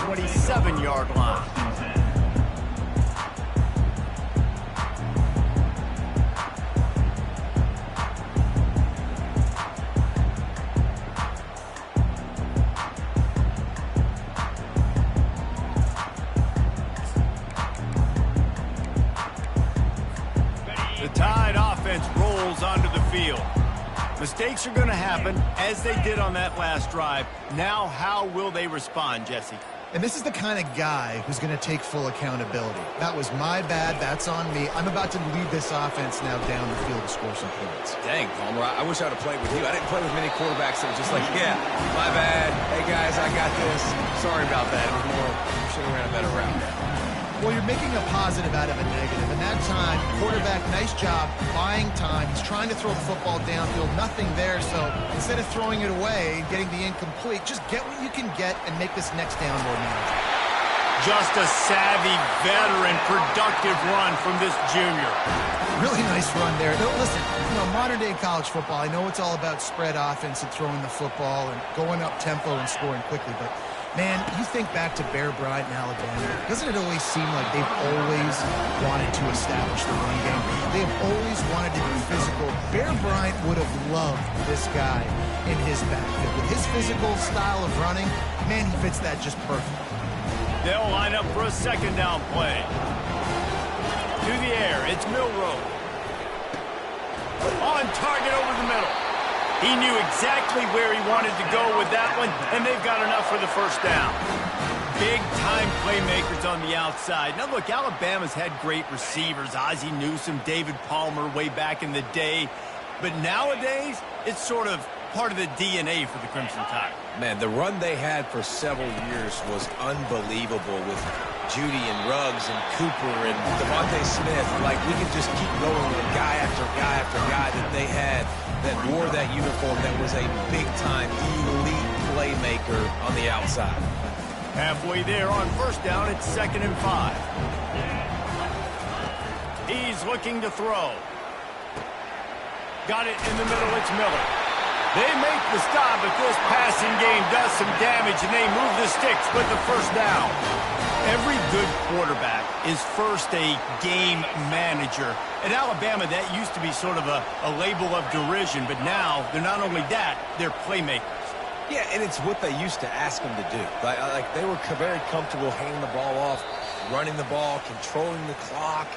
27-yard line. The Tide offense rolls onto the field. Mistakes are going to happen, as they did on that last drive. Now, how will they respond, Jesse? And this is the kind of guy who's going to take full accountability. That was my bad. That's on me. I'm about to lead this offense now down the field to score some points. Dang, Palmer, I wish I would have played with you. I didn't play with many quarterbacks that were just like, yeah, my bad. Hey, guys, I got this. Sorry about that. It was more, should have ran a better route. Well, you're making a positive out of a negative. And that time, quarterback, nice job, buying time. He's trying to throw the football downfield, nothing there. So instead of throwing it away and getting the incomplete, just get what you can get and make this next down more manageable. Just a savvy, veteran, productive run from this junior. Really nice run there. No, listen, modern-day college football, I know it's all about spread offense and throwing the football and going up tempo and scoring quickly, but man, you think back to Bear Bryant in Alabama, doesn't it always seem like they've always wanted to establish the run game? They've always wanted to be physical. Bear Bryant would have loved this guy in his backfield. With his physical style of running, man, he fits that just perfect. They'll line up for a second down play. To the air, it's Milroe. On target over the middle. He knew exactly where he wanted to go with that one, and they've got enough for the first down. Big-time playmakers on the outside. Now, look, Alabama's had great receivers. Ozzie Newsome, David Palmer way back in the day. But nowadays, it's sort of part of the DNA for the Crimson Tide. Man, the run they had for several years was unbelievable with Judy and Ruggs and Cooper and Devontae Smith. Like, we could just keep going with guy after guy after guy that they had that wore that uniform that was a big-time elite playmaker on the outside. Halfway there on first down, it's 2nd and 5. He's looking to throw. Got it in the middle, it's Miller. They make the stop, but this passing game does some damage, and they move the sticks with the first down. Every good quarterback is first a game manager. At Alabama, that used to be sort of a label of derision, but now they're not only that, they're playmakers. Yeah, and it's what they used to ask them to do. Like they were very comfortable handing the ball off, running the ball, controlling the clock,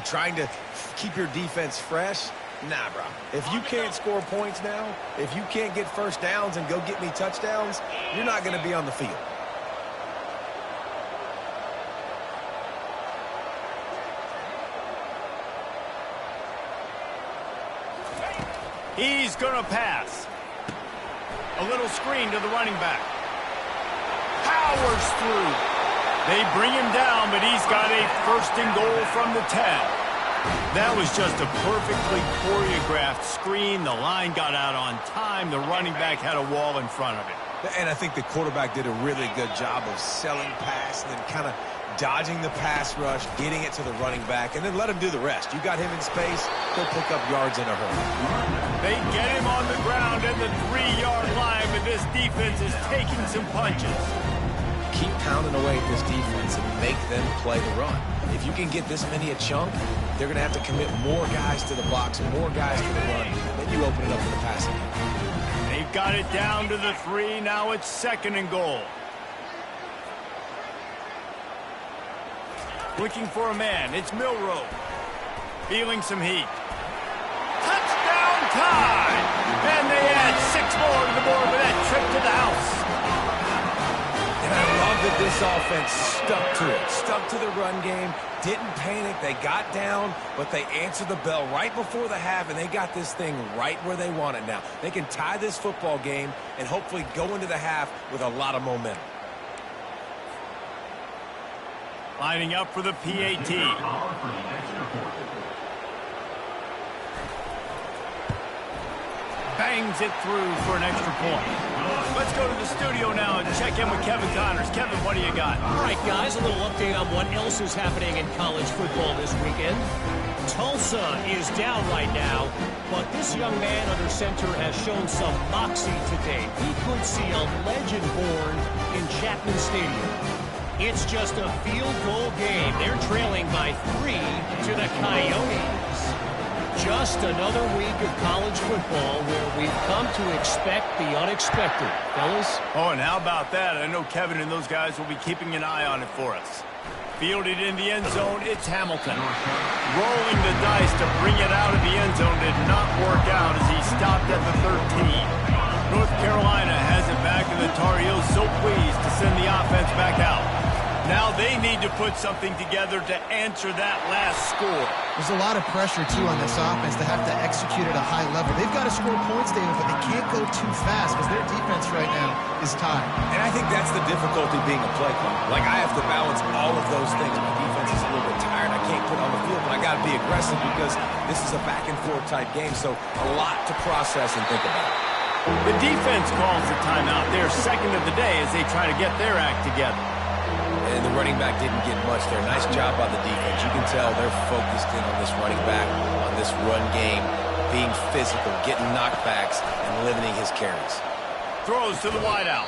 trying to keep your defense fresh. Nah, bro. If you can't score points now, if you can't get first downs and go get me touchdowns, you're not going to be on the field. He's going to pass. A little screen to the running back. Powers through. They bring him down, but he's got a 1st and goal from the 10. That was just a perfectly choreographed screen. The line got out on time. The running back had a wall in front of it. And I think the quarterback did a really good job of selling pass and then kind of dodging the pass rush, getting it to the running back, and then let him do the rest. You got him in space, he'll pick up yards in a hurry. They get him on the ground at the 3-yard line, but this defense is taking some punches. Keep pounding away at this defense and make them play the run. If you can get this many a chunk, they're going to have to commit more guys to the box, more guys to the run. Then you open it up for the passing game. They've got it down to the 3. Now it's 2nd and goal. Looking for a man. It's Milroe. Feeling some heat. Touchdown time! And they add 6 more to the board with that trip to the house. And I love that this offense stuck to it. Stuck to the run game. Didn't panic. They got down, but they answered the bell right before the half, and they got this thing right where they want it now. They can tie this football game and hopefully go into the half with a lot of momentum. Lining up for the PAT. Bangs it through for an extra point. Let's go to the studio now and check in with Kevin Connors. Kevin, what do you got? All right, guys, a little update on what else is happening in college football this weekend. Tulsa is down right now, but this young man under center has shown some moxie today. We could see a legend born in Chapman Stadium. It's just a field goal game. They're trailing by 3 to the Coyotes. Just another week of college football where we've come to expect the unexpected. Fellas? Oh, and how about that? I know Kevin and those guys will be keeping an eye on it for us. Fielded in the end zone, it's Hamilton. Rolling the dice to bring it out of the end zone did not work out as he stopped at the 13. North Carolina has it back, and the Tar Heels so pleased to send the offense back out. Now they need to put something together to answer that last score. There's a lot of pressure, too, on this offense to have to execute at a high level. They've got to score points, David, but they can't go too fast because their defense right now is tied. And I think that's the difficulty being a play caller. Like, I have to balance all of those things. My defense is a little bit tired. I can't put on the field, but I got to be aggressive because this is a back-and-forth type game, so a lot to process and think about. The defense calls the timeout. They're second of the day as they try to get their act together. And the running back didn't get much there. Nice job by the defense. You can tell they're focused in on this running back, on this run game, being physical, getting knockbacks, and limiting his carries. Throws to the wideout.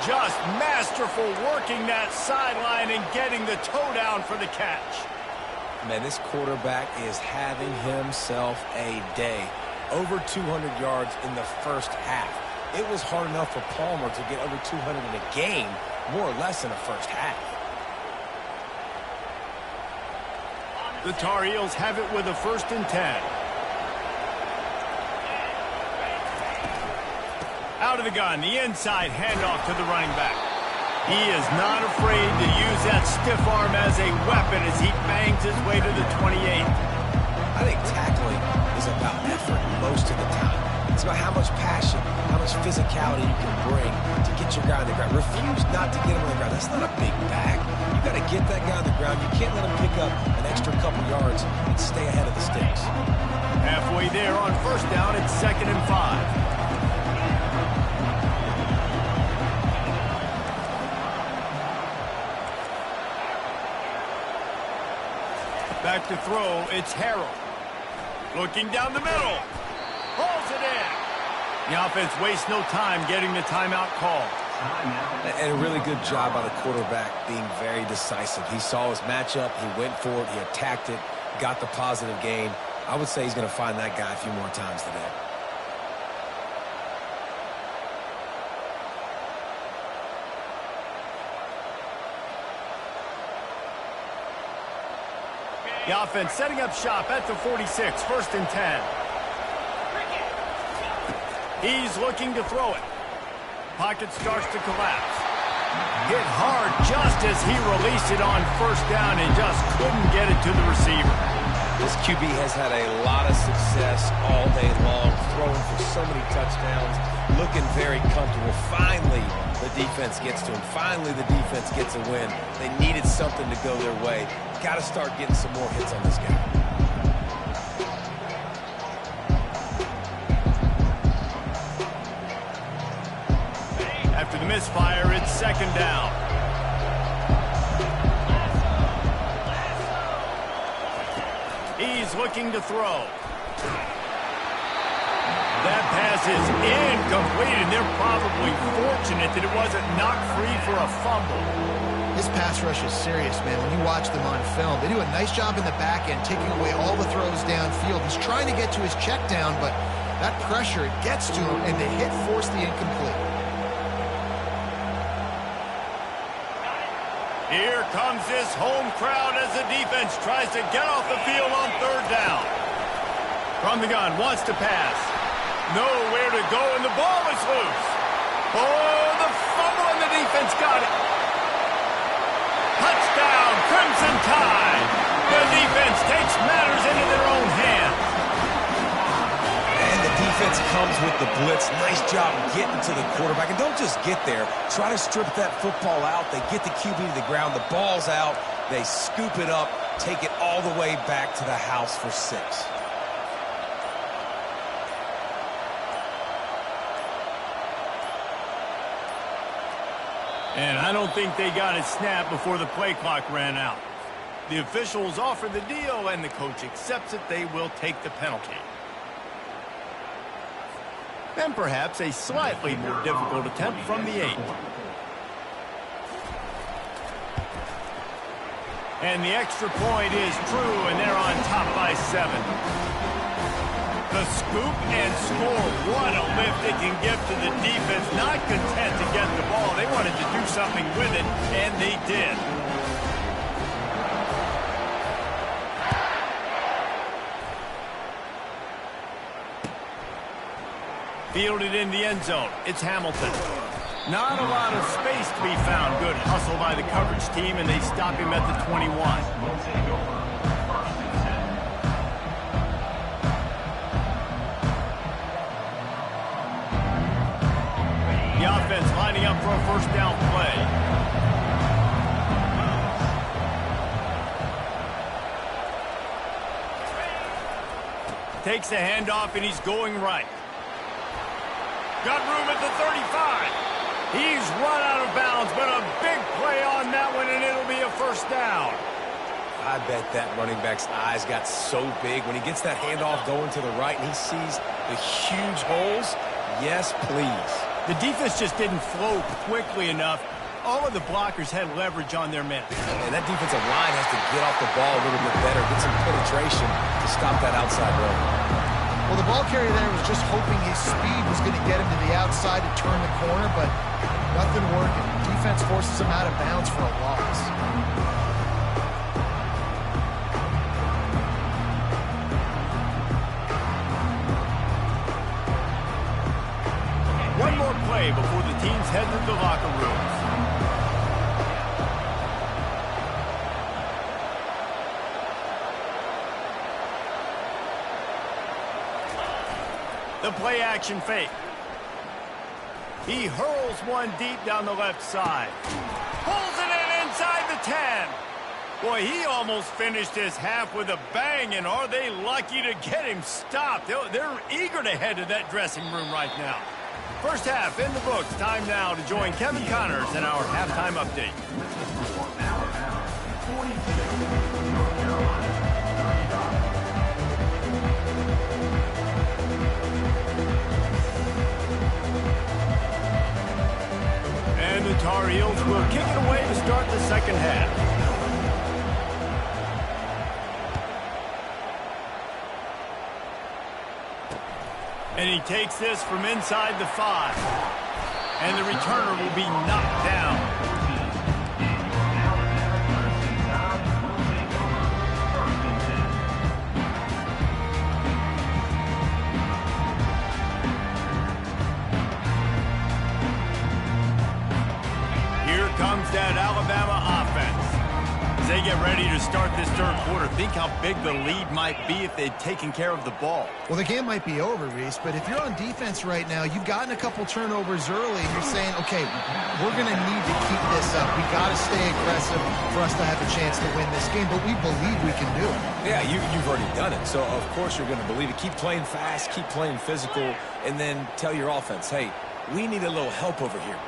Just masterful working that sideline and getting the toe down for the catch. Man, this quarterback is having himself a day. Over 200 yards in the first half. It was hard enough for Palmer to get over 200 in a game, more or less in the first half. The Tar Heels have it with a 1st and 10. Out of the gun, the inside handoff to the running back. He is not afraid to use that stiff arm as a weapon as he bangs his way to the 28. I think tackling is about effort most of the time. It's about how much passion, how much physicality you can bring to get your guy on the ground. Refuse not to get him on the ground. That's not a big bag. You got to get that guy on the ground. You can't let him pick up an extra couple yards and stay ahead of the sticks. Halfway there on 1st down, it's 2nd and 5. Back to throw, it's Harrell. Looking down the middle. Pulls it in. The offense wastes no time getting the timeout call. And a really good job by the quarterback being very decisive. He saw his matchup. He went for it. He attacked it. Got the positive gain. I would say he's going to find that guy a few more times today. The offense setting up shop at the 46, 1st and 10. He's looking to throw it. Pocket starts to collapse. Hit hard just as he released it on 1st down and just couldn't get it to the receiver. This QB has had a lot of success all day long, throwing for so many touchdowns, looking very comfortable. Finally, the defense gets to him. Finally, the defense gets a win. They needed something to go their way. Got to start getting some more hits on this guy. After the misfire, it's 2nd down. He's looking to throw. That pass is incomplete, and they're probably fortunate that it wasn't knocked free for a fumble. This pass rush is serious, man. When you watch them on film, they do a nice job in the back end, taking away all the throws downfield. He's trying to get to his check down, but that pressure, it gets to him, and the hit forced the incomplete. Here comes this home crowd as the defense tries to get off the field on 3rd down. From the gun, wants to pass. Nowhere to go, and the ball is loose. Oh, the fumble, and the defense got it. Touchdown, Crimson Tide. The defense takes matters into their own hands. And the defense comes with the blitz. Nice job getting to the quarterback. And don't just get there. Try to strip that football out. They get the QB to the ground. The ball's out. They scoop it up, take it all the way back to the house for 6. And I don't think they got it snapped before the play clock ran out. The officials offer the deal, and the coach accepts it. They will take the penalty. And perhaps a slightly more difficult attempt from the 8. And the extra point is true, and they're on top by 7. The scoop and score. What a lift it can give to the defense. Not content to get the ball. They wanted to do something with it, and they did. Fielded in the end zone. It's Hamilton. Not a lot of space to be found. Good hustle by the coverage team, and they stop him at the 21. The offense lining up for a first down play. Takes the handoff, and he's going right. Got room at the 35. He's run out of bounds, but a big play on that one, and it'll be a first down. I bet that running back's eyes got so big when he gets that handoff going to the right and he sees the huge holes. Yes, please. The defense just didn't flow quickly enough. All of the blockers had leverage on their men. And that defensive line has to get off the ball a little bit better, get some penetration to stop that outside run. Well, the ball carrier there was just hoping his speed was going to get him to the outside to turn the corner, but nothing working. Defense forces him out of bounds for a loss. One more play before the teams head to the locker rooms. The play action fake. He hurls one deep down the left side. Pulls it in inside the 10. Boy, he almost finished his half with a bang, and are they lucky to get him stopped? They're eager to head to that dressing room right now. First half in the books. Time now to join Kevin Connors in our halftime update. And the Tar Heels will kick it away to start the second half. And he takes this from inside the 5. And the returner will be knocked down. Here comes that Alabama offense. As they get ready to start this third quarter, think how big the lead might be if they'd taken care of the ball. Well, the game might be over, Reese, but if you're on defense right now, you've gotten a couple turnovers early, and you're saying, okay, we're going to need to keep this up. We got to stay aggressive for us to have a chance to win this game, but we believe we can do it. Yeah, you've already done it, so of course you're going to believe it. Keep playing fast, keep playing physical, and then tell your offense, hey, we need a little help over here.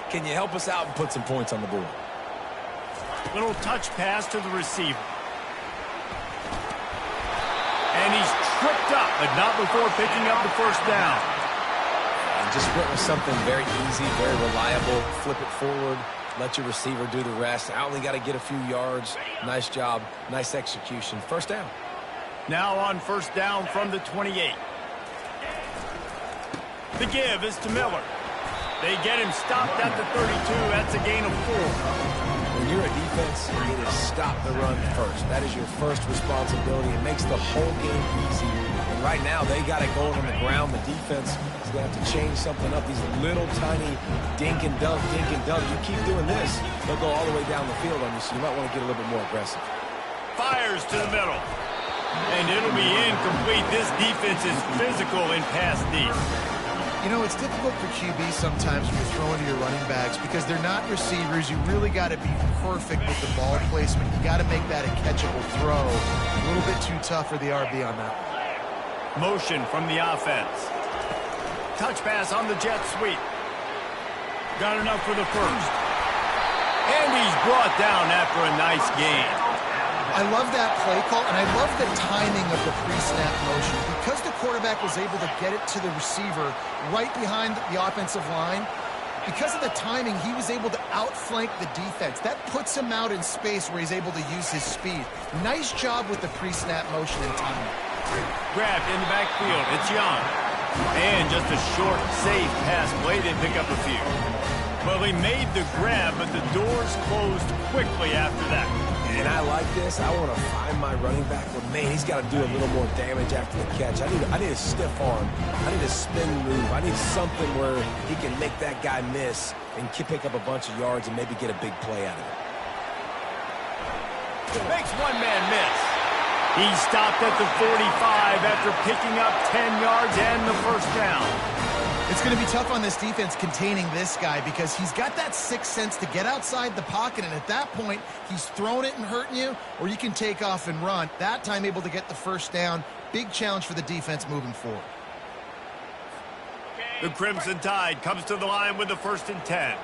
Can you help us out and put some points on the board? Little touch pass to the receiver. And he's tripped up, but not before picking up the first down. And just went with something very easy, very reliable. Flip it forward, let your receiver do the rest. I only got to get a few yards. Nice job, nice execution. First down. Now on first down from the 28. The give is to Miller. They get him stopped at the 32. That's a gain of 4. When you're a defense, it is stop the run first. That is your first responsibility. It makes the whole game easy. And right now, they got it going on the ground. The defense is going to have to change something up. These little tiny dink and dunk, dink and dunk. You keep doing this, they'll go all the way down the field on you, so you might want to get a little bit more aggressive. Fires to the middle. And it'll be incomplete. This defense is physical in pass deep. You know, it's difficult for QB sometimes when you're throwing to your running backs because they're not receivers. You really got to be perfect with the ball placement. You got to make that a catchable throw. A little bit too tough for the RB on that. Motion from the offense. Touch pass on the jet sweep. Got enough for the first. And he's brought down after a nice gain. I love that play call, and I love the timing of the pre-snap motion. Because the quarterback was able to get it to the receiver right behind the offensive line, because of the timing, he was able to outflank the defense. That puts him out in space where he's able to use his speed. Nice job with the pre-snap motion and timing. Grabbed in the backfield. It's Young. And just a short, safe pass play. They pick up a few. Well, he made the grab, but the doors closed quickly after that. And I like this. I want to find my running back, but man, he's got to do a little more damage after the catch. I need a stiff arm. I need a spin move. I need something where he can make that guy miss and pick up a bunch of yards and maybe get a big play out of it. Makes one man miss. He stopped at the 45 after picking up 10 yards and the first down. It's going to be tough on this defense containing this guy because he's got that sixth sense to get outside the pocket, and at that point, he's throwing it and hurting you, or you can take off and run. That time able to get the first down. Big challenge for the defense moving forward. The Crimson Tide comes to the line with the 1st and 10.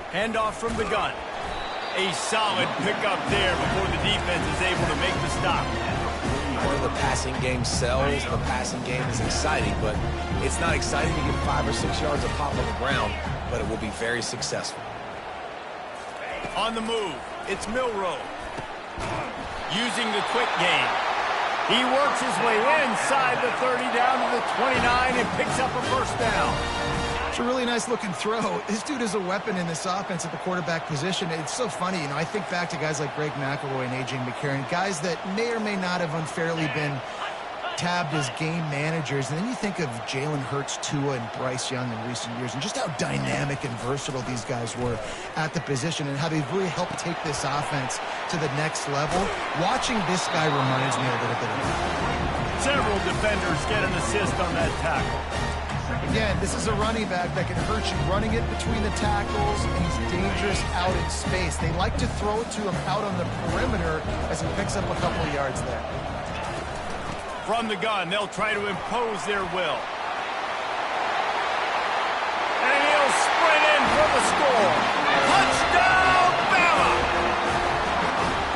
Handoff from the gun. A solid pickup there before the defense is able to make the stop. Where the passing game sells, the passing game is exciting, but it's not exciting to get 5 or 6 yards of pop on the ground, but it will be very successful. On the move, it's Milroe. Using the quick game. He works his way inside the 30 down to the 29 and picks up a first down. It's a really nice-looking throw. This dude is a weapon in this offense at the quarterback position. It's so funny, I think back to guys like Greg McElroy and A.J. McCarron, guys that may or may not have unfairly been tabbed as game managers. And then you think of Jalen Hurts, Tua, and Bryce Young in recent years, and just how dynamic and versatile these guys were at the position and how they've really helped take this offense to the next level. Watching this guy reminds me a little bit of that. Several defenders get an assist on that tackle. Again, this is a running back that can hurt you running it between the tackles, and he's dangerous out in space. They like to throw it to him out on the perimeter as he picks up a couple of yards there. From the gun, they'll try to impose their will. And he'll sprint in for the score. Touchdown, Bama!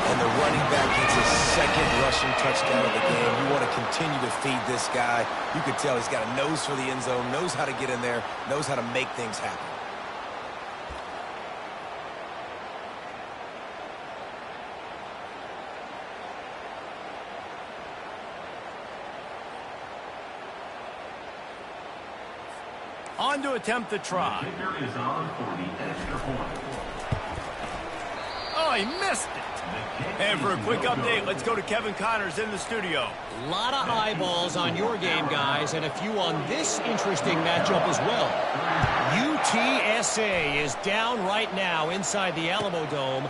And the running back gets his second rushing touchdown of the game. You want to continue to feed this guy. You can tell he's got a nose for the end zone, knows how to get in there, knows how to make things happen. On to attempt the try. Oh, he missed it. And for a quick update, let's go to Kevin Connors in the studio. A lot of eyeballs on your game, guys, and a few on this interesting matchup as well. UTSA is down right now inside the Alamo Dome,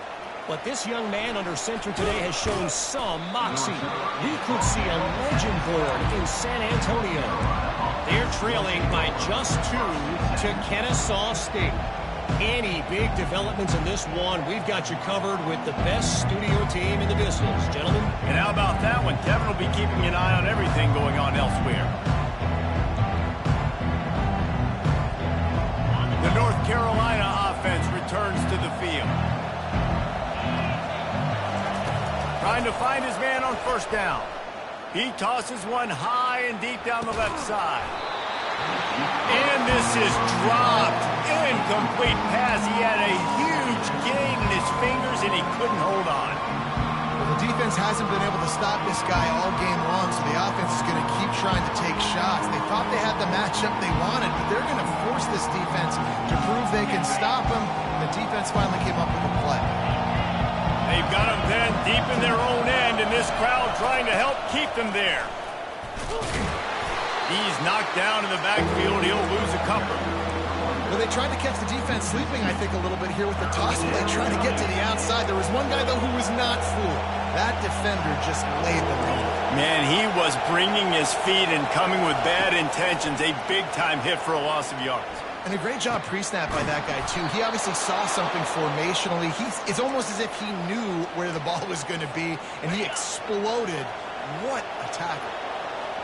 but this young man under center today has shown some moxie. We could see a legend born in San Antonio. They're trailing by just 2 to Kennesaw State. Any big developments in this one, we've got you covered with the best studio team in the business, gentlemen. And how about that one? Kevin will be keeping an eye on everything going on elsewhere. The North Carolina offense returns to the field. Trying to find his man on first down. He tosses one high and deep down the left side. And this is dropped. Incomplete pass. He had a huge gain in his fingers, and he couldn't hold on. Well, the defense hasn't been able to stop this guy all game long, so the offense is going to keep trying to take shots. They thought they had the matchup they wanted, but they're going to force this defense to prove they can stop him. And the defense finally came up with a play. They've got him then deep in their own end, and this crowd trying to help keep them there. He's knocked down in the backfield. He'll lose a couple. Well, they tried to catch the defense sleeping, I think, a little bit here with the toss. They tried to get to the outside. There was one guy, though, who was not fooled. That defender just laid them in. Man, he was bringing his feet and coming with bad intentions. A big-time hit for a loss of yards. And a great job pre-snap by that guy, too. He obviously saw something formationally. It's almost as if he knew where the ball was going to be, and he exploded. What a tackle.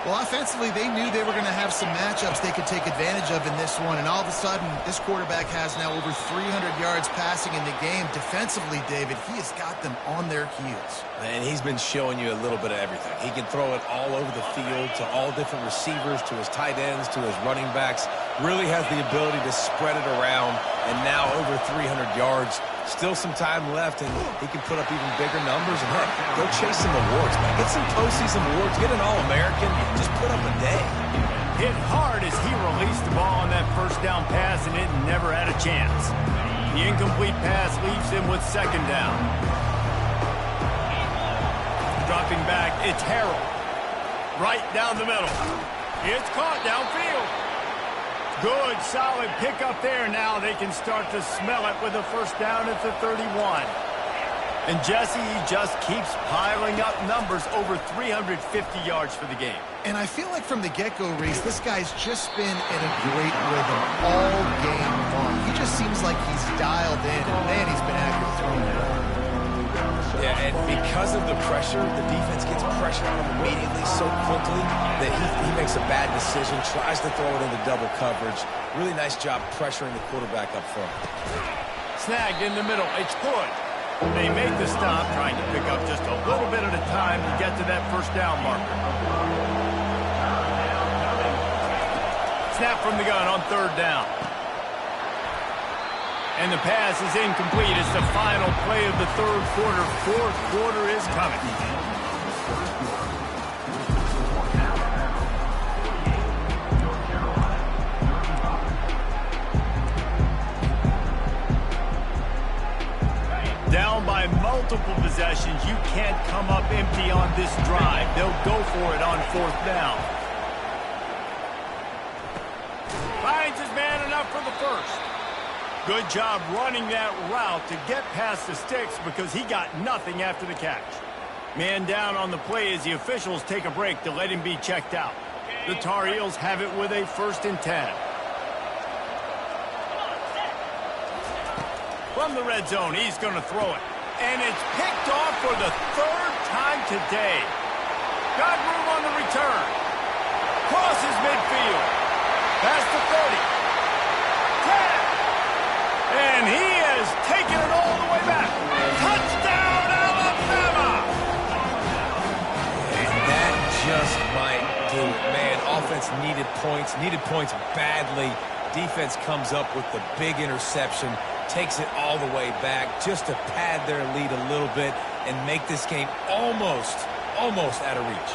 Well, offensively, they knew they were going to have some matchups they could take advantage of in this one, and all of a sudden, this quarterback has now over 300 yards passing in the game. Defensively, David, he has got them on their heels. And he's been showing you a little bit of everything. He can throw it all over the field to all different receivers, to his tight ends, to his running backs. Really has the ability to spread it around, and now over 300 yards. Still some time left, and he can put up even bigger numbers. And heck, go chase some awards, man. Get some postseason awards. Get an All-American. Just put up a day. Hit hard as he released the ball on that first down pass, and it never had a chance. The incomplete pass leaves him with second down. Dropping back, it's Harrell. Right down the middle. It's caught downfield. Good, solid pickup there. Now they can start to smell it with a first down at the 31. And Jesse just keeps piling up numbers, over 350 yards for the game. And I feel like from the get-go, Reese, this guy's just been in a great rhythm all game long. He just seems like he's dialed in, and man, he's been accurate throwing the ball. Yeah, and because of the pressure, the defense gets pressure on him immediately so quickly that he makes a bad decision, tries to throw it into double coverage. Really nice job pressuring the quarterback up front. Snagged in the middle. It's Hood. They make the stop, trying to pick up just a little bit at a time to get to that first down marker. Snap from the gun on third down. And the pass is incomplete. It's the final play of the third quarter. Fourth quarter is coming. Down by multiple possessions. You can't come up empty on this drive. They'll go for it on fourth down. Finds his man enough for the first. Good job running that route to get past the sticks because he got nothing after the catch. Man down on the play as the officials take a break to let him be checked out. The Tar Heels have it with a 1st and 10. From the red zone, he's going to throw it. And it's picked off for the 3rd time today. Got room on the return. Crosses midfield. Past the 30. 10. And he has taken it all the way back. Touchdown, Alabama! And that just might do it. Man, offense needed points badly. Defense comes up with the big interception, takes it all the way back just to pad their lead a little bit and make this game almost out of reach.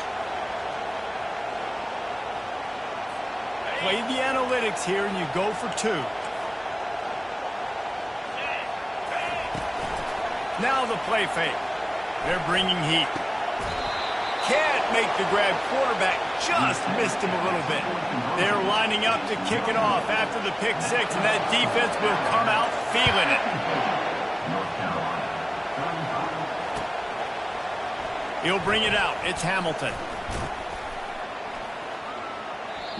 Play the analytics here and you go for 2. Now the play fake. They're bringing heat. Can't make the grab. Quarterback just missed him a little bit. They're lining up to kick it off after the pick 6, and that defense will come out feeling it. He'll bring it out. It's Hamilton.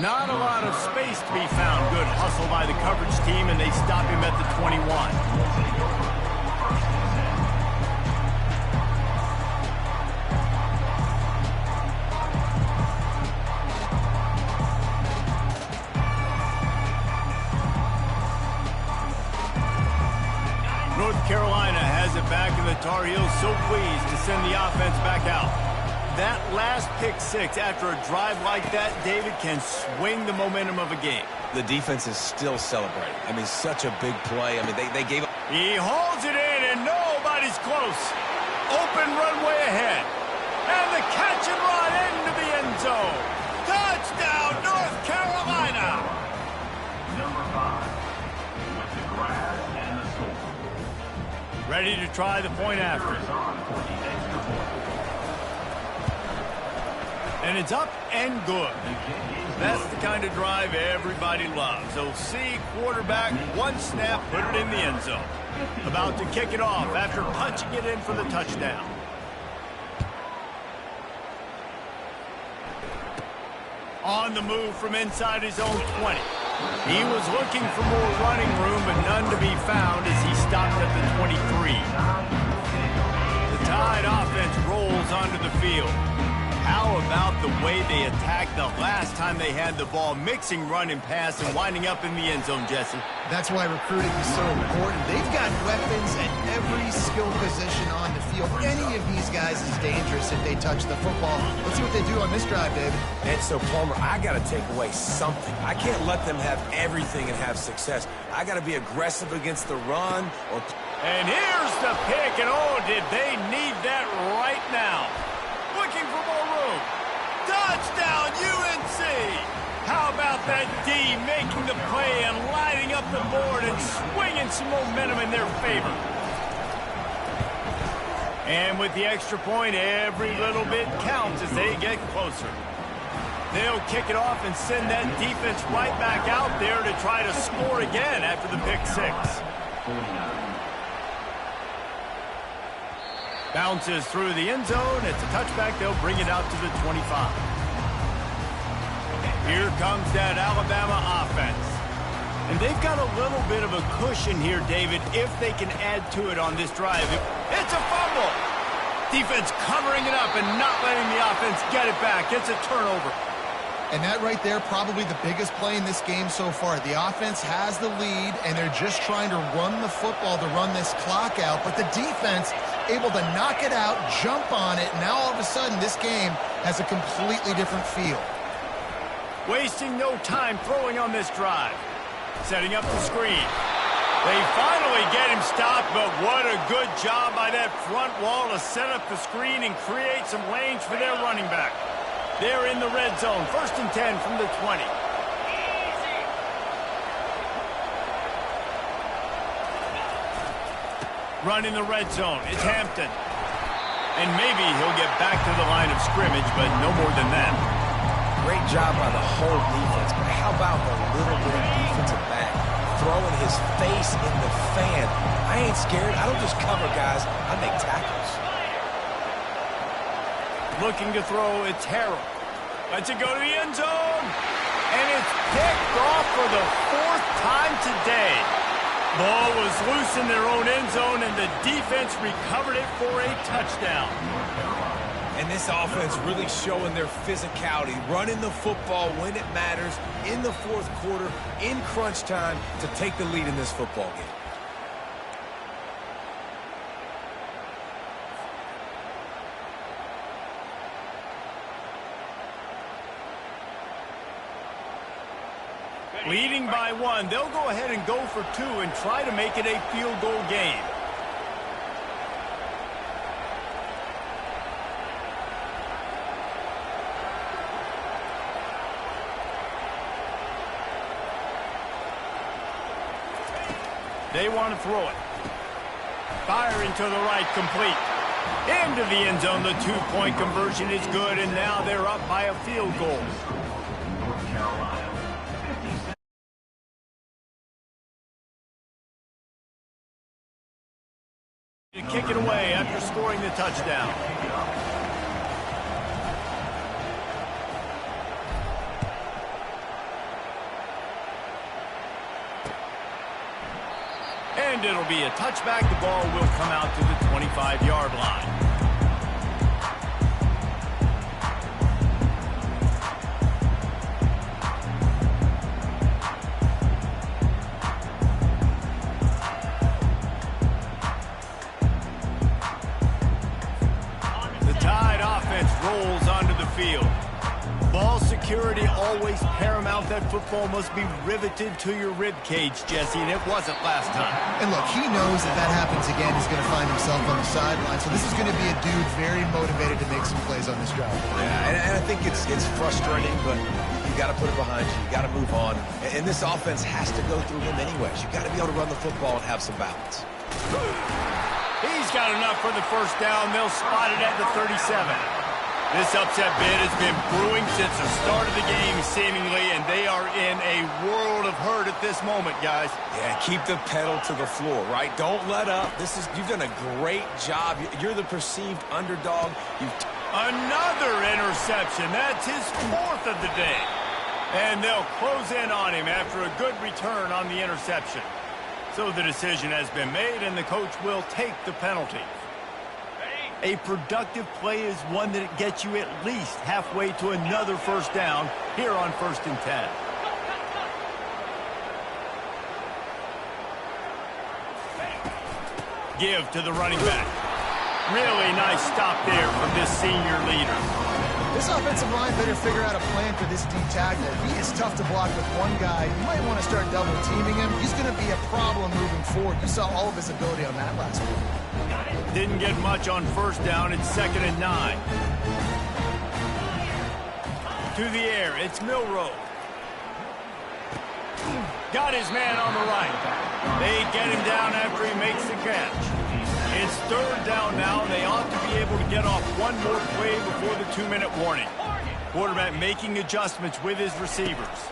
Not a lot of space to be found. Good hustle by the coverage team, and they stop him at the 21. North Carolina has it back, and the Tar Heels so pleased to send the offense back out. That last pick 6 after a drive like that, David, can swing the momentum of a game. The defense is still celebrating. I mean, such a big play. I mean, they gave up. He hauls it in, and nobody's close. Open runway ahead. And the catch and run into the end zone. Touchdown, North Carolina! Number 5, with the grab and the score. Ready to try the point after. And it's up and good. That's the kind of drive everybody loves. OC, quarterback, one snap, put it in the end zone. About to kick it off after punching it in for the touchdown. On the move from inside his own 20. He was looking for more running room, but none to be found as he stopped at the 23. The Tide offense rolls onto the field. How about the way they attacked the last time they had the ball, mixing run and pass and winding up in the end zone, Jesse? That's why recruiting is so important. They've got weapons at every skill position on the field. Any of these guys is dangerous if they touch the football. Let's see what they do on this drive, David. And so, Palmer, I got to take away something. I can't let them have everything and have success. I got to be aggressive against the run. And here's the pick, and oh, did they need that right now. Looking for more room. Touchdown, UNC! How about that D making the play and lighting up the board and swinging some momentum in their favor? And with the extra point, every little bit counts as they get closer. They'll kick it off and send that defense right back out there to try to score again after the pick six. Bounces through the end zone. It's a touchback. They'll bring it out to the 25. Here comes that Alabama offense. And they've got a little bit of a cushion here, David, if they can add to it on this drive. It's a fumble. Defense covering it up and not letting the offense get it back. It's a turnover. And that right there, probably the biggest play in this game so far. The offense has the lead, and they're just trying to run the football to run this clock out. But the defense able to knock it out, jump on it. Now all of a sudden, this game has a completely different feel. Wasting no time throwing on this drive. Setting up the screen. They finally get him stopped, but what a good job by that front wall to set up the screen and create some lanes for their running back. They're in the red zone. 1st and 10 from the 20. Run in the red zone. It's Hampton. And maybe he'll get back to the line of scrimmage, but no more than that. Great job by the whole defense, but how about the little bit of defensive back throwing his face in the fan? I ain't scared. I don't just cover guys. I make tackles. Looking to throw, it's Harrell. Lets it go to the end zone. And it's picked off for the 4th time today. Ball was loose in their own end zone, and the defense recovered it for a touchdown. And this offense really showing their physicality, running the football when it matters, in the 4th quarter, in crunch time, to take the lead in this football game. Leading by 1, they'll go ahead and go for 2 and try to make it a field goal game. They want to throw it. Firing to the right, complete. Into the end zone, the 2-point conversion is good, and now they're up by a field goal. North Carolina. To kick it away after scoring the touchdown. And it'll be a touchback. The ball will come out to the 25-yard line. Rolls onto the field. Ball security always paramount. That football must be riveted to your rib cage, Jesse, and it wasn't last time. And look, he knows if that happens again, he's going to find himself on the sideline. So this is going to be a dude very motivated to make some plays on this drive. Yeah, and I think it's frustrating, but you got to put it behind you. You got to move on. And this offense has to go through him anyways. You got to be able to run the football and have some balance. He's got enough for the 1st down. They'll spot it at the 37. This upset bid has been brewing since the start of the game, seemingly, and they are in a world of hurt at this moment, guys. Yeah, keep the pedal to the floor, right? Don't let up. You've done a great job. You're the perceived underdog. Another interception. That's his 4th of the day. And they'll close in on him after a good return on the interception. So the decision has been made, and the coach will take the penalty. A productive play is one that gets you at least halfway to another first down here on 1st and 10. Give to the running back. Really nice stop there from this senior leader. This offensive line better figure out a plan for this D tackle. He is tough to block with one guy. You might want to start double teaming him. He's going to be a problem moving forward. You saw all of his ability on that last one. Didn't get much on first down. It's 2nd and 9. To the air. It's Milroe. Got his man on the right. They get him down after he makes the catch. It's 3rd down now. They ought to be able to get off one more play before the 2-minute warning. Quarterback making adjustments with his receivers.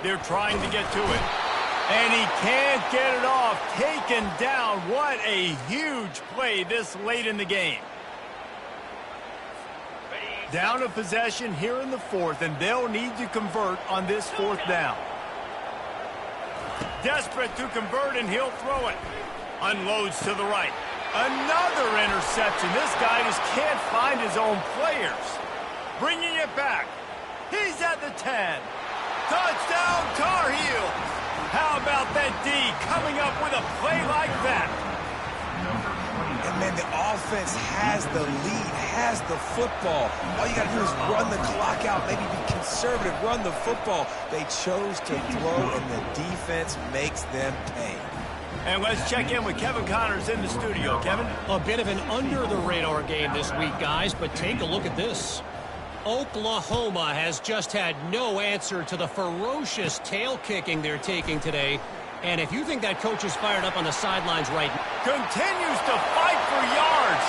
They're trying to get to it. And he can't get it off. Taken down. What a huge play this late in the game. Down a possession here in the 4th, and they'll need to convert on this 4th down. Desperate to convert, and he'll throw it. Unloads to the right. Another interception. This guy just can't find his own players. Bringing it back. He's at the 10. Touchdown, Tar Heels. How about that D coming up with a play like that? And, man, the offense has the lead, has the football. All you got to do is run the clock out, maybe be conservative, run the football. They chose to throw, and the defense makes them pay. And let's check in with Kevin Connors in the studio. Kevin? A bit of an under-the-radar game this week, guys, but take a look at this. Oklahoma has just had no answer to the ferocious tail kicking they're taking today. And if you think that coach is fired up on the sidelines right now, continues to fight for yards.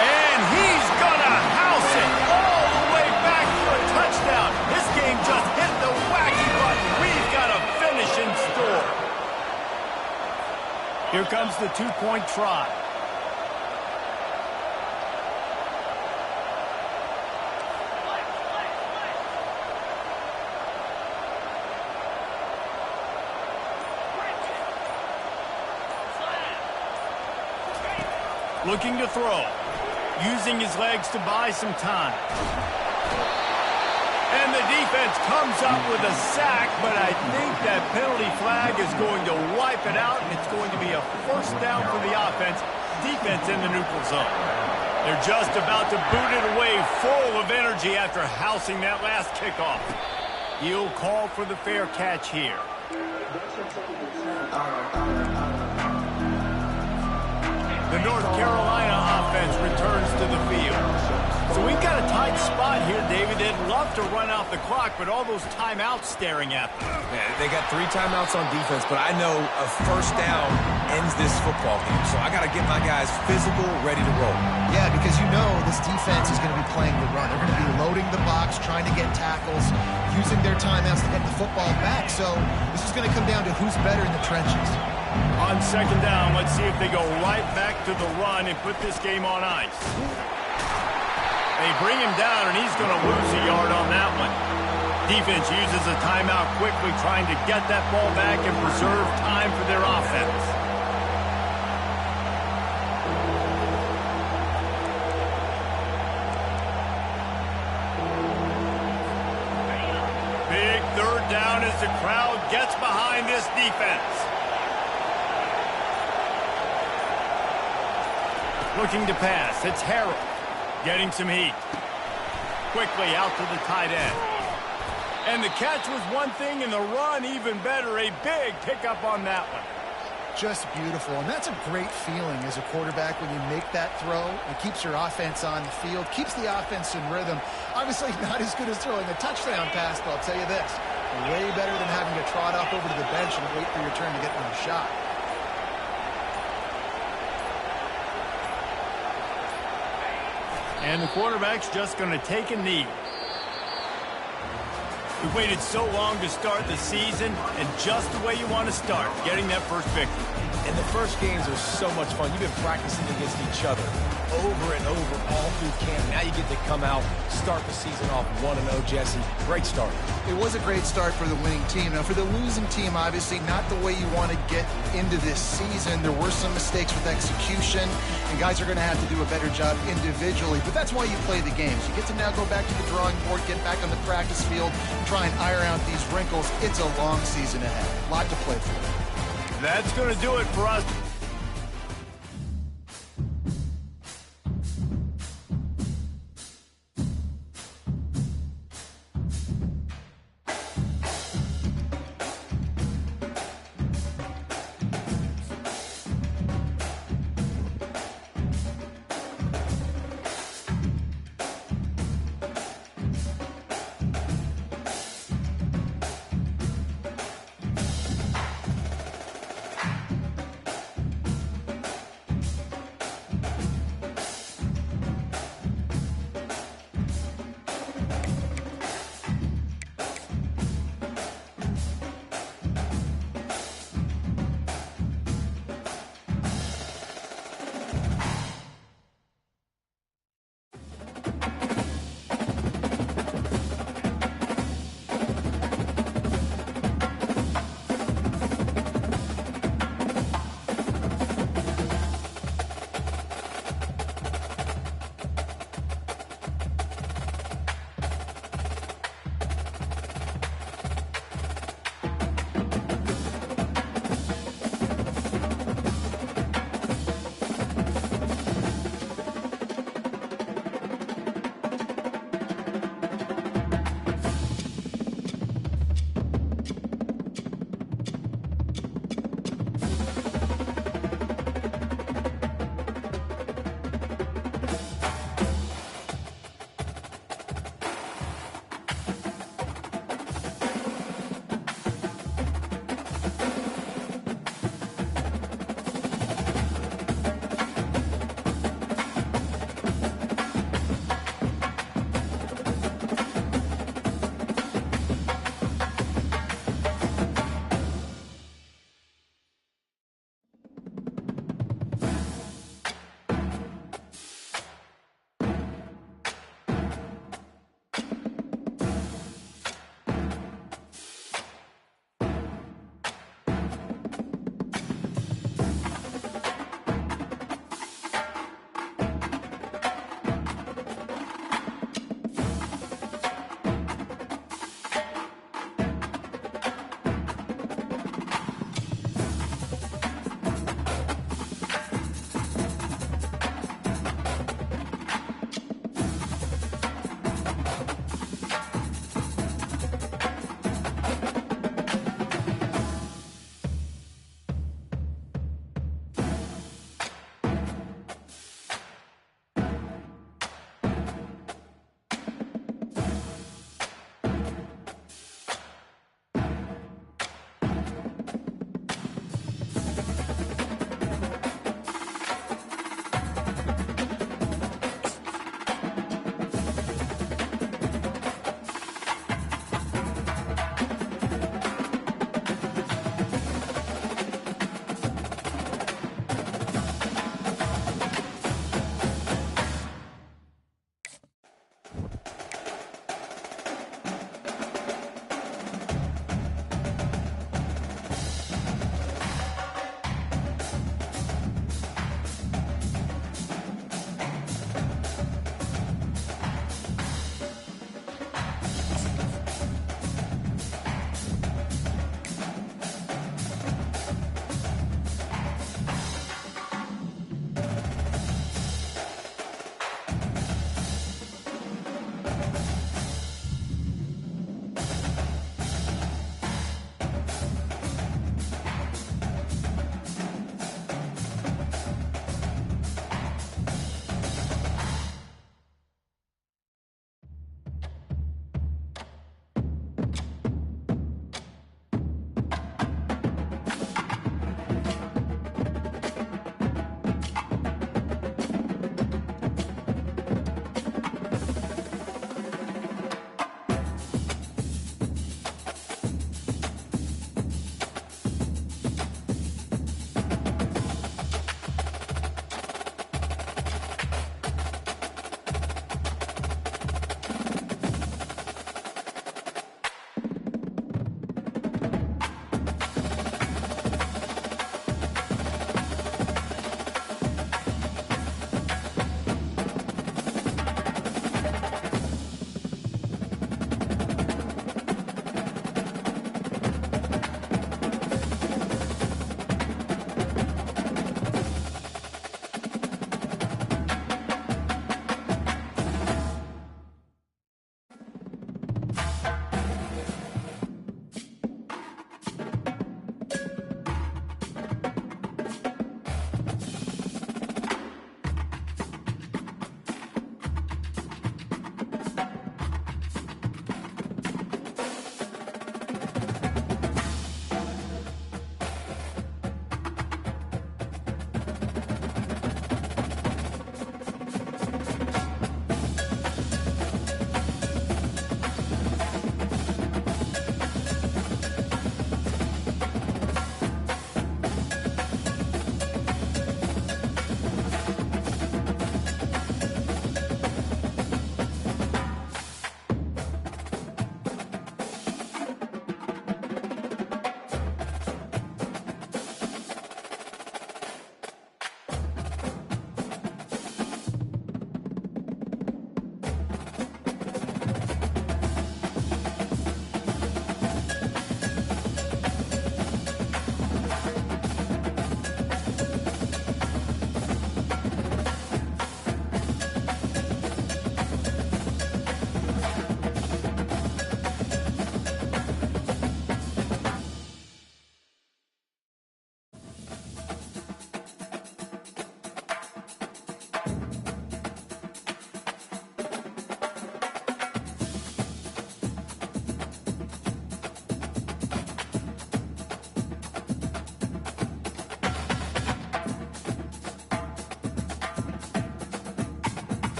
And he's gonna house it all the way back for a touchdown. This game just hit the wacky button. We've got a finish in store. Here comes the 2-point try. Looking to throw. Using his legs to buy some time. And the defense comes up with a sack, but I think that penalty flag is going to wipe it out, and it's going to be a first down for the offense. Defense in the neutral zone. They're just about to boot it away, full of energy after housing that last kickoff. He'll call for the fair catch here. The North Carolina offense returns to the field. So we've got a tight spot here, David. They'd love to run out the clock, but all those timeouts staring at them. Yeah, they got 3 timeouts on defense, but I know a first down ends this football game. So I got to get my guys physical, ready to roll. Yeah, because you know this defense is going to be playing the run. They're going to be loading the box, trying to get tackles, using their timeouts to get the football back. So this is going to come down to who's better in the trenches. On 2nd down, let's see if they go right back to the run and put this game on ice. They bring him down, and he's going to lose a yard on that one. Defense uses a timeout quickly, trying to get that ball back and preserve time for their offense. Big 3rd down as the crowd gets behind this defense. Looking to pass. It's Harrell. Getting some heat. Quickly out to the tight end. And the catch was one thing, and the run even better. A big pickup on that one. Just beautiful. And that's a great feeling as a quarterback when you make that throw. It keeps your offense on the field, keeps the offense in rhythm. Obviously not as good as throwing a touchdown pass, but I'll tell you this. Way better than having to trot off over to the bench and wait for your turn to get another shot. And the quarterback's just going to take a knee. We waited so long to start the season, and just the way you want to start, getting that first victory. And the first games are so much fun. You've been practicing against each other over and over all through camp. Now you get to come out, start the season off 1-0, Jesse. Great start. It was a great start for the winning team. Now, for the losing team, obviously not the way you want to get into this season. There were some mistakes with execution, and guys are going to have to do a better job individually. But that's why you play the games. You get to now go back to the drawing board, get back on the practice field, try and iron out these wrinkles. It's a long season ahead. A lot to play for. That's going to do it for us.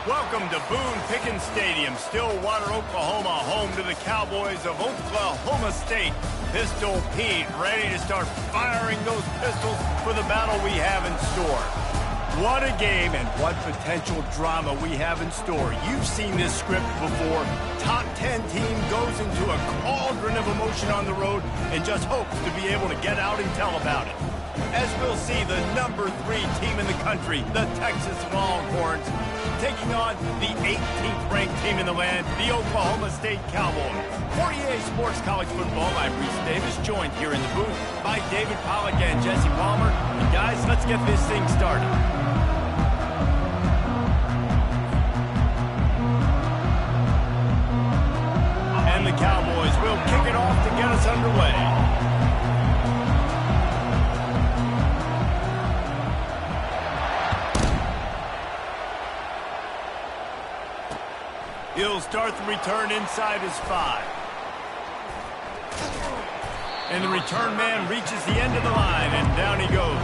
Welcome to Boone Pickens Stadium, Stillwater, Oklahoma, home to the Cowboys of Oklahoma State. Pistol Pete ready to start firing those pistols for the battle we have in store. What a game and what potential drama we have in store. You've seen this script before. Top 10 team goes into a cauldron of emotion on the road and just hopes to be able to get out and tell about it. As we'll see, the number 3 team in the country, the Texas Longhorns, taking on the 18th ranked team in the land, the Oklahoma State Cowboys. For EA Sports College Football, I'm Reese Davis, joined here in the booth by David Pollack and Jesse Palmer. And guys, let's get this thing started. And the Cowboys will kick it off to get us underway. He'll start the return inside his 5. And the return man reaches the end of the line, and down he goes.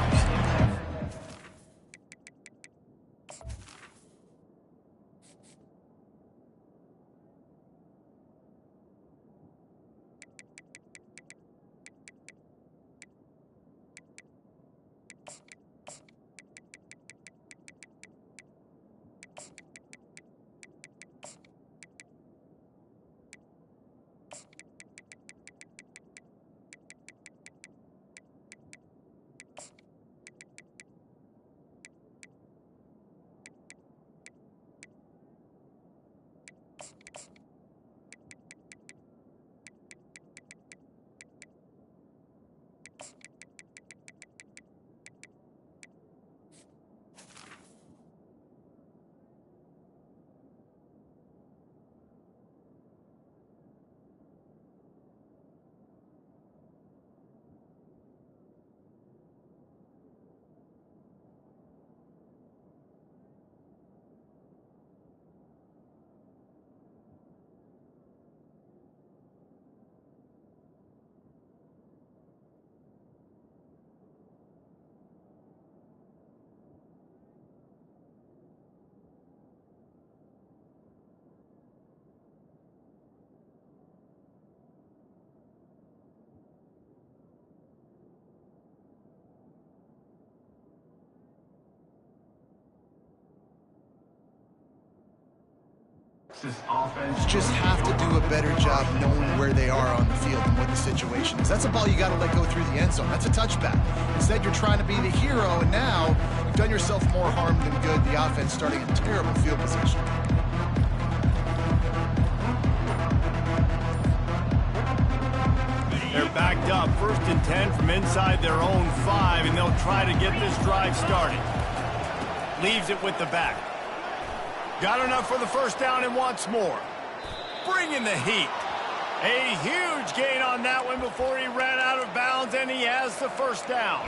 Just have to do a better job knowing where they are on the field and what the situation is. That's a ball you got to let go through the end zone. That's a touchback. Instead, you're trying to be the hero, and now you've done yourself more harm than good. The offense starting in terrible field position. They're backed up, 1st and 10 from inside their own 5, and they'll try to get this drive started. Leaves it with the back. Got enough for the first down and wants more. Bringing the heat. A huge gain on that one before he ran out of bounds, and he has the first down.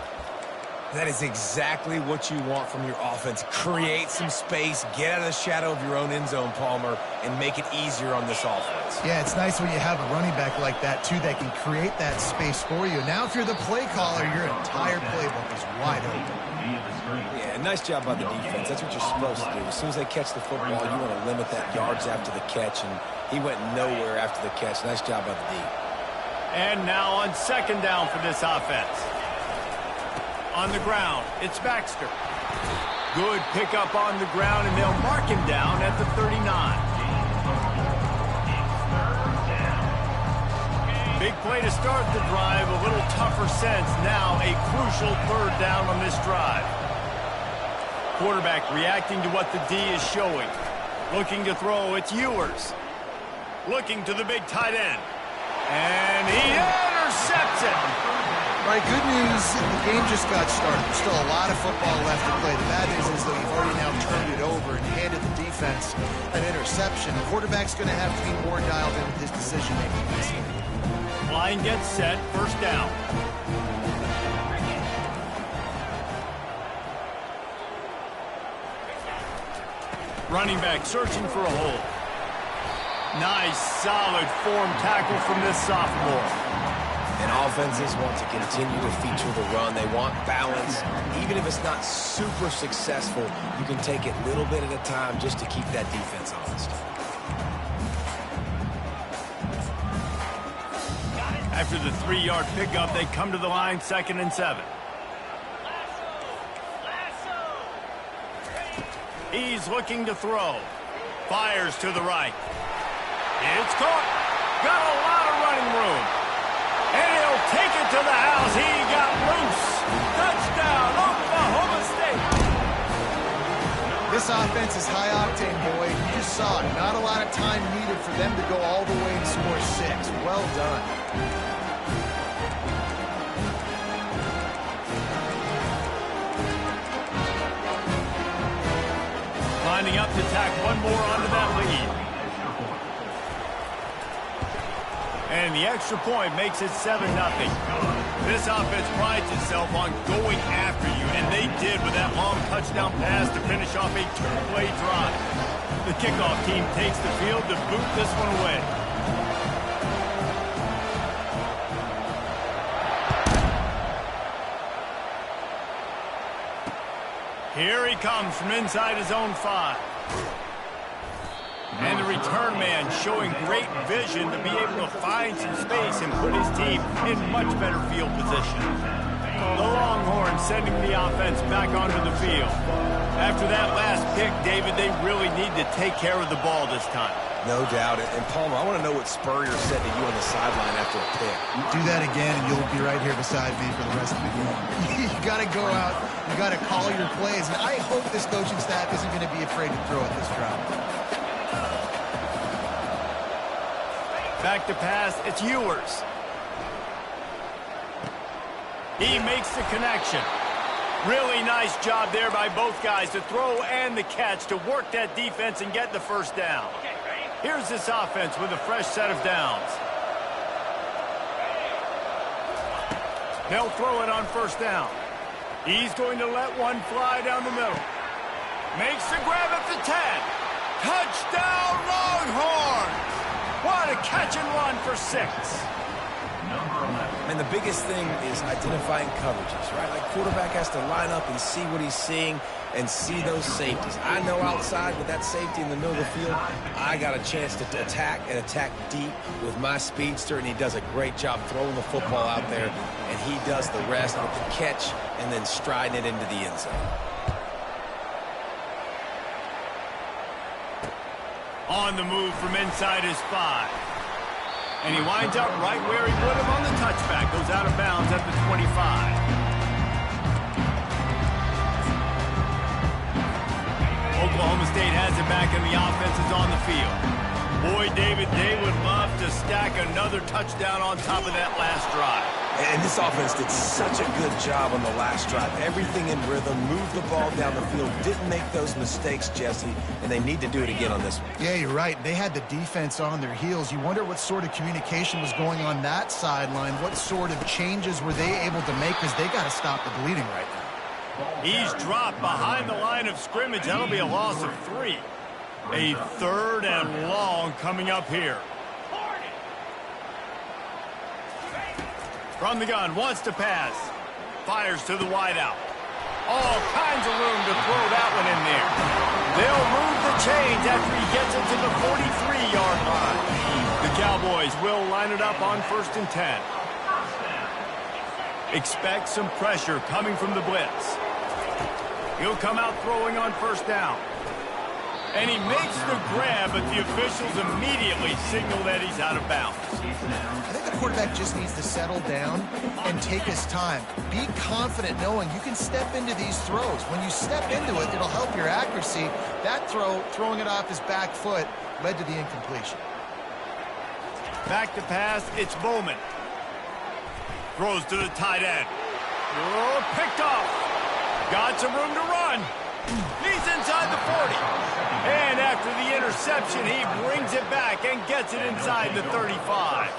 That is exactly what you want from your offense. Create some space, get out of the shadow of your own end zone, Palmer, and make it easier on this offense. Yeah, it's nice when you have a running back like that, too, that can create that space for you. Now, if you're the play caller, your entire playbook is wide open. Yeah, nice job by the defense. That's what you're supposed to do. As soon as they catch the football, you want to limit that yards after the catch, and he went nowhere after the catch. Nice job by the D. And now on 2nd down for this offense. On the ground, it's Baxter. Good pickup on the ground, and they'll mark him down at the 39. Big play to start the drive, a little tougher sense. Now a crucial 3rd down on this drive. Quarterback reacting to what the D is showing. Looking to throw, it's Ewers. Looking to the big tight end. And he intercepts it. All right, good news, the game just got started. There's still a lot of football left to play. The bad news is that you've already now turned it over and handed the defense an interception. The quarterback's going to have to be more dialed in with his decision-making this game. Line gets set, 1st down. Running back searching for a hole. Nice, solid form tackle from this sophomore. And And offenses want to continue to feature the run. They want balance. Even if it's not super successful, you can take it little bit at a time just to keep that defense honest. After the 3-yard pickup, they come to the line, 2nd and 7. He's looking to throw. Fires to the right. It's caught. Got a lot of running room. And he'll take it to the house. He got loose. Touchdown, Oklahoma State. This offense is high octane, boy. You just saw it. Not a lot of time needed for them to go all the way and score 6. Well done. Lining up to tack one more onto that lead. And the extra point makes it 7-0. This offense prides itself on going after you, and they did with that long touchdown pass to finish off a 2-play drive. The kickoff team takes the field to boot this one away. Here he comes from inside his own 5. And the return man showing great vision to be able to find some space and put his team in much better field position. The Longhorns sending the offense back onto the field. After that last pick, David, they really need to take care of the ball this time. No doubt. And Palmer, I want to know what Spurrier said to you on the sideline after a pick. Do that again, and you'll be right here beside me for the rest of the game. You got to go out. You got to call your plays. And I hope this coaching staff isn't going to be afraid to throw at this drive. Back to pass. It's Ewers. He makes the connection. Really nice job there by both guys to throw and the catch to work that defense and get the first down. Here's this offense with a fresh set of downs. They'll throw it on first down. He's going to let one fly down the middle. Makes the grab at the 10. Touchdown, Longhorns! What a catch and run for 6. And the biggest thing is identifying coverages, right? Like quarterback has to line up and see what he's seeing and see those safeties. I know outside with that safety in the middle of the field, I got a chance to attack and attack deep with my speedster, and he does a great job throwing the football out there, and he does the rest with the catch and then striding it into the end zone. On the move from inside his 5. And he winds up right where he put him on the touchback. Goes out of bounds at the 25. Oklahoma State has it back and the offense is on the field. Boy, David, they would love to stack another touchdown on top of that last drive. And this offense did such a good job on the last drive. Everything in rhythm, moved the ball down the field, didn't make those mistakes, Jesse, and they need to do it again on this one. Yeah, you're right. They had the defense on their heels. You wonder what sort of communication was going on that sideline. What sort of changes were they able to make, because they got to stop the bleeding right now. He's dropped behind the line of scrimmage. That'll be a loss of 3. A 3rd and long coming up here. From the gun, wants to pass. Fires to the wideout. All kinds of room to throw that one in there. They'll move the chains after he gets it to the 43-yard line. The Cowboys will line it up on 1st and 10. Expect some pressure coming from the blitz. He'll come out throwing on 1st down. And he makes the grab, but the officials immediately signal that he's out of bounds. I think the quarterback just needs to settle down and take his time. Be confident knowing you can step into these throws. When you step into it, it'll help your accuracy. That throw, throwing it off his back foot, led to the incompletion. Back to pass, it's Bowman. Throws to the tight end. Oh, picked off. Got some room to run. He's inside the 40. And after the interception, he brings it back and gets it inside the 35.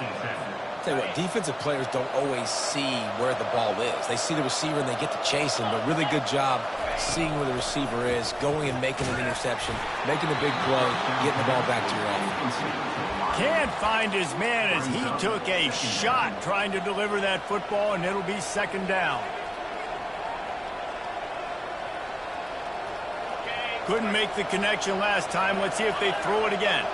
Tell you what, defensive players don't always see where the ball is. They see the receiver and they get to chase him, but really good job seeing where the receiver is, going and making an interception, making a big play, getting the ball back to your offense. Can't find his man as he took a shot trying to deliver that football, and it'll be second down. Couldn't make the connection last time. Let's see if they throw it again.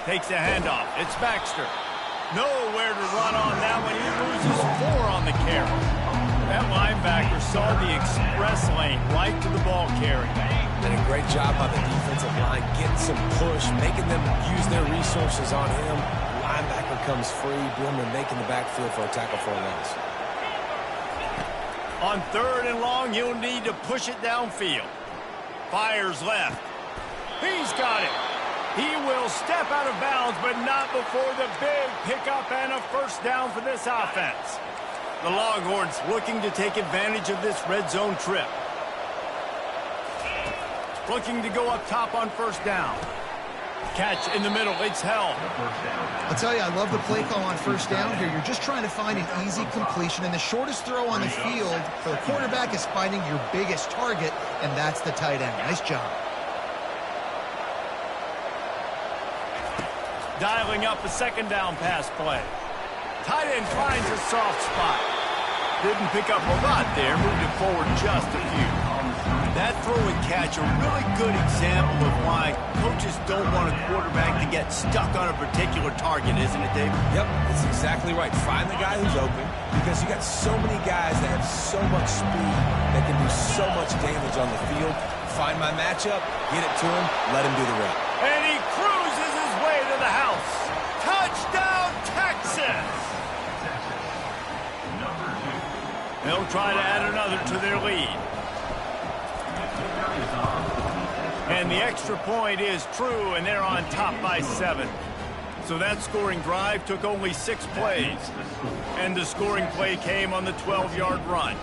Takes a handoff. It's Baxter. Nowhere to run on that one. He loses 4 on the carry. That linebacker saw the express lane right to the ball carrier. And a great job by the defensive line, getting some push, making them use their resources on him. Linebacker comes free, Boomer making the backfield for a tackle for a loss. On 3rd and long, he'll need to push it downfield. Fires left. He's got it. He will step out of bounds, but not before the big pickup and a first down for this offense. The Longhorns looking to take advantage of this red zone trip. Looking to go up top on first down. Catch in the middle. It's held. I'll tell you, I love the play call on first down here. You're just trying to find an easy completion, and the shortest throw on the field for the quarterback is finding your biggest target, and that's the tight end. Nice job. Dialing up a second down pass play. Tight end finds a soft spot. Didn't pick up a lot there. Moved it forward just a few. That throw and catch, a really good example of why coaches don't want a quarterback to get stuck on a particular target, isn't it, Dave? Yep, that's exactly right. Find the guy who's open, because you got so many guys that have so much speed that can do so much damage on the field. Find my matchup, get it to him, let him do the rest. And he cruises his way to the house. Touchdown, Texas! They'll try to add another to their lead. And the extra point is true, and they're on top by 7. So that scoring drive took only 6 plays. And the scoring play came on the 12-yard run.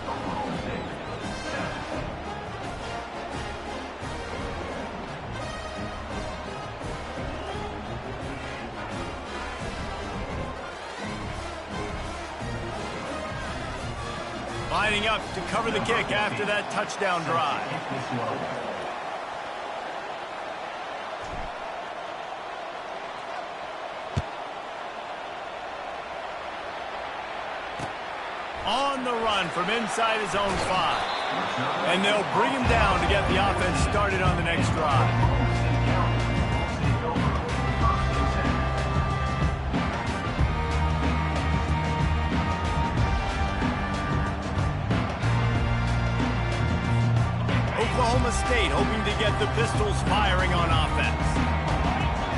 Lining up to cover the kick after that touchdown drive. On the run from inside his own 5. And they'll bring him down to get the offense started on the next drive. Oklahoma State hoping to get the Pistols firing on offense.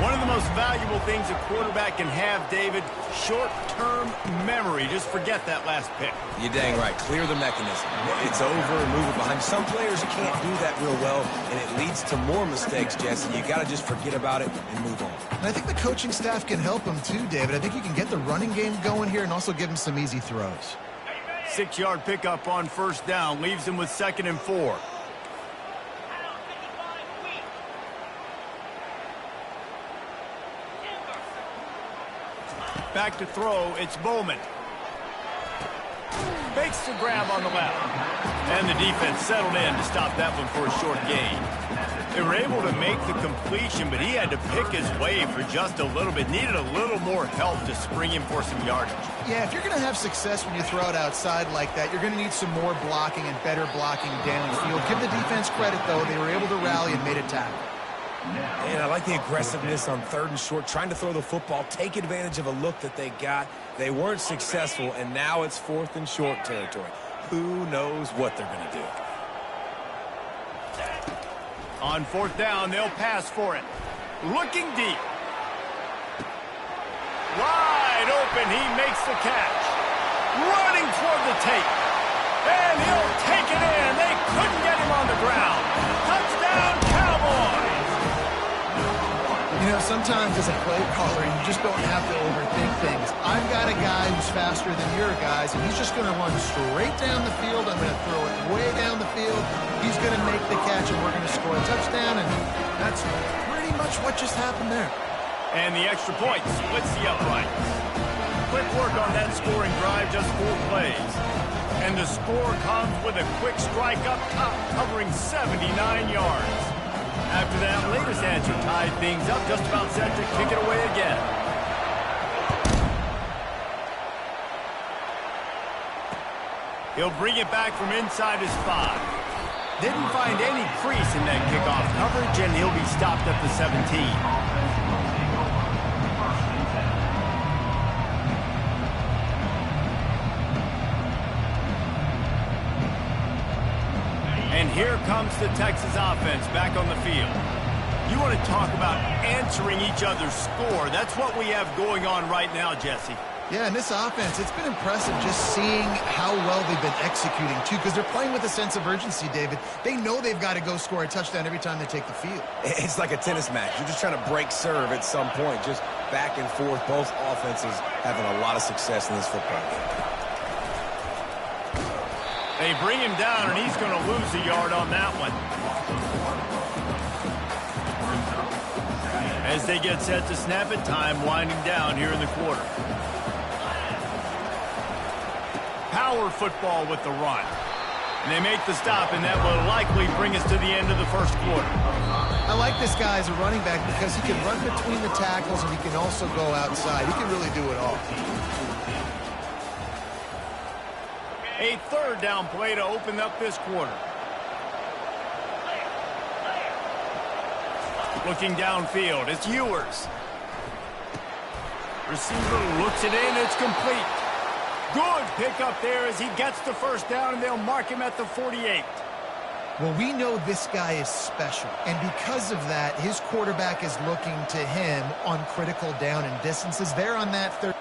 One of the most valuable things a quarterback can have, David, short-term memory. Just forget that last pick. You're dang right. Clear the mechanism. It's over and move it behind. Some players can't do that real well, and it leads to more mistakes, Jesse. You got to just forget about it and move on. And I think the coaching staff can help him too, David. I think you can get the running game going here and also give him some easy throws. 6-yard pickup on first down leaves him with 2nd and 4. Back to throw, it's Bowman. Makes the grab on the left. And the defense settled in to stop that one for a short gain. They were able to make the completion, but he had to pick his way for just a little bit. Needed a little more help to spring him for some yardage. Yeah, if you're going to have success when you throw it outside like that, you're going to need some more blocking and better blocking downfield. Give the defense credit, though. They were able to rally and made a tackle. And I like the aggressiveness on 3rd and short, trying to throw the football, take advantage of a look that they got. They weren't successful, and now it's 4th and short territory. Who knows what they're going to do? On 4th down, they'll pass for it. Looking deep. Wide open, he makes the catch. Running toward the tape. And he'll take it in. They couldn't get him on the ground. Touchdown, Cowboys! You know, sometimes as a play caller, you just don't have to overthink things. I've got a guy who's faster than your guys, and he's just going to run straight down the field. I'm going to throw it way down the field. He's going to make the catch, and we're going to score a touchdown, and that's pretty much what just happened there. And the extra point splits the uprights. Quick Quick work on that scoring drive, just 4 plays. And the score comes with a quick strike up top, covering 79 yards. After that latest answer tied things up, just about set to kick it away again. He'll bring it back from inside his 5. Didn't find any crease in that kickoff coverage, and he'll be stopped at the 17. And here comes the Texas offense back on the field. You want to talk about answering each other's score. That's what we have going on right now, Jesse. Yeah, and this offense, it's been impressive just seeing how well they've been executing, too, because they're playing with a sense of urgency, David. They know they've got to go score a touchdown every time they take the field. It's like a tennis match. You're just trying to break serve at some point, just back and forth. Both offenses having a lot of success in this football game. They bring him down, and he's going to lose a yard on that one. As they get set to snap it, time winding down here in the quarter. Power football with the run. And they make the stop, and that will likely bring us to the end of the first quarter. I like this guy as a running back because he can run between the tackles and he can also go outside. He can really do it all. A third down play to open up this quarter. Looking downfield, it's Ewers. Receiver looks it in, it's complete. Good pickup there as he gets the first down, and they'll mark him at the 48. Well, we know this guy is special, and because of that, his quarterback is looking to him on critical down and distances. They're on that third.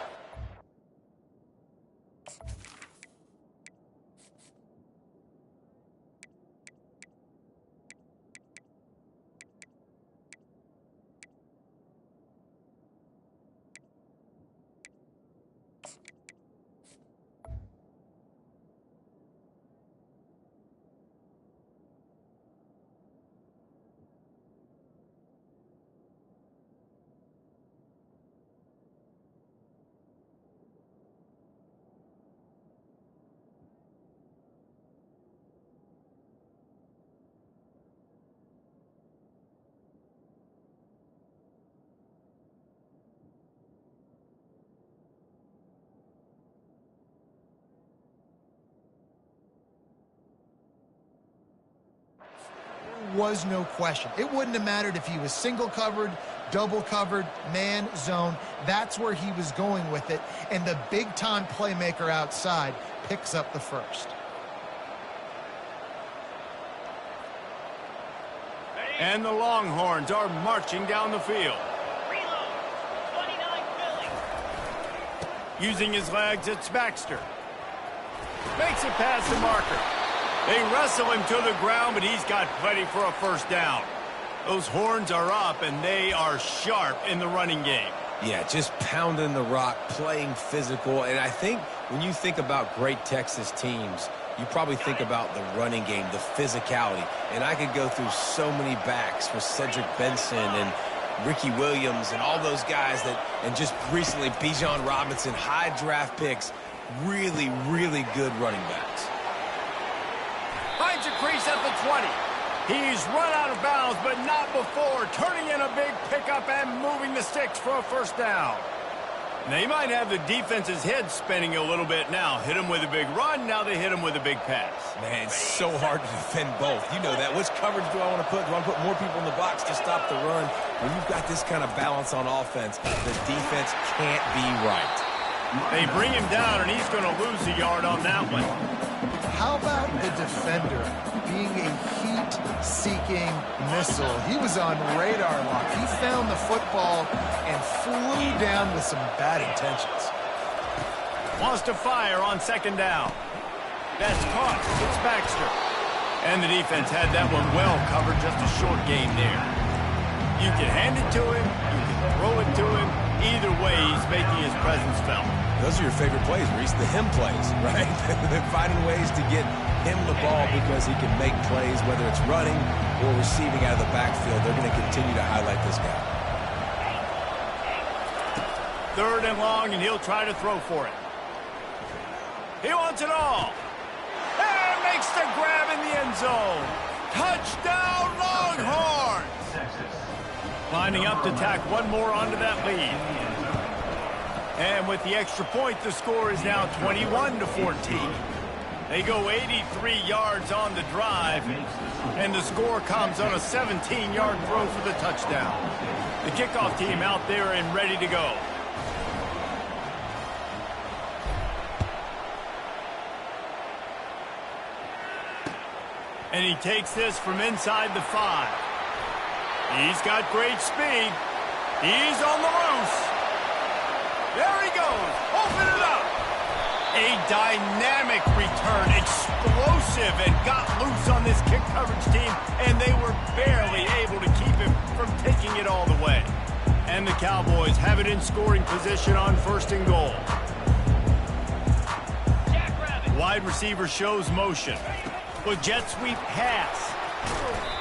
Was no question. It wouldn't have mattered if he was single covered, double covered, man, zone. That's where he was going with it. And the big-time playmaker outside picks up the first. And the Longhorns are marching down the field. Using his legs, it's Baxter. Makes it past the marker. They wrestle him to the ground, but he's got plenty for a first down. Those horns are up, and they are sharp in the running game. Yeah, just pounding the rock, playing physical. And I think when you think about great Texas teams, you probably think about the running game, the physicality. And I could go through so many backs with Cedric Benson and Ricky Williams and all those guys that, and just recently Bijan Robinson, high draft picks, really, really good running backs. Finds a crease at the 20. He's run out of bounds, but not before. Turning in a big pickup and moving the sticks for a first down. They might have the defense's head spinning a little bit now. Hit him with a big run, now they hit him with a big pass. Man, it's so hard to defend both. You know that. Which coverage do I want to put? Do I want to put more people in the box to stop the run? When you've got this kind of balance on offense, the defense can't be right. They bring him down, and he's going to lose a yard on that one. How about the defender being a heat-seeking missile? He was on radar lock. He found the football and flew down with some bad intentions. Wants to fire on second down. That's caught. It's Baxter. And the defense had that one well covered. Just a short game there. You can hand it to him. You can throw it to him. Either way, he's making his presence felt. Those are your favorite plays, Reese, the him plays, right? They're finding ways to get him the ball because he can make plays, whether it's running or receiving out of the backfield. They're going to continue to highlight this guy. 3rd and long, and he'll try to throw for it. He wants it all. And makes the grab in the end zone. Touchdown, Longhorns! Lining up to tack one more onto that lead. And with the extra point, the score is now 21-14. They go 83 yards on the drive, and the score comes on a 17-yard throw for the touchdown. The kickoff team out there and ready to go. And he takes this from inside the 5. He's got great speed. He's on the loose. There he goes. Open it up. A dynamic return. Explosive, and got loose on this kick coverage team, and they were barely able to keep him from taking it all the way. And the Cowboys have it in scoring position on 1st and goal. Wide receiver shows motion. With jet sweep pass.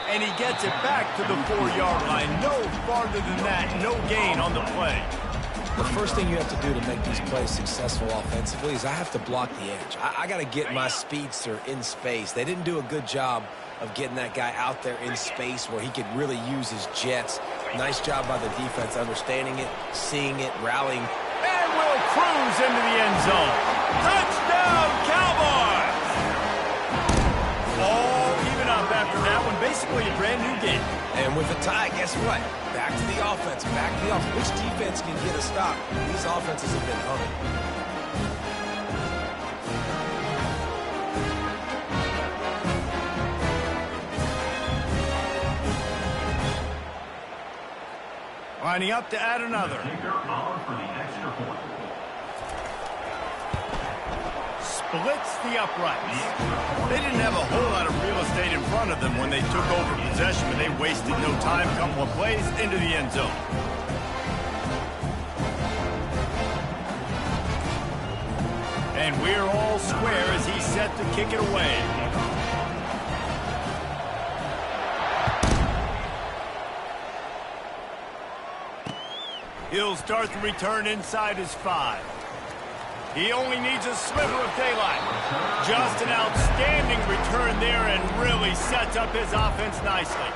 And he gets it back to the 4-yard line. No farther than that. No gain on the play. The first thing you have to do to make these plays successful offensively is I have to block the edge. I got to get my speedster in space. They didn't do a good job of getting that guy out there in space where he could really use his jets. Nice job by the defense understanding it, seeing it, rallying. And will cruise into the end zone. Touchdown, Cowboys! All even up after that one. Basically a brand new game. And with a tie, guess what? Back to the offense. Back to the offense. Which defense can get a stop? These offenses have been humming. Lining up to add another. Kicker on for the extra point. Splits the uprights. They didn't have a whole lot of real estate in front of them when they took over possession, but they wasted no time. Couple of plays into the end zone. And we're all square as he's set to kick it away. He'll start the return inside his 5. He only needs a sliver of daylight. Just an outstanding return there and really sets up his offense nicely.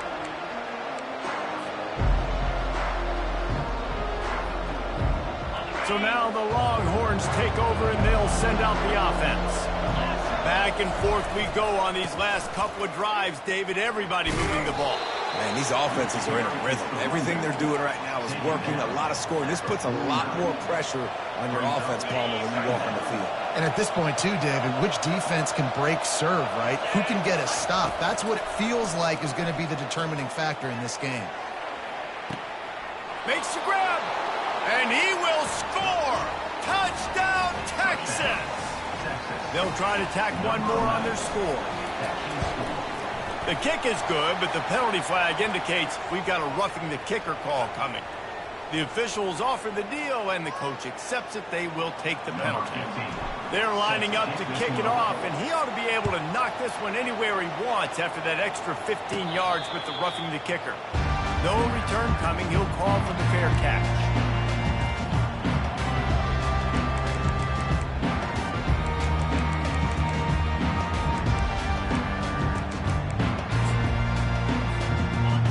So now the Longhorns take over and they'll send out the offense. Back and forth we go on these last couple of drives, David. Everybody moving the ball. Man, these offenses are in a rhythm. Everything they're doing right now is working, a lot of scoring. This puts a lot more pressure on your offense, Palmer, when you walk on the field. And at this point, too, David, which defense can break serve, right? Who can get a stop? That's what it feels like is going to be the determining factor in this game. Makes the grab, and he will score! Touchdown, Texas! They'll try to tack one more on their score. The kick is good, but the penalty flag indicates we've got a roughing the kicker call coming. The officials offer the deal, and the coach accepts it. They will take the penalty. They're lining up to kick it off, and he ought to be able to knock this one anywhere he wants after that extra 15 yards with the roughing the kicker. No return coming. He'll call for the fair catch.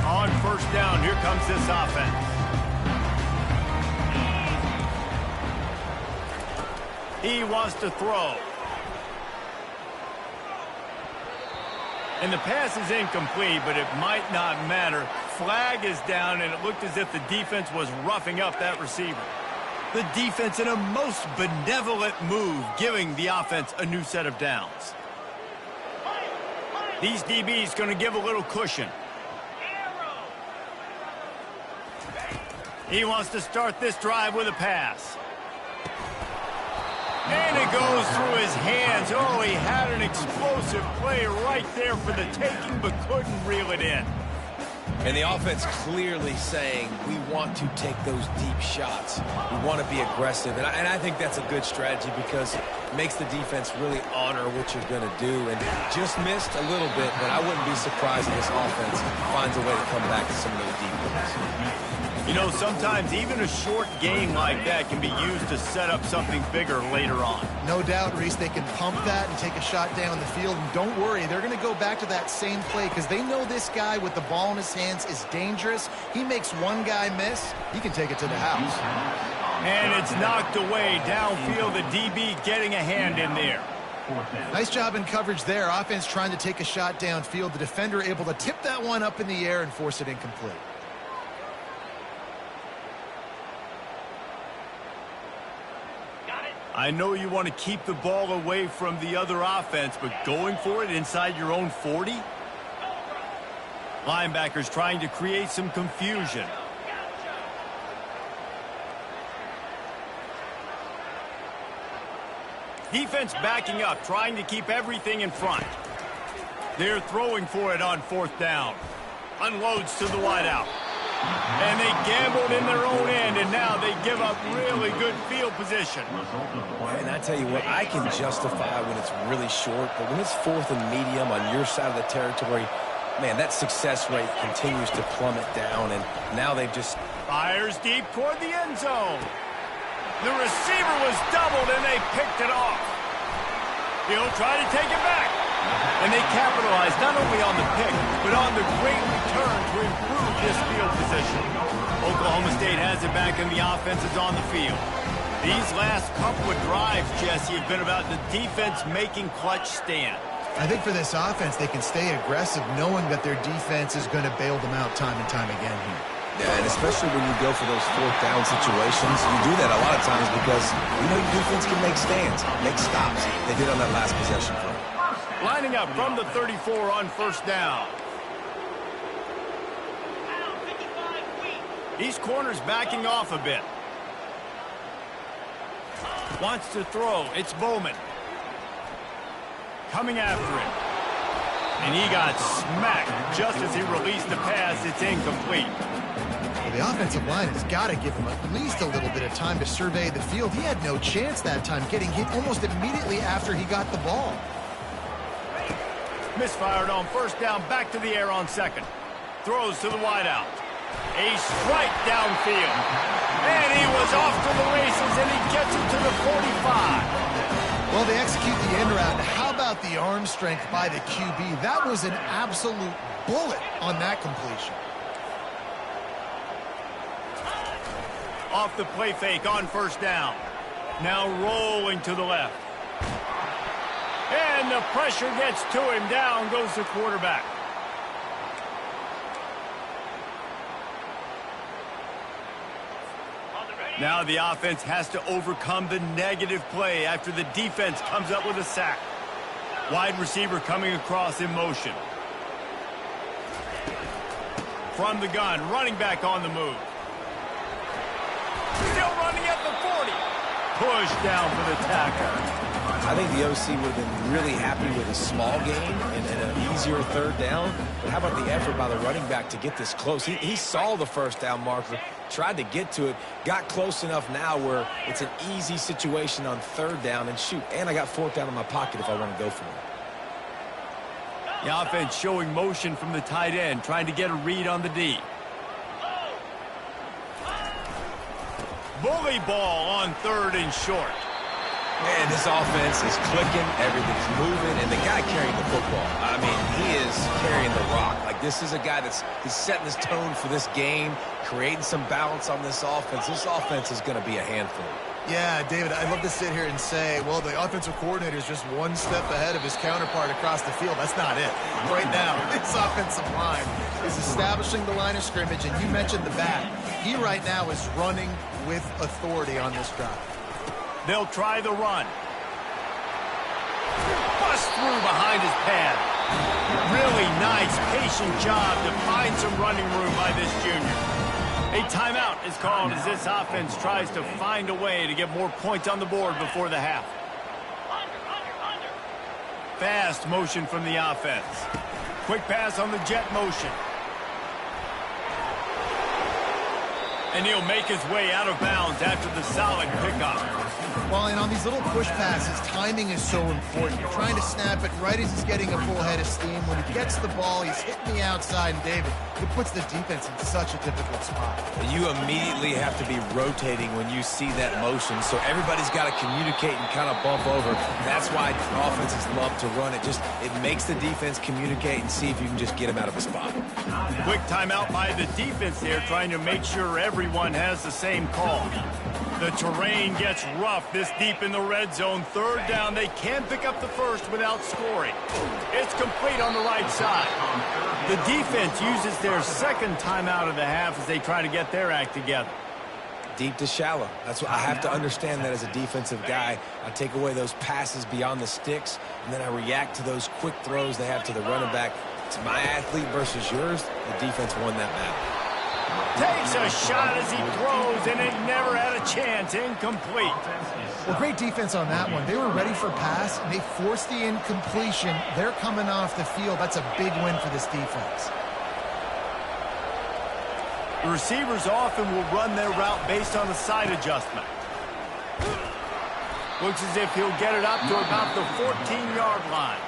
On 1st down, here comes this offense. He wants to throw. And the pass is incomplete, but it might not matter. Flag is down, and it looked as if the defense was roughing up that receiver. The defense in a most benevolent move, giving the offense a new set of downs. These DBs going to give a little cushion. He wants to start this drive with a pass. And it goes through his hands. Oh, he had an explosive play right there for the taking, but couldn't reel it in. And the offense clearly saying, we want to take those deep shots. We want to be aggressive. And I think that's a good strategy because it makes the defense really honor what you're going to do. And just missed a little bit, but I wouldn't be surprised if this offense finds a way to come back to some of those deep ones. You know, sometimes even a short game like that can be used to set up something bigger later on. No doubt, Reese, they can pump that and take a shot down the field. And don't worry, they're going to go back to that same play because they know this guy with the ball in his hands is dangerous. He makes one guy miss, he can take it to the house. And it's knocked away downfield. The DB getting a hand in there. Nice job in coverage there. Offense trying to take a shot downfield. The defender able to tip that one up in the air and force it incomplete. I know you want to keep the ball away from the other offense, but going for it inside your own 40? Linebackers trying to create some confusion. Defense backing up, trying to keep everything in front. They're throwing for it on 4th down. Unloads to the wideout. And they gambled in their own end, and now they give up really good field position. And I tell you what, I can justify when it's really short, but when it's 4th and medium on your side of the territory, man, that success rate continues to plummet down, and now they've just... Fires deep toward the end zone. The receiver was doubled, and they picked it off. He'll try to take it back. And they capitalized not only on the pick, but on the great return to improve this field position. Oklahoma State has it back, and the offense is on the field. These last couple of drives, Jesse, have been about the defense making clutch stand. I think for this offense, they can stay aggressive knowing that their defense is going to bail them out time and time again here. Yeah, and especially when you go for those 4th down situations, you do that a lot of times because you know your defense can make stands, make stops. They did on that last possession play. Lining up from the 34 on 1st down. These corners backing off a bit. Wants to throw. It's Bowman. Coming after him. And he got smacked just as he released the pass. It's incomplete. Well, the offensive line has got to give him at least a little bit of time to survey the field. He had no chance that time, getting hit almost immediately after he got the ball. Misfired on 1st down, back to the air on 2nd. Throws to the wideout. A strike downfield. And he was off to the races, and he gets it to the 45. Well, they execute the end route. How about the arm strength by the QB? That was an absolute bullet on that completion. Off the play fake on 1st down. Now rolling to the left. And the pressure gets to him. Down goes the quarterback. Now the offense has to overcome the negative play after the defense comes up with a sack. Wide receiver coming across in motion. From the gun, running back on the move. Still running at the 40. Push down for the tackle. I think the OC would have been really happy with a small gain and an easier 3rd down. But how about the effort by the running back to get this close? He saw the 1st down marker, tried to get to it, got close enough now where it's an easy situation on 3rd down. And shoot, and I got 4th down in my pocket if I want to go for it. The offense showing motion from the tight end, trying to get a read on the D. Bully ball on 3rd and short. Man, this offense is clicking, everything's moving, and the guy carrying the football, I mean, he is carrying the rock. Like, this is a guy he's setting this tone for this game, creating some balance on this offense. This offense is going to be a handful. Yeah, David, I'd love to sit here and say, well, the offensive coordinator is just one step ahead of his counterpart across the field. That's not it. Right now, this offensive line is establishing the line of scrimmage, and you mentioned the back. He right now is running with authority on this drive. They'll try the run. Bust through behind his pad. Really nice, patient job to find some running room by this junior. A timeout is called as this offense tries to find a way to get more points on the board before the half. Fast motion from the offense. Quick pass on the jet motion. And he'll make his way out of bounds after the solid pickup. Well, and on these little push passes, timing is so important. You're trying to snap it right as he's getting a full head of steam. When he gets the ball, he's hitting the outside, and David, it puts the defense in such a difficult spot. You immediately have to be rotating when you see that motion, so everybody's got to communicate and kind of bump over. That's why offenses love to run it. It makes the defense communicate and see if you can just get him out of a spot. Quick timeout by the defense there, trying to make sure everyone has the same call. The terrain gets rough this deep in the red zone. Third down, they can pick up the first without scoring. It's complete on the right side. The defense uses their second timeout of the half as they try to get their act together. Deep to shallow. That's what I have to understand that as a defensive guy. I take away those passes beyond the sticks, and then I react to those quick throws they have to the running back. It's my athlete versus yours. The defense won that battle. Takes a shot as he throws, and it never had a chance. Incomplete. Well, great defense on that one. They were ready for pass, and they forced the incompletion. They're coming off the field. That's a big win for this defense. The receivers often will run their route based on a side adjustment. Looks as if he'll get it up to about the 14-yard line.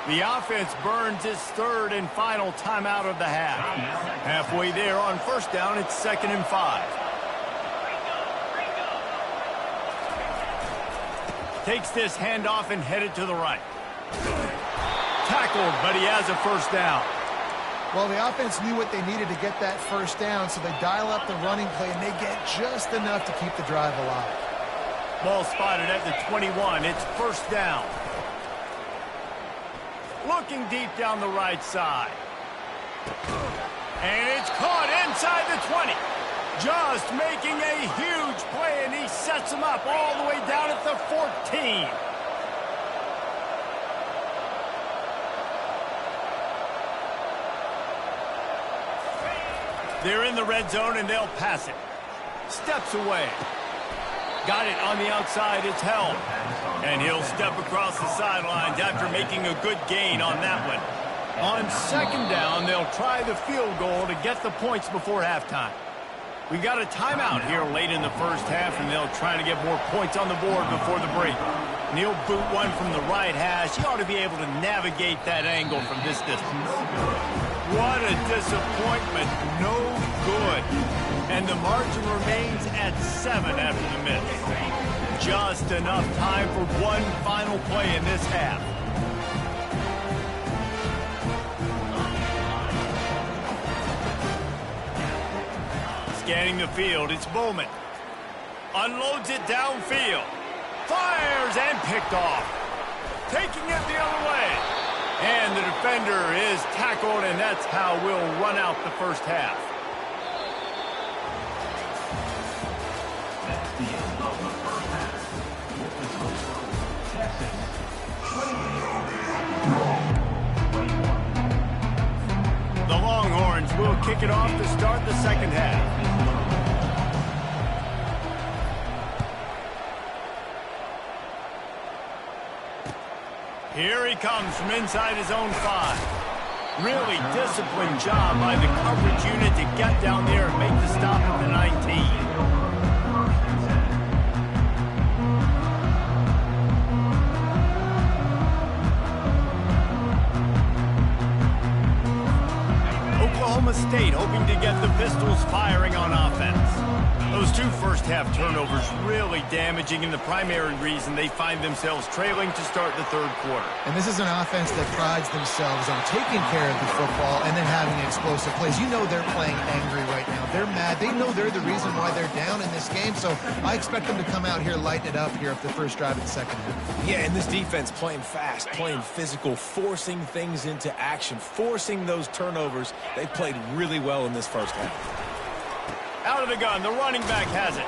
The offense burns its third and final timeout of the half. Halfway there on first down, it's 2nd and 5. Takes this handoff and headed to the right. Tackled, but he has a first down. Well, the offense knew what they needed to get that first down, so they dial up the running play, and they get just enough to keep the drive alive. Ball spotted at the 21. It's first down. Looking deep down the right side. And it's caught inside the 20. Just making a huge play, and he sets him up all the way down at the 14. They're in the red zone, and they'll pass it. Steps away. Got it on the outside. It's held. And he'll step across the sidelines after making a good gain on that one. On second down, they'll try the field goal to get the points before halftime. We got a timeout here late in the first half, and they'll try to get more points on the board before the break. And he'll boot one from the right hash. He ought to be able to navigate that angle from this distance. What a disappointment. No good. And the margin remains at 7 after the miss. Just enough time for one final play in this half. Scanning the field, it's Bowman. Unloads it downfield. Fires and picked off. Taking it the other way. And the defender is tackled, and that's how we'll run out the first half. That's the end of the first half. With the score, Texas 28. The Longhorns will kick it off to start the second half. Here he comes from inside his own 5. Really disciplined job by the coverage unit to get down there and make the stop at the 19. Oklahoma State hoping to get the Pistols firing on offense. Those 2 first-half turnovers really damaging, and the primary reason they find themselves trailing to start the third quarter. And this is an offense that prides themselves on taking care of the football and then having explosive plays. You know they're playing angry right now. They're mad. They know they're the reason why they're down in this game, so I expect them to come out here, lighten it up here at the first drive of the second half. Yeah, and this defense playing fast, playing physical, forcing things into action, forcing those turnovers. They played really well in this first half. Out of the gun, the running back has it.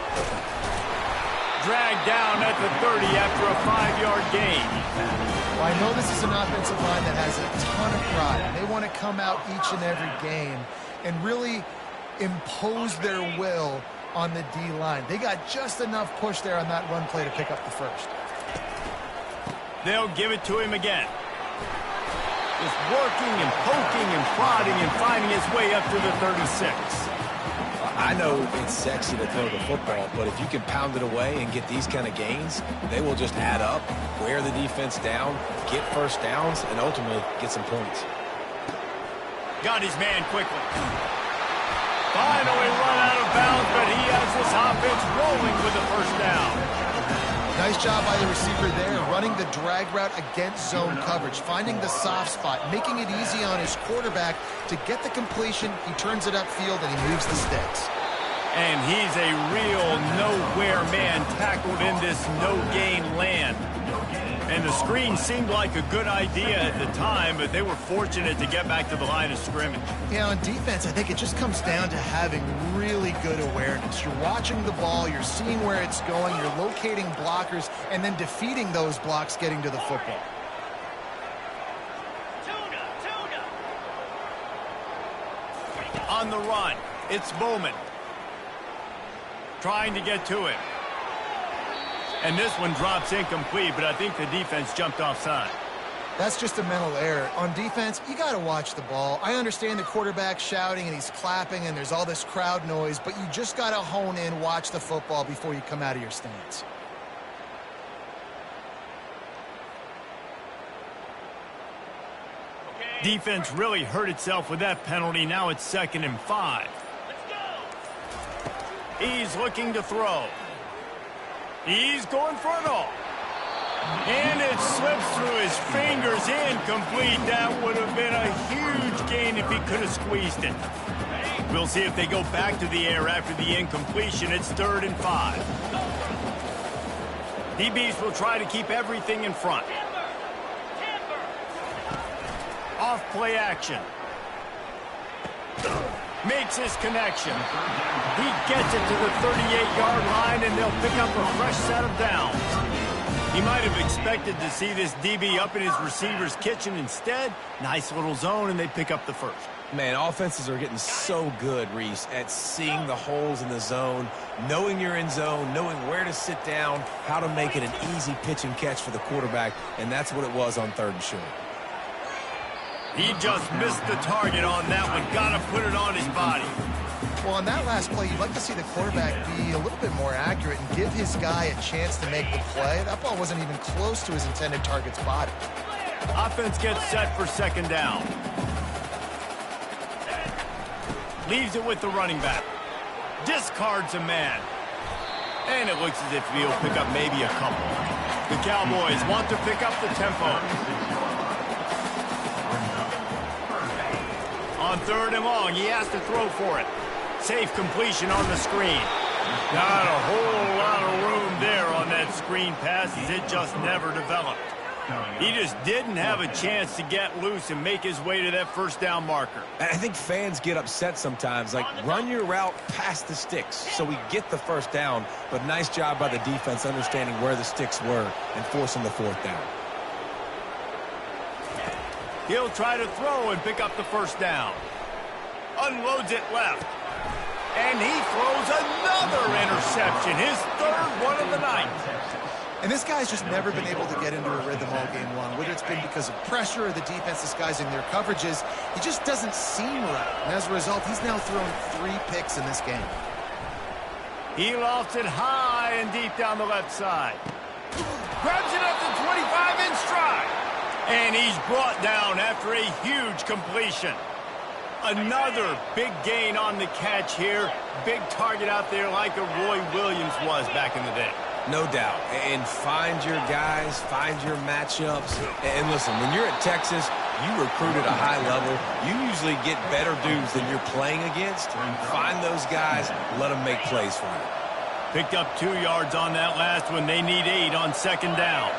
Dragged down at the 30 after a 5-yard gain. Well, I know this is an offensive line that has a ton of pride. They want to come out each and every game and really impose their will on the D-line. They got just enough push there on that run play to pick up the first. They'll give it to him again. Just working and poking and prodding and finding his way up to the 36. I know it's sexy to throw the football, but if you can pound it away and get these kind of gains, they will just add up, wear the defense down, get first downs, and ultimately get some points. Got his man quickly. Finally run out of bounds, but he has this offense rolling with the first down. Nice job by the receiver there, running the drag route against zone coverage, finding the soft spot, making it easy on his quarterback to get the completion. He turns it upfield, and he moves the sticks. And he's a real nowhere man, tackled in this no-gain land. And the screen seemed like a good idea at the time, but they were fortunate to get back to the line of scrimmage. Yeah, on defense, I think it just comes down to having really good awareness. You're watching the ball, you're seeing where it's going, you're locating blockers, and then defeating those blocks getting to the football. On the run, it's Bowman. Trying to get to him. And this one drops incomplete, but I think the defense jumped offside. That's just a mental error. On defense, you got to watch the ball. I understand the quarterback shouting and he's clapping and there's all this crowd noise, but you just got to hone in, watch the football before you come out of your stance. Defense really hurt itself with that penalty. Now it's 2nd and 5. He's looking to throw. He's going for it all. And it slips through his fingers, incomplete. That would have been a huge gain if he could have squeezed it. We'll see if they go back to the air after the incompletion. It's 3rd and 5. DBs will try to keep everything in front. Off play action. Makes his connection. He gets it to the 38-yard line, and they'll pick up a fresh set of downs. He might have expected to see this DB up in his receiver's kitchen. Instead, nice little zone, and they pick up the first. Man, offenses are getting so good, Reese, at seeing the holes in the zone, knowing you're in zone, knowing where to sit down, how to make it an easy pitch and catch for the quarterback, and that's what it was on 3rd and short. He just missed the target on that one. Got to put it on his body. Well, on that last play, you'd like to see the quarterback be a little bit more accurate and give his guy a chance to make the play. That ball wasn't even close to his intended target's body. Offense gets set for 2nd down. Leaves it with the running back. Discards a man. And it looks as if he'll pick up maybe a couple. The Cowboys want to pick up the tempo. On 3rd and long, he has to throw for it. Safe completion on the screen. Not a whole lot of room there on that screen pass, as it just never developed. He just didn't have a chance to get loose and make his way to that first down marker. I think fans get upset sometimes, like run your route past the sticks so we get the first down, but nice job by the defense understanding where the sticks were and forcing the 4th down. He'll try to throw and pick up the first down. Unloads it left. And he throws another interception, his 3rd one of the night. And this guy's just never been able to get into a rhythm all game long. Whether it's been because of pressure or the defense disguising their coverages, he just doesn't seem right. And as a result, he's now thrown 3 picks in this game. He lofts it high and deep down the left side. Grabs it up to 25 in stride. And he's brought down after a huge completion. Another big gain on the catch here. Big target out there like a Roy Williams was back in the day. No doubt. And find your guys, find your matchups. And listen, when you're at Texas, you recruit at a high level. You usually get better dudes than you're playing against. Find those guys, let them make plays for you. Picked up 2 yards on that last one. They need 8 on 2nd down.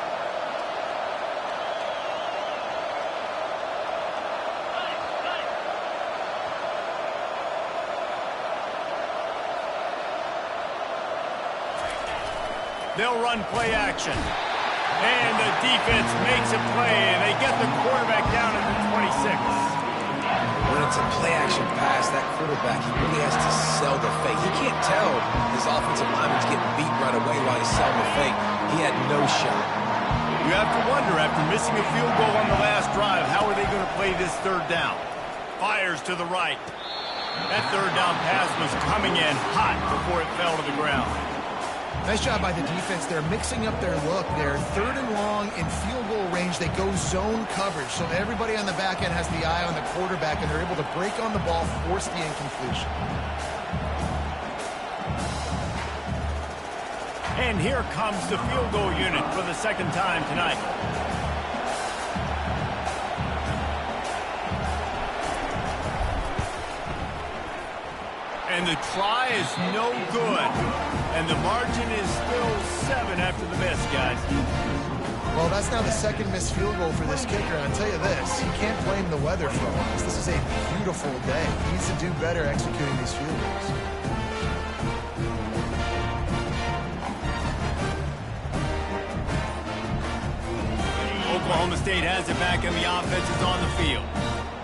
They'll run play action. And the defense makes a play, and they get the quarterback down at the 26. When it's a play-action pass, that quarterback, he really has to sell the fake. He can't tell his offensive lineman's getting beat right away while he's selling the fake. He had no shot. You have to wonder, after missing a field goal on the last drive, how are they going to play this 3rd down? Fires to the right. That third down pass was coming in hot before it fell to the ground. Nice job by the defense. They're mixing up their look. They're 3rd and long in field goal range. They go zone coverage. So everybody on the back end has the eye on the quarterback, and they're able to break on the ball, force the incompletion. And here comes the field goal unit for the 2nd time tonight. And the try is no good. And the margin is still 7 after the miss, guys. Well, that's now the 2nd missed field goal for this kicker. And I'll tell you this, he can't blame the weather for all this. This is a beautiful day. He needs to do better executing these field goals. Oklahoma State has it back, and the offense is on the field.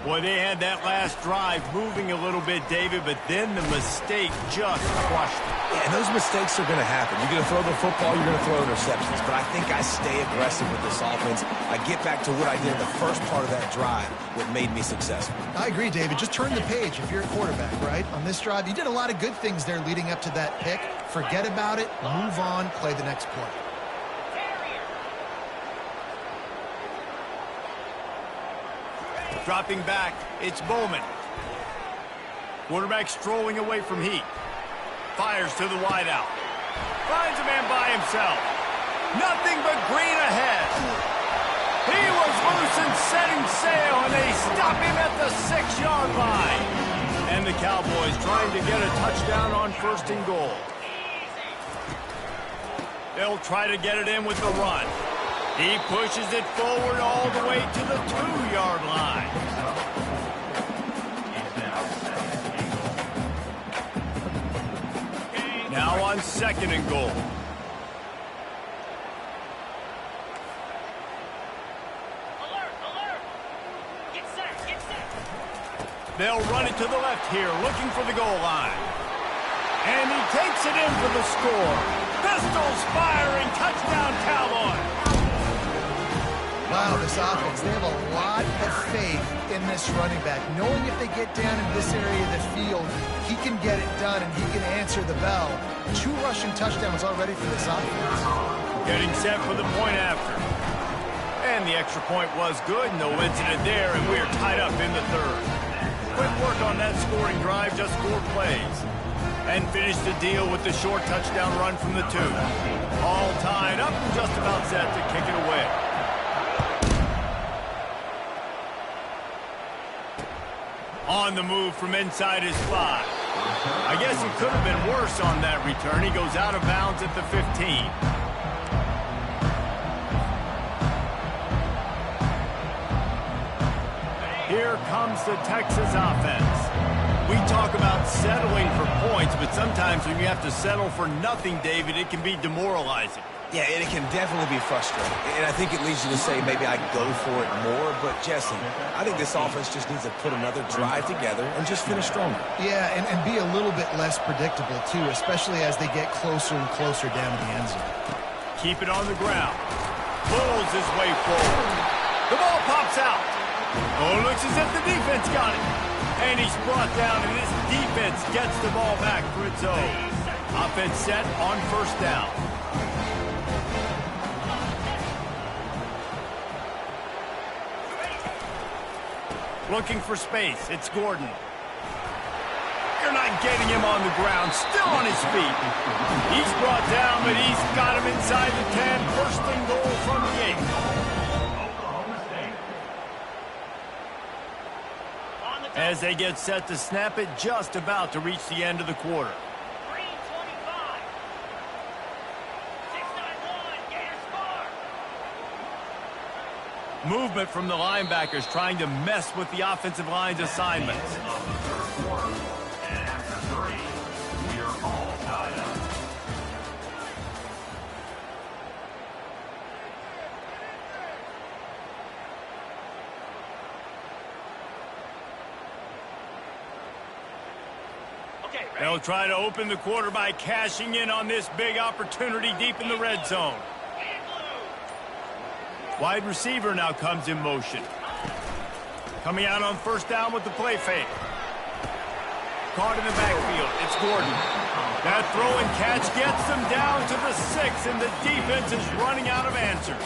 Boy, they had that last drive moving a little bit, David, but then the mistake just crushed it. Yeah, and those mistakes are going to happen. You're going to throw the football, you're going to throw interceptions. But I think I stay aggressive with this offense. I get back to what I did in the first part of that drive, what made me successful. I agree, David. Just turn the page if you're a quarterback, right? On this drive, you did a lot of good things there leading up to that pick. Forget about it, move on, play the next play. Dropping back, it's Bowman. Quarterback strolling away from Heat. Fires to the wideout. Finds a man by himself. Nothing but green ahead. He was loose and setting sail, and they stop him at the 6-yard line. And the Cowboys trying to get a touchdown on 1st and goal. They'll try to get it in with the run. He pushes it forward all the way to the 2-yard line. Now on 2nd and goal. Alert! Get set! They'll run it to the left here, looking for the goal line. And he takes it in for the score. Pistols firing, touchdown Cowboys. Wow, this offense, they have a lot of faith in this running back. Knowing if they get down in this area of the field, he can get it done and he can answer the bell. 2 rushing touchdowns already for this offense. Getting set for the point after. And the extra point was good. No incident there, and we are tied up in the 3rd. Quick work on that scoring drive, just 4 plays. And finished the deal with the short touchdown run from the 2. All tied up and just about set to kick it away. On the move from inside his 5. I guess it could have been worse on that return. He goes out of bounds at the 15. Here comes the Texas offense. We talk about settling for points, but sometimes when you have to settle for nothing, David, it can be demoralizing. Yeah, and it can definitely be frustrating. And I think it leads you to say maybe I go for it more. But, Jesse, I think this offense just needs to put another drive together and just finish stronger. Yeah, and be a little bit less predictable, too, especially as they get closer and closer down to the end zone. Keep it on the ground. Pulls his way forward. The ball pops out. Oh, looks as if the defense got it. And he's brought down, and this defense gets the ball back for its own. Offense set on 1st down. Looking for space. It's Gordon. They're not getting him on the ground. Still on his feet. He's brought down, but he's got him inside the 10. 1st and goal from the 8. As they get set to snap it, just about to reach the end of the quarter. Movement from the linebackers trying to mess with the offensive line's assignments. And after 3, we are all tied up. They'll try to open the quarter by cashing in on this big opportunity deep in the red zone. Wide receiver now comes in motion. Coming out on 1st down with the play fake. Caught in the backfield. It's Gordon. That throw and catch gets them down to the 6, and the defense is running out of answers.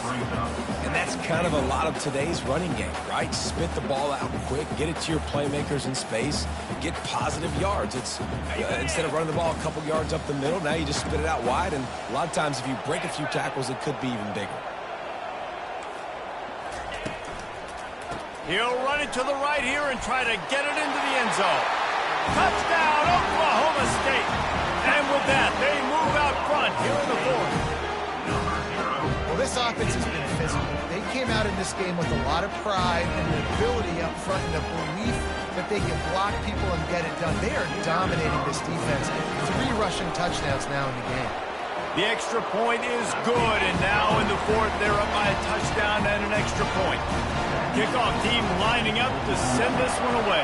And that's kind of a lot of today's running game, right? Spit the ball out quick, get it to your playmakers in space, get positive yards. It's instead of running the ball a couple yards up the middle, now you just spit it out wide, and a lot of times if you break a few tackles, it could be even bigger. He'll run it to the right here and try to get it into the end zone. Touchdown, Oklahoma State. And with that, they move out front here in the 4th. Well, this offense has been physical. They came out in this game with a lot of pride and the ability up front and the belief that they can block people and get it done. They are dominating this defense. 3 rushing touchdowns now in the game. The extra point is good, and now in the 4th, they're up by a touchdown and an extra point. Kickoff team lining up to send this one away.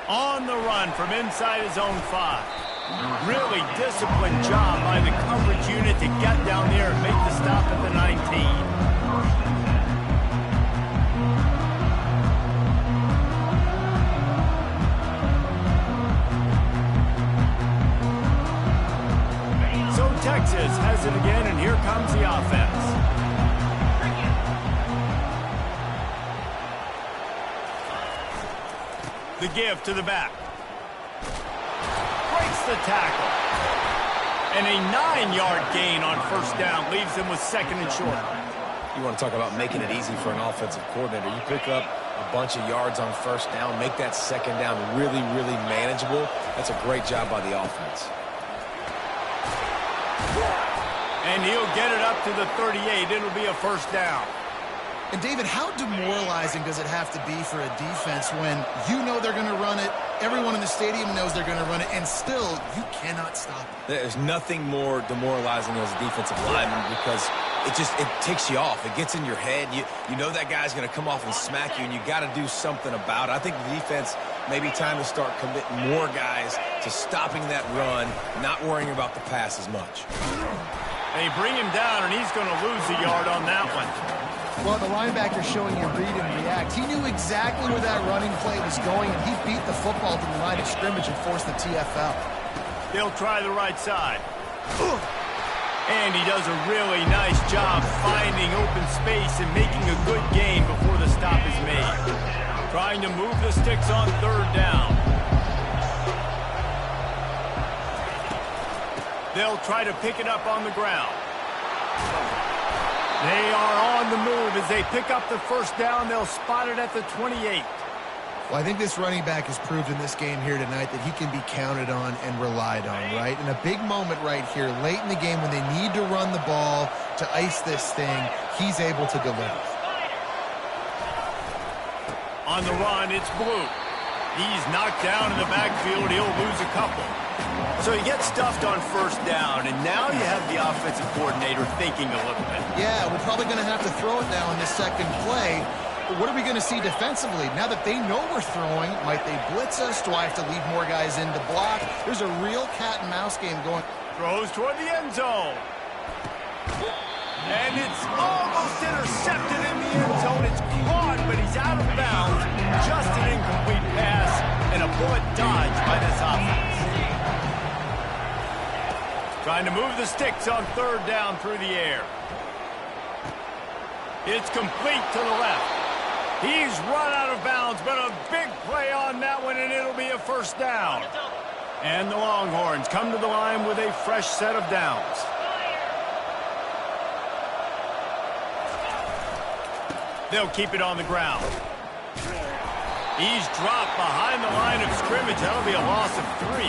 On the run from inside his own 5. Really disciplined job by the coverage unit to get down there and make the stop at the 19. So Texas has it again, and here comes the offense. The give to the back. Breaks the tackle. And a 9-yard gain on first down leaves them with 2nd and short. You want to talk about making it easy for an offensive coordinator. You pick up a bunch of yards on first down, make that 2nd down really, really manageable. That's a great job by the offense. And he'll get it up to the 38. It'll be a first down. And, David, how demoralizing does it have to be for a defense when you know they're going to run it, everyone in the stadium knows they're going to run it, and still you cannot stop it? There's nothing more demoralizing as a defensive lineman because it ticks you off. It gets in your head. You know that guy's going to come off and smack you, and you got to do something about it. I think the defense may be time to start committing more guys to stopping that run, not worrying about the pass as much. They bring him down, and he's going to lose a yard on that one. Well, the linebacker showing you read and react. He knew exactly where that running play was going, and he beat the football to the line of scrimmage and forced the TFL. They'll try the right side. And he does a really nice job finding open space and making a good gain before the stop is made. Trying to move the sticks on 3rd down. They'll try to pick it up on the ground. They are on the move as they pick up the first down. They'll spot it at the 28. Well, I think this running back has proved in this game here tonight that he can be counted on and relied on, right? In a big moment right here, late in the game when they need to run the ball to ice this thing, he's able to deliver. On the run, it's Blue. He's knocked down in the backfield. He'll lose a couple. So he gets stuffed on first down, and now you have the offensive coordinator thinking a little bit. Yeah, we're probably going to have to throw it now in this second play. But what are we going to see defensively? Now that they know we're throwing, might they blitz us? Do I have to leave more guys in to block? There's a real cat and mouse game going. Throws toward the end zone. And it's almost intercepted in the end zone. It's caught, but he's out of bounds. Just an incomplete pass and a bullet dodge by this offense. Trying to move the sticks on 3rd down through the air. It's complete to the left. He's run out of bounds, but a big play on that one, and it'll be a first down. And the Longhorns come to the line with a fresh set of downs. They'll keep it on the ground. He's dropped behind the line of scrimmage. That'll be a loss of 3.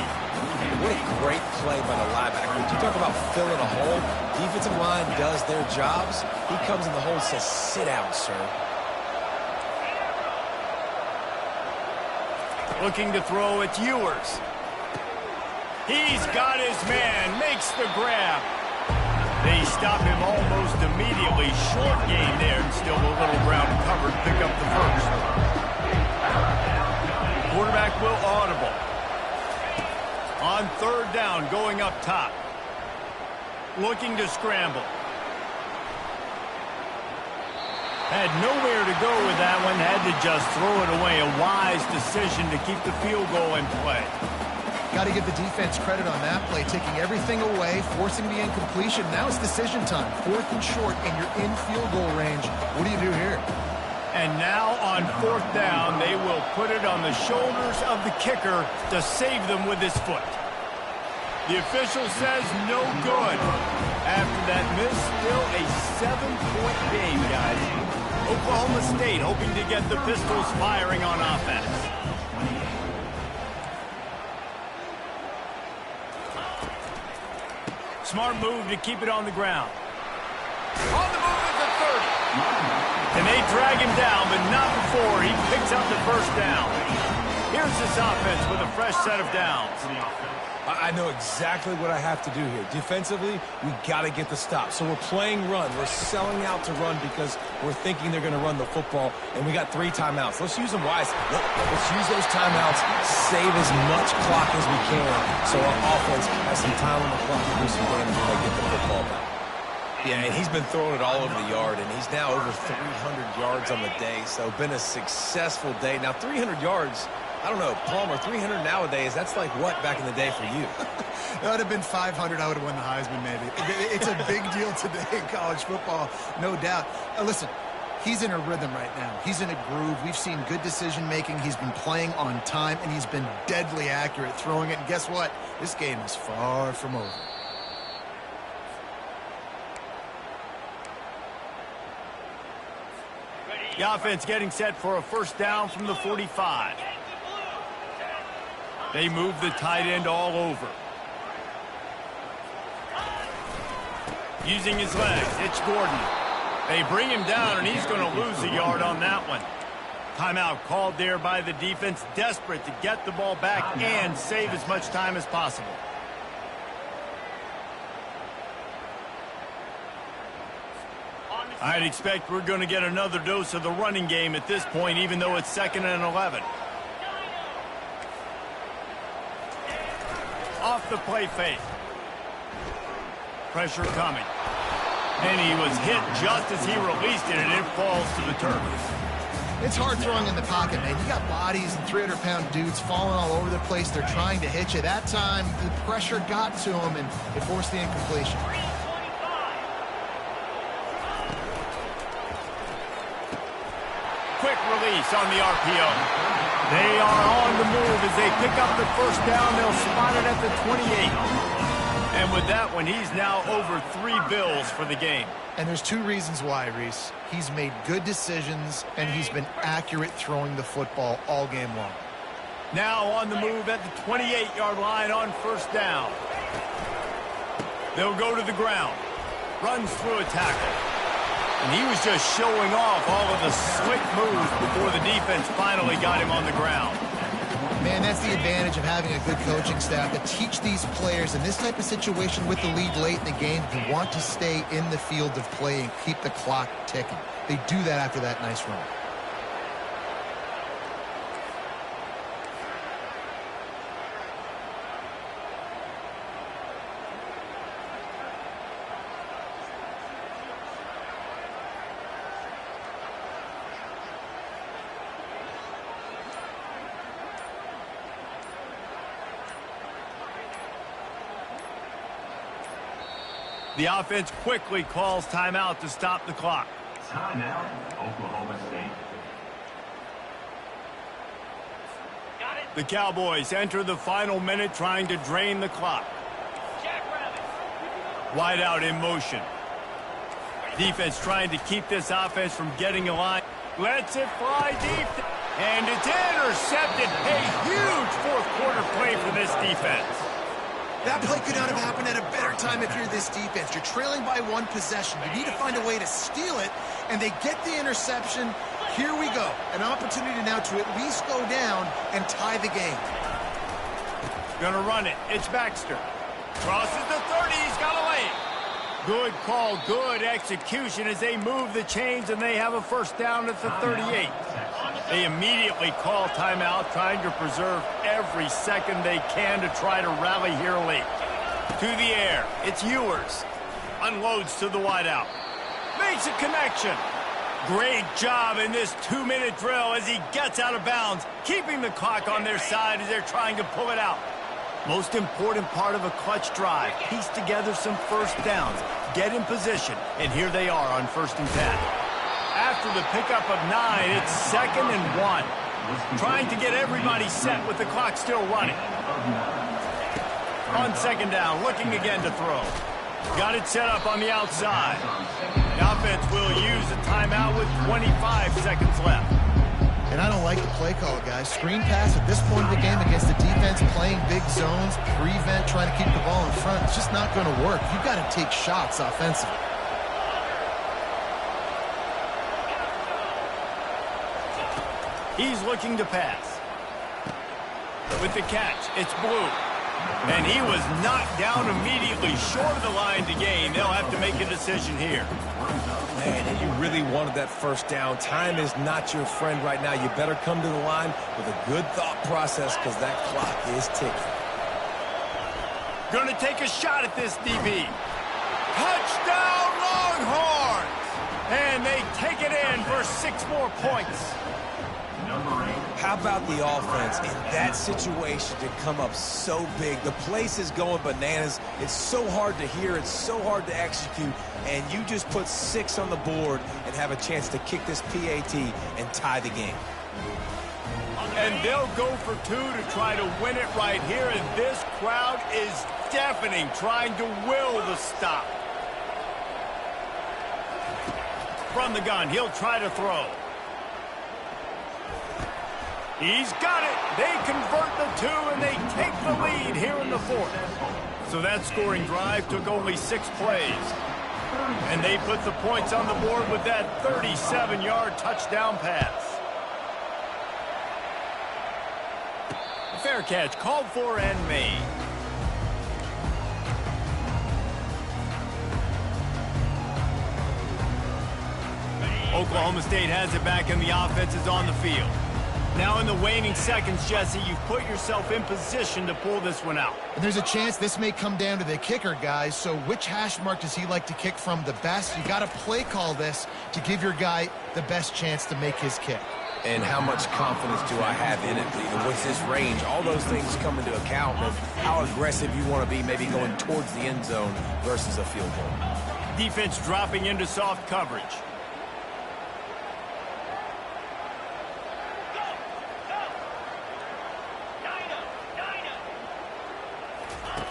What a great play by the linebacker. You talk about filling a hole. Defensive line does their jobs. He comes in the hole and says, sit down, sir. Looking to throw, it's Ewers. He's got his man, makes the grab. They stop him almost immediately. Short gain there, and still a little ground covered. Pick up the first. Quarterback will audible. On 3rd down, going up top. Looking to scramble. Had nowhere to go with that one. Had to just throw it away. A wise decision to keep the field goal in play. Got to give the defense credit on that play, taking everything away, forcing the incompletion. Now it's decision time. 4th and short, and you're in field goal range. What do you do here? And now on 4th down, they will put it on the shoulders of the kicker to save them with his foot. The official says no good. After that miss, still a 7-point game, guys. Oklahoma State hoping to get the Pistols firing on offense. Smart move to keep it on the ground. On the move at the 30. And they drag him down, but not before he picks up the first down. Here's this offense with a fresh set of downs. I know exactly what I have to do here. Defensively, we got to get the stop. So we're playing run. We're selling out to run because we're thinking they're going to run the football, and we got 3 timeouts. Let's use them wisely. Let's use those timeouts, save as much clock as we can so our offense has some time on the clock to do some damage when they get the football back. Yeah, and he's been throwing it all over the yard, and he's now over 300 yards on the day, so been a successful day. Now, 300 yards, I don't know, Palmer, 300 nowadays, that's like what back in the day for you? That would have been 500. I would have won the Heisman, maybe. It's a big deal today in college football, no doubt. Listen, he's in a rhythm right now. He's in a groove. We've seen good decision-making. He's been playing on time, and he's been deadly accurate throwing it. And guess what? This game is far from over. The offense getting set for a first down from the 45. They move the tight end all over. Using his legs, it's Gordon. They bring him down, and he's going to lose a yard on that one. Timeout called there by the defense, desperate to get the ball back and save as much time as possible. I'd expect we're going to get another dose of the running game at this point, even though it's 2nd and 11. Off the play fake. Pressure coming. And he was hit just as he released it, and it falls to the turf. It's hard throwing in the pocket, man. You got bodies and 300-pound dudes falling all over the place. They're trying to hit you. That time, the pressure got to him, and it forced the incompletion. Quick release on the RPO. They are on the move as they pick up the first down. They'll spot it at the 28. And with that one, he's now over 3 bills for the game. And there's 2 reasons why, Reese. He's made good decisions, and he's been accurate throwing the football all game long. Now on the move at the 28-yard line on first down. They'll go to the ground. Runs through a tackle. And he was just showing off all of the slick moves before the defense finally got him on the ground. Man, that's the advantage of having a good coaching staff to teach these players in this type of situation with the lead late in the game. You want to stay in the field of play and keep the clock ticking. They do that after that nice run. The offense quickly calls timeout to stop the clock. Timeout, Oklahoma State. Got it. The Cowboys enter the final minute trying to drain the clock. Jackrabbit. Wide out in motion. Defense trying to keep this offense from getting a line. Lets it fly deep. And it's intercepted. A huge fourth quarter play for this defense. That play could not have happened at a better time if you're this defense. You're trailing by 1 possession. You need to find a way to steal it, and they get the interception. Here we go. An opportunity now to at least go down and tie the game. Gonna run it. It's Baxter. Crosses the 30. He's got a lane. Good call, good execution as they move the chains, and they have a first down at the 38. They immediately call timeout, trying to preserve every second they can to try to rally here late. To the air, it's Ewers. Unloads to the wideout. Makes a connection. Great job in this 2-minute drill as he gets out of bounds, keeping the clock on their side as they're trying to pull it out. Most important part of a clutch drive, piece together some first downs, get in position, and here they are on 1st and 10. After the pickup of 9, it's 2nd and 1. Trying to get everybody set with the clock still running. On 2nd down, looking again to throw. Got it set up on the outside. The offense will use a timeout with 25 seconds left. And I don't like the play call, guys. Screen pass at this point of the game against the defense, playing big zones, prevent, trying to keep the ball in front. It's just not going to work. You've got to take shots offensively. He's looking to pass. With the catch, it's Blue. And he was knocked down immediately short of the line to gain. They'll have to make a decision here. Man, and you really wanted that first down. Time is not your friend right now. You better come to the line with a good thought process because that clock is ticking. Going to take a shot at this DB. Touchdown Longhorns! And they take it in for 6 more points. How about the offense in that situation to come up so big? The place is going bananas. It's so hard to hear. It's so hard to execute. And you just put 6 on the board and have a chance to kick this PAT and tie the game. And they'll go for 2 to try to win it right here. And this crowd is deafening, trying to will the stop. From the gun, he'll try to throw. He's got it. They convert the 2, and they take the lead here in the 4th. So that scoring drive took only 6 plays. And they put the points on the board with that 37-yard touchdown pass. Fair catch called for and made. Oklahoma State has it back, and the offense is on the field. Now in the waning seconds, Jesse, you've put yourself in position to pull this one out. And there's a chance this may come down to the kicker, guys. So which hash mark does he like to kick from the best? You got to play call this to give your guy the best chance to make his kick. And how much confidence do I have in it? What's his range? All those things come into account of how aggressive you want to be, maybe going towards the end zone versus a field goal. Defense dropping into soft coverage.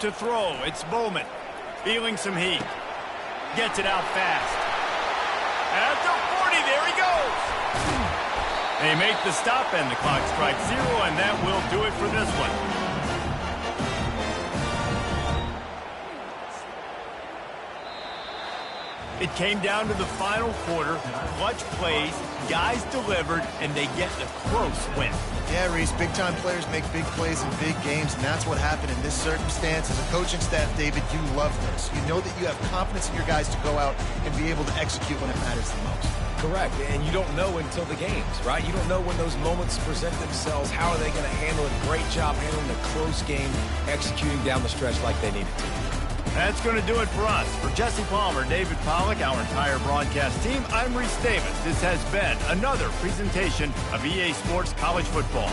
To throw, it's Bowman. Feeling some heat. Gets it out fast. At the 40, there he goes. They make the stop, and the clock strikes 0, and that will do it for this one. It came down to the final quarter. Clutch plays, guys delivered, and they get the close win. Yeah, Reese, big-time players make big plays in big games, and that's what happened in this circumstance. As a coaching staff, David, you love this. You know that you have confidence in your guys to go out and be able to execute when it matters the most. Correct, and you don't know until the games, right? You don't know when those moments present themselves. How are they going to handle it? Great job handling the close game, executing down the stretch like they needed to. That's going to do it for us. For Jesse Palmer, David Pollack, our entire broadcast team, I'm Reese Davis. This has been another presentation of EA Sports College Football.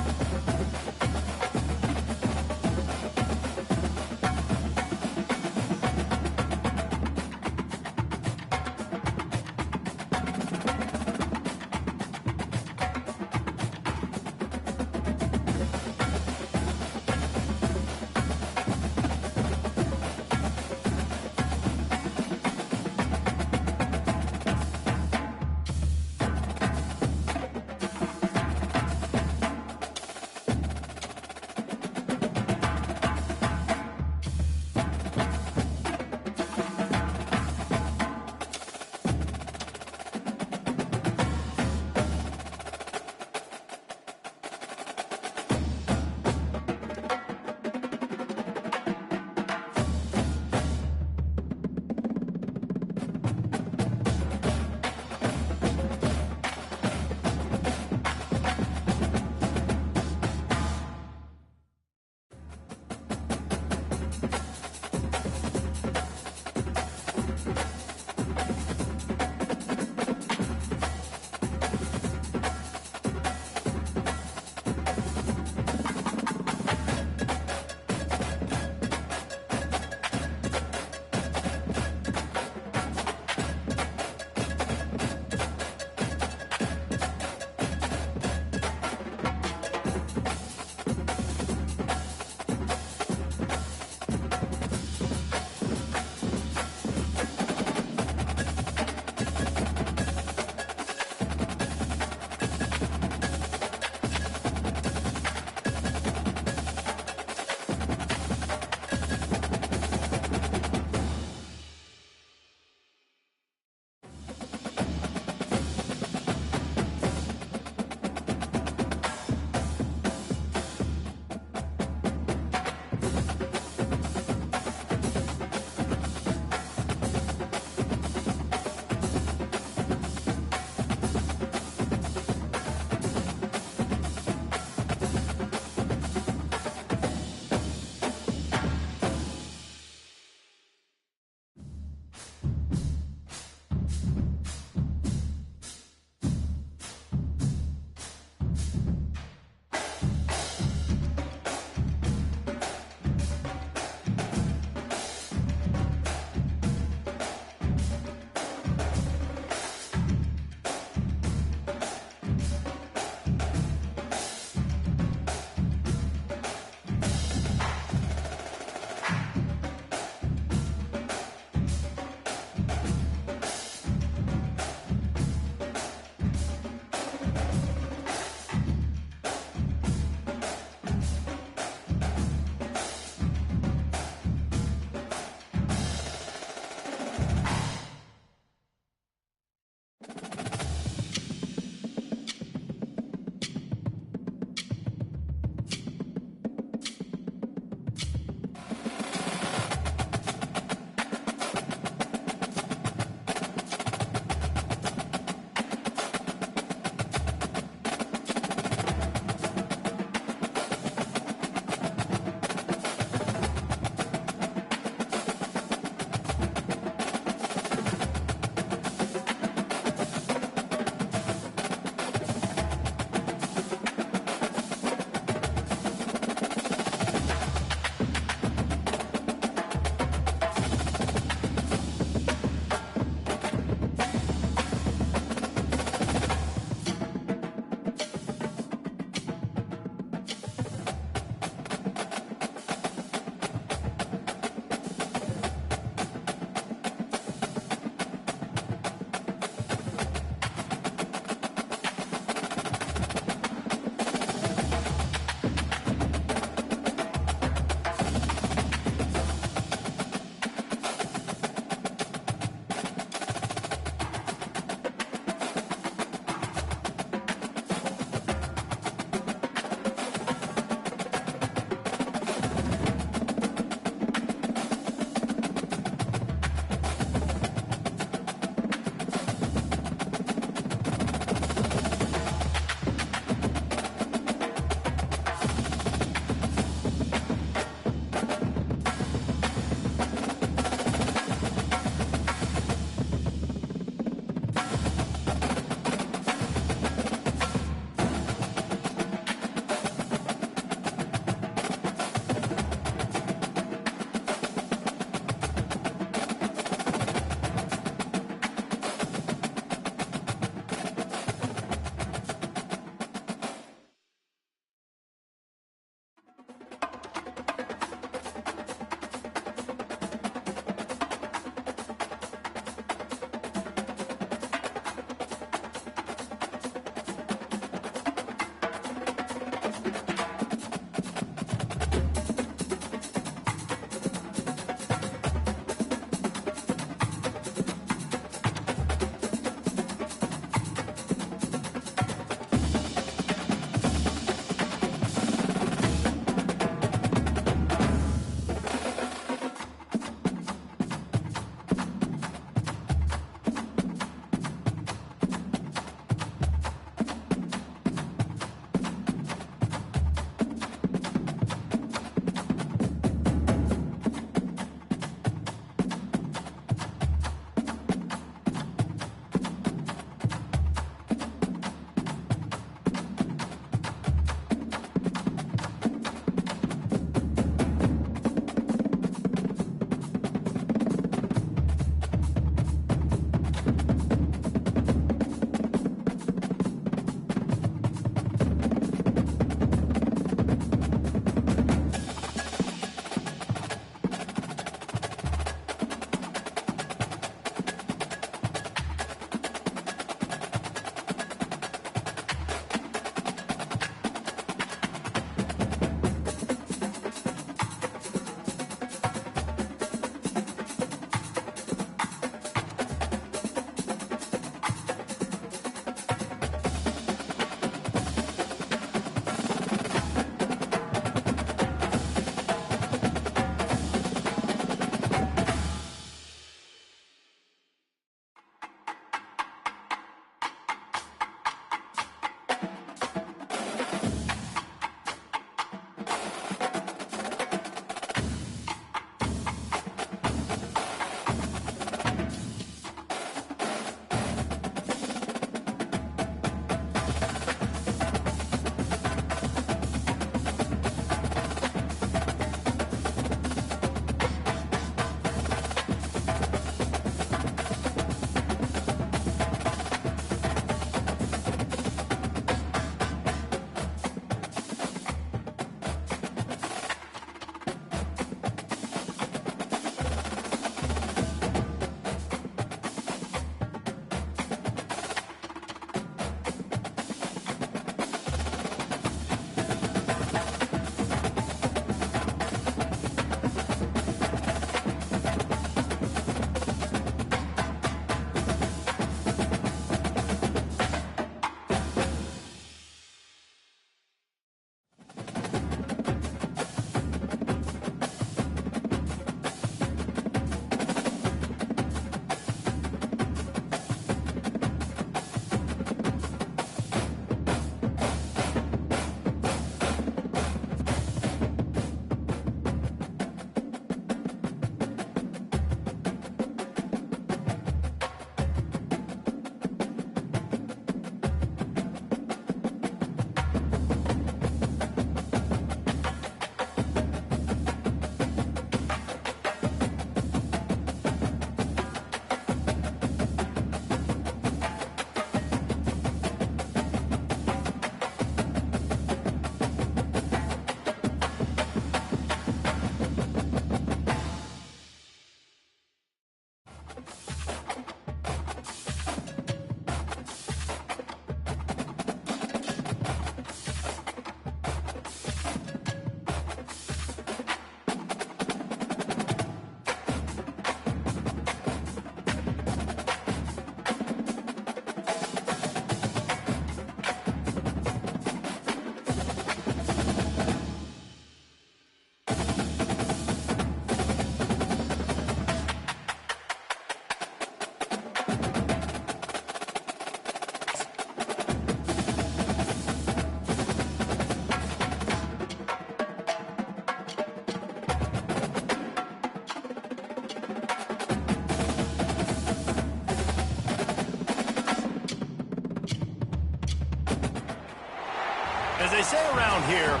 As they say around here,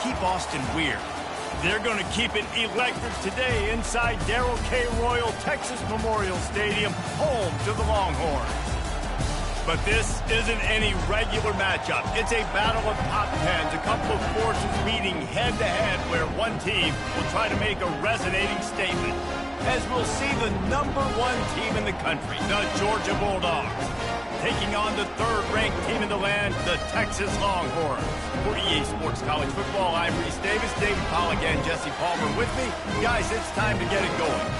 keep Austin weird. They're going to keep it electric today inside Darrell K. Royal Texas Memorial Stadium, home to the Longhorns. But this isn't any regular matchup. It's a battle of top tens, a couple of forces meeting head-to-head where one team will try to make a resonating statement. As we'll see the #1 team in the country, the Georgia Bulldogs, taking on the third-ranked team in the land, the Texas Longhorns. For EA Sports College Football, I'm Reese Davis, David Pollock, and Jesse Palmer with me. Guys, it's time to get it going.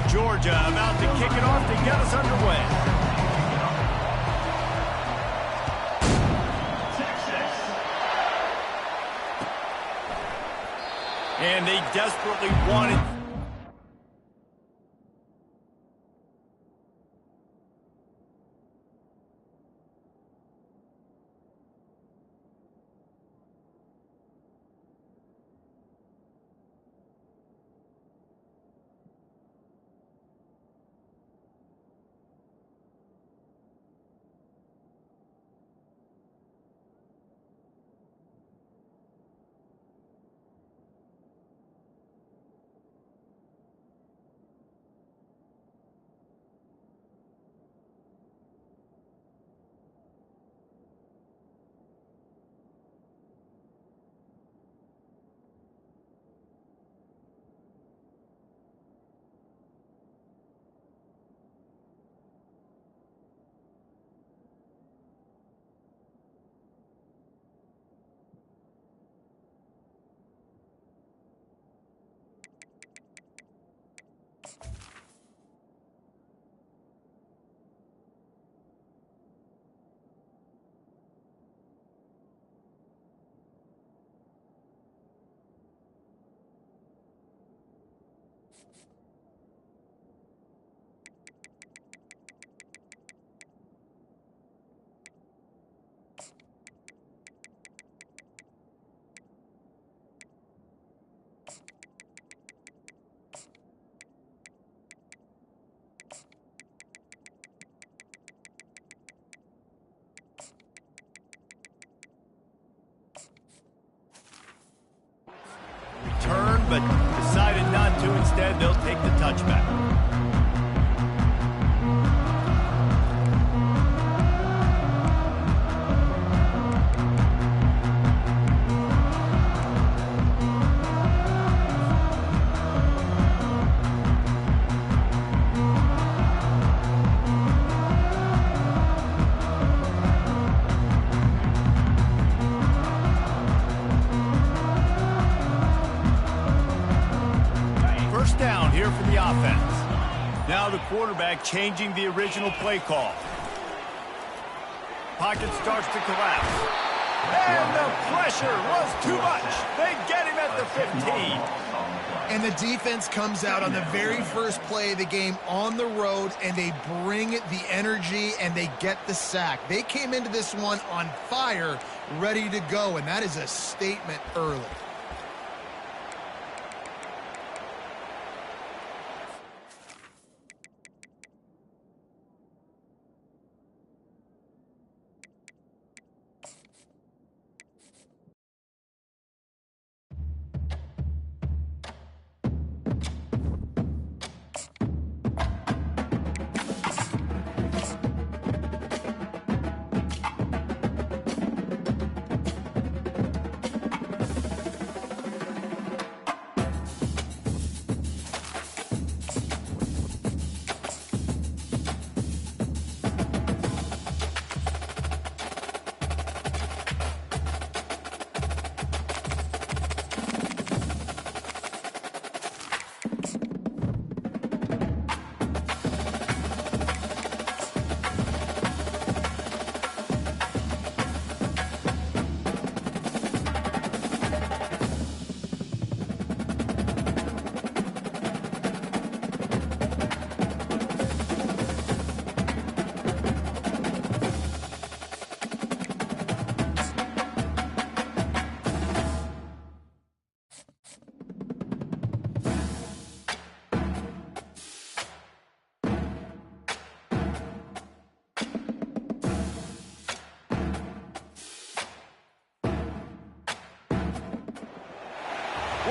Georgia about to kick it off to get us underway. And they desperately wanted... Return, but decided not to. Instead, they'll take the touchback. Down here for the offense. Now the quarterback changing the original play call. Pocket starts to collapse. And the pressure was too much. They get him at the 15. And the defense comes out on the very first play of the game on the road, and they bring the energy, and they get the sack. They came into this one on fire, ready to go, and that is a statement early.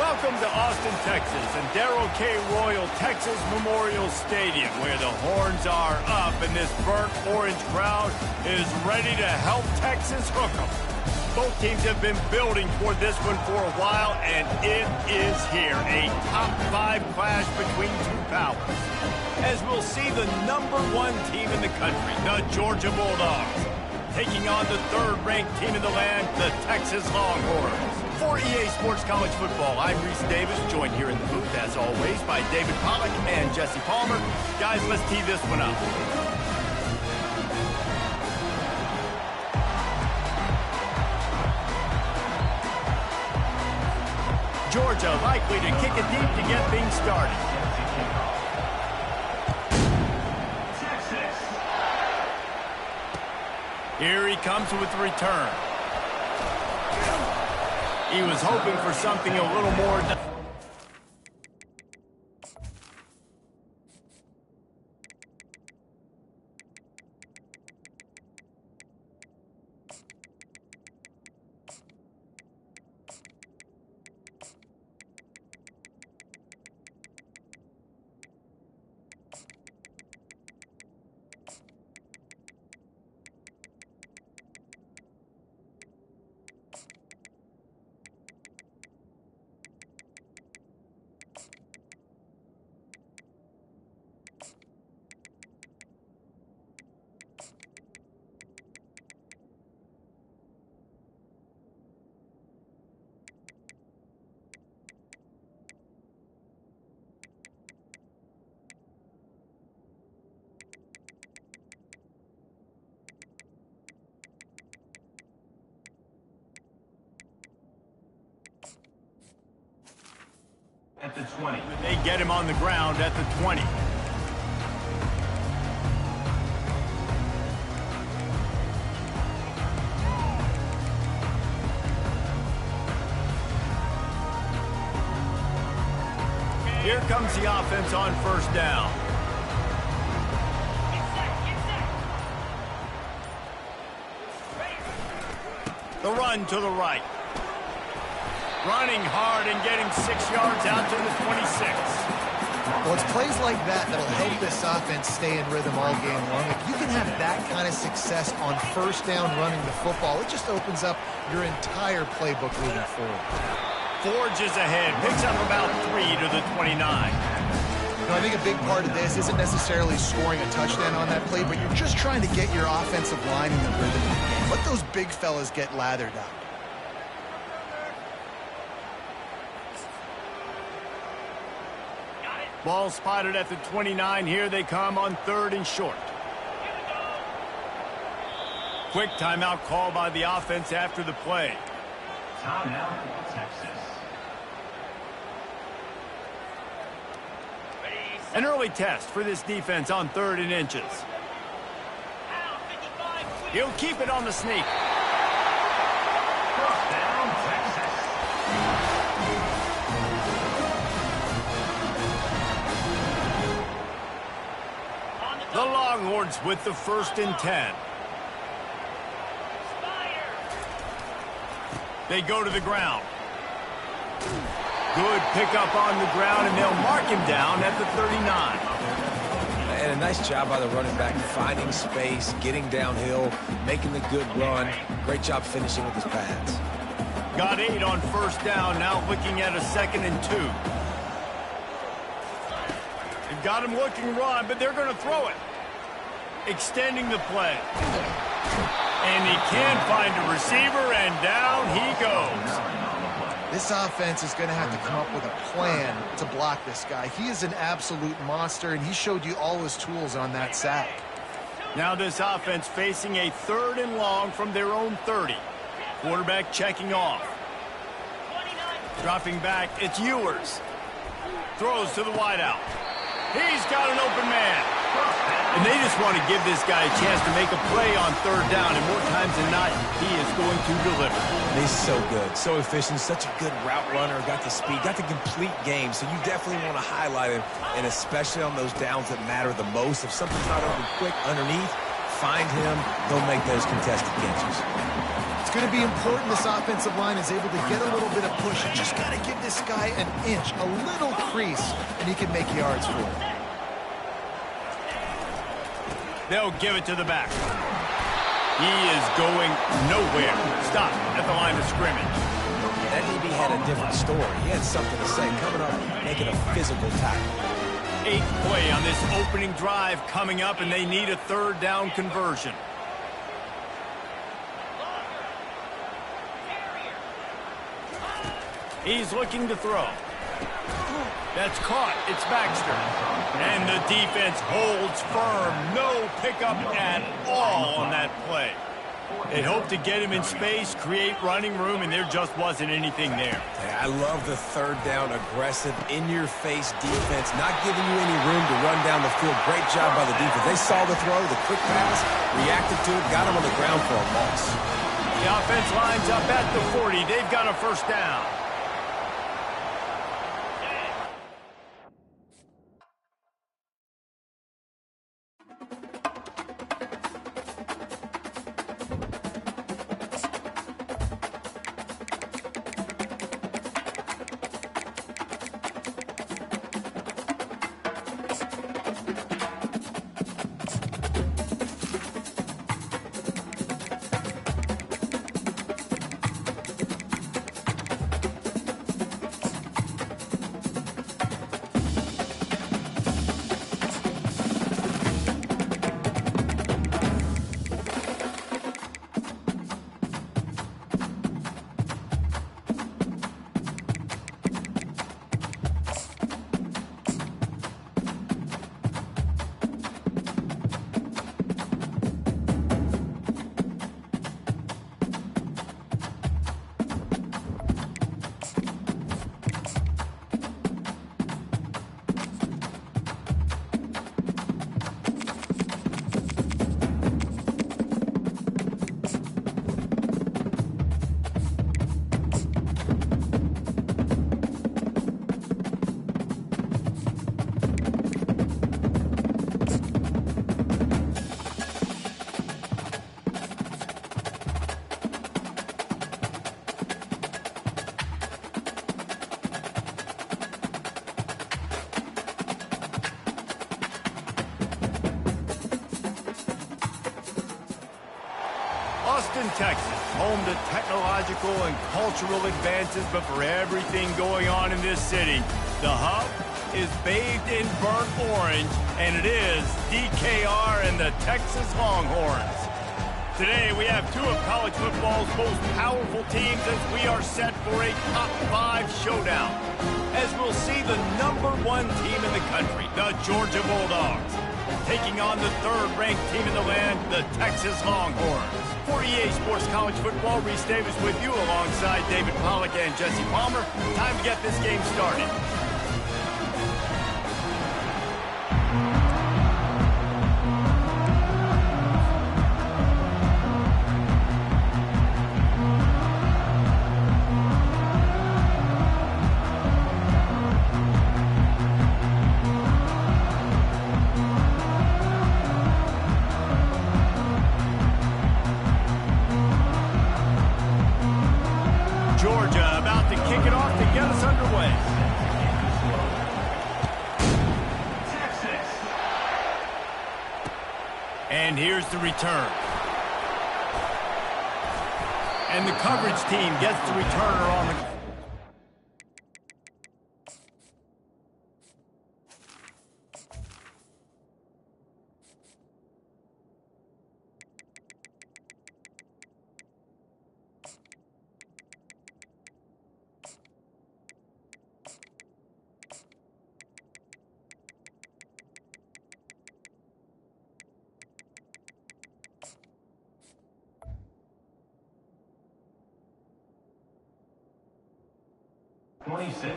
Welcome to Austin, Texas, and Darrell K. Royal Texas Memorial Stadium, where the horns are up and this burnt orange crowd is ready to help Texas hook 'em. Both teams have been building toward this one for a while, and it is here, a top-5 clash between two powers. As we'll see the #1 team in the country, the Georgia Bulldogs, taking on the 3rd-ranked team in the land, the Texas Longhorns. For EA Sports College Football, I'm Reese Davis, joined here in the booth, as always, by David Pollack and Jesse Palmer. Guys, let's tee this one up. Georgia likely to kick it deep to get things started. Here he comes with the return. He was hoping for something a little more. At the 20. They get him on the ground at the 20. Here comes the offense on 1st down. The run to the right. Running hard and getting 6 yards out to the 26. Well, it's plays like that that'll help this offense stay in rhythm all game long. If you can have that kind of success on 1st down running the football, it just opens up your entire playbook moving forward. Forges ahead, picks up about 3 to the 29. I think a big part of this isn't necessarily scoring a touchdown on that play, but you're just trying to get your offensive line in the rhythm of the game. Let those big fellas get lathered up. Ball spotted at the 29. Here they come on 3rd and short. Quick timeout call by the offense after the play. Timeout, Texas. An early test for this defense on 3rd and inches. He'll keep it on the sneak. First down, Texas. The Longhorns with the 1st and 10. They go to the ground. Good pickup on the ground, and they'll mark him down at the 39. And a nice job by the running back, finding space, getting downhill, making the good run. Great job finishing with his pads. Got 8 on 1st down, now looking at a 2nd and 2. They've got him looking run, but they're going to throw it. Extending the play. And he can't find a receiver, and down he goes. This offense is going to have to come up with a plan to block this guy. He is an absolute monster, and he showed you all his tools on that sack. Now this offense facing a 3rd and long from their own 30. Quarterback checking off. Dropping back, it's Ewers. Throws to the wideout. He's got an open man. And they just want to give this guy a chance to make a play on 3rd down, and more times than not, he is going to deliver. He's so good, so efficient, such a good route runner, got the speed, got the complete game, so you definitely want to highlight him, and especially on those downs that matter the most. If something's not open quick underneath, find him, he'll make those contested catches. going to be important this offensive line is able to get a little bit of push. You just got to give this guy an inch, a little crease, and he can make yards for it. They'll give it to the back. He is going nowhere. Stop at the line of scrimmage. That DB had a different story. He had something to say, coming up, making a physical tackle. 8th play on this opening drive coming up, and they need a 3rd down conversion. He's looking to throw. That's caught. It's Baxter. And the defense holds firm. No pickup at all on that play. They hoped to get him in space, create running room, and there just wasn't anything there. I love the 3rd down, aggressive, in-your-face defense, not giving you any room to run down the field. Great job by the defense. They saw the throw, the quick pass, reacted to it, got him on the ground for a loss. The offense lines up at the 40. They've got a 1st down. Austin, Texas, home to technological and cultural advances, but for everything going on in this city, the hub is bathed in burnt orange, and it is DKR and the Texas Longhorns. Today, we have 2 of college football's most powerful teams as we are set for a top 5 showdown. As we'll see the #1 team in the country, the Georgia Bulldogs, taking on the 3rd-ranked team in the land, the Texas Longhorns. For EA Sports College Football, Reese Davis with you alongside David Pollack and Jesse Palmer. Time to get this game started. Georgia about to kick it off to get us underway. Texas. And here's the return. And the coverage team gets the returner on the... '26.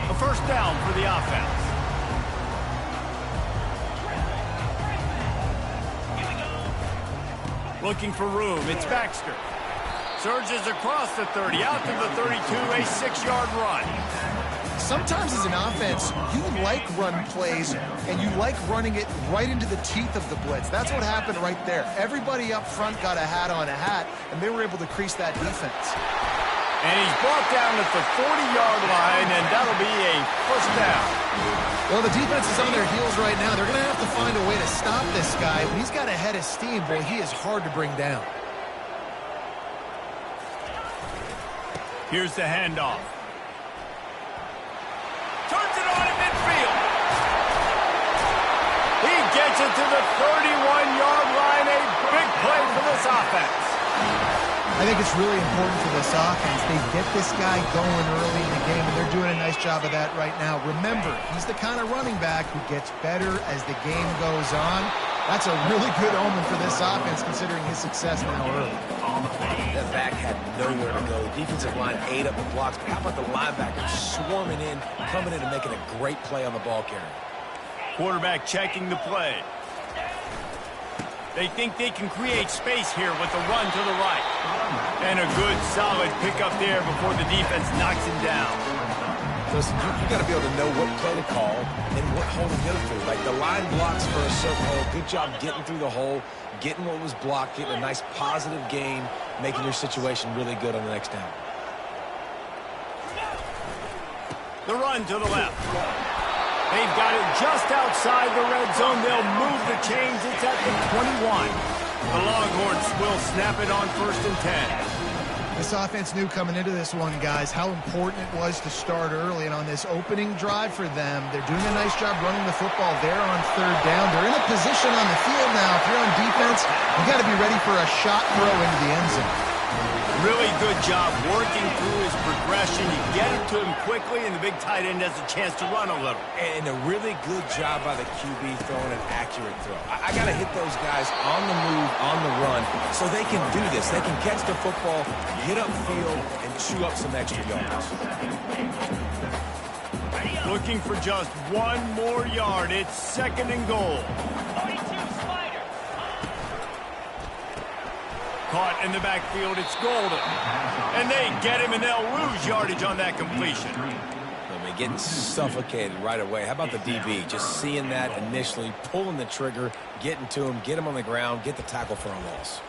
A 1st down for the offense. Looking for room. It's Baxter. Surges across the 30, out to the 32, a 6-yard run. Sometimes as an offense, you like run plays, and you like running it right into the teeth of the blitz. That's what happened right there. Everybody up front got a hat on a hat, and they were able to crease that defense. And he's brought down at the 40-yard line, and that'll be a first down. Well, the defense is on their heels right now. They're going to have to find a way to stop this guy. When he's got a head of steam, boy, he is hard to bring down. Here's the handoff. Turns it on in midfield. He gets it to the 31-yard line. A big play for this offense. I think it's really important for this offense. They get this guy going early in the game, and they're doing a nice job of that right now. Remember, he's the kind of running back who gets better as the game goes on. That's a really good omen for this offense, considering his success now early. That back had nowhere to go. Defensive line ate up the blocks. But how about the linebackers swarming in, coming in and making a great play on the ball carrier? Quarterback checking the play. They think they can create space here with the run to the right. And a good, solid pickup there before the defense knocks him down. Listen, you got to be able to know what play to call and what hole to go through. Like the line blocks for a certain hole. Good job getting through the hole, getting what was blocked, getting a nice positive gain, making your situation really good on the next down. The run to the left. They've got it just outside the red zone. They'll move the chains. It's at the 21. The Longhorns will snap it on 1st and 10. This offense knew coming into this one, guys, how important it was to start early. And on this opening drive for them, they're doing a nice job running the football there on 3rd down. They're in a position on the field now. If you're on defense, you got to be ready for a shot throw into the end zone. Really good job working through his progression. You get it to him quickly, and the big tight end has a chance to run a little. And a really good job by the QB throwing an accurate throw. I got to hit those guys on the move, on the run, so they can do this. They can catch the football, get upfield, and chew up some extra yards. Looking for just one more yard. It's 2nd and goal. Caught in the backfield, it's Golden. And they get him, and they'll lose yardage on that completion. I mean, getting suffocated right away. How about the DB? Just seeing that initially, pulling the trigger, getting to him, get him on the ground, get the tackle for a loss.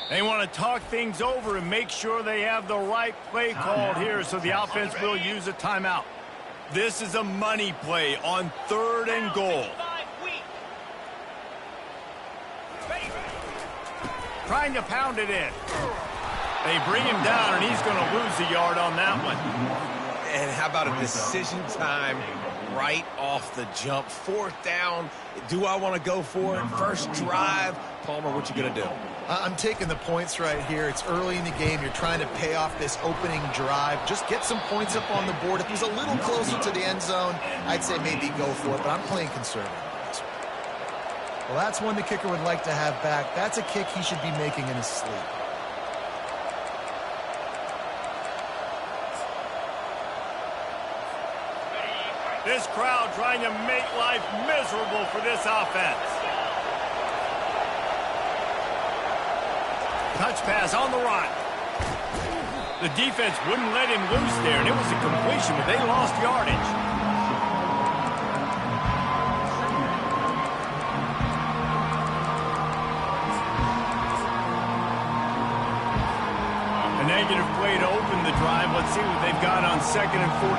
They want to talk things over and make sure they have the right play called here, so the offense will use a timeout. This is a money play on 3rd and goal. Trying to pound it in. They bring him down, and he's going to lose a yard on that one. And how about a decision time right off the jump? 4th down. Do I want to go for it? First drive. Palmer, what you going to do? I'm taking the points right here. It's early in the game. You're trying to pay off this opening drive. Just get some points up on the board. If he's a little closer to the end zone, I'd say maybe go for it, but I'm playing conservative. Well, that's one the kicker would like to have back. That's a kick he should be making in his sleep. This crowd trying to make life miserable for this offense. Touch pass on the run. The defense wouldn't let him loose there, and it was a completion, but they lost yardage. A negative play to open the drive. Let's see what they've got on 2nd and 14.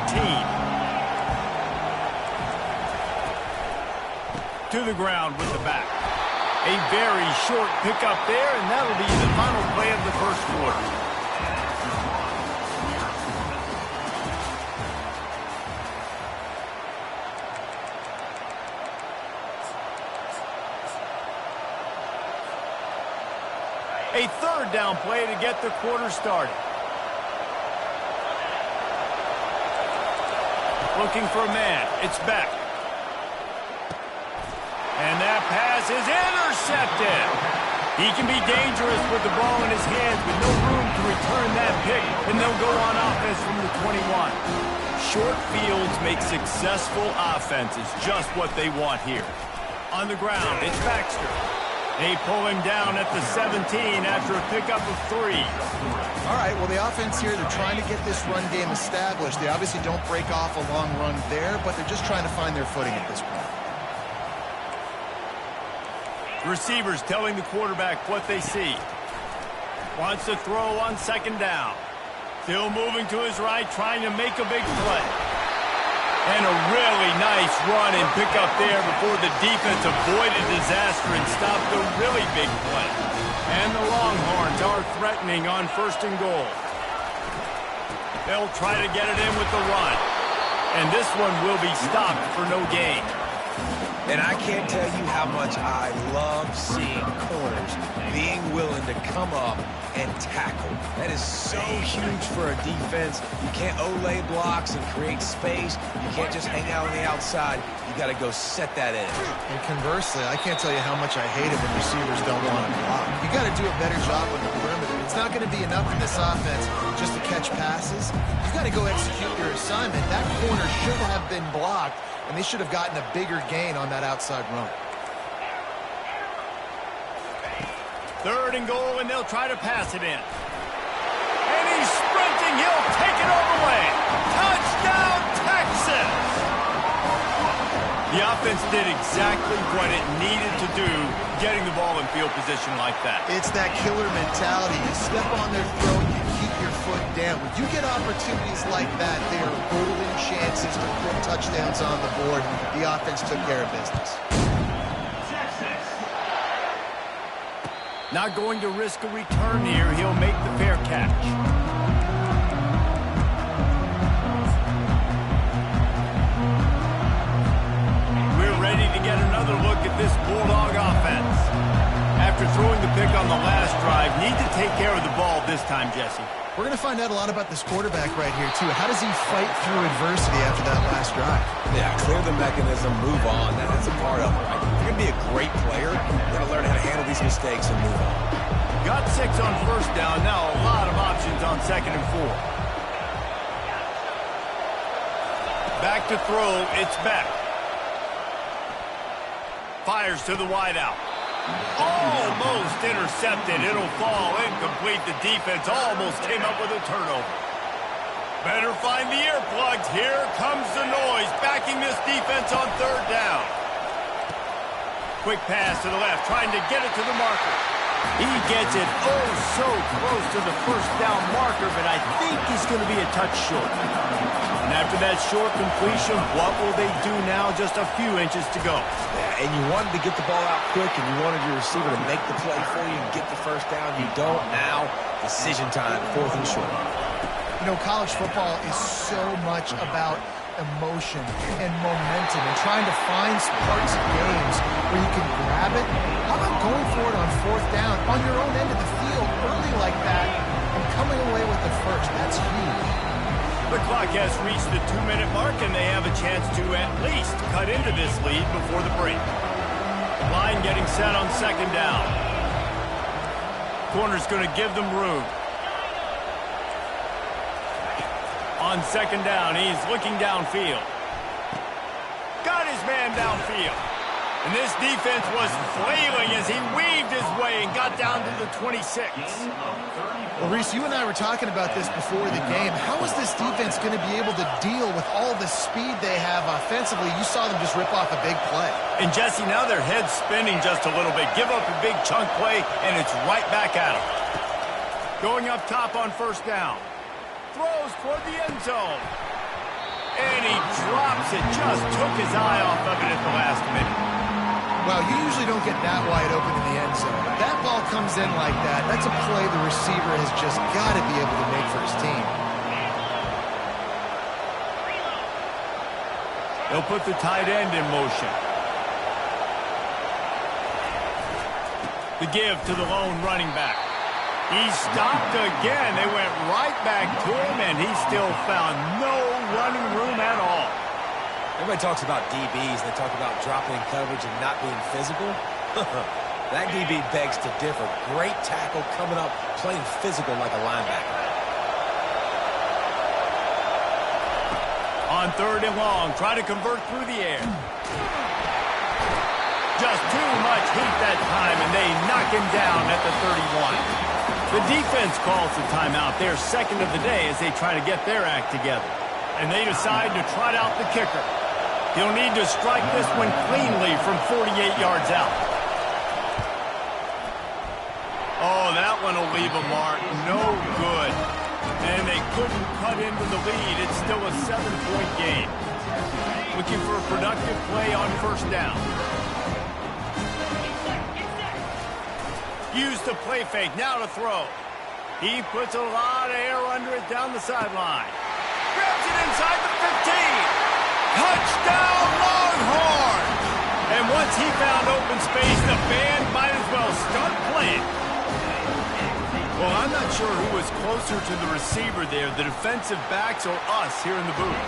To the ground with the back. A very short pickup there, and that'll be the final play of the 1st quarter. A third down play to get the quarter started. Looking for a man. It's Beck. And that pass is intercepted. He can be dangerous with the ball in his hands with no room to return that pick, and they'll go on offense from the 21. Short fields make successful offenses just what they want here. On the ground, it's Baxter. They pull him down at the 17 after a pickup of 3. All right, well, the offense here, they're trying to get this run game established. They obviously don't break off a long run there, but they're just trying to find their footing at this point. Receivers telling the quarterback what they see. Wants to throw on second down. Still moving to his right, trying to make a big play. And a really nice run and pick up there before the defense avoided disaster and stopped the really big play. And the Longhorns are threatening on 1st and goal. They'll try to get it in with the run. And this one will be stopped for no gain. And I can't tell you how much I love seeing corners being willing to come up and tackle. That is so huge for a defense. You can't olay blocks and create space. You can't just hang out on the outside. You got to go set that edge. And conversely, I can't tell you how much I hate it when receivers don't want to block. You got to do a better job on the perimeter. It's not going to be enough in this offense just to catch passes. You got to go execute your assignment. That corner should have been blocked, and they should have gotten a bigger gain on that outside run. 3rd and goal, and they'll try to pass it in. And he's sprinting. He'll take it all the way. Touchdown, Texas! The offense did exactly what it needed to do, getting the ball in field position like that. It's that killer mentality. You step on their throat, you keep your foot down. When you get opportunities like that, they are golden chances to put touchdowns on the board. The offense took care of business. Not going to risk a return here. He'll make the fair catch. We're ready to get another look at this Bulldog offense. After throwing the pick on the last drive, need to take care of the ball this time, Jesse. We're going to find out a lot about this quarterback right here, too. How does he fight through adversity after that last drive? Yeah, clear the mechanism, move on. That's a part of it, right? If you're going to be a great player, you got to learn how to handle these mistakes and move on. Got 6 on 1st down. Now a lot of options on 2nd and 4. Back to throw. It's Beck. Fires to the wideout. Almost intercepted. It'll fall incomplete. The defense almost came up with a turnover. Better find the earplugs. Here comes the noise, backing this defense on 3rd down. Quick pass to the left, trying to get it to the marker. He gets it oh so close to the 1st down marker, but I think he's going to be a touch short. And after that short completion, what will they do now? Just a few inches to go. Yeah, and you wanted to get the ball out quick, and you wanted your receiver to make the play for you and get the 1st down. You don't now. Decision time, 4th and short. You know, college football is so much about emotion and momentum and trying to find parts of games where you can grab it. How about going for it on 4th down on your own end of the field early like that and coming away with the 1st? That's huge. The clock has reached the 2-minute mark, and they have a chance to at least cut into this lead before the break. Line getting set on 2nd down. Corner's going to give them room. On 2nd down, he's looking downfield. Got his man downfield. And this defense was flailing as he weaved his way and got down to the 26. Well, Reese, you and I were talking about this before the game. How is this defense going to be able to deal with all the speed they have offensively? You saw them just rip off a big play. And, Jesse, now their head's spinning just a little bit. Give up a big chunk play, and it's right back at them. Going up top on 1st down. Throws toward the end zone. And he drops it. Just took his eye off of it at the last minute. Well, you usually don't get that wide open in the end zone. If that ball comes in like that, that's a play the receiver has just got to be able to make for his team. They'll put the tight end in motion. The give to the lone running back. He stopped again. They went right back to him, and he still found no running room at all. Everybody talks about DBs. They talk about dropping in coverage and not being physical. That DB begs to differ. Great tackle coming up, playing physical like a linebacker. On 3rd and long, try to convert through the air. Just too much heat that time, and they knock him down at the 31. The defense calls the timeout, their second of the day, as they try to get their act together. And they decide to trot out the kicker. He'll need to strike this one cleanly from 48 yards out. Oh, that one will leave a mark. No good. And they couldn't cut into the lead. It's still a 7-point game. Looking for a productive play on 1st down. Use the play fake. Now to throw. He puts a lot of air under it down the sideline. Grabs it inside the 15. Touchdown, Longhorns! And once he found open space, the band might as well start playing. Well, I'm not sure who was closer to the receiver there, the defensive backs or us here in the booth.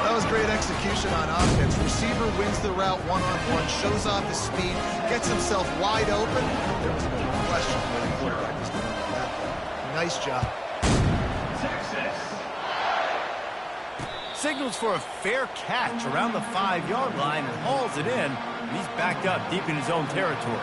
That was great execution on offense. Receiver wins the route one-on-one, shows off his speed, gets himself wide open. There was no question where the quarterback was going with that one. Nice job. Signals for a fair catch around the 5-yard line and hauls it in. He's backed up deep in his own territory.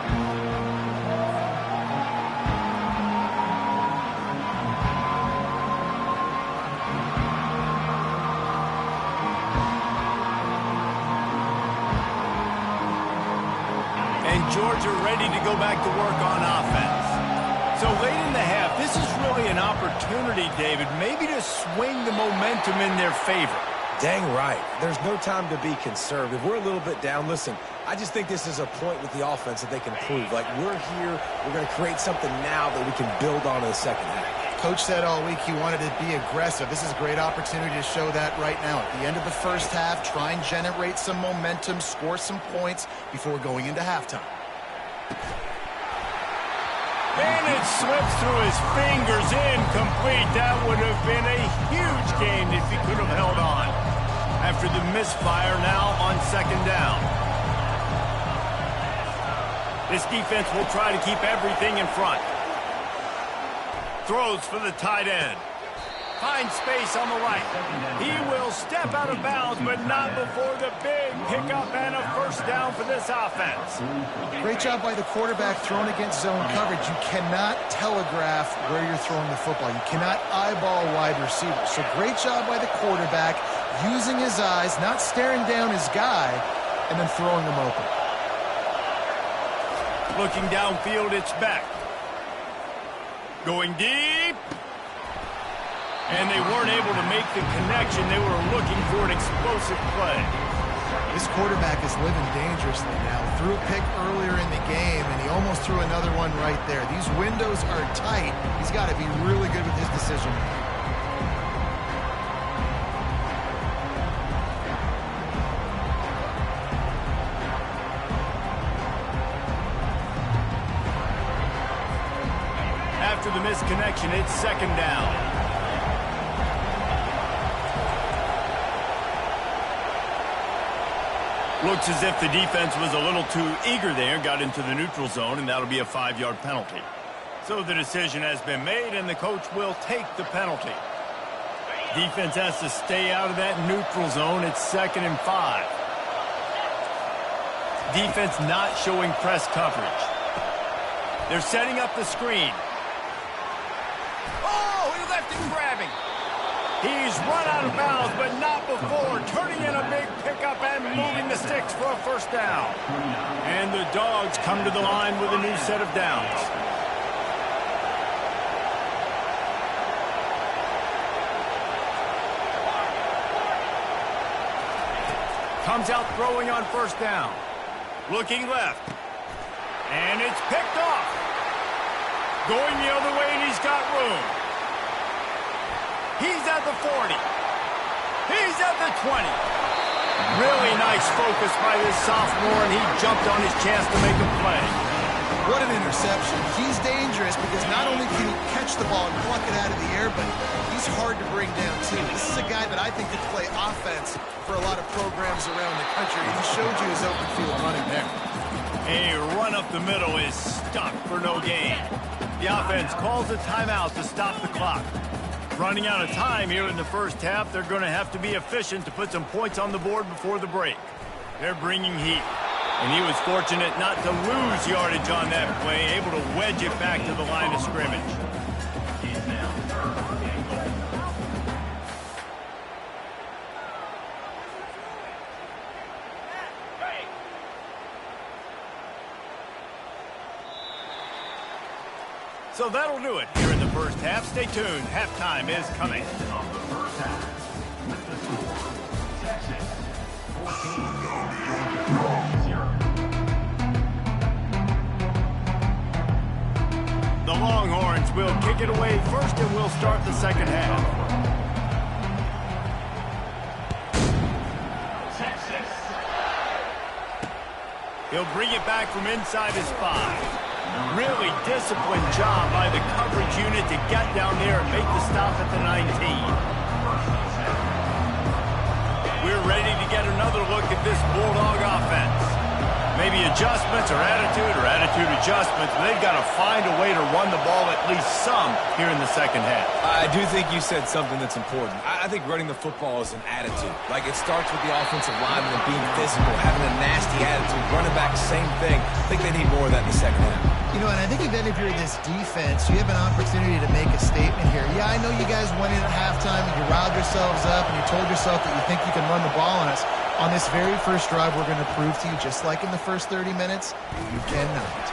Georgia ready to go back to work on offense. So late in the half, this is really an opportunity, David, maybe to swing the momentum in their favor. Dang right. There's no time to be conservative. We're a little bit down. Listen, I just think this is a point with the offense that they can prove. Like, we're here, we're going to create something now that we can build on in the second half. Coach said all week he wanted to be aggressive. This is a great opportunity to show that right now. At the end of the first half, try and generate some momentum, score some points before going into halftime. And it slips through his fingers, incomplete. That would have been a huge gain if he could have held on. After the misfire now on 2nd down. This defense will try to keep everything in front. Throws for the tight end. Finds space on the right. He will step out of bounds, but not before the big pickup and a 1st down for this offense. Great job by the quarterback throwing against zone coverage. You cannot telegraph where you're throwing the football. You cannot eyeball wide receivers. So great job by the quarterback using his eyes, not staring down his guy, and then throwing him open. Looking downfield, it's back. Going deep. And they weren't able to make the connection. They were looking for an explosive play. This quarterback is living dangerously now. Threw a pick earlier in the game, and he almost threw another one right there. These windows are tight. He's got to be really good with his decision. After the misconnection, it's 2nd down. Looks as if the defense was a little too eager there, got into the neutral zone, and that'll be a 5-yard penalty. So the decision has been made, and the coach will take the penalty. Defense has to stay out of that neutral zone. It's 2nd and 5. Defense not showing press coverage. They're setting up the screen. Oh, he left him grabbing. He's run out of bounds, but not before turning in a big pickup and moving the sticks for a 1st down. And the Dogs come to the line with a new set of downs. Comes out throwing on 1st down. Looking left. And it's picked off. Going the other way, and he's got room. He's at the 40. He's at the 20. Really nice focus by this sophomore, and he jumped on his chance to make a play. What an interception. He's dangerous because not only can catch the ball and pluck it out of the air, but he's hard to bring down, too. This is a guy that I think could play offense for a lot of programs around the country. He showed you his open field running there. A run up the middle is stuck for no gain. The offense calls a timeout to stop the clock. Running out of time here in the first half, they're going to have to be efficient to put some points on the board before the break. They're bringing heat. And he was fortunate not to lose yardage on that play, able to wedge it back to the line of scrimmage. So that'll do it here in the first half. Stay tuned. Halftime is coming. The Longhorns will kick it away first, and we'll start the second half. He'll bring it back from inside his 5. Really disciplined job by the coverage unit to get down there and make the stop at the 19. We're ready to get another look at this Bulldog offense. Maybe adjustments or attitude adjustments, but they've got to find a way to run the ball at least some here in the second half. I do think you said something that's important. I think running the football is an attitude. Like, it starts with the offensive lineman and being physical, having a nasty attitude. Running back, same thing. I think they need more of that in the second half. You know, and I think even if you're this defense, you have an opportunity to make a statement here. Yeah, I know you guys went in at halftime and you riled yourselves up and you told yourself that you think you can run the ball on us. On this very first drive, we're going to prove to you, just like in the first 30 minutes, you cannot.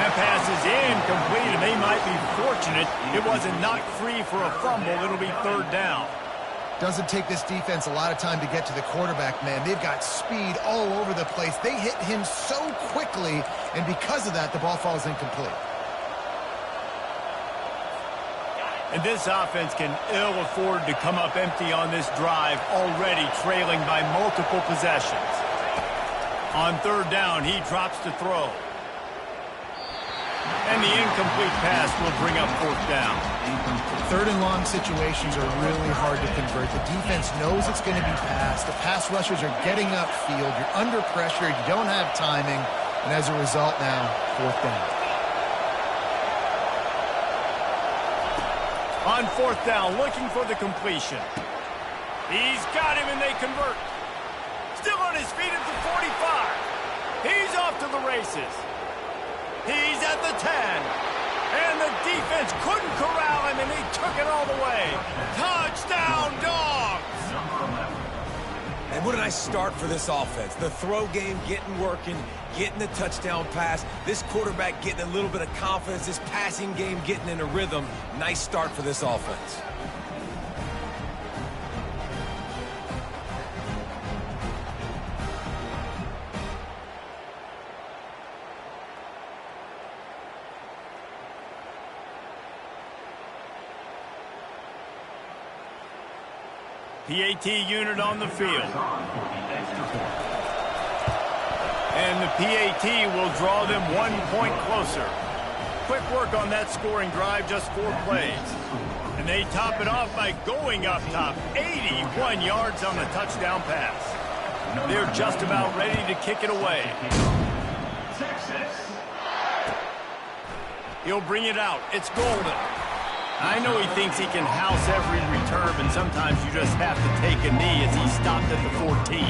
That pass is incomplete, and they might be fortunate it wasn't knocked free for a fumble. It'll be third down. Doesn't take this defense a lot of time to get to the quarterback, man. They've got speed all over the place. They hit him so quickly, and because of that, the ball falls incomplete. And this offense can ill afford to come up empty on this drive, already trailing by multiple possessions. On third down, he drops to throw. And the incomplete pass will bring up fourth down. Third and long situations are really hard to convert. The defense knows it's going to be passed. The pass rushers are getting upfield. You're under pressure. You don't have timing. And as a result now, fourth down. On fourth down, looking for the completion. He's got him, and they convert. Still on his feet at the 45. He's off to the races. He's at the 10. And the defense couldn't corral him, and he took it all the way. Touchdown, Dogs! And what a nice start for this offense. The throw game getting working, getting the touchdown pass. This quarterback getting a little bit of confidence. This passing game getting in a rhythm. Nice start for this offense. PAT unit on the field. And the PAT will draw them 1 point closer. Quick work on that scoring drive, just 4 plays. And they top it off by going up top. 81 yards on the touchdown pass. They're just about ready to kick it away. He'll bring it out. It's Golden. I know he thinks he can house every return, and sometimes you just have to take a knee as he stopped at the 14.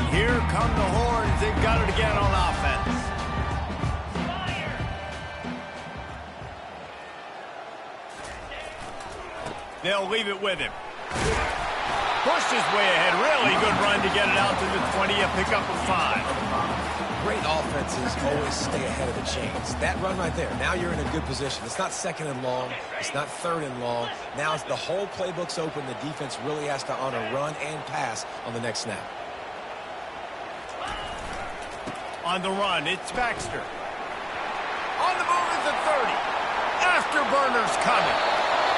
Here come the Horns. They've got it again on offense. They'll leave it with him. Pushed his way ahead. Really good run to get it out to the 20. A pickup of 5. Great offenses always stay ahead of the chains. That run right there, now you're in a good position. It's not second and long. It's not third and long. Now the whole playbook's open. The defense really has to honor run and pass on the next snap. On the run, it's Baxter. On the move is the 30. Afterburner's coming.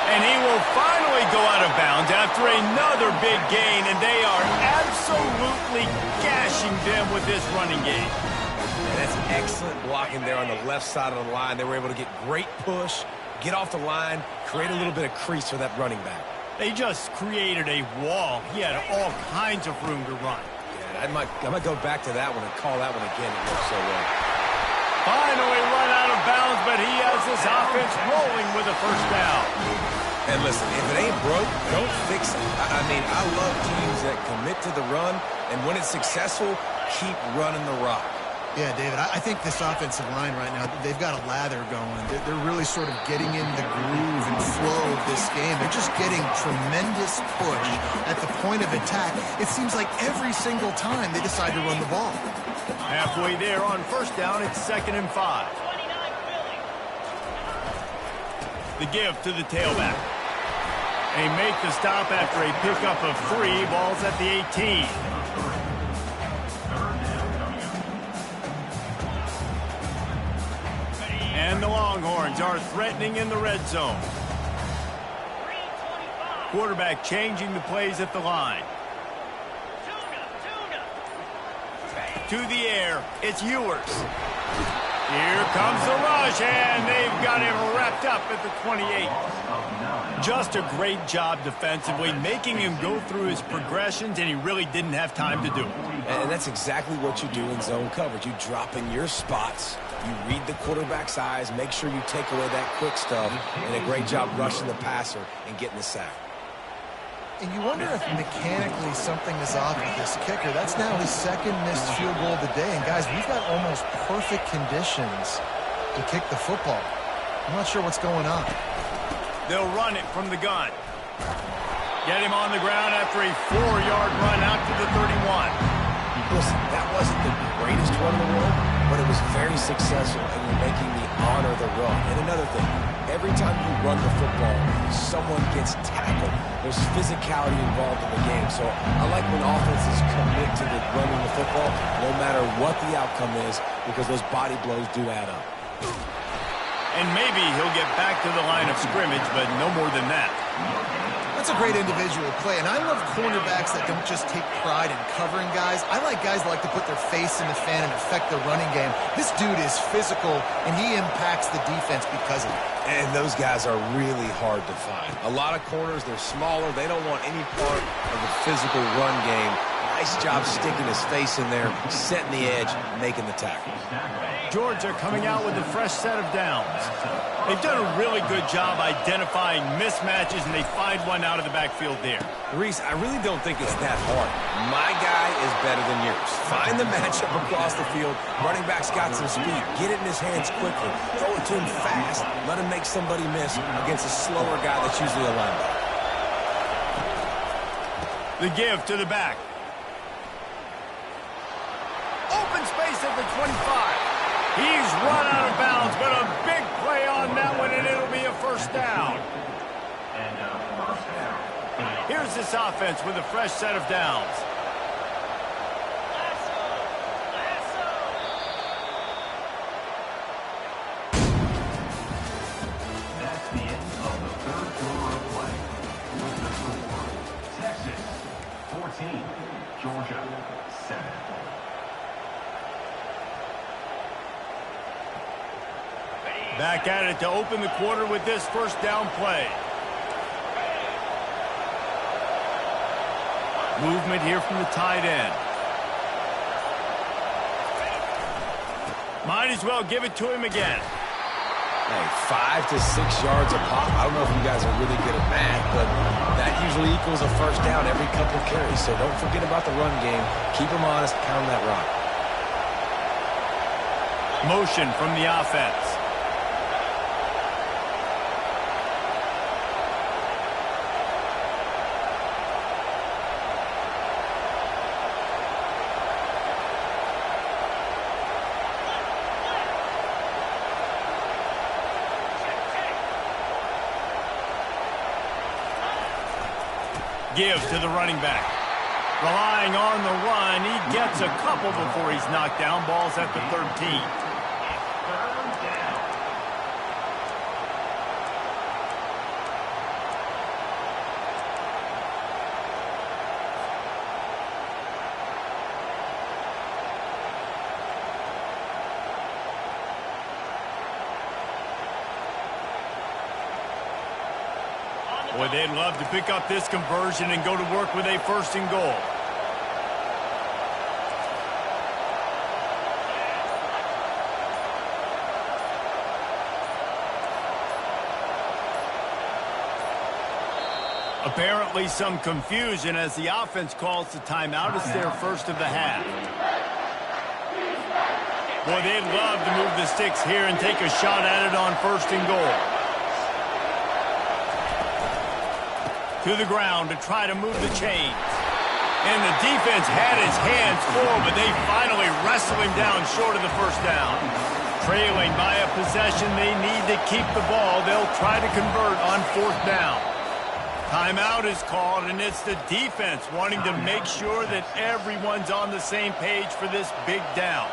And he will finally go out of bounds after another big gain, and they are absolutely gashing them with this running game. And that's excellent blocking there on the left side of the line. They were able to get great push, get off the line, create a little bit of crease for that running back. They just created a wall. He had all kinds of room to run. Yeah, I might go back to that one and call that one again. It worked so well. Finally run out of bounds, but he has this offense rolling with a first down. And listen, if it ain't broke, don't fix it. I mean, I love teams that commit to the run, and when it's successful, keep running the rock. Yeah, David, I think this offensive line right now, they've got a lather going. They're really sort of getting in the groove and flow of this game. They're just getting tremendous push at the point of attack. It seems like every single time they decide to run the ball. Halfway there on first down, it's 2nd and 5. The give to the tailback. They make the stop after a pickup of 3. Ball's at the 18. And the Longhorns are threatening in the red zone. Quarterback changing the plays at the line. To the air, it's Ewers. Here comes the rush, and they've got him wrapped up at the 28. Just a great job defensively, making him go through his progressions, and he really didn't have time to do it. And that's exactly what you do in zone coverage. You drop in your spots, you read the quarterback's eyes, make sure you take away that quick stuff, and a great job rushing the passer and getting the sack. And you wonder if mechanically something is off with this kicker. That's now his 2nd missed field goal of the day. And, guys, we've got almost perfect conditions to kick the football. I'm not sure what's going on. They'll run it from the gun. Get him on the ground after a 4-yard run out to the 31. Listen, that wasn't the greatest run in the world, but it was very successful, and you're making me honor the run. And another thing, every time you run the football, someone gets tackled. There's physicality involved in the game. So I like when offenses commit to the running the football, no matter what the outcome is, because those body blows do add up. And maybe he'll get back to the line of scrimmage, but no more than that. That's a great individual play, and I love cornerbacks that don't just take pride in covering guys. I like guys that like to put their face in the fan and affect the running game. This dude is physical, and he impacts the defense because of it. And those guys are really hard to find. A lot of corners, they're smaller. They don't want any part of the physical run game. Nice job sticking his face in there, setting the edge, making the tackle. Georgia coming out with a fresh set of downs. They've done a really good job identifying mismatches, and they find one out of the backfield there. Reese, I really don't think it's that hard. My guy is better than yours. Find the matchup across the field. Running back's got some speed. Get it in his hands quickly. Throw it to him fast. Let him make somebody miss against a slower guy that's usually a linebacker. The give to the back. Open space at the 25. He's run out of bounds, but a big play on that one, and it'll be a first down. Here's this offense with a fresh set of downs. That's the end of the 3rd quarter of play. With the score, Texas 14, Georgia 7. Back at it to open the quarter with this first down play. Movement here from the tight end. Might as well give it to him again. Hey, 5 to 6 yards a pop. I don't know if you guys are really good at math, but that usually equals a first down every couple of carries. So don't forget about the run game. Keep them honest, pound that rock. Motion from the offense. Give to the running back. Relying on the run, he gets a couple before he's knocked down. Ball's at the 13. Boy, they'd love to pick up this conversion and go to work with a 1st and goal. Apparently some confusion as the offense calls the timeout. It's their 1st of the half. Boy, they'd love to move the sticks here and take a shot at it on 1st and goal. To the ground to try to move the chains. And the defense had his hands full, but they finally wrestle him down short of the 1st down. Trailing by a possession, they need to keep the ball. They'll try to convert on 4th down. Timeout is called, and it's the defense wanting to make sure that everyone's on the same page for this big down.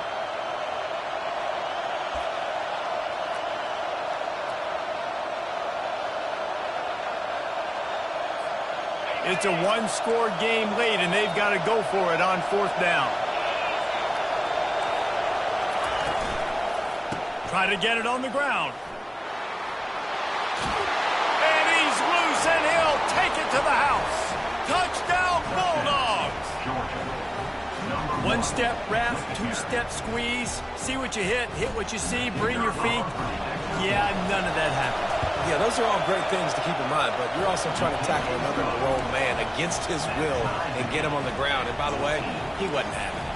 It's a one-score game late, and they've got to go for it on 4th down. Try to get it on the ground. And he's loose, and he'll take it to the house. Touchdown, Bulldogs! One-step wrap, two-step squeeze. See what you hit what you see, bring your feet. Yeah, none of that happened. Yeah, those are all great things to keep in mind, but you're also trying to tackle another grown man against his will and get him on the ground. And by the way, he wasn't having it.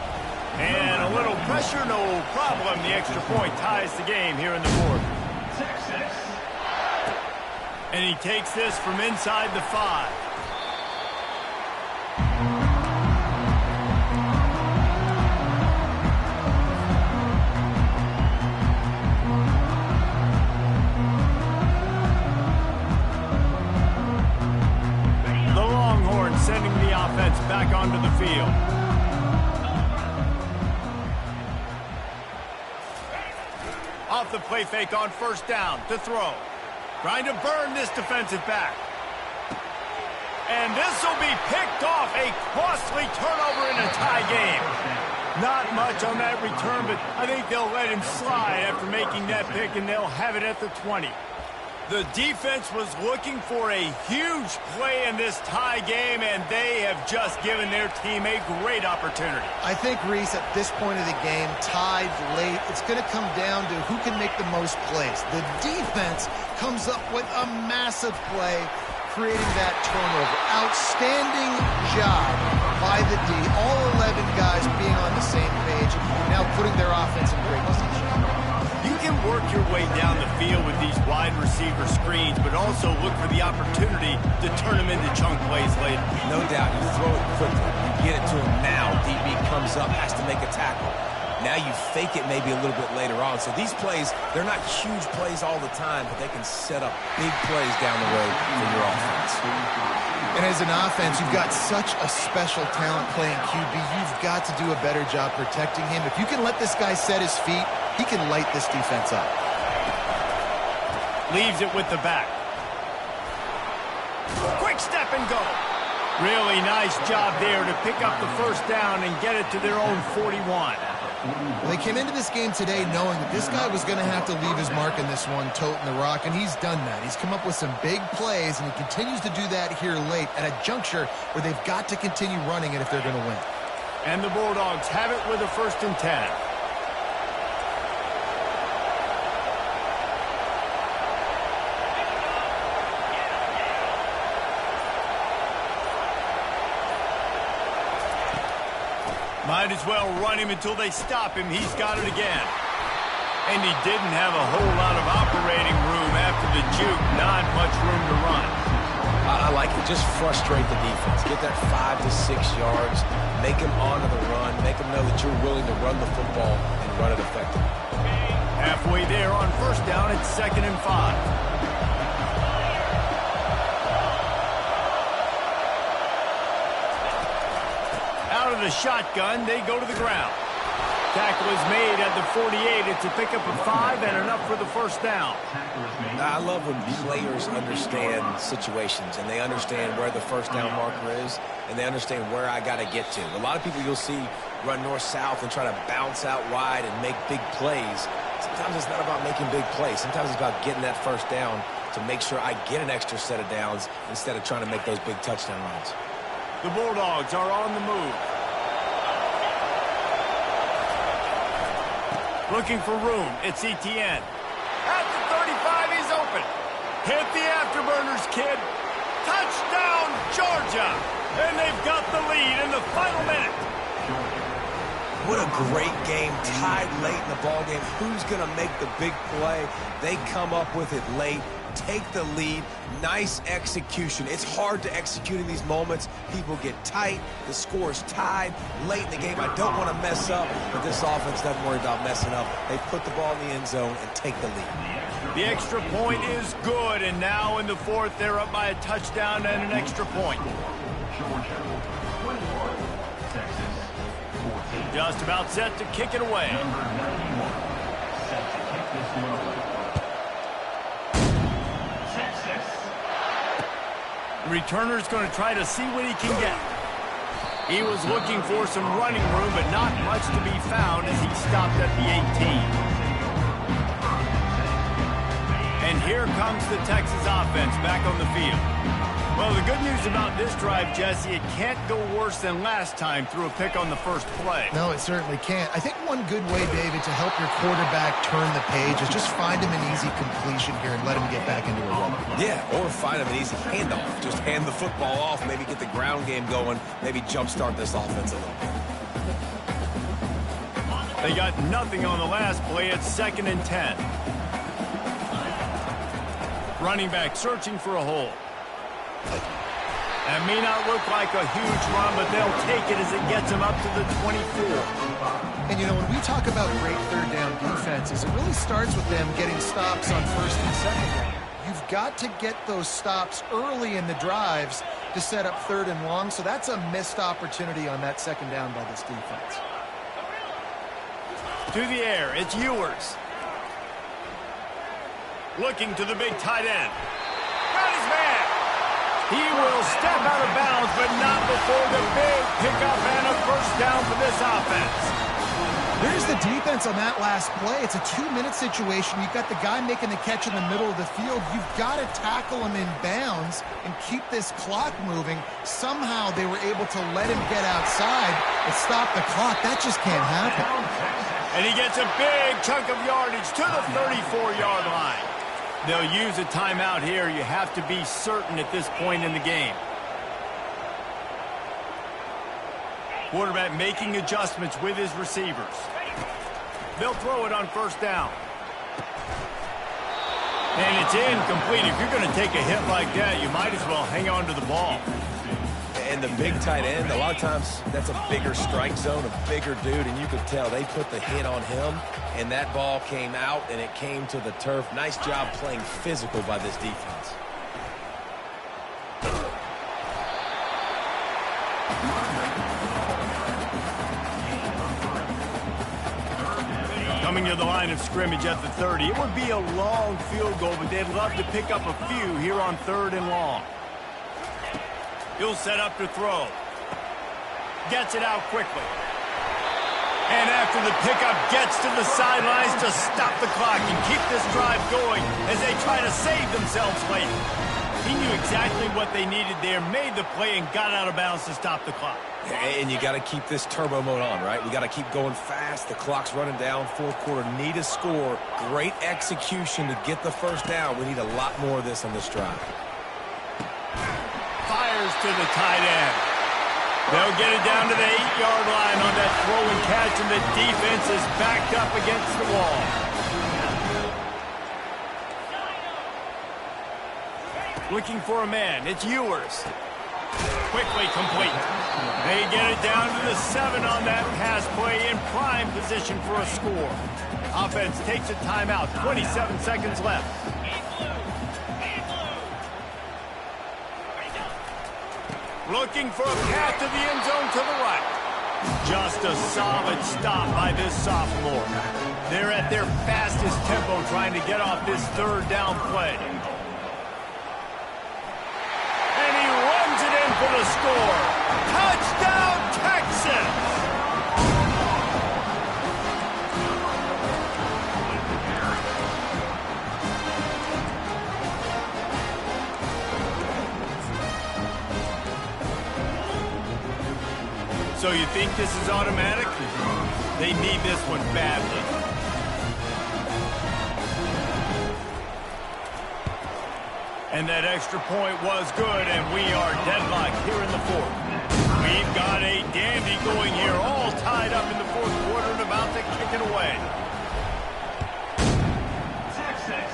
And a little pressure, no problem. The extra point ties the game here in the 4th. And he takes this from inside the 5. The Longhorns sending the offense back onto the field. Off the play fake on 1st down to throw. Trying to burn this defensive back. And this will be picked off. A costly turnover in a tie game. Not much on that return, but I think they'll let him slide after making that pick, and they'll have it at the 20. The defense was looking for a huge play in this tie game, and they have just given their team a great opportunity. I think, Reese, at this point of the game, tied late, it's going to come down to who can make the most plays. The defense comes up with a massive play, creating that turnover. Outstanding job by the D. All 11 guys being on the same page, now putting their offense in great position. You can work your way down the field with these wide receiver screens, but also look for the opportunity to turn them into chunk plays later. No doubt, you throw it quickly. You get it to him now. DB comes up, has to make a tackle. Now you fake it maybe a little bit later on. So these plays, they're not huge plays all the time, but they can set up big plays down the road for your offense. And as an offense, you've got such a special talent playing QB. You've got to do a better job protecting him. If you can let this guy set his feet, he can light this defense up. Leaves it with the back. Quick step and go. Really nice job there to pick up the 1st down and get it to their own 41. Well, they came into this game today knowing that this guy was going to have to leave his mark in this one, toting the rock, and he's done that. He's come up with some big plays, and he continues to do that here late at a juncture where they've got to continue running it if they're going to win. And the Bulldogs have it with a 1st and 10. Might as well run him until they stop him. He's got it again. And he didn't have a whole lot of operating room after the juke. Not much room to run. I like it. Just frustrate the defense. Get that 5 to 6 yards. Make them honor the run. Make them know that you're willing to run the football and run it effectively. Halfway there on 1st down, it's 2nd and 5. Out of the shotgun, they go to the ground. Tackle is made at the 48. It's a pickup of 5 and enough for the 1st down. I love when players understand situations and they understand where the 1st down marker is and they understand where I got to get to. A lot of people you'll see run north-south and try to bounce out wide and make big plays. Sometimes it's not about making big plays. Sometimes it's about getting that 1st down to make sure I get an extra set of downs instead of trying to make those big touchdown runs. The Bulldogs are on the move. Looking for room. It's Etienne. At the 35, he's open. Hit the afterburners, kid. Touchdown, Georgia. And they've got the lead in the final minute. What a great game, tied late in the ball game. Who's going to make the big play? They come up with it late, take the lead. Nice execution. It's hard to execute in these moments. People get tight. The score is tied late in the game. I don't want to mess up, but this offense doesn't worry about messing up. They put the ball in the end zone and take the lead. The extra point is good, and now in the fourth, they're up by a touchdown and an extra point. Georgia 21, Texas 14. Just about set to kick it away. Number 91, set to kick this one away. Texas. The returner's going to try to see what he can get. He was looking for some running room, but not much to be found as he stopped at the 18. And here comes the Texas offense back on the field. Well, the good news about this drive, Jesse, it can't go worse than last time through a pick on the first play. No, it certainly can't. I think one good way, David, to help your quarterback turn the page is just find him an easy completion here and let him get back into a rhythm. Yeah, or find him an easy handoff. Just hand the football off, maybe get the ground game going, maybe jumpstart this offense a little bit. They got nothing on the last play. It's 2nd and 10. Running back searching for a hole. That may not look like a huge run, but they'll take it as it gets them up to the 24. And, you know, when we talk about great third down defenses, it really starts with them getting stops on first and second down. You've got to get those stops early in the drives to set up third and long, so that's a missed opportunity on that second down by this defense. To the air, it's Ewers. Looking to the big tight end. Got his man. He will step out of bounds, but not before the big pickup and a first down for this offense. There's the defense on that last play. It's a 2-minute situation. You've got the guy making the catch in the middle of the field. You've got to tackle him in bounds and keep this clock moving. Somehow they were able to let him get outside and stop the clock. That just can't happen. And he gets a big chunk of yardage to the 34-yard line. They'll use a timeout here. You have to be certain at this point in the game. Quarterback making adjustments with his receivers. They'll throw it on first down. And it's incomplete. If you're going to take a hit like that, you might as well hang on to the ball. And the big tight end, a lot of times that's a bigger strike zone, a bigger dude, and you could tell they put the hit on him, and that ball came out, and it came to the turf. Nice job playing physical by this defense. Coming to the line of scrimmage at the 30. It would be a long field goal, but they'd love to pick up a few here on 3rd and long. He'll set up to throw. Gets it out quickly. And after the pickup, gets to the sidelines to stop the clock and keep this drive going as they try to save themselves late. He knew exactly what they needed there, made the play, and got out of bounds to stop the clock. And you got to keep this turbo mode on, right? We got to keep going fast. The clock's running down. Fourth quarter, need a score. Great execution to get the first down. We need a lot more of this on this drive. Fires to the tight end. They'll get it down to the 8-yard line on that throw and catch, and the defense is backed up against the wall. Looking for a man. It's Ewers. Quickly complete. They get it down to the 7 on that pass play, in prime position for a score. Offense takes a timeout. 27 seconds left. Looking for a path to the end zone to the right. Just a solid stop by this sophomore. They're at their fastest tempo trying to get off this 3rd down play. And he runs it in for the score. Touchdown, Texas! So you think this is automatic? They need this one badly. And that extra point was good, and we are deadlocked here in the fourth. We've got a dandy going here, all tied up in the fourth quarter and about to kick it away. Texas.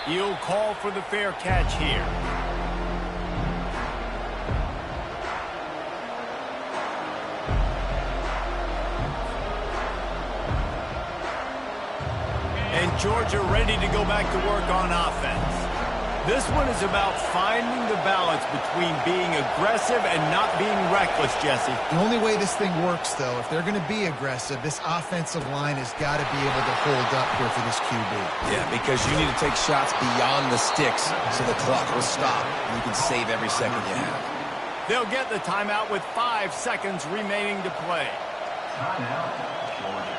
He'll call for the fair catch here. And Georgia ready to go back to work on offense. This one is about finding the balance between being aggressive and not being reckless, Jesse. The only way this thing works, though, if they're going to be aggressive, this offensive line has got to be able to hold up here for this QB. Yeah, because you need to take shots beyond the sticks so the clock will stop and you can save every second you have. They'll get the timeout with 5 seconds remaining to play. Timeout, Georgia.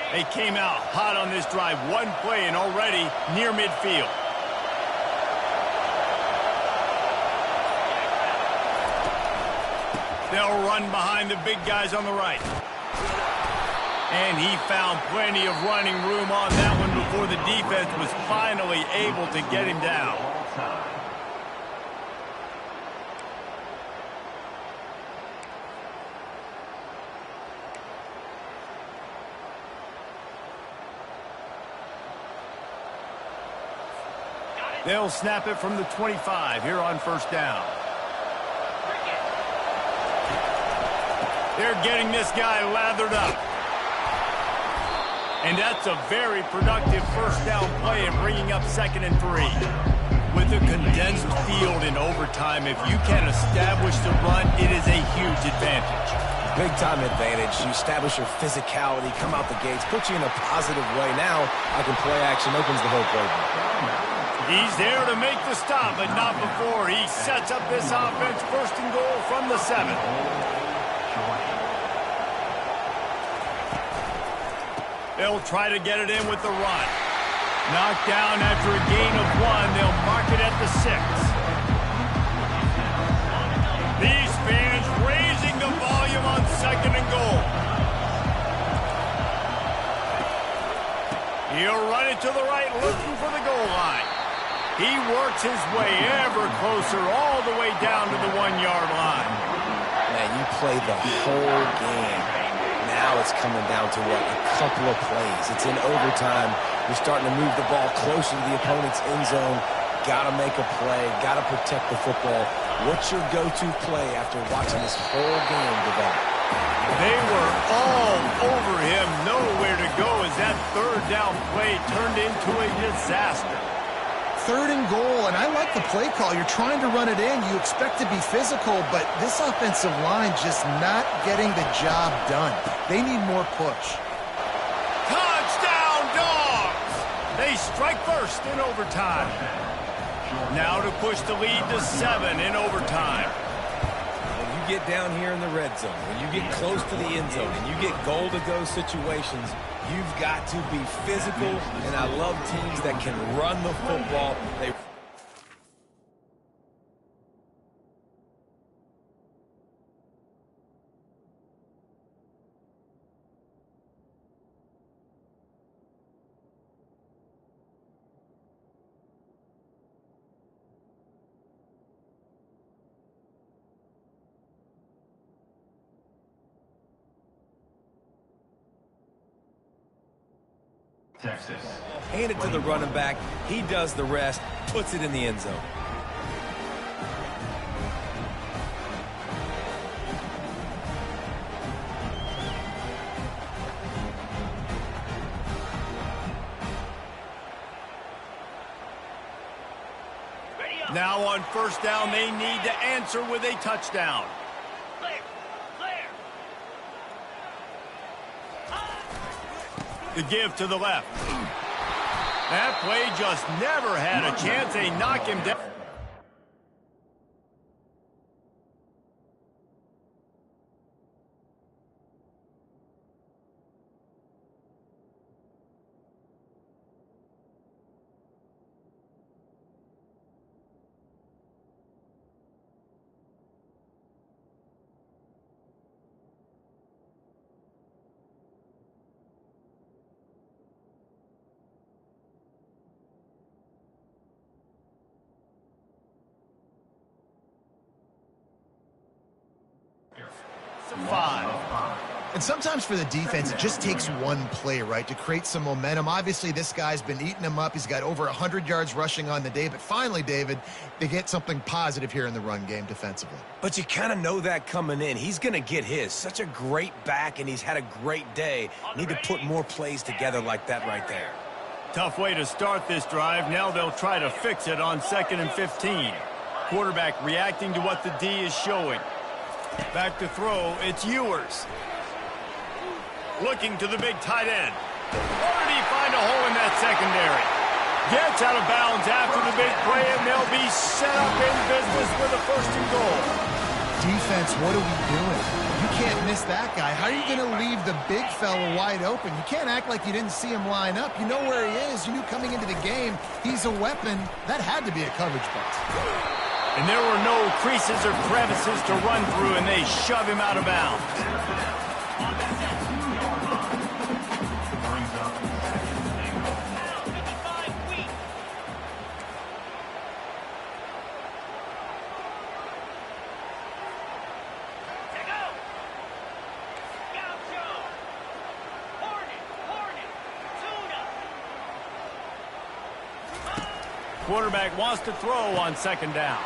They came out hot on this drive. One play and already near midfield. They'll run behind the big guys on the right. And he found plenty of running room on that one before the defense was finally able to get him down. All time. They'll snap it from the 25 here on first down. They're getting this guy lathered up. And that's a very productive first down play and bringing up 2nd and 3. With a condensed field in overtime, if you can establish the run, it is a huge advantage. Big-time advantage. You establish your physicality, come out the gates, put you in a positive way. Now, I can play action, opens the whole playbook. He's there to make the stop, but not before. He sets up this offense 1st and goal from the 7. They'll try to get it in with the run. Knocked down after a gain of 1. They'll mark it at the 6. These fans raising the volume on 2nd and goal. He'll run it to the right, looking for the goal line. He works his way ever closer all the way down to the 1-yard line. Man, you play the whole game. Now it's coming down to what? A couple of plays. It's in overtime. You're starting to move the ball closer to the opponent's end zone. Got to make a play. Got to protect the football. What's your go-to play after watching this whole game develop? They were all over him. Nowhere to go as that 3rd down play turned into a disaster. 3rd and goal, and I like the play call. You're trying to run it in. You expect to be physical, but this offensive line just not getting the job done. They need more push. Touchdown, Dogs! They strike first in overtime. Now to push the lead to 7 in overtime. When you get down here in the red zone, when you get close to the end zone, and you get goal-to-go situations, you've got to be physical, and I love teams that can run the football. Texas. Hand it to the running back. He does the rest, puts it in the end zone. Now on first down, they need to answer with a touchdown. The give to the left. That play just never had a chance. They knock him down. And sometimes for the defense, it just takes one play, right, to create some momentum. Obviously, this guy's been eating them up. He's got over 100 yards rushing on the day. But finally, David, they get something positive here in the run game defensively. But you kind of know that coming in. He's going to get his. Such a great back, and he's had a great day. Need to put more plays together like that right there. Tough way to start this drive. Now they'll try to fix it on 2nd and 15. Quarterback reacting to what the D is showing. Back to throw, it's Ewers. Looking to the big tight end. Where did he find a hole in that secondary? Gets out of bounds after the big play, and they'll be set up in business with a 1st and goal. Defense, what are we doing? You can't miss that guy. How are you going to leave the big fella wide open? You can't act like you didn't see him line up. You know where he is. You knew coming into the game he's a weapon. That had to be a coverage bunt. And there were no creases or crevices to run through, and they shove him out of bounds. Quarterback wants to throw on 2nd down.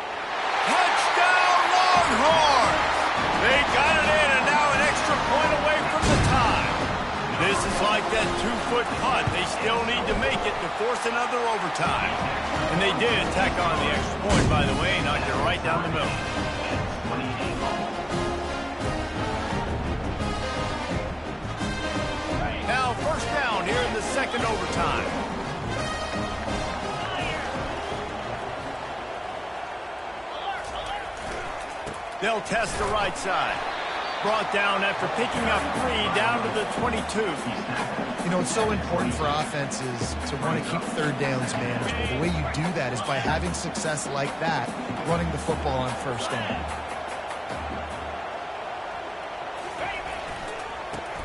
Touchdown, Longhorns! They got it in, and now an extra point away from the tie. This is like that 2-foot punt. They still need to make it to force another overtime. And they did tack on the extra point, by the way, knocked it right down the middle. Now 1st down here in the 2nd overtime. They'll test the right side. Brought down after picking up 3 down to the 22. You know, it's so important for offenses to want to keep 3rd downs manageable. The way you do that is by having success like that, running the football on 1st down.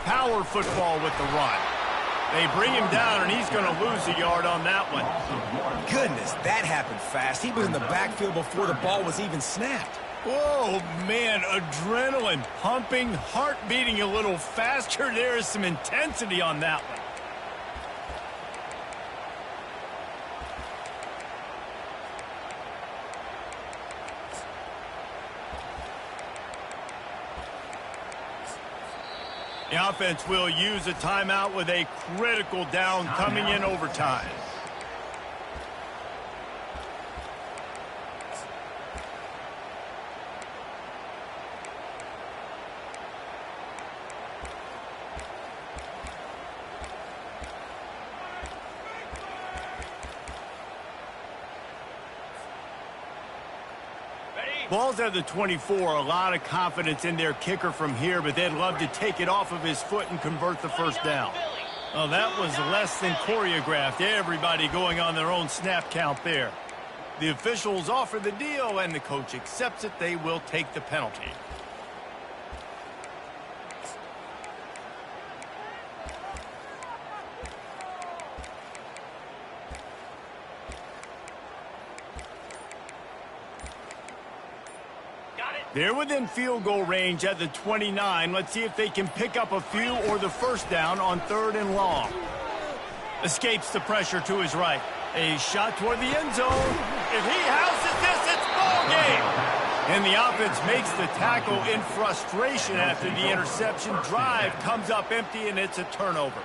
Power football with the run. They bring him down, and he's going to lose a yard on that one. Goodness, that happened fast. He was in the backfield before the ball was even snapped. Oh, man, adrenaline pumping, heart beating a little faster. There is some intensity on that one. The offense will use a timeout with a critical down coming in overtime. Ball's at the 24, a lot of confidence in their kicker from here, but they'd love to take it off of his foot and convert the 1st down. Oh, that was less than choreographed. Everybody going on their own snap count there. The officials offer the deal, and the coach accepts it. They will take the penalty. They're within field goal range at the 29. Let's see if they can pick up a few or the 1st down on 3rd and long. Escapes the pressure to his right. A shot toward the end zone. If he houses this, it's ball game. And the offense makes the tackle in frustration after the interception. Drive comes up empty, and it's a turnover.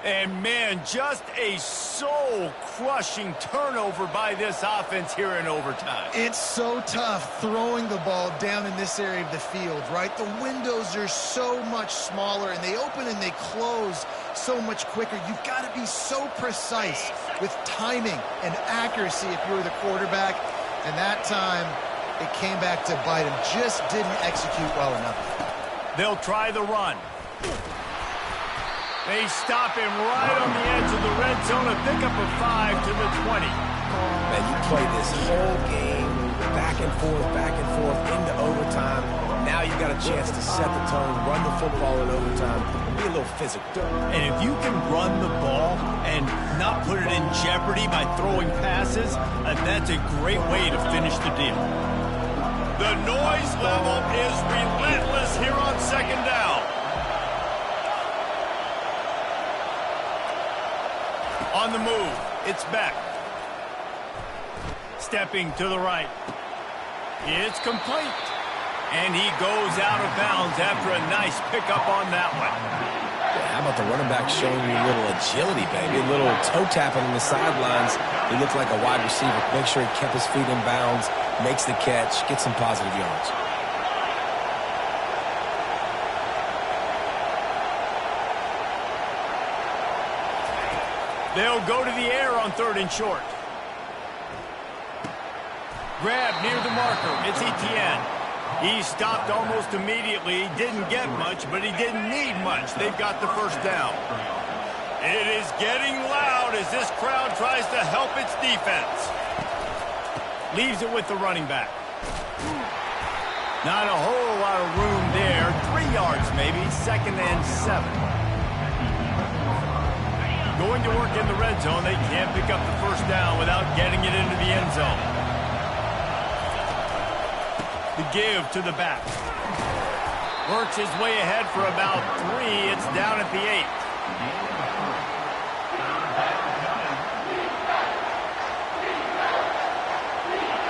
And, man, just a soul-crushing turnover by this offense here in overtime. It's so tough throwing the ball down in this area of the field, right? The windows are so much smaller, and they open and they close so much quicker. You've got to be so precise with timing and accuracy if you're the quarterback. And that time, it came back to bite him. Just didn't execute well enough. They'll try the run. They stop him right on the edge of the red zone, a pickup of 5 to the 20. Man, you play this whole game back and forth into overtime. Now you got a chance to set the tone, run the football in overtime, be a little physical. And if you can run the ball and not put it in jeopardy by throwing passes, that's a great way to finish the deal. The noise level is relentless here on 2nd down. On the move, it's Beck. Stepping to the right. It's complete. And he goes out of bounds after a nice pickup on that one. Yeah, how about the running back showing you a little agility, baby? A little toe tapping on the sidelines. He looked like a wide receiver. Make sure he kept his feet in bounds, makes the catch, gets some positive yards. They'll go to the air on 3rd and short. Grab near the marker. It's Etienne. He stopped almost immediately. Didn't get much, but he didn't need much. They've got the first down. It is getting loud as this crowd tries to help its defense. Leaves it with the running back. Not a whole lot of room there. 3 yards maybe. 2nd and 7. Going to work in the red zone. They can't pick up the first down without getting it into the end zone. The give to the back. Works his way ahead for about 3. It's down at the 8.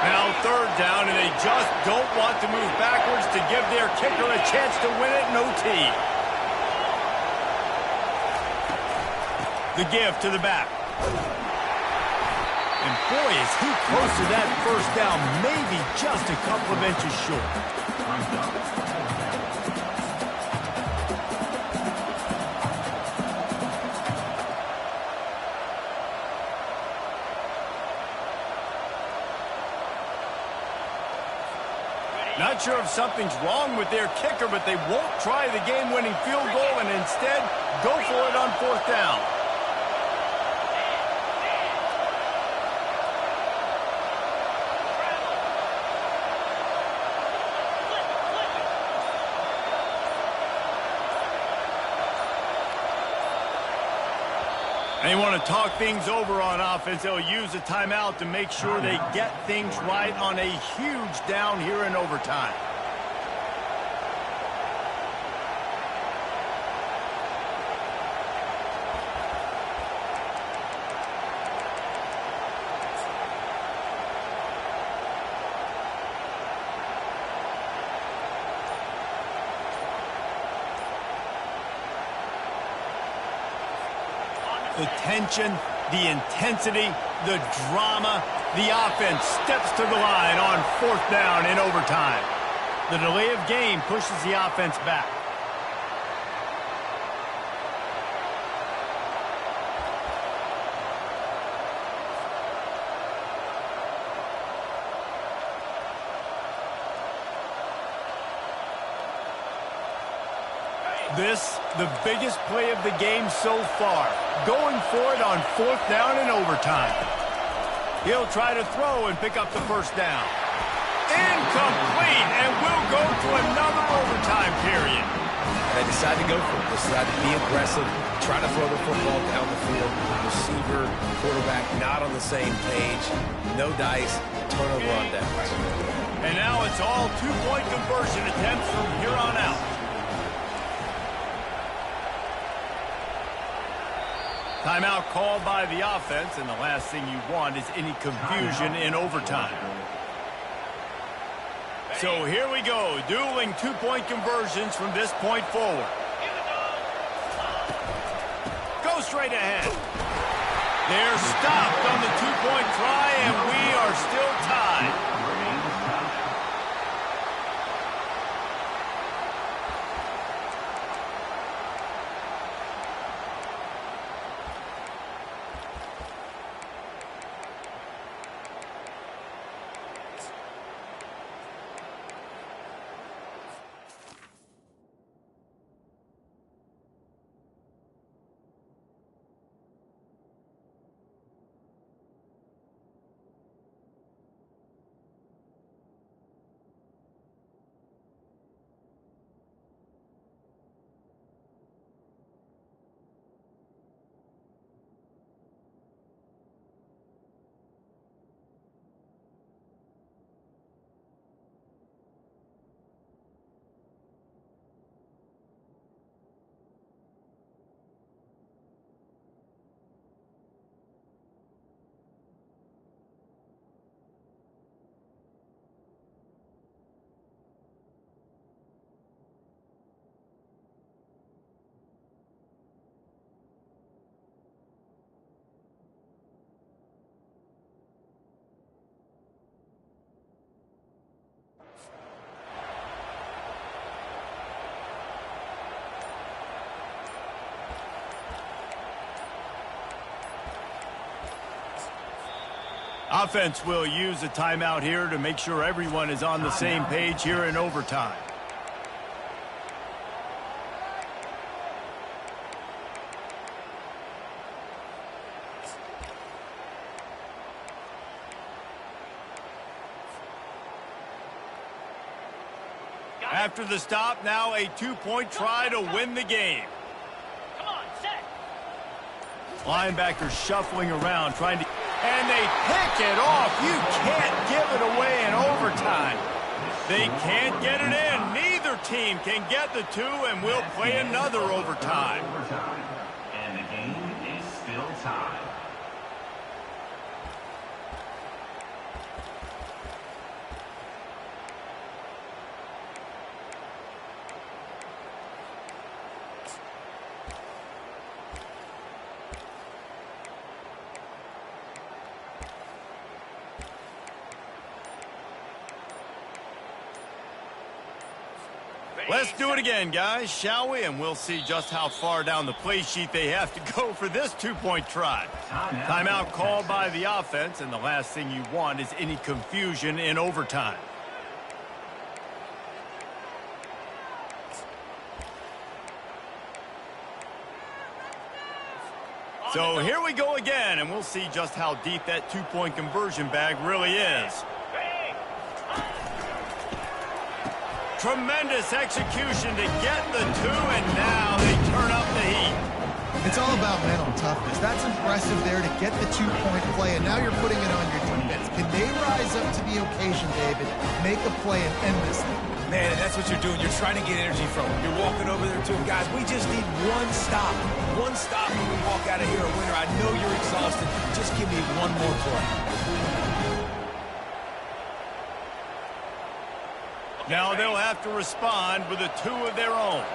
Now 3rd down, and they just don't want to move backwards to give their kicker a chance to win it in OT. The give to the back. And boy, is he close to that first down, maybe just a couple of inches short. Not sure if something's wrong with their kicker, but they won't try the game-winning field goal and instead go for it on 4th down. They want to talk things over on offense. They'll use a timeout to make sure they get things right on a huge down here in overtime. The tension, the intensity, the drama, the offense steps to the line on 4th down in overtime. The delay of game pushes the offense back. This, the biggest play of the game so far. Going for it on 4th down in overtime. He'll try to throw and pick up the first down. Incomplete, and we'll go to another overtime period. They decide to go for it. They decide to be aggressive, try to throw the football down the field. Receiver, quarterback not on the same page. No dice, turnover on downs. And now it's all 2-point conversion attempts from here on out. Timeout called by the offense, and the last thing you want is any confusion in overtime. So here we go, dueling 2-point conversions from this point forward. Go straight ahead. They're stopped on the 2-point try, and we are still tied. offense will use a timeout here to make sure everyone is on the same page here in overtime. After the stop, now a 2-point try to win the game. Come on, set. Linebackers shuffling around, trying to... And they pick it off. You can't give it away in overtime. They can't get it in. Neither team can get the two, and we'll play another overtime. And the game is still tied. Let's do it again, guys, shall we? And we'll see just how far down the play sheet they have to go for this 2-point try. Timeout called by the offense, and the last thing you want is any confusion in overtime. So here we go again, and we'll see just how deep that 2-point conversion bag really is. Tremendous execution to get the two, and now they turn up the heat. It's all about mental toughness. That's impressive there to get the 2-point play, and now you're putting it on your defense. Can they rise up to the occasion, David, make a play and end this thing? Man, and that's what you're doing. You're trying to get energy from them. You're walking over there to them. Guys, we just need one stop. One stop and we walk out of here a winner. I know you're exhausted. Just give me one more play. Now they'll have to respond with a 2 of their own.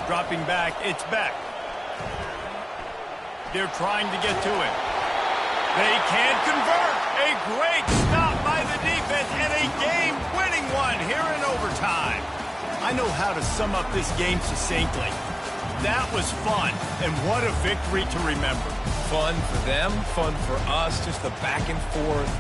Dropping back, it's Beck. They're trying to get to it. They can't convert. A great stop by the defense and a game-winning one here in overtime. I know how to sum up this game succinctly. That was fun, and what a victory to remember. Fun for them, fun for us, just the back and forth.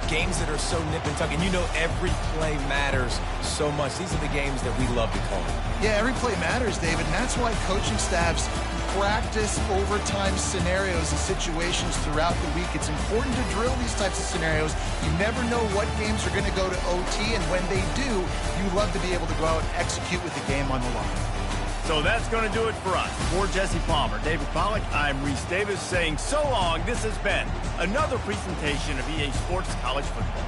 Games that are so nip and tuck, and you know every play matters so much. These are the games that we love to call. Yeah, every play matters, David, and that's why coaching staffs practice overtime scenarios and situations throughout the week. It's important to drill these types of scenarios. You never know what games are going to go to OT, and when they do, you love to be able to go out and execute with the game on the line. So that's going to do it for us. For Jesse Palmer, David Pollack, I'm Reese Davis saying so long. This has been another presentation of EA Sports College Football.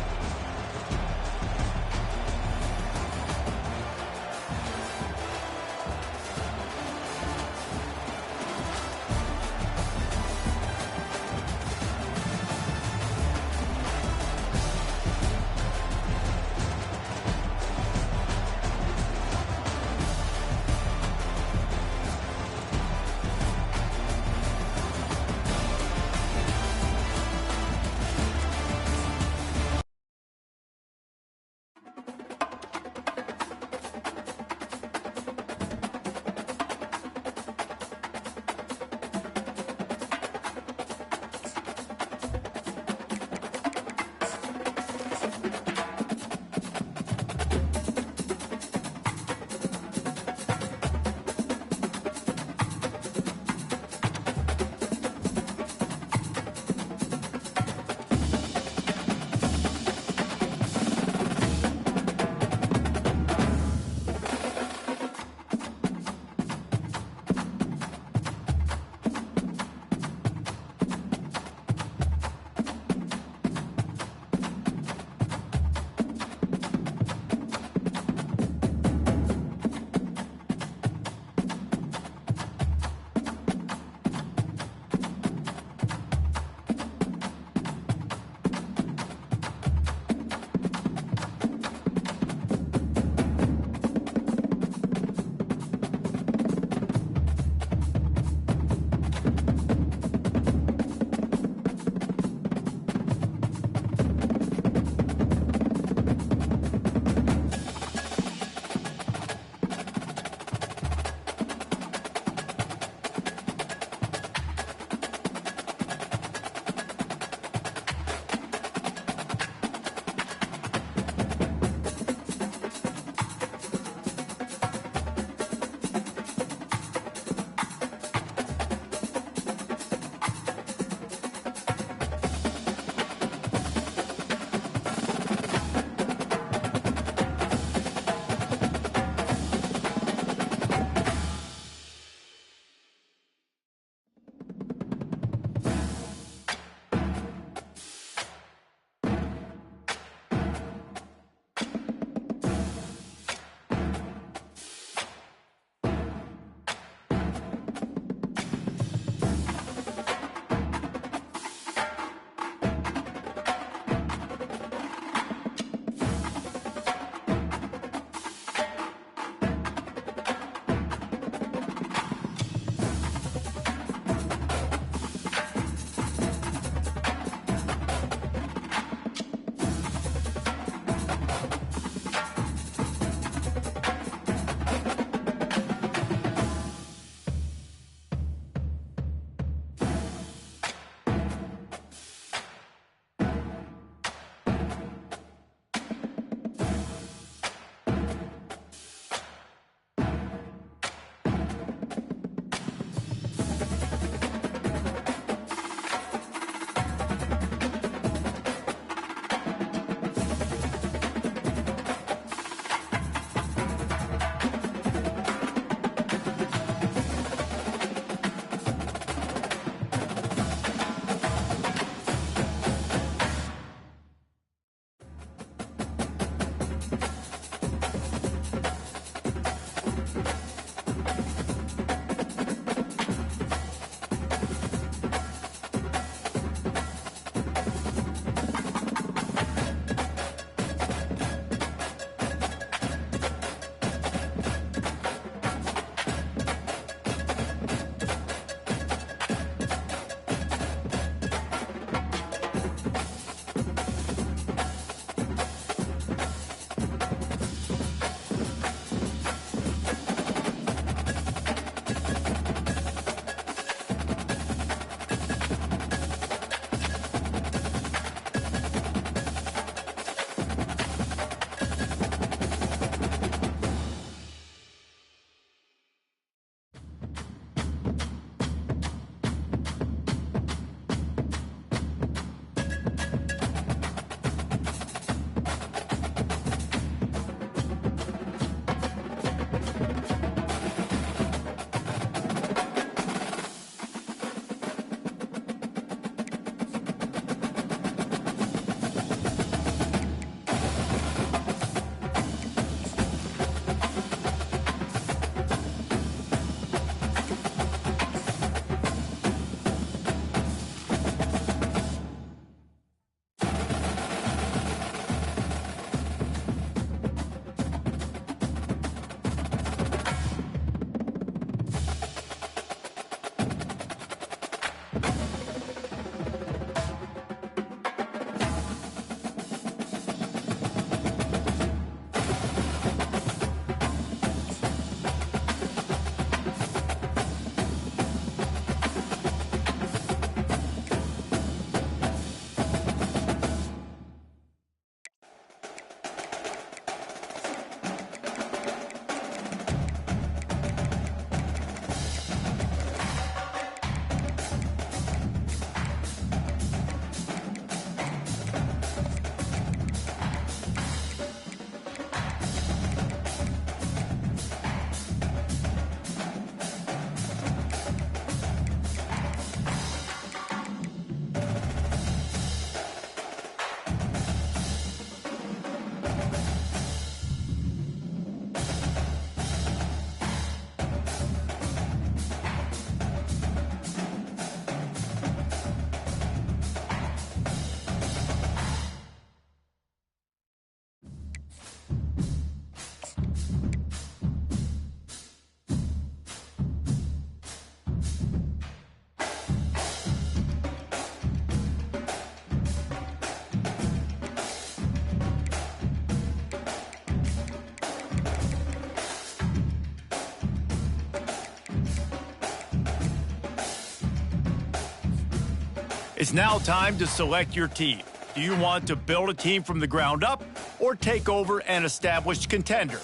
It's now time to select your team. Do you want to build a team from the ground up or take over an established contender?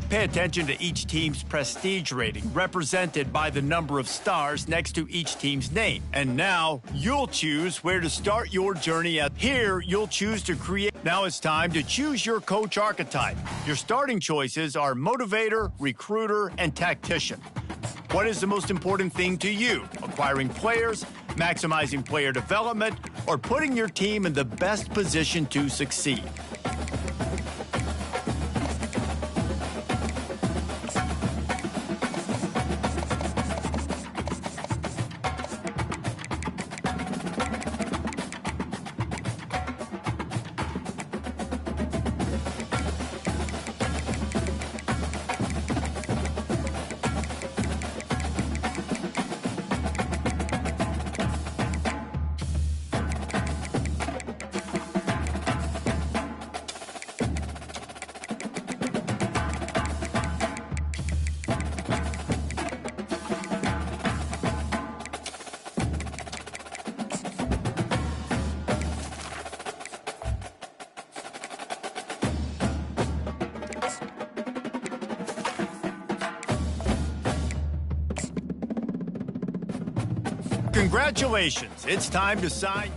Pay attention to each team's prestige rating, represented by the number of stars next to each team's name. And now, you'll choose where to start your journey at. Here, you'll choose to create. Now it's time to choose your coach archetype. Your starting choices are motivator, recruiter, and tactician. What is the most important thing to you? Acquiring players, maximizing player development, or putting your team in the best position to succeed? Congratulations, it's time to sign.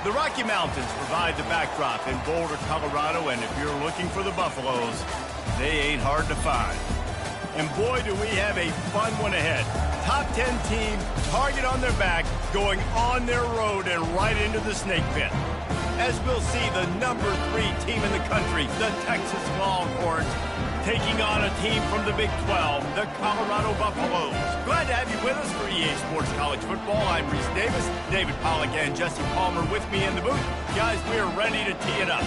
The Rocky Mountains provide the backdrop in Boulder, Colorado, and if you're looking for the Buffaloes, they ain't hard to find. And boy, do we have a fun one ahead. Top 10 team, target on their back, going on their road and right into the snake pit. As we'll see, the number 3 team in the country, the Texas Longhorns, taking on a team from the Big 12, the Colorado Buffaloes. Glad to have you with us for EA Sports College Football. I'm Reese Davis, David Pollack and Jesse Palmer with me in the booth. Guys, we are ready to tee it up.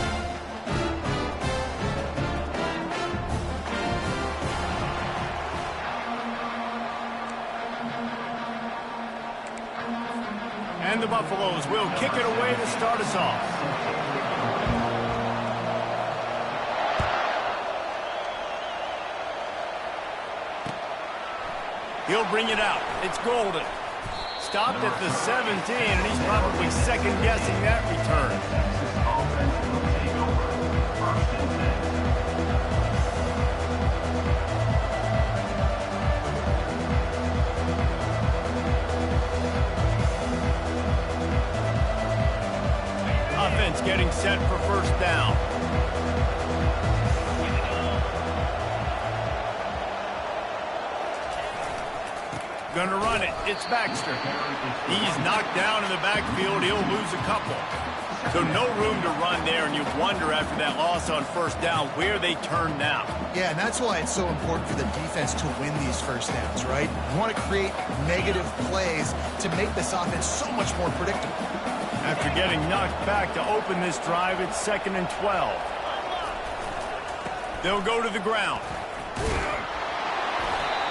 And the Buffaloes will kick it away to start us off. He'll bring it out. It's Golden. Stopped at the 17, and he's probably second-guessing that return. Texas offense will take over. 1st and 10. Offense getting set for first down. Gonna run it. It's Baxter. He's knocked down in the backfield. He'll lose a couple. So no room to run there, and you wonder after that loss on first down where they turn now. Yeah, and that's why it's so important for the defense to win these first downs, right? You want to create negative plays to make this offense so much more predictable. After getting knocked back to open this drive, it's 2nd and 12. They'll go to the ground.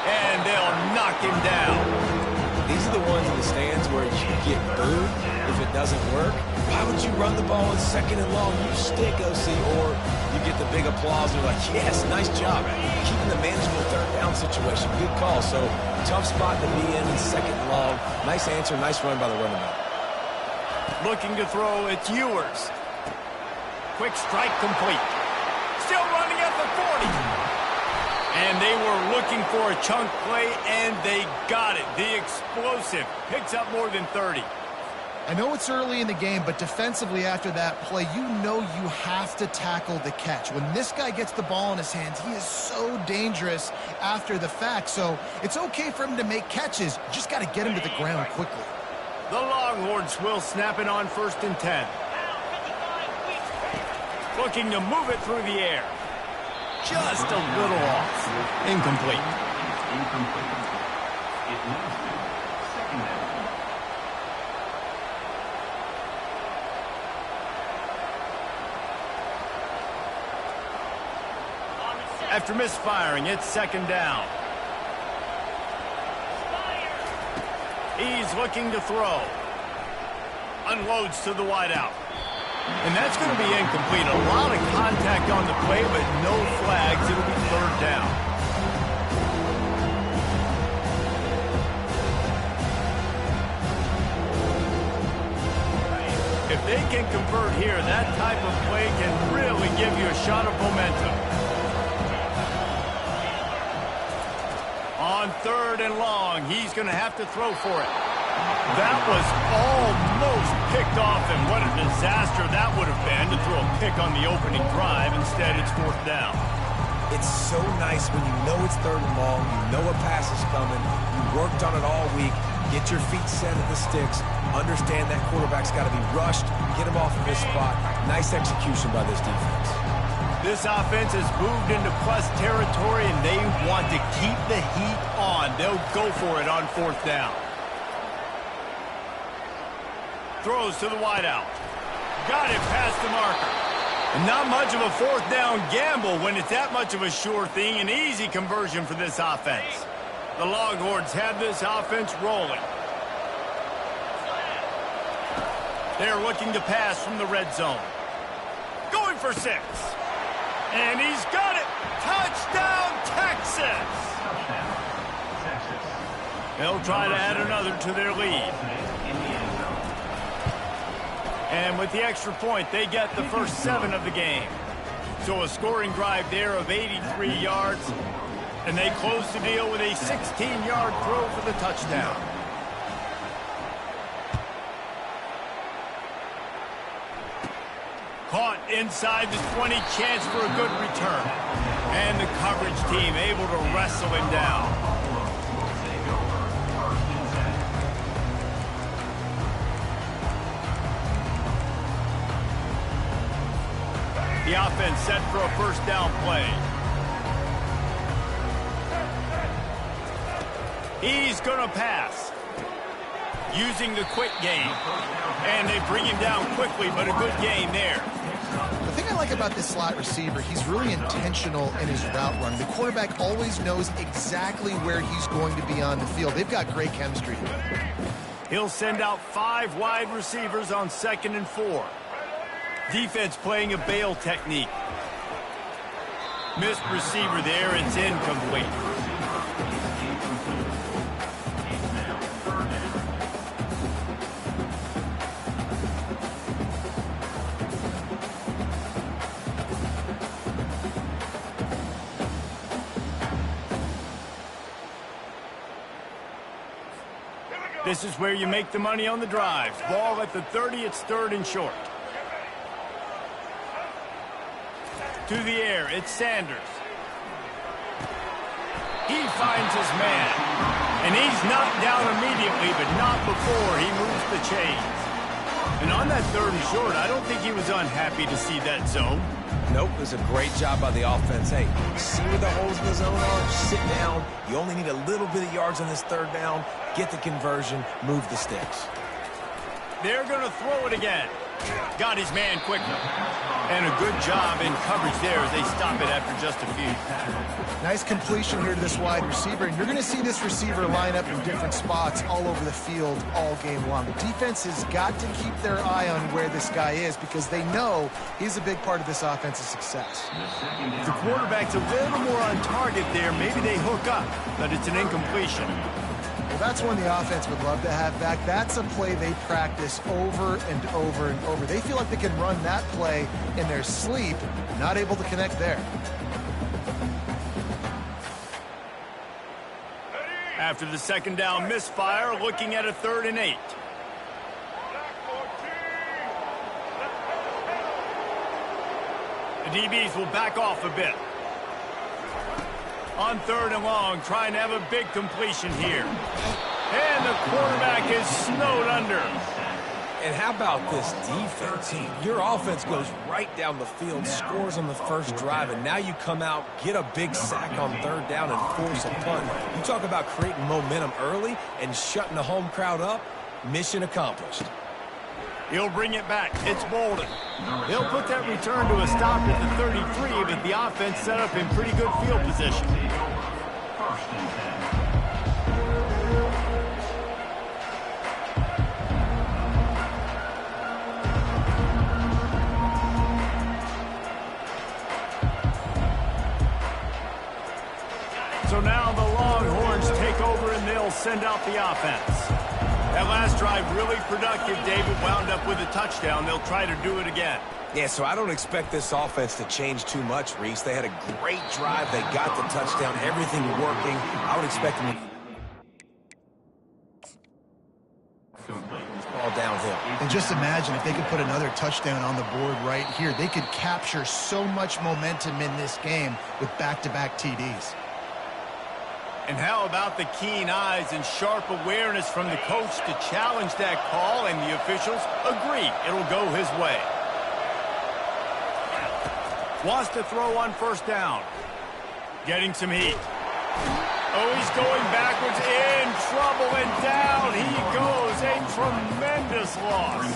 And they'll knock him down. These are the ones in the stands where you get booed if it doesn't work. Why would you run the ball in 2nd and long? You stick, OC, or you get the big applause. They're like, yes, nice job. Keeping the manageable 3rd down situation. Good call. So, tough spot to be in 2nd and long. Nice answer, nice run by the running back. Looking to throw, it's Ewers. Quick strike complete. Still running at the 40. And they were looking for a chunk play, and they got it. The explosive picks up more than 30. I know it's early in the game, but defensively after that play, you know you have to tackle the catch. When this guy gets the ball in his hands, he is so dangerous after the fact. So it's okay for him to make catches. You just got to get him to the ground quickly. The Longhorns will snap it on 1st and 10. Looking to move it through the air. Just a little off. Incomplete. Incomplete. It leads to 2nd down. After misfiring, it's 2nd down. He's looking to throw. Unloads to the wideout. And that's going to be incomplete. A lot of contact on the play, but no flags. It'll be 3rd down. If they can convert here, that type of play can really give you a shot of momentum. On 3rd and long, he's going to have to throw for it. That was almost picked off, and what a disaster that would have been to throw a pick on the opening drive. Instead, it's 4th down. It's so nice when you know it's 3rd and long, you know a pass is coming, you worked on it all week, get your feet set at the sticks, understand that quarterback's got to be rushed, get him off of his spot. Nice execution by this defense. This offense has moved into plus territory, and they want to keep the heat on. They'll go for it on 4th down. Throws to the wideout. Got it past the marker. And not much of a 4th down gamble when it's that much of a sure thing. An easy conversion for this offense. The Longhorns have this offense rolling. They're looking to pass from the red zone. Going for 6. And he's got it. Touchdown, Texas. Touchdown, Texas. They'll try to add another to their lead. In the end zone. And with the extra point, they get the first 7 of the game. So a scoring drive there of 83 yards. And they close the deal with a 16-yard throw for the touchdown. Caught inside the 20, chance for a good return. And the coverage team able to wrestle him down. Take over. 1st and 10. The offense set for a first down play. He's going to pass. Using the quick game. And they bring him down quickly, but a good game there. The thing I like about this slot receiver, he's really intentional in his route run. The quarterback always knows exactly where he's going to be on the field. They've got great chemistry. He'll send out 5 wide receivers on 2nd and 4. Defense playing a bail technique. Missed receiver there. It's incomplete. This is where you make the money on the drives. Ball at the 30, it's 3rd and short. To the air, it's Sanders. He finds his man. And he's knocked down immediately, but not before he moves the chains. And on that 3rd and short, I don't think he was unhappy to see that zone. Nope, it was a great job by the offense. Hey, see where the holes in the zone are? Sit down. You only need a little bit of yards on this 3rd down. Get the conversion. Move the sticks. They're going to throw it again. Got his man quickly. And a good job in coverage there as they stop it after just a few. Nice completion here to this wide receiver, and you're going to see this receiver line up in different spots all over the field all game long. The defense has got to keep their eye on where this guy is because they know he's a big part of this offense's success. The quarterback's a little more on target there. Maybe they hook up, but it's an incompletion. Well, that's one the offense would love to have back. That's a play they practice over and over and over. They feel like they can run that play in their sleep, not able to connect there. After the 2nd down misfire, looking at a 3rd and 8. The DBs will back off a bit. On 3rd and long, trying to have a big completion here. And the quarterback is snowed under. And how about this defense? Your offense goes right down the field, scores on the first drive, and now you come out, get a big sack on 3rd down, and force a punt. You talk about creating momentum early and shutting the home crowd up. Mission accomplished. He'll bring it back. It's Bolden. They'll put that return to a stop at the 33, but the offense set up in pretty good field position. 1st and 10. So now the Longhorns take over and they'll send out the offense. That last drive really productive. David wound up with a touchdown. They'll try to do it again. Yeah, so I don't expect this offense to change too much, Reese. They had a great drive. They got the touchdown. Everything working. I would expect them to all downhill. And just imagine if they could put another touchdown on the board right here. They could capture so much momentum in this game with back-to-back TDs. And how about the keen eyes and sharp awareness from the coach to challenge that call, and the officials agree it'll go his way. Wants to throw on 1st down. Getting some heat. Oh, he's going backwards, in trouble, and down he goes. A tremendous loss.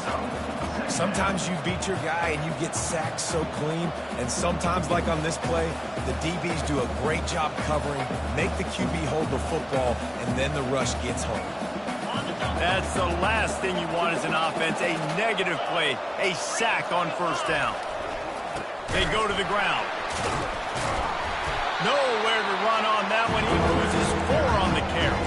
Sometimes you beat your guy and you get sacked so clean, and sometimes, like on this play, the DBs do a great job covering, make the QB hold the football, and then the rush gets home. That's the last thing you want as an offense, a negative play, a sack on 1st down. They go to the ground. Nowhere to run on that one. He loses 4 on the carry.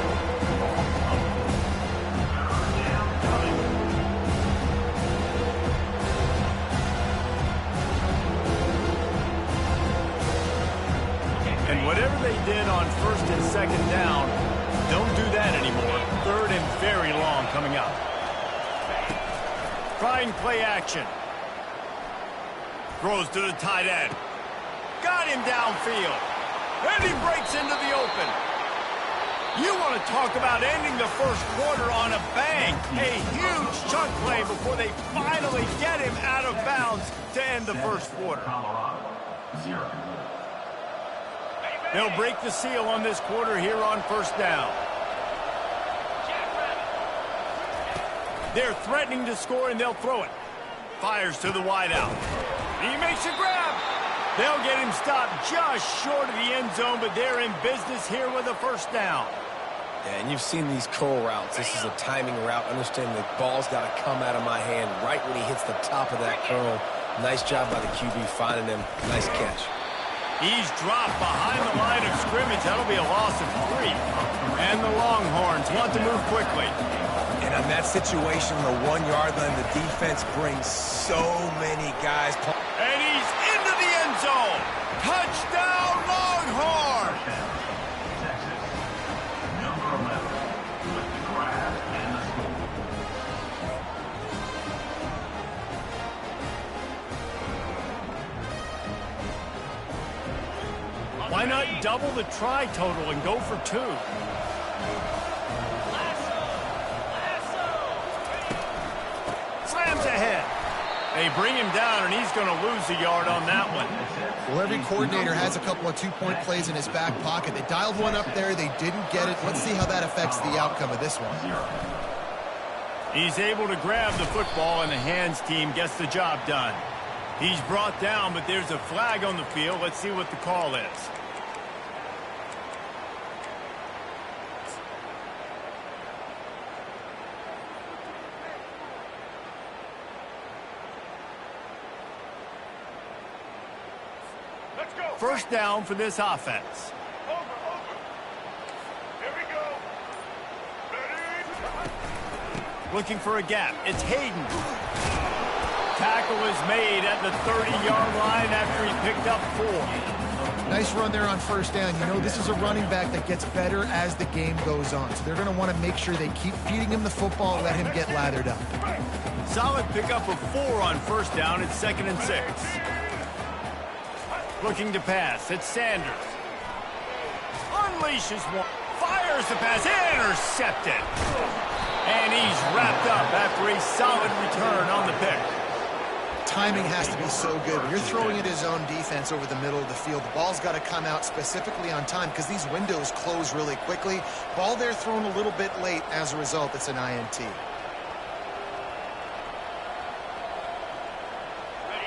And whatever they did on 1st and 2nd down, don't do that anymore. 3rd and very long coming up. Trying play action. Throws to the tight end. Got him downfield. And he breaks into the open. You want to talk about ending the 1st quarter on a bang. A huge chunk play before they finally get him out of bounds to end the 1st quarter. Colorado, 0. They'll break the seal on this quarter here on 1st down. They're threatening to score, and they'll throw it. Fires to the wideout. He makes a grab. They'll get him stopped just short of the end zone, but they're in business here with a 1st down. Yeah, and you've seen these curl routes. This is a timing route. Understand the ball's got to come out of my hand right when he hits the top of that curl. Nice job by the QB finding him. Nice catch. He's dropped behind the line of scrimmage. That'll be a loss of 3. And the Longhorns want to move quickly. And on that situation, the 1-yard line, the defense brings so many guys. And he's into the end zone. Touchdown, Longhorns! Texas. Number 11 with the grab and the double the try total and go for 2. Slams ahead. They bring him down, and he's going to lose a yard on that one. Well, every coordinator has a couple of two-point plays in his back pocket. They dialed one up there. They didn't get it. Let's see how that affects the outcome of this one. He's able to grab the football, and the hands team gets the job done. He's brought down, but there's a flag on the field. Let's see what the call is. First down for this offense. Here we go. Ready? Looking for a gap. It's Hayden. Tackle is made at the 30-yard line after he picked up 4. Nice run there on first down. You know, this is a running back that gets better as the game goes on. So they're going to want to make sure they keep feeding him the football and let him get lathered up. Solid pickup of 4 on first down. It's 2nd and 6. Looking to pass. It's Sanders. Unleashes one. Fires the pass. Intercepted. And he's wrapped up after a solid return on the pick. Timing has to be so good. When you're throwing at his own defense over the middle of the field, the ball's got to come out specifically on time because these windows close really quickly. Ball there thrown a little bit late. As a result, it's an INT.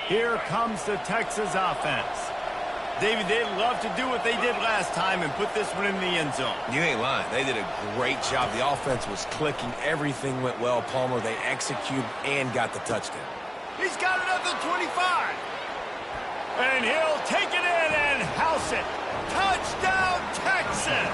Here comes the Texas offense. David, they'd love to do what they did last time and put this one in the end zone. You ain't lying. They did a great job. The offense was clicking. Everything went well, Palmer. They executed and got the touchdown. He's got it at the 25. And he'll take it in and house it. Touchdown, Texas!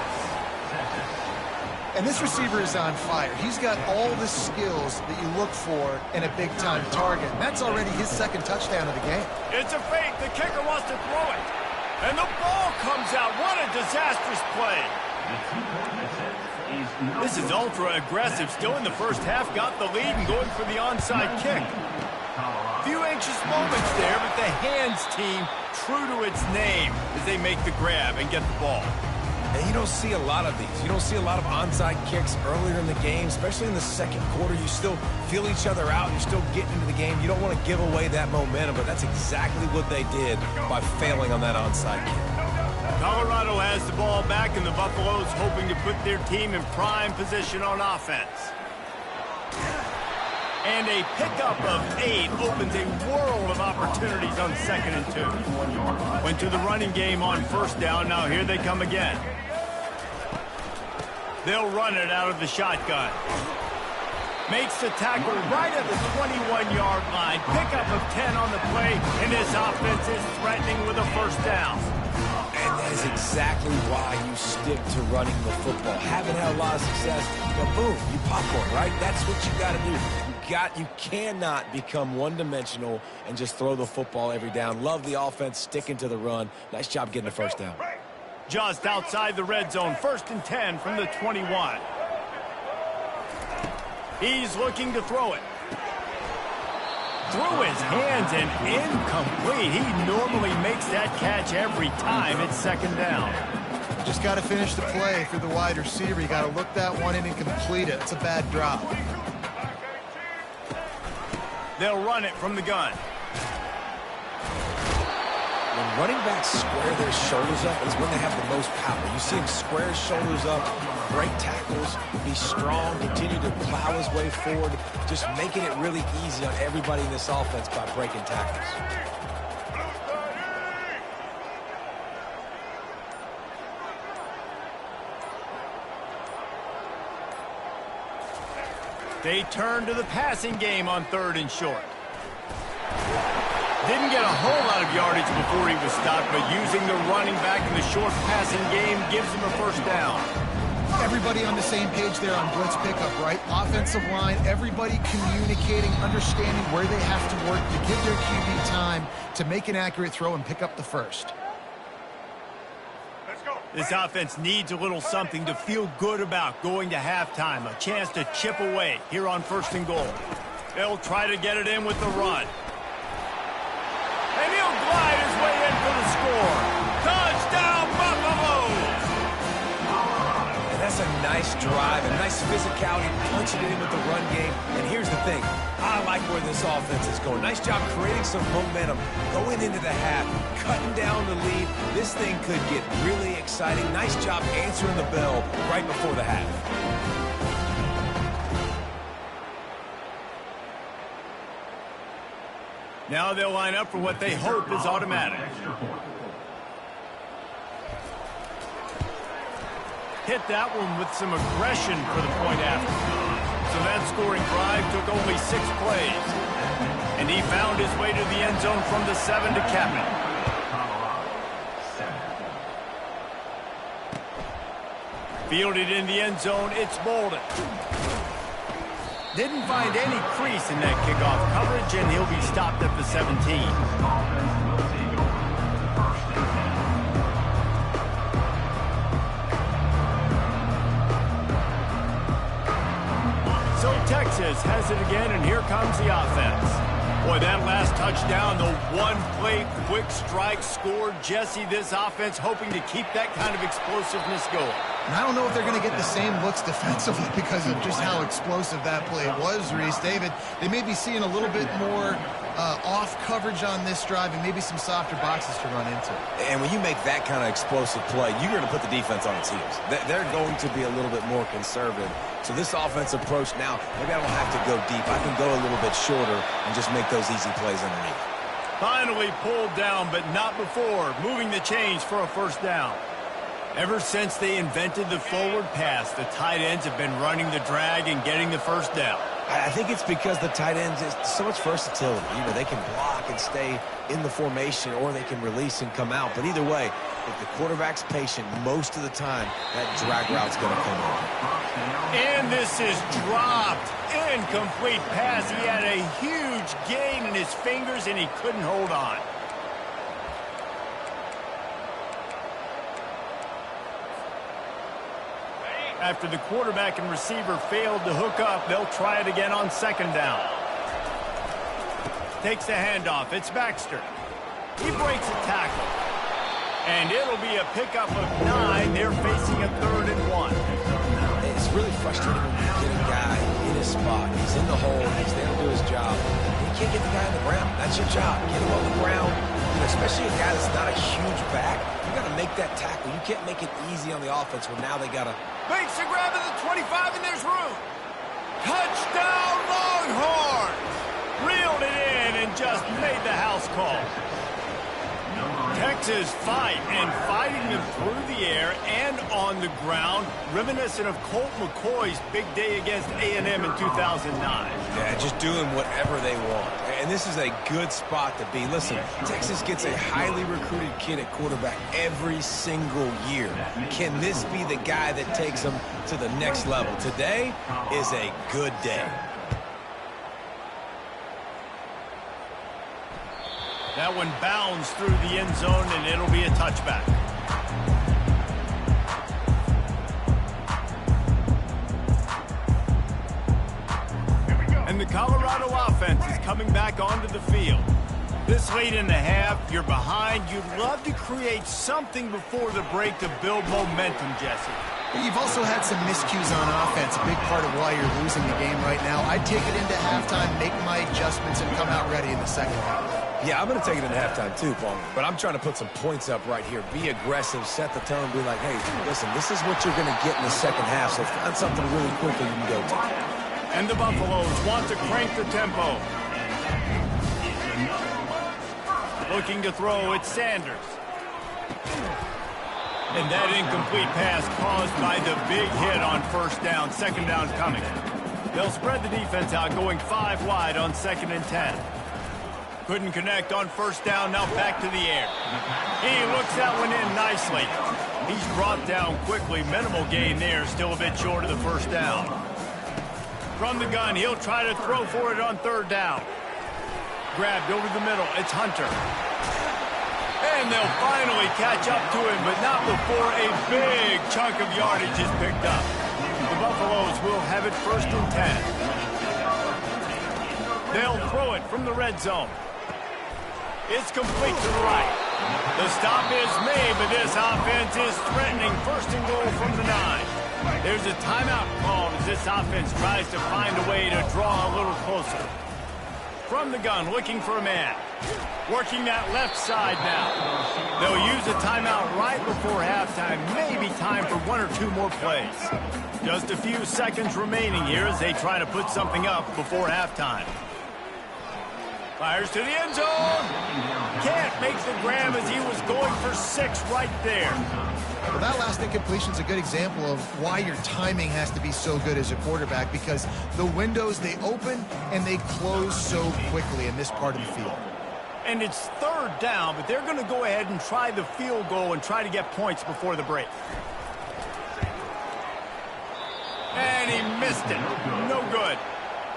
And this receiver is on fire. He's got all the skills that you look for in a big-time target. And that's already his 2nd touchdown of the game. It's a fake. The kicker wants to throw it. And the ball comes out. What a disastrous play. This is ultra-aggressive. Still in the first half. Got the lead and going for the onside kick. Few anxious moments there, but the hands team true to its name as they make the grab and get the ball. And you don't see a lot of these. You don't see a lot of onside kicks earlier in the game, especially in the second quarter. You still feel each other out. You're still getting into the game. You don't want to give away that momentum, but that's exactly what they did by failing on that onside kick. Colorado has the ball back, and the Buffaloes hoping to put their team in prime position on offense. And a pickup of 8 opens a world of opportunities on 2nd and 2. Went to the running game on first down. Now here they come again. They'll run it out of the shotgun. Makes the tackle right at the 21-yard line. Pickup of 10 on the play, and this offense is threatening with a first down. And that is exactly why you stick to running the football. Haven't had a lot of success, but boom, you popcorn, right? That's what you got to do. You cannot become one-dimensional and just throw the football every down. Love the offense, sticking to the run. Nice job getting the first down. Just outside the red zone, 1st and 10 from the 21. He's looking to throw it. Through his hands and incomplete. He normally makes that catch every time. It's 2nd down. Just got to finish the play for the wide receiver. You got to look that one in and complete it. It's a bad drop. They'll run it from the gun. When running backs square their shoulders up is when they have the most power. You see him square his shoulders up, break tackles, be strong, continue to plow his way forward, just making it really easy on everybody in this offense by breaking tackles. They turn to the passing game on 3rd and short. Didn't get a whole lot of yardage before he was stopped, but using the running back in the short passing game gives him a first down. Everybody on the same page there on blitz pickup, right? Offensive line, everybody communicating, understanding where they have to work to give their QB time to make an accurate throw and pick up the first. This offense needs a little something to feel good about going to halftime. A chance to chip away here on 1st and goal. They'll try to get it in with the run. And he'll glide his way in for the score. Touchdown, Buffalo! just a nice drive, a nice physicality, punching it in with the run game. And here's the thing. I like where this offense is going. Nice job creating some momentum, going into the half, cutting down the lead. This thing could get really exciting. Nice job answering the bell right before the half. Now they'll line up for what they hope is automatic. Hit that one with some aggression for the point after. So that scoring drive took only 6 plays. And he found his way to the end zone from the 7 to cap it. Fielded in the end zone, it's Bolden. Didn't find any crease in that kickoff coverage, and he'll be stopped at the 17. So Texas has it again, and here comes the offense. Boy, that last touchdown, the one-play quick strike score. Jesse, this offense hoping to keep that kind of explosiveness going. And I don't know if they're going to get the same looks defensively because of just how explosive that play was, Reese. David, they may be seeing a little bit more off coverage on this drive and maybe some softer boxes to run into. And when you make that kind of explosive play, you're going to put the defense on its heels. They're going to be a little bit more conservative. So this offensive approach now, maybe I don't have to go deep. I can go a little bit shorter and just make those easy plays underneath. Finally pulled down, but not before. Moving the chains for a first down. Ever since they invented the forward pass, the tight ends have been running the drag and getting the first down. I think it's because the tight ends is so much versatility. You know, they can block and stay in the formation, or they can release and come out. But either way, if the quarterback's patient most of the time, that drag route's going to come in. And this is dropped. Incomplete pass. He had a huge gain in his fingers, and he couldn't hold on. After the quarterback and receiver failed to hook up, they'll try it again on second down. Takes the handoff. It's Baxter. He breaks a tackle. And it'll be a pickup of 9. They're facing a 3rd and 1. It's really frustrating when you get a guy in his spot. He's in the hole. He's there to do his job. You can't get the guy on the ground. That's your job. Get him on the ground. You know, especially a guy that's not a huge back. You got to make that tackle. You can't make it easy on the offense when now they got to... Makes the grab at the 25, and there's room. Touchdown, Longhorns! Reeled it in and just made the house call. Texas fighting them through the air and on the ground, reminiscent of Colt McCoy's big day against A&M in 2009. Yeah, just doing whatever they want. And this is a good spot to be. Listen, Texas gets a highly recruited kid at quarterback every single year. Can this be the guy that takes them to the next level? Today is a good day. That one bounds through the end zone, and it'll be a touchback. And the Colorado offense is coming back onto the field. This late in the half, you're behind. You'd love to create something before the break to build momentum, Jesse. You've also had some miscues on offense, a big part of why you're losing the game right now. I'd take it into halftime, make my adjustments, and come out ready in the second half. Yeah, I'm going to take it into halftime too, Paul. But I'm trying to put some points up right here. Be aggressive, set the tone, be like, hey, listen, this is what you're going to get in the second half, so find something really quickly you can go to. And the Buffaloes want to crank the tempo. Looking to throw, it's Sanders. And that incomplete pass caused by the big hit on first down. Second down coming. They'll spread the defense out, going 5 wide on 2nd and 10. Couldn't connect on first down, now back to the air. He looks that one in nicely. He's brought down quickly. Minimal gain there, still a bit short of the first down. From the gun, he'll try to throw for it on 3rd down. Grabbed over the middle, it's Hunter. And they'll finally catch up to him, but not before a big chunk of yardage is picked up. The Buffaloes will have it 1st and 10. They'll throw it from the red zone. It's complete to the right. The stop is made, but this offense is threatening 1st and goal from the 9. There's a timeout called as this offense tries to find a way to draw a little closer. From the gun, looking for a man. Working that left side now. They'll use a timeout right before halftime. Maybe time for 1 or 2 more plays. Just a few seconds remaining here as they try to put something up before halftime. Fires to the end zone. Can't make the grab as he was going for 6 right there. Well, that last incompletion is a good example of why your timing has to be so good as a quarterback, because the windows, they open and they close so quickly in this part of the field. And it's 3rd down, but they're going to go ahead and try the field goal and try to get points before the break. And he missed it. No good.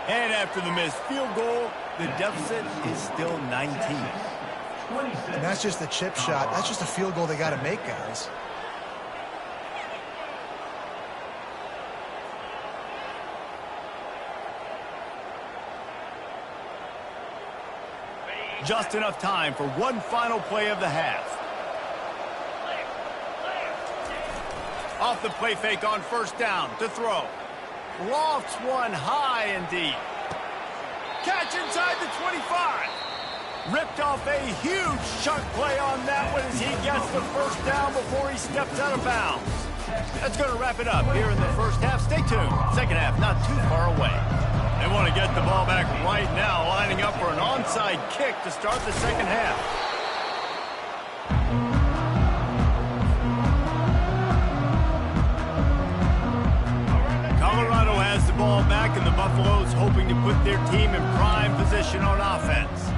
And after the missed field goal, the deficit is still 19. And that's just a chip shot. That's just a field goal they got to make, guys. Just enough time for one final play of the half. Off the play fake on 1st down to throw. Lofts one high and deep. Catch inside the 25. Ripped off a huge chunk play on that one as he gets the 1st down before he steps out of bounds. That's going to wrap it up here in the 1st half. Stay tuned. 2nd half not too far away. They want to get the ball back right now, lining up for an onside kick to start the 2nd half. Colorado has the ball back, and the Buffaloes hoping to put their team in prime position on offense.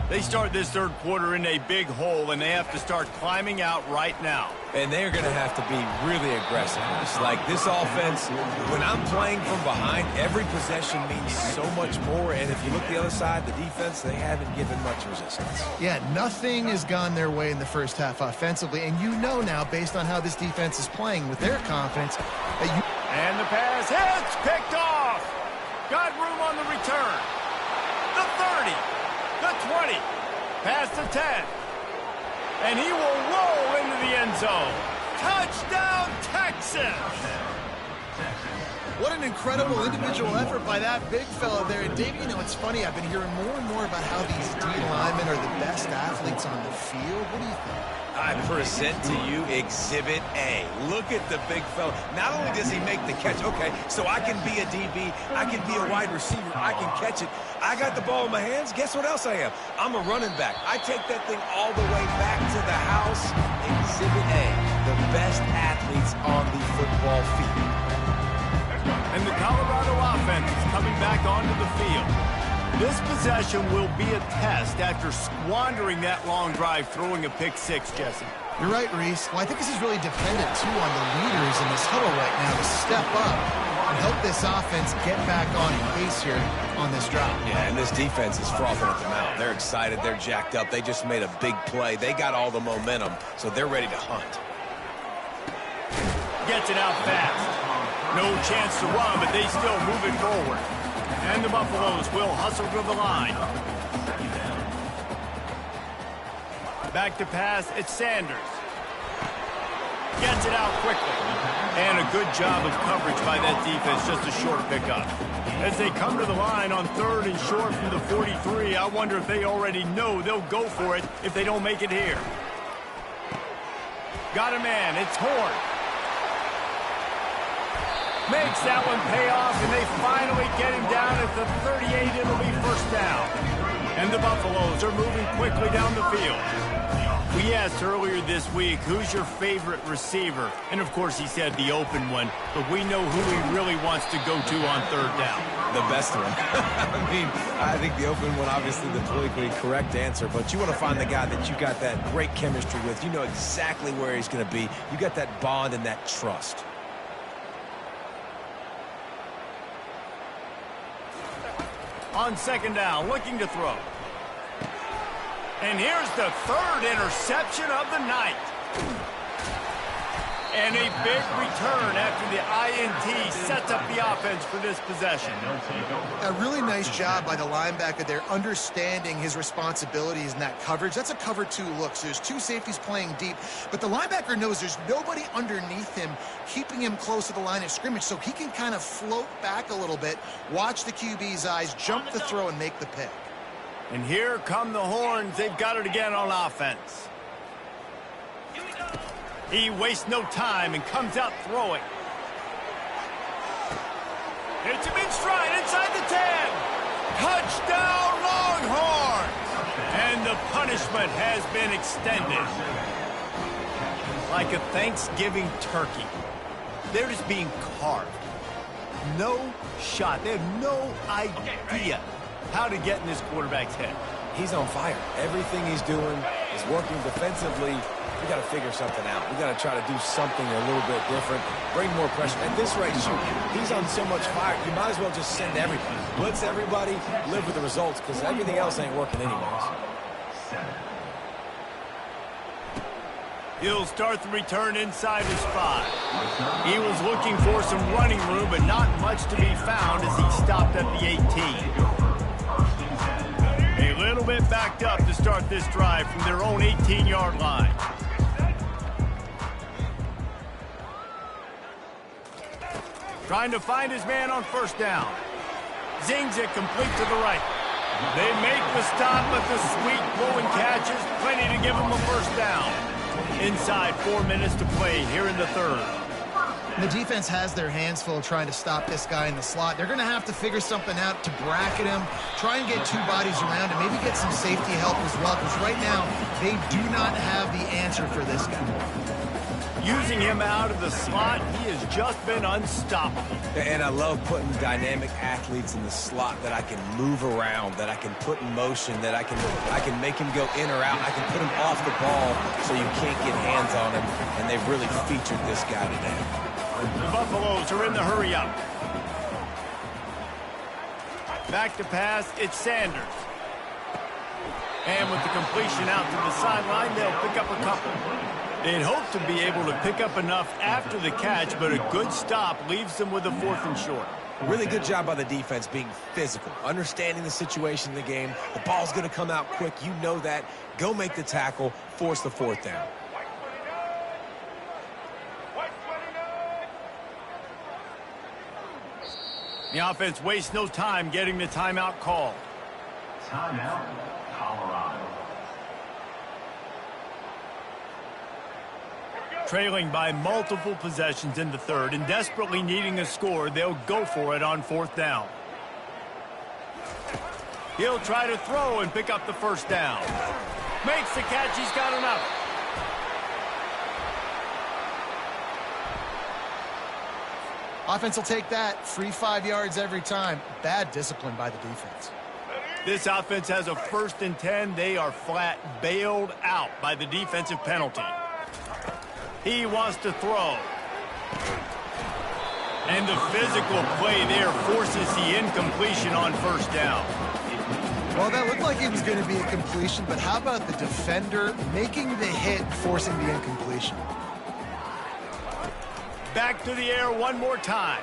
They start this 3rd quarter in a big hole, and they have to start climbing out right now. And they're going to have to be really aggressive. It's like this offense, when I'm playing from behind, every possession means so much more. And if you look the other side, the defense, they haven't given much resistance. Yeah, nothing has gone their way in the 1st half offensively. And you know now, based on how this defense is playing with their confidence, that you... And the pass hits, picked off. Got room on the return. The 30, the 20, past the 10. And he will roll into the end zone. Touchdown, Texas! What an incredible individual effort by that big fella there. And, Dave, you know, it's funny. I've been hearing more and more about how these D linemen are the best athletes on the field. What do you think? I present to you Exhibit A. Look at the big fella. Not only does he make the catch, okay, so I can be a DB, I can be a wide receiver, I can catch it. I got the ball in my hands. Guess what else I am? I'm a running back. I take that thing all the way back to the house. Exhibit A, the best athletes on the football field. And the Colorado offense is coming back onto the field. This possession will be a test after squandering that long drive, throwing a pick 6, Jesse. You're right, Reese. Well, I think this is really dependent, too, on the leaders in this huddle right now to step up and help this offense get back on pace here on this drive. Yeah, and this defense is frothing at the mouth. They're excited. They're jacked up. They just made a big play. They got all the momentum, so they're ready to hunt. Gets it out fast. No chance to run, but they still move it forward. And the Buffaloes will hustle to the line. Back to pass, it's Sanders. Gets it out quickly. And a good job of coverage by that defense, just a short pickup. As they come to the line on 3rd and short from the 43, I wonder if they already know they'll go for it if they don't make it here. Got a man, it's Horn. Makes that one pay off, and they finally get him down at the 38. It'll be 1st down. And the Buffaloes are moving quickly down the field. We asked earlier this week, who's your favorite receiver? And, of course, he said the open one, but we know who he really wants to go to on 3rd down. The best one. I think the open one, obviously the politically correct answer, but you want to find the guy that you got that great chemistry with. You know exactly where he's going to be. You got that bond and that trust. On 2nd down, looking to throw. And here's the 3rd interception of the night. And a big return after the INT sets up the offense for this possession. A really nice job by the linebacker there, understanding his responsibilities in that coverage. That's a cover 2 look. So there's 2 safeties playing deep, but the linebacker knows there's nobody underneath him keeping him close to the line of scrimmage, so he can kind of float back a little bit, watch the QB's eyes, jump the throw, and make the pick. And here come the horns. They've got it again on offense. He wastes no time and comes out throwing. Hits him in stride inside the 10. Touchdown, Longhorns! And the punishment has been extended. Like a Thanksgiving turkey. They're just being carved. No shot. They have no idea how to get in this quarterback's head. He's on fire. Everything he's doing is working defensively. We got to figure something out. We got to try to do something a little bit different. Bring more pressure. At this rate, shoot, he's on so much fire. You might as well just send everybody. Blitz everybody, live with the results, because everything else ain't working anyways. He'll start the return inside his 5. He was looking for some running room, but not much to be found as he stopped at the 18. A little bit backed up to start this drive from their own 18-yard line. Trying to find his man on first down. Zings it complete to the right. They make the stop, but the sweet blowing catch is plenty to give them a first down. Inside 4 minutes to play here in the 3rd. The defense has their hands full trying to stop this guy in the slot. They're going to have to figure something out to bracket him, try and get 2 bodies around him, maybe get some safety help as well, because right now they do not have the answer for this guy. Using him out of the slot, he has just been unstoppable. And I love putting dynamic athletes in the slot that I can move around, that I can put in motion, that I can make him go in or out. I can put him off the ball so you can't get hands on him, and they've really featured this guy today. The Buffaloes are in the hurry-up. Back to pass, it's Sanders. And with the completion out to the sideline, they'll pick up a couple. They'd hope to be able to pick up enough after the catch, but a good stop leaves them with a 4th and short. Really good job by the defense being physical, understanding the situation in the game. The ball's going to come out quick. You know that. Go make the tackle, force the 4th down. The offense wastes no time getting the timeout called. Timeout, Colorado. Trailing by multiple possessions in the 3rd and desperately needing a score, they'll go for it on 4th down. He'll try to throw and pick up the first down. Makes the catch, he's got enough. Offense will take that. Free 5 yards every time. Bad discipline by the defense. This offense has a 1st and 10. They are flat bailed out by the defensive penalty. He wants to throw. And the physical play there forces the incompletion on first down. Well, that looked like it was going to be a completion, but how about the defender making the hit, forcing the incompletion? Back to the air one more time.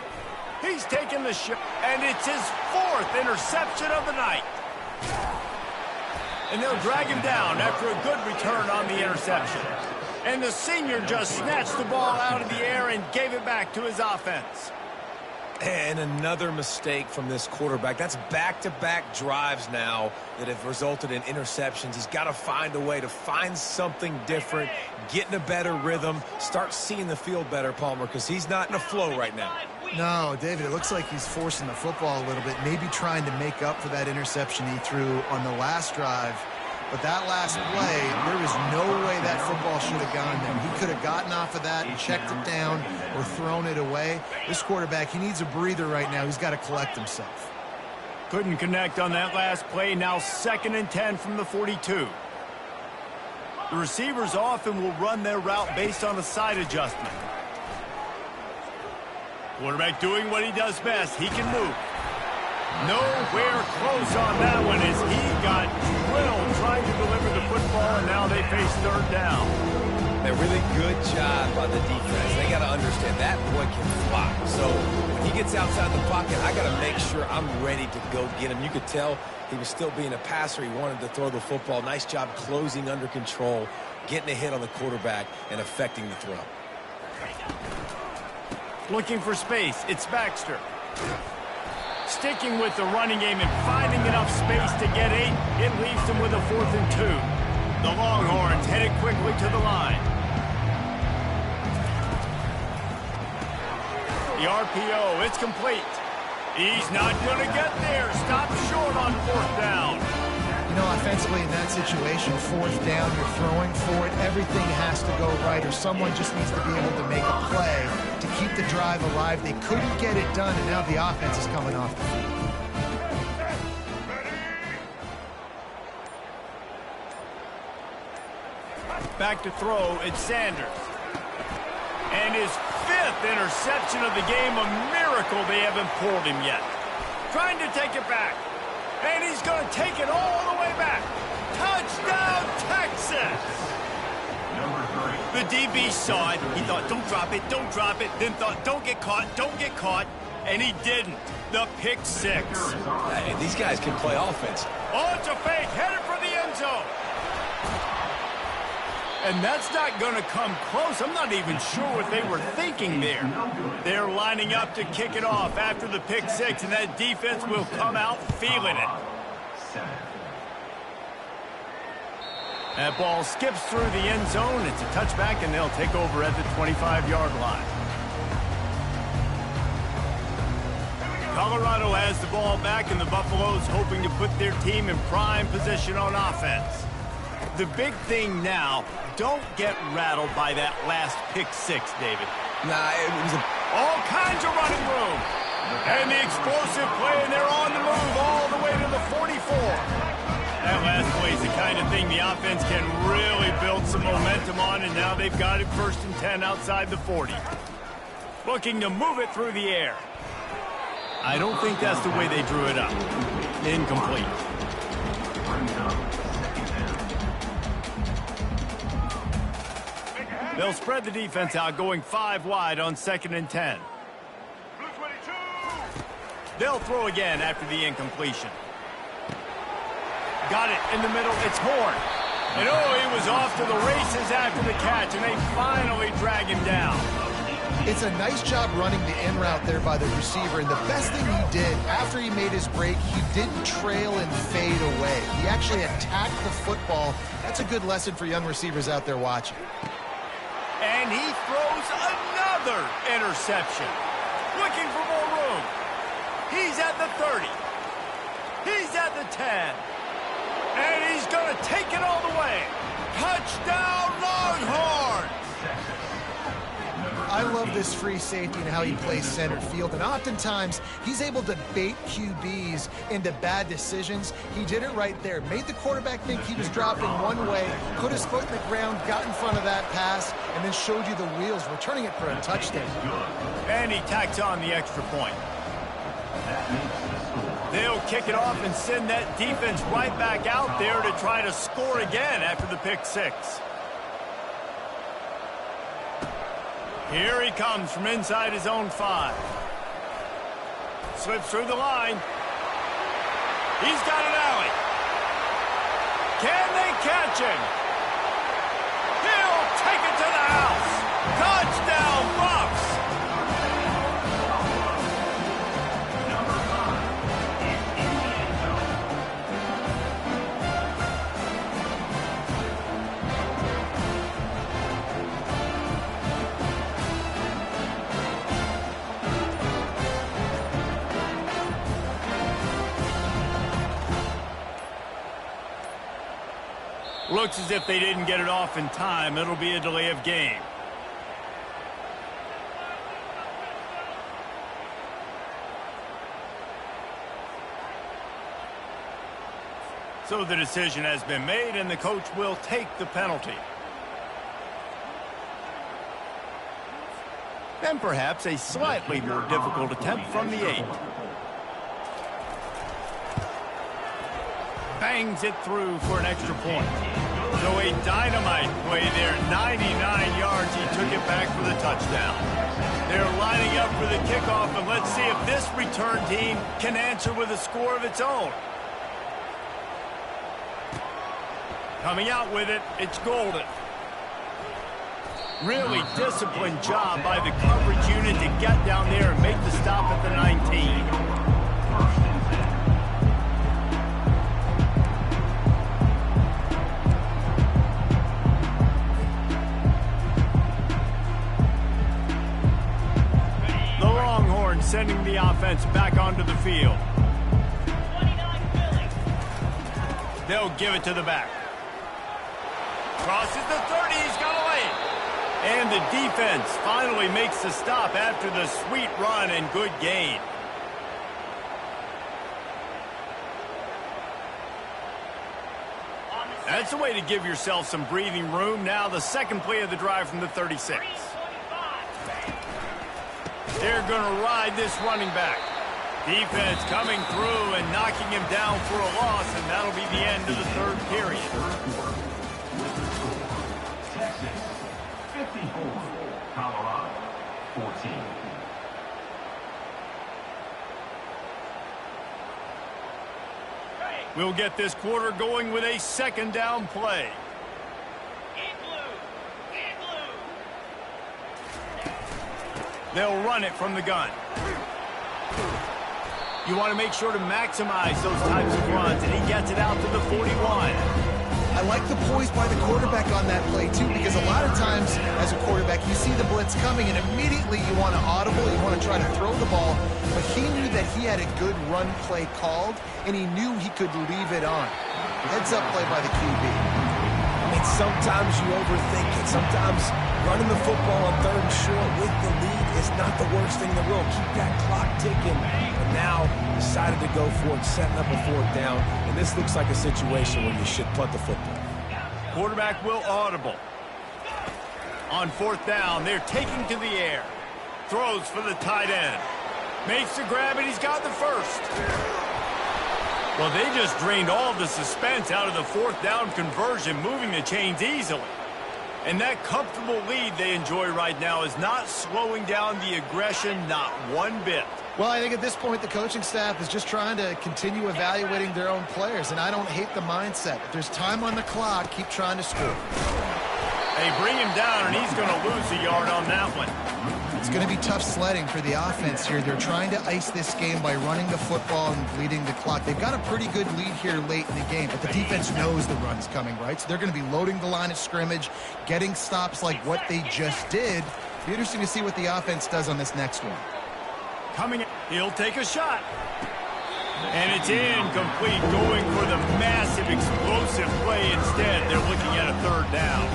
He's taking the shot, and it's his 4th interception of the night. And they'll drag him down after a good return on the interception. And the senior just snatched the ball out of the air and gave it back to his offense. And another mistake from this quarterback. That's back-to-back drives now that have resulted in interceptions. He's got to find a way to find something different, get in a better rhythm, start seeing the field better, Palmer, because he's not in a flow right now. No, David, it looks like he's forcing the football a little bit, maybe trying to make up for that interception he threw on the last drive. But that last play, there was no way that football should have gone there. He could have gotten off of that and checked it down or thrown it away. This quarterback, he needs a breather right now. He's got to collect himself. Couldn't connect on that last play. Now 2nd and 10 from the 42. The receivers often will run their route based on a side adjustment. Quarterback doing what he does best. He can move. Nowhere close on that one as he got drilled trying to deliver the football, and now they face 3rd down. They Yeah, really good job by the defense. They got to understand that boy can fly. So when he gets outside the pocket, I got to make sure I'm ready to go get him. You could tell he was still being a passer. He wanted to throw the football. Nice job closing under control, getting a hit on the quarterback, and affecting the throw. Looking for space. It's Baxter. Sticking with the running game and finding enough space to get 8. It leaves them with a 4th and 2. The Longhorns headed quickly to the line. The RPO, it's complete. He's not going to get there. Stop short on 4th down. You know, offensively in that situation, 4th down, you're throwing for it. Everything has to go right, or someone just needs to be able to make a play to keep the drive alive. They couldn't get it done, and now the offense is coming off the field. Back to throw, it's Sanders. And his 5th interception of the game, a miracle they haven't pulled him yet. Trying to take it back. And he's going to take it all the way back. Touchdown, Texas! The DB saw it. He thought, don't drop it, don't drop it. Then thought, don't get caught, don't get caught. And he didn't. The pick 6. Hey, these guys can play offense. Oh, it's a fake. Headed for the end zone. And that's not going to come close. I'm not even sure what they were thinking there. They're lining up to kick it off after the pick 6, and that defense will come out feeling it. That ball skips through the end zone. It's a touchback, and they'll take over at the 25-yard line. Colorado has the ball back, and the Buffaloes hoping to put their team in prime position on offense. The big thing now, don't get rattled by that last pick 6, David. Nah, it was all kinds of running room. And the explosive play, and they're on the move all the way to the 44. That last play is the kind of thing the offense can really build some momentum on, and now they've got it 1st and 10 outside the 40. Looking to move it through the air. I don't think that's the way they drew it up. Incomplete. They'll spread the defense out, going 5 wide on 2nd and 10. They'll throw again after the incompletion. Got it in the middle. It's Horn. And oh, he was off to the races after the catch, and they finally drag him down. It's a nice job running the in route there by the receiver, and the best thing he did after he made his break, he didn't trail and fade away. He actually attacked the football. That's a good lesson for young receivers out there watching. And he throws another interception. Looking for more room. He's at the 30. He's at the 10. And he's going to take it all the way. Touchdown, Longhorns! I love this free safety and how he plays center field, and oftentimes he's able to bait QBs into bad decisions. He did it right there. Made the quarterback think he was dropping one way, put his foot in the ground, got in front of that pass, and then showed you the wheels, returning it for a touchdown. And he tacks on the extra point. They'll kick it off and send that defense right back out there to try to score again after the pick 6. Here he comes from inside his own 5. Slips through the line. He's got an alley. Can they catch him? He'll take it to the house. Touchdown, Buffs! Looks as if they didn't get it off in time. It'll be a delay of game. So the decision has been made, and the coach will take the penalty. And perhaps a slightly more difficult attempt from the 8. Bangs it through for an extra point. So a dynamite play there, 99 yards. He took it back for the touchdown. They're lining up for the kickoff, and let's see if this return team can answer with a score of its own. Coming out with it, it's Golden. Really disciplined job by the coverage unit to get down there and make the stop at the 19. Sending the offense back onto the field. They'll give it to the back. Crosses the 30, he's got away. And the defense finally makes the stop after the sweet run and good gain. That's the way to give yourself some breathing room. Now the second play of the drive from the 36. They're going to ride this running back. Defense coming through and knocking him down for a loss, and that'll be the end of the third period. Texas 54, Colorado 14. We'll get this quarter going with a second down play. They'll run it from the gun. You want to make sure to maximize those types of runs, and he gets it out to the 41. I like the poise by the quarterback on that play, too, because a lot of times, as a quarterback, you see the blitz coming, and immediately you want to audible, you want to try to throw the ball, but he knew that he had a good run play called, and he knew he could leave it on. Heads-up play by the QB. Sometimes you overthink it. Sometimes running the football on third and short with the lead is not the worst thing in the world. Keep that clock ticking. And now decided to go for it, setting up a fourth down. And this looks like a situation where you should punt the football. Quarterback will audible. On fourth down, they're taking to the air. Throws for the tight end. Makes the grab, and he's got the first. Well, they just drained all the suspense out of the fourth down conversion, moving the chains easily. And that comfortable lead they enjoy right now is not slowing down the aggression, not one bit. Well, I think at this point the coaching staff is just trying to continue evaluating their own players, and I don't hate the mindset. If there's time on the clock, keep trying to score. They bring him down, and he's going to lose a yard on that one. It's going to be tough sledding for the offense here. They're trying to ice this game by running the football and bleeding the clock. They've got a pretty good lead here late in the game, but the defense knows the run's coming, right? So they're going to be loading the line of scrimmage, getting stops like what they just did. It'll be interesting to see what the offense does on this next one. Coming in, he'll take a shot. And it's incomplete, going for the massive explosive play instead. They're looking at a third down.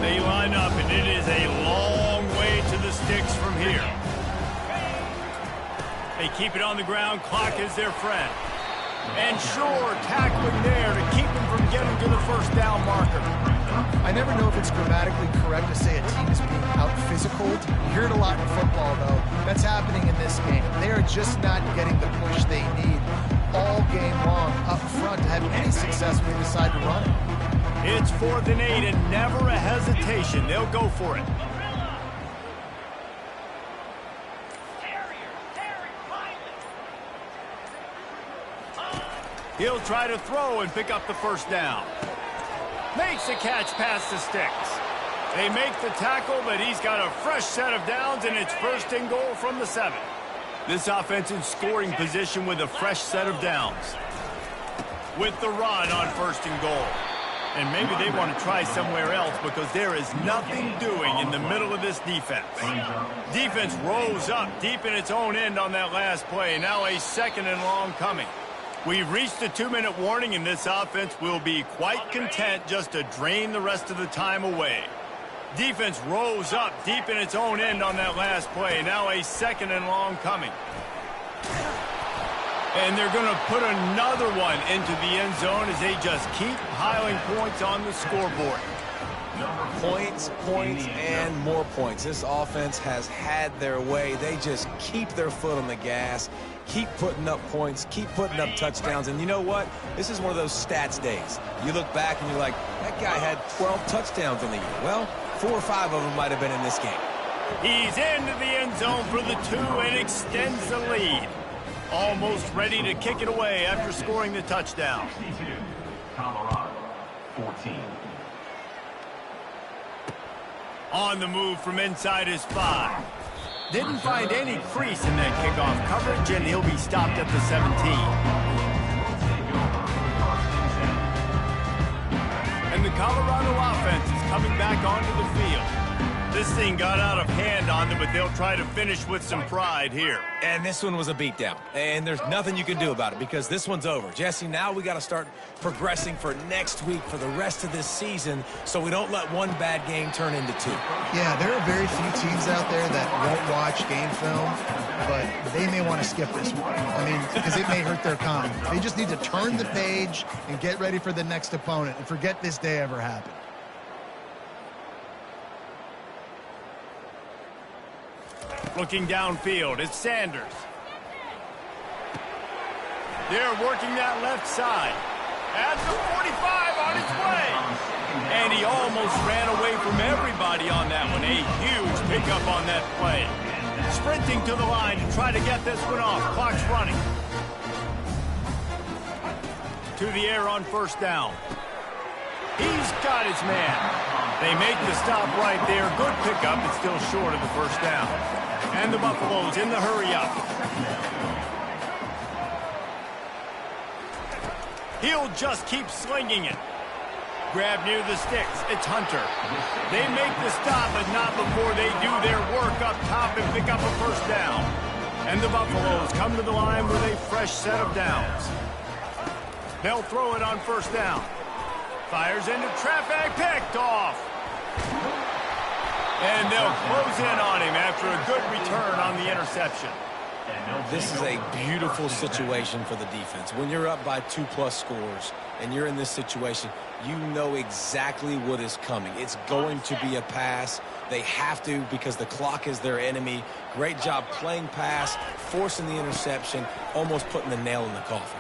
They line up, and it is a long way to the sticks from here. They keep it on the ground. Clock is their friend. And sure, tackling there to keep him from getting to the first down marker. I never know if it's grammatically correct to say a team is being out-physicaled. You hear it a lot in football, though. That's happening in this game. They are just not getting the push they need all game long up front to have any success when they decide to run it. It's 4th and 8, and never a hesitation. They'll go for it. He'll try to throw and pick up the first down. Makes the catch past the sticks. They make the tackle, but he's got a fresh set of downs, and it's 1st and goal from the 7. This offense in scoring position with a fresh set of downs. With the run on 1st and goal. And maybe they want to try somewhere else because there is nothing doing in the middle of this defense. Defense rose up deep in its own end on that last play. Now a 2nd and long coming. We've reached the 2-minute warning, and this offense will be quite content just to drain the rest of the time away. Defense rose up deep in its own end on that last play. Now a 2nd and long coming. And they're going to put another one into the end zone as they just keep piling points on the scoreboard. Points, points, and more points. This offense has had their way. They just keep their foot on the gas, keep putting up points, keep putting up touchdowns. And you know what? This is one of those stats days. You look back and you're like, that guy had 12 touchdowns on the year. Well, 4 or 5 of them might have been in this game. He's into the end zone for the 2 and extends the lead. Almost ready to kick it away after scoring the touchdown. 62, Colorado, 14. On the move from inside his 5. Didn't find any crease in that kickoff coverage, and he'll be stopped at the 17. And the Colorado offense is coming back onto the field. This thing got out of hand on them, but they'll try to finish with some pride here. And this one was a beatdown. And there's nothing you can do about it because this one's over. Jesse, now we got to start progressing for next week for the rest of this season so we don't let one bad game turn into 2. Yeah, there are very few teams out there that won't watch game film, but they may want to skip this one. I mean, because it may hurt their confidence. They just need to turn the page and get ready for the next opponent and forget this day ever happened. Looking downfield, it's Sanders. They're working that left side. At the 45 on its way. And he almost ran away from everybody on that one. A huge pickup on that play. Sprinting to the line to try to get this one off. Clock's running. To the air on first down. He's got his man. They make the stop right there. Good pickup, but still short of the first down. And the Buffaloes in the hurry up. He'll just keep slinging it. Grab near the sticks. It's Hunter. They make the stop, but not before they do their work up top and pick up a first down. And the Buffaloes come to the line with a fresh set of downs. They'll throw it on first down. Fires into traffic, picked off. And they'll close in on him after a good return on the interception. This is a beautiful situation for the defense. When you're up by 2+ scores and you're in this situation, you know exactly what is coming. It's going to be a pass. They have to because the clock is their enemy. Great job playing pass, forcing the interception, almost putting the nail in the coffin.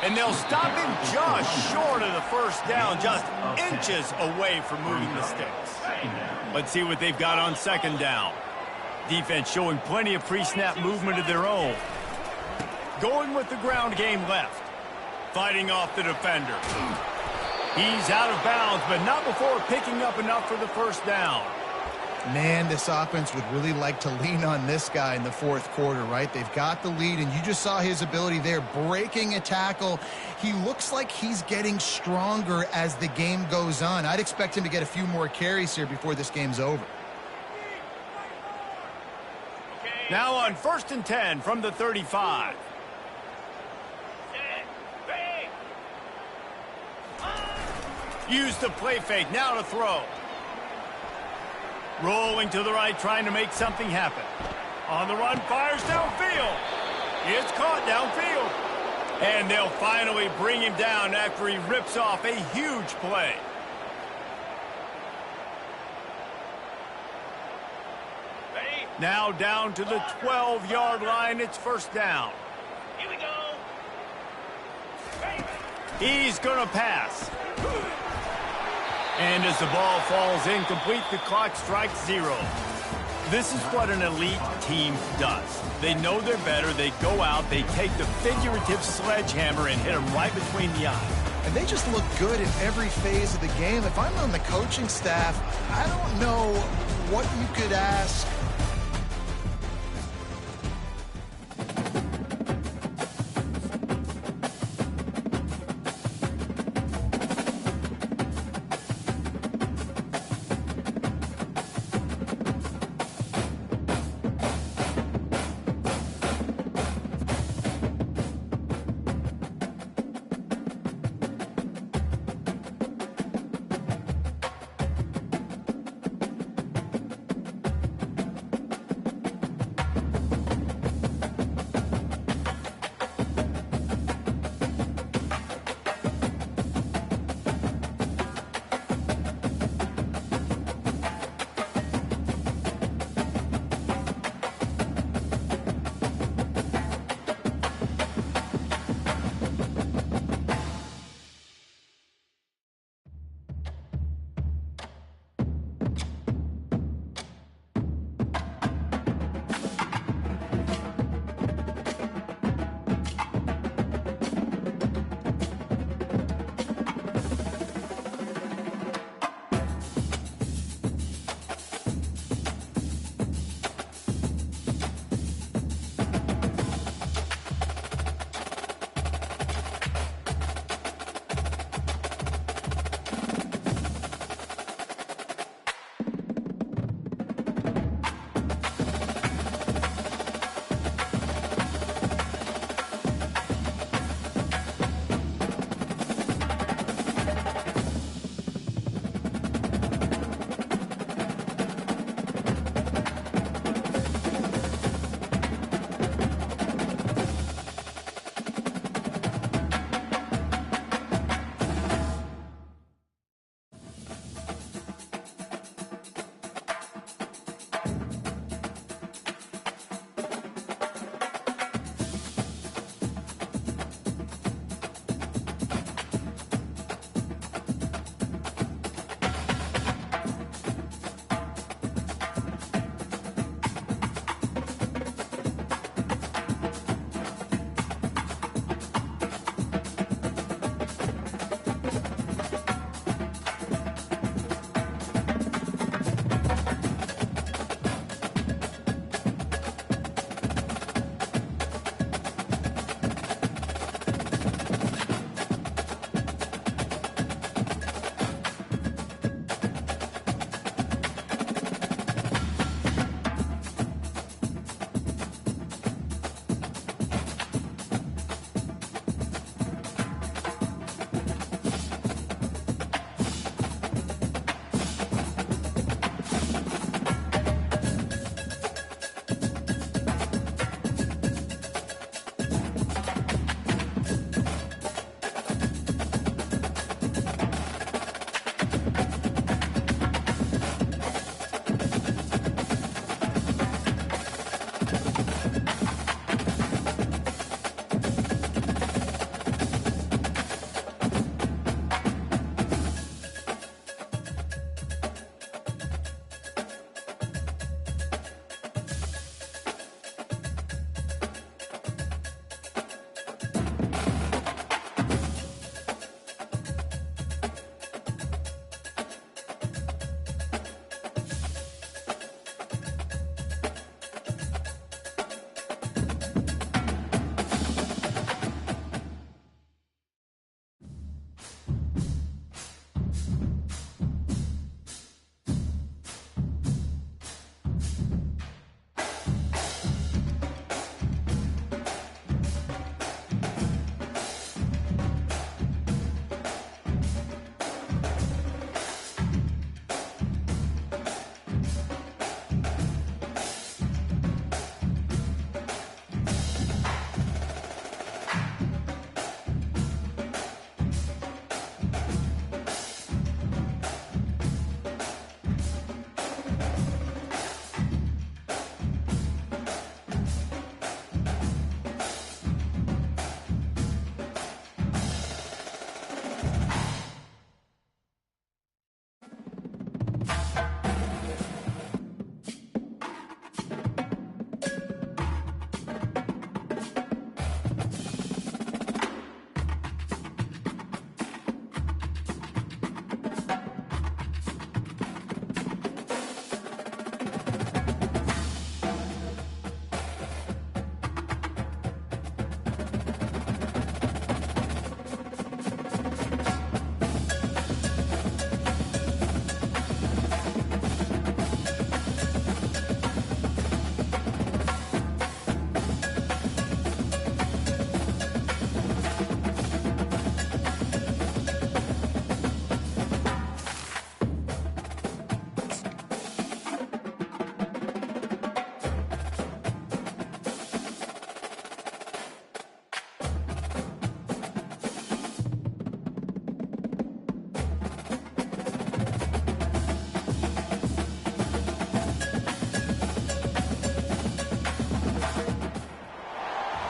And they'll stop him just short of the first down, just inches away from moving the sticks. Let's see what they've got on second down. Defense showing plenty of pre-snap movement of their own. Going with the ground game left. Fighting off the defender. He's out of bounds, but not before picking up enough for the first down. Man, this offense would really like to lean on this guy in the fourth quarter, right? They've got the lead, and you just saw his ability there, breaking a tackle. He looks like he's getting stronger as the game goes on. I'd expect him to get a few more carries here before this game's over. Now on 1st and 10 from the 35. Use the play fake, now to throw. Rolling to the right, trying to make something happen. On the run, fires downfield. It's caught downfield. And they'll finally bring him down after he rips off a huge play. Now down to the 12-yard line. It's first down. Here we go. He's going to pass. And as the ball falls incomplete, the clock strikes 0. This is what an elite team does. They know they're better. They go out. They take the figurative sledgehammer and hit them right between the eyes. And they just look good in every phase of the game. If I'm on the coaching staff, I don't know what you could ask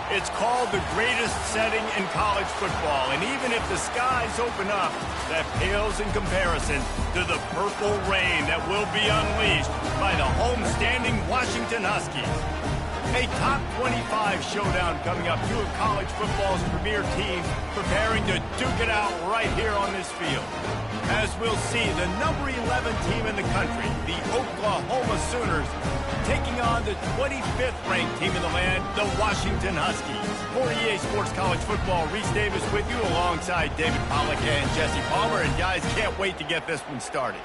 It's called the greatest setting in college football, and even if the skies open up, that pales in comparison to the purple rain that will be unleashed by the homestanding Washington Huskies. A top 25 showdown coming up. Two of college football's premier teams preparing to duke it out right here on this field. As we'll see, the number 11 team in the country, the Oklahoma Sooners, taking on the 25th ranked team in the land, the Washington Huskies. For EA Sports College Football, Reese Davis with you alongside David Pollack and Jesse Palmer. And guys, can't wait to get this one started.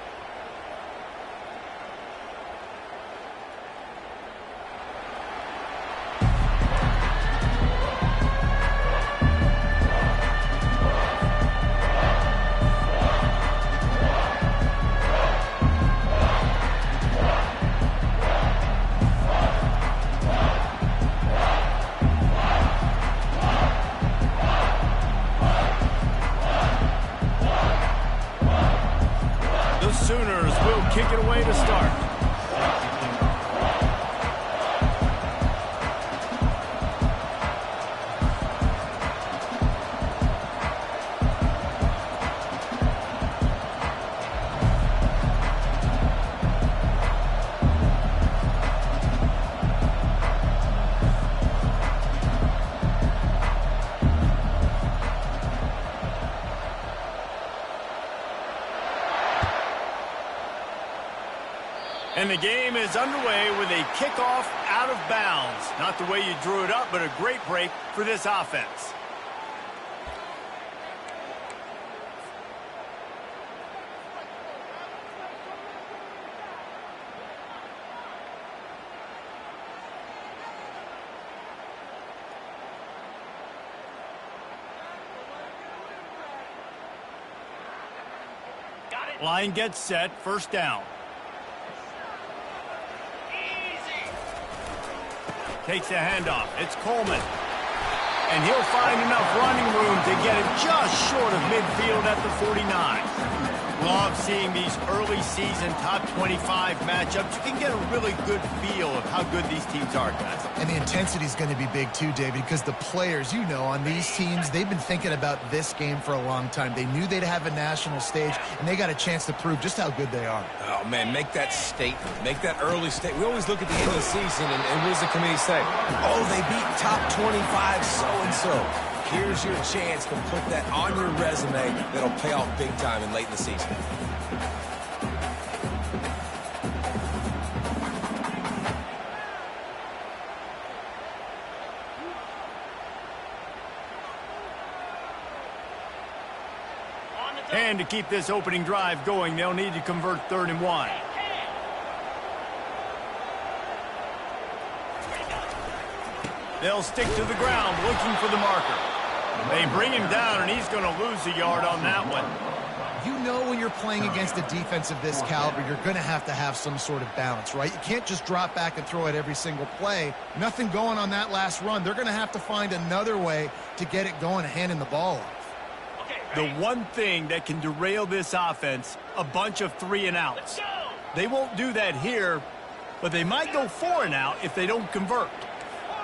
Sooners will kick it away to start. And the game is underway with a kickoff out of bounds. Not the way you drew it up, but a great break for this offense. Line gets set, first down. Takes the handoff. It's Coleman. And he'll find enough running room to get it just short of midfield at the 49. Love seeing these early season top 25 matchups. You can get a really good feel of how good these teams are, guys. And the intensity is going to be big too, David, because the players, you know, on these teams, they've been thinking about this game for a long time. They knew they'd have a national stage, and they got a chance to prove just how good they are. Oh, man, make that statement. Make that early statement. We always look at the end of the season, and what does the committee say? Oh, they beat top 25 so-and-so. Here's your chance to put that on your resume that'll pay off big time and late in the season. And to keep this opening drive going, they'll need to convert 3rd and 1. They'll stick to the ground looking for the marker. They bring him down, and he's going to lose a yard on that one. You know when you're playing against a defense of this caliber, you're going to have some sort of balance, right? You can't just drop back and throw it every single play. Nothing going on that last run. They're going to have to find another way to get it going, handing the ball off. The one thing that can derail this offense, a bunch of 3-and-outs. They won't do that here, but they might go 4-and-out if they don't convert.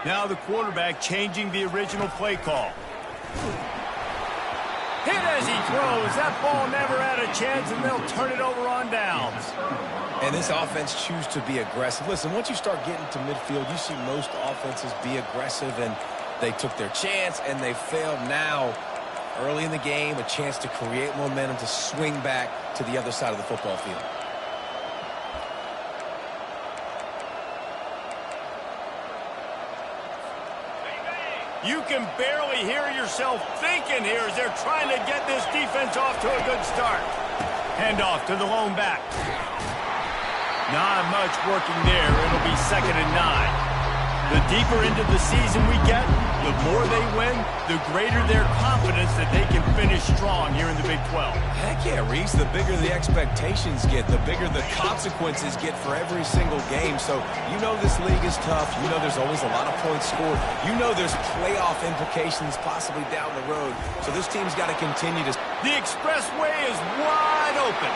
Now the quarterback changing the original play call. Hit as he throws. That ball never had a chance, and they'll turn it over on downs. And this offense choose to be aggressive. Listen, once you start getting to midfield, you see most offenses be aggressive, and they took their chance, and they failed. Now, early in the game, a chance to create momentum, to swing back to the other side of the football field. You can barely hear yourself thinking here as they're trying to get this defense off to a good start. Handoff to the lone back. Not much working there. It'll be 2nd and 9. The deeper into the season we get, the more they win, the greater their confidence that they can finish strong here in the Big 12. Heck yeah, Reese. The bigger the expectations get, the bigger the consequences get for every single game. So you know this league is tough. You know there's always a lot of points scored. You know there's playoff implications possibly down the road. So this team's got to continue to... The expressway is wide open.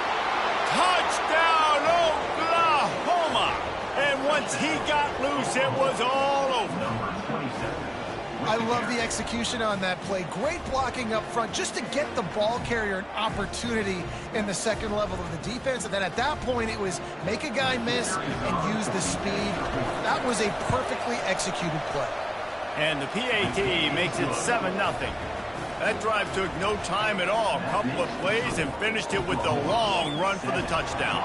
Touchdown, Oklahoma! And once he got loose, it was all over. Number 27, I love the execution on that play. Great blocking up front just to get the ball carrier an opportunity in the second level of the defense. And then at that point, it was make a guy miss and use the speed. That was a perfectly executed play. And the PAT makes it 7-0. That drive took no time at all. A couple of plays and finished it with the long run for the touchdown.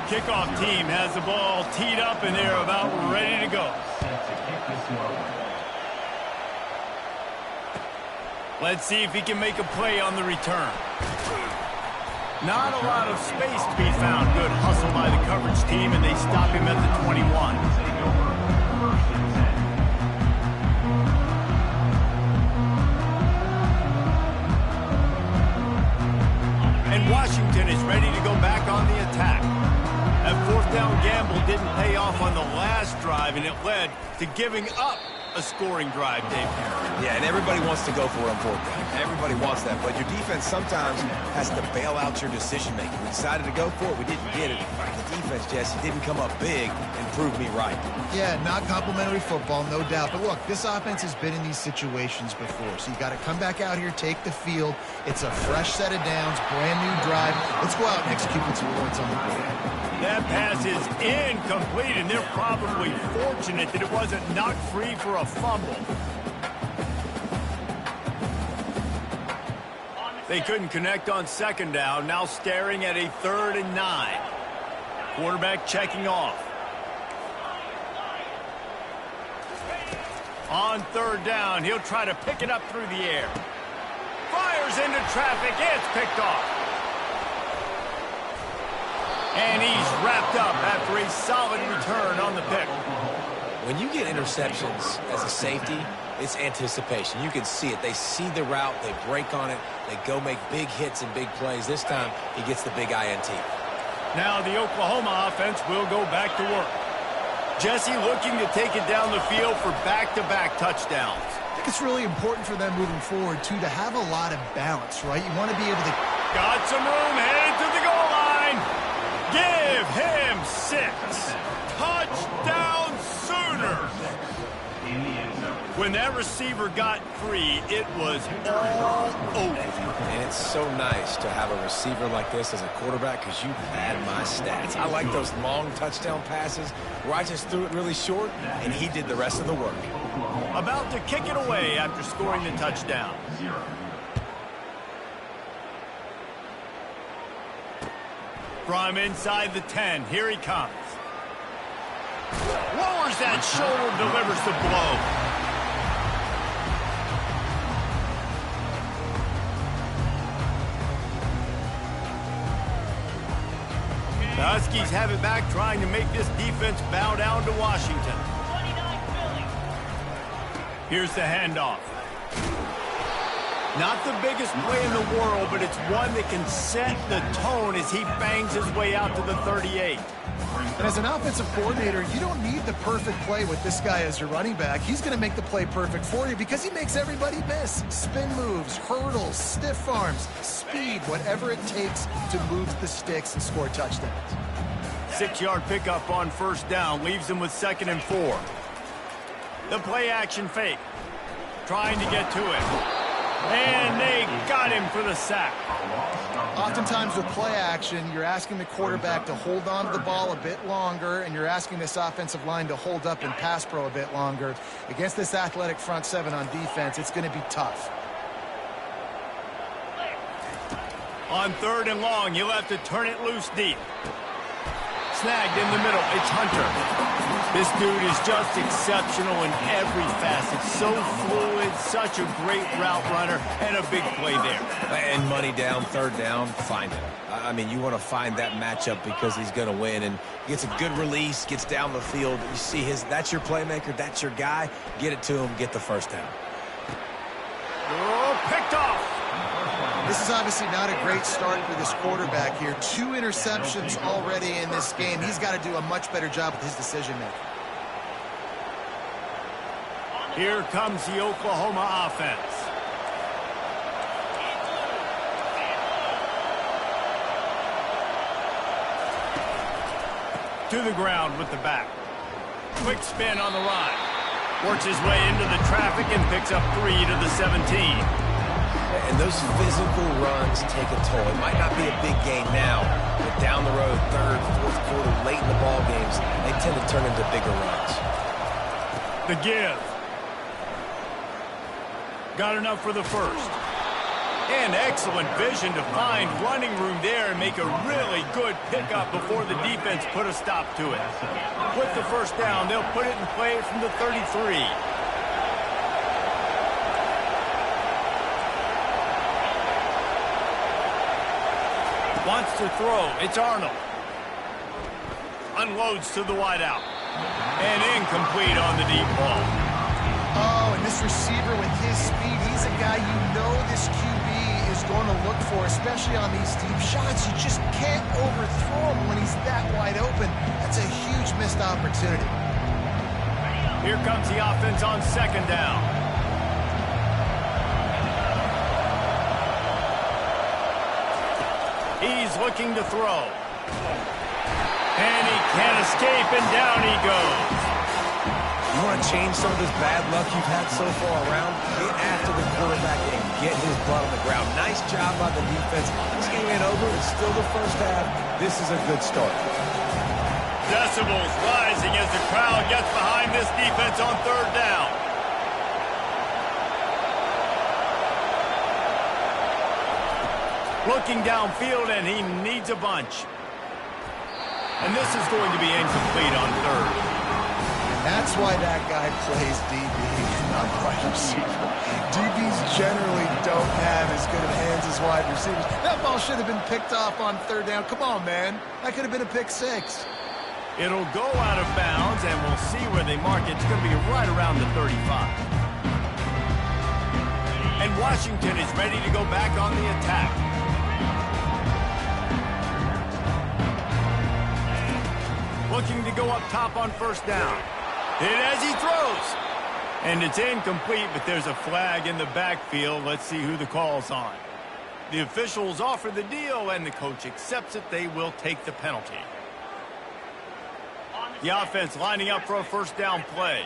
Kickoff team has the ball teed up and they're about ready to go. Let's see if he can make a play on the return. Not a lot of space to be found. Good hustle by the coverage team, and they stop him at the 21. And Washington is ready to go back on the attack. That fourth down gamble didn't pay off on the last drive, and it led to giving up a scoring drive, Dave. Yeah, and everybody wants to go for it on fourth down. Everybody wants that, but your defense sometimes has to bail out your decision-making. We decided to go for it. We didn't get it. The defense, Jesse, didn't come up big and prove me right. Yeah, not complimentary football, no doubt. But look, this offense has been in these situations before, so you got to come back out here, take the field. It's a fresh set of downs, brand new drive. Let's go out and execute with some points on the board. That pass is incomplete, and they're probably fortunate that it wasn't knocked free for a fumble. They couldn't connect on second down, now staring at a 3rd and 9. Quarterback checking off. On 3rd down, he'll try to pick it up through the air. Fires into traffic, it's picked off. And he's wrapped up after a solid return on the pick. When you get interceptions as a safety, it's anticipation. You can see it. They see the route. They break on it. They go make big hits and big plays. This time, he gets the big INT. Now the Oklahoma offense will go back to work. Jesse looking to take it down the field for back-to-back touchdowns. I think it's really important for them moving forward, too, to have a lot of balance, right? You want to be able to... Got some room, headed to the goal line. Give him 6. Touchdown Sooners. When that receiver got free, it was all over. And it's so nice to have a receiver like this as a quarterback because you had my stats. I like those long touchdown passes where I just threw it really short and he did the rest of the work. About to kick it away after scoring the touchdown. From inside the 10, here he comes. Lowers that shoulder, delivers the blow. The Huskies have it back, trying to make this defense bow down to Washington. 29 Philly. Here's the handoff. Not the biggest play in the world, but it's one that can set the tone as he bangs his way out to the 38. And as an offensive coordinator, you don't need the perfect play with this guy as your running back. He's going to make the play perfect for you because he makes everybody miss. Spin moves, hurdles, stiff arms, speed, whatever it takes to move the sticks and score touchdowns. 6-yard pickup on 1st down leaves him with 2nd and 4. The play action fake. Trying to get to it. And they got him for the sack. Oftentimes with play action, you're asking the quarterback to hold on to the ball a bit longer, and you're asking this offensive line to hold up in pass pro a bit longer. Against this athletic front 7 on defense, it's going to be tough. On 3rd and long, you'll have to turn it loose deep. Snagged in the middle, it's Hunter. This dude is just exceptional in every facet. So fluid, such a great route runner, and a big play there. And money down, 3rd down, find him. I mean, you want to find that matchup because he's going to win. And gets a good release, gets down the field. You see that's your playmaker, that's your guy. Get it to him, get the 1st down. Oh, picked off. This is obviously not a great start for this quarterback here. 2 interceptions already in this game. He's got to do a much better job with his decision-making. Here comes the Oklahoma offense. To the ground with the back. Quick spin on the line. Works his way into the traffic and picks up 3 to the 17. And those physical runs take a toll. It might not be a big game now, but down the road, third, fourth quarter, late in the ball games, they tend to turn into bigger runs. The give. Got enough for the first. And excellent vision to find running room there and make a really good pickup before the defense put a stop to it. With the first down, they'll put it in play from the 33. Wants to throw. It's Arnold. Unloads to the wideout. And incomplete on the deep ball. Oh, and this receiver with his speed, he's a guy you know this QB is going to look for, especially on these deep shots. You just can't overthrow him when he's that wide open. That's a huge missed opportunity. Here comes the offense on second down. He's looking to throw. And he can't escape, and down he goes. You want to change some of this bad luck you've had so far around? Get after the quarterback and get his butt on the ground. Nice job by the defense. This game ain't over. It's still the first half. This is a good start. Decibels rising as the crowd gets behind this defense on third down. Looking downfield, and he needs a bunch. And this is going to be incomplete on third. That's why that guy plays DB, not wide receiver. DBs generally don't have as good of hands as wide receivers. That ball should have been picked off on third down. Come on, man. That could have been a pick six. It'll go out of bounds, and we'll see where they mark it. It's going to be right around the 35. And Washington is ready to go back on the attack. Looking to go up top on first down. Hit as he throws. And it's incomplete, but there's a flag in the backfield. Let's see who the call's on. The officials offer the deal, and the coach accepts it. They will take the penalty. The offense lining up for a first down play.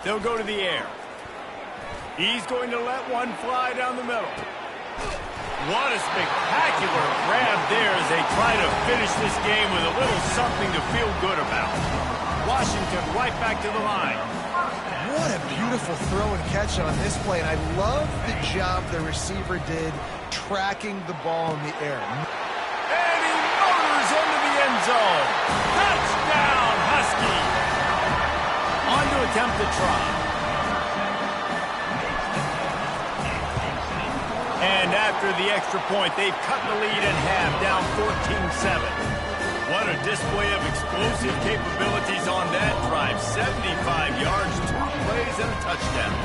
They'll go to the air. He's going to let one fly down the middle. What a spectacular grab there as they try to finish this game with a little something to feel good about. Washington right back to the line. What a beautiful throw and catch on this play, and I love the job the receiver did tracking the ball in the air. And he motors into the end zone. Touchdown, Husky. On to attempt the try. And after the extra point, they've cut the lead in half, down 14-7. What a display of explosive capabilities on that drive. 75 yards, 2 plays, and a touchdown.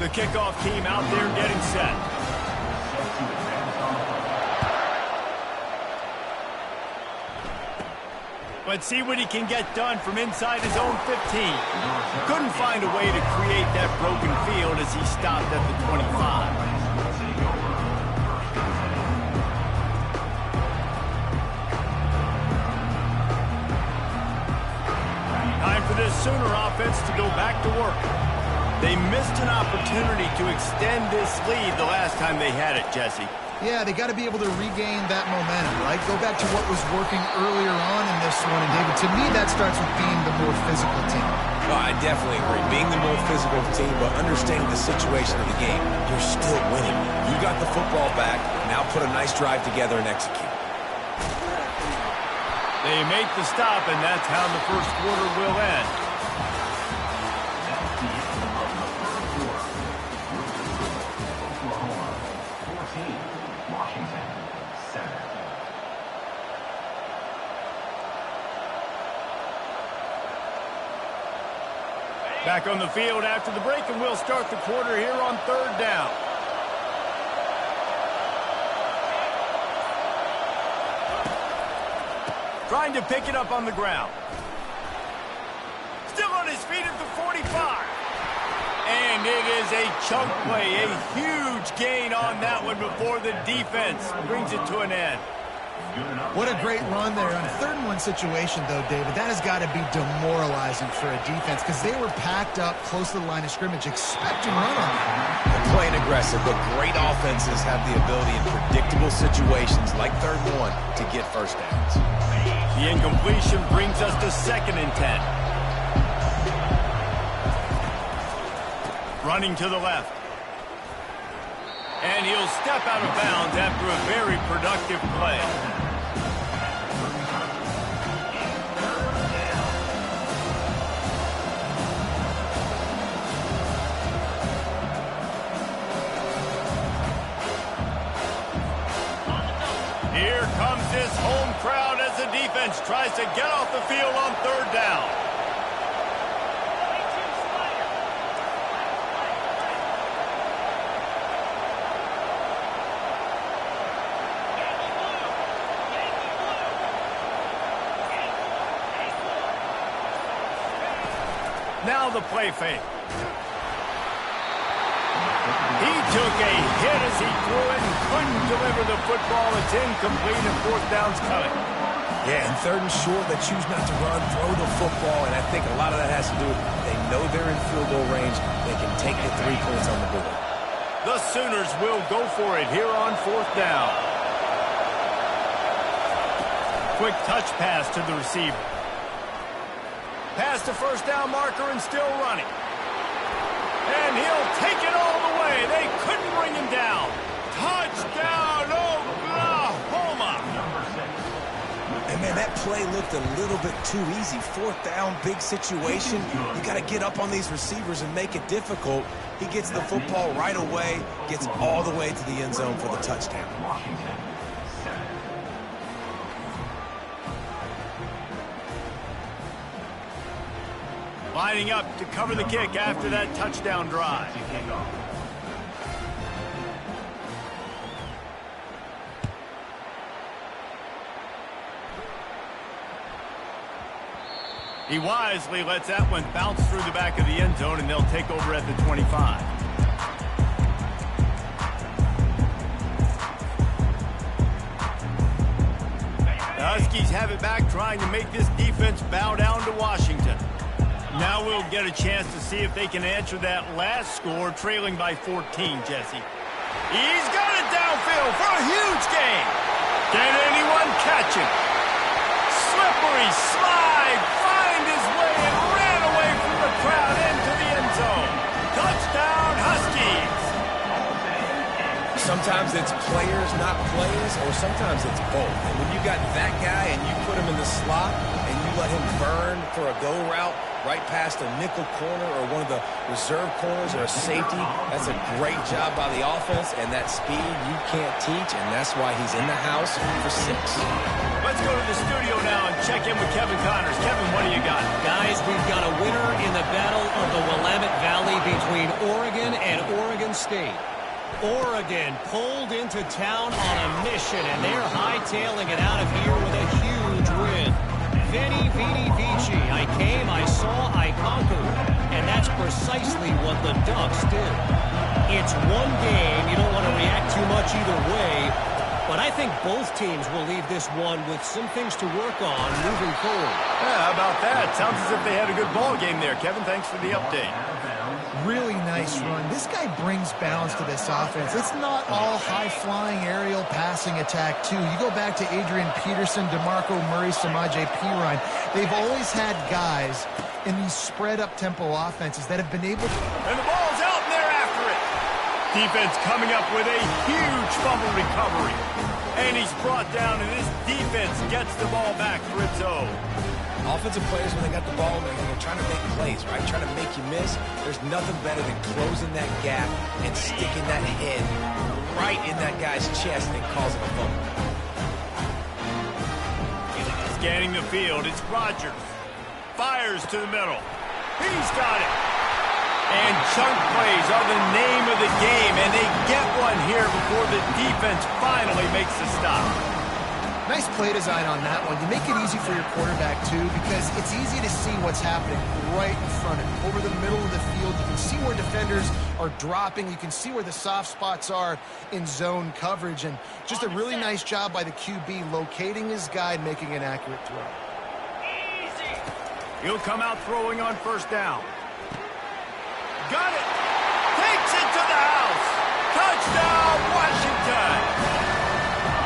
The kickoff team out there getting set. Let's see what he can get done from inside his own 15. Couldn't find a way to create that broken field as he stopped at the 25. Time for this Sooner offense to go back to work. They missed an opportunity to extend this lead the last time they had it, Jesse. Yeah, they got to be able to regain that momentum, right? Go back to what was working earlier on in this one. And, David, to me, that starts with being the more physical team. Oh, I definitely agree. Being the more physical team, but understanding the situation of the game, you're still winning. You got the football back. Now put a nice drive together and execute. They make the stop, and that's how the first quarter will end. Back on the field after the break, and we'll start the quarter here on third down. Trying to pick it up on the ground. Still on his feet at the 45. And it is a chunk play, a huge gain on that one before the defense brings it to an end. What a great run there. On a 3rd and 1 situation, though, David, that has got to be demoralizing for a defense because they were packed up close to the line of scrimmage, expecting run on them. They're playing aggressive, but great offenses have the ability in predictable situations like 3rd and 1 to get first downs. The incompletion brings us to 2nd and 10. Running to the left. And he'll step out of bounds after a very productive play. Here comes this home crowd as the defense tries to get off the field on 3rd down. Now the play fake. He took a hit as he threw it and couldn't deliver the football. It's incomplete and 4th down's coming. Yeah, and 3rd and short, they choose not to run, throw the football, and I think a lot of that has to do with they know they're in field goal range. They can take the 3 points on the board. The Sooners will go for it here on 4th down. Quick touch pass to the receiver. Past the 1st down marker and still running. And he'll take it all the way. They couldn't bring him down. Touchdown, Oklahoma. And, man, that play looked a little bit too easy. 4th down, big situation. You got to get up on these receivers and make it difficult. He gets the football right away, gets all the way to the end zone for the touchdown. Lining up to cover the kick after that touchdown drive. He wisely lets that one bounce through the back of the end zone, and they'll take over at the 25. The Huskies have it back, trying to make this defense bow down to Washington. Now we'll get a chance to see if they can answer that last score, trailing by 14, Jesse. He's got it downfield for a huge gain. Can anyone catch him? Slippery slide, find his way and ran away from the crowd into the end zone. Touchdown, Huskies. Sometimes it's players, not plays, or sometimes it's both. And when you got that guy and you put him in the slot and you let him burn for a go route right past a nickel corner or one of the reserve corners or a safety, that's a great job by the offense, and that speed you can't teach, and that's why he's in the house for 6. Let's go to the studio now and check in with Kevin Connors. Kevin, what do you got? Guys, we've got a winner in the battle of the Willamette Valley between Oregon and Oregon State. Oregon pulled into town on a mission, and they're hightailing it out of here with a huge win. Veni, Vidi, Vici. I came, I saw, I conquered. And that's precisely what the Ducks did. It's one game. You don't want to react too much either way. But I think both teams will leave this one with some things to work on moving forward. Yeah, how about that? Sounds as if they had a good ball game there. Kevin, thanks for the update. Really nice run. This guy brings balance to this offense. It's not all high-flying aerial passing attack, too. You go back to Adrian Peterson, DeMarco Murray, Samaje Perine. They've always had guys in these spread-up tempo offenses that have been able to... And the ball's out, and they're after it. Defense coming up with a huge fumble recovery. And he's brought down, and this defense gets the ball back for its own. Offensive players, when they got the ball, they're trying to make plays, right? Trying to make you miss. There's nothing better than closing that gap and sticking that head right in that guy's chest and causing a fumble. Scanning the field, it's Rodgers. Fires to the middle. He's got it. And chunk plays are the name of the game, and they get one here before the defense finally makes the stop. Nice play design on that one. You make it easy for your quarterback, too, because it's easy to see what's happening right in front of you. Over the middle of the field, you can see where defenders are dropping. You can see where the soft spots are in zone coverage. And just a really nice job by the QB locating his guy and making an accurate throw. He'll come out throwing on first down. Got it! Takes it to the house! Touchdown, Washington!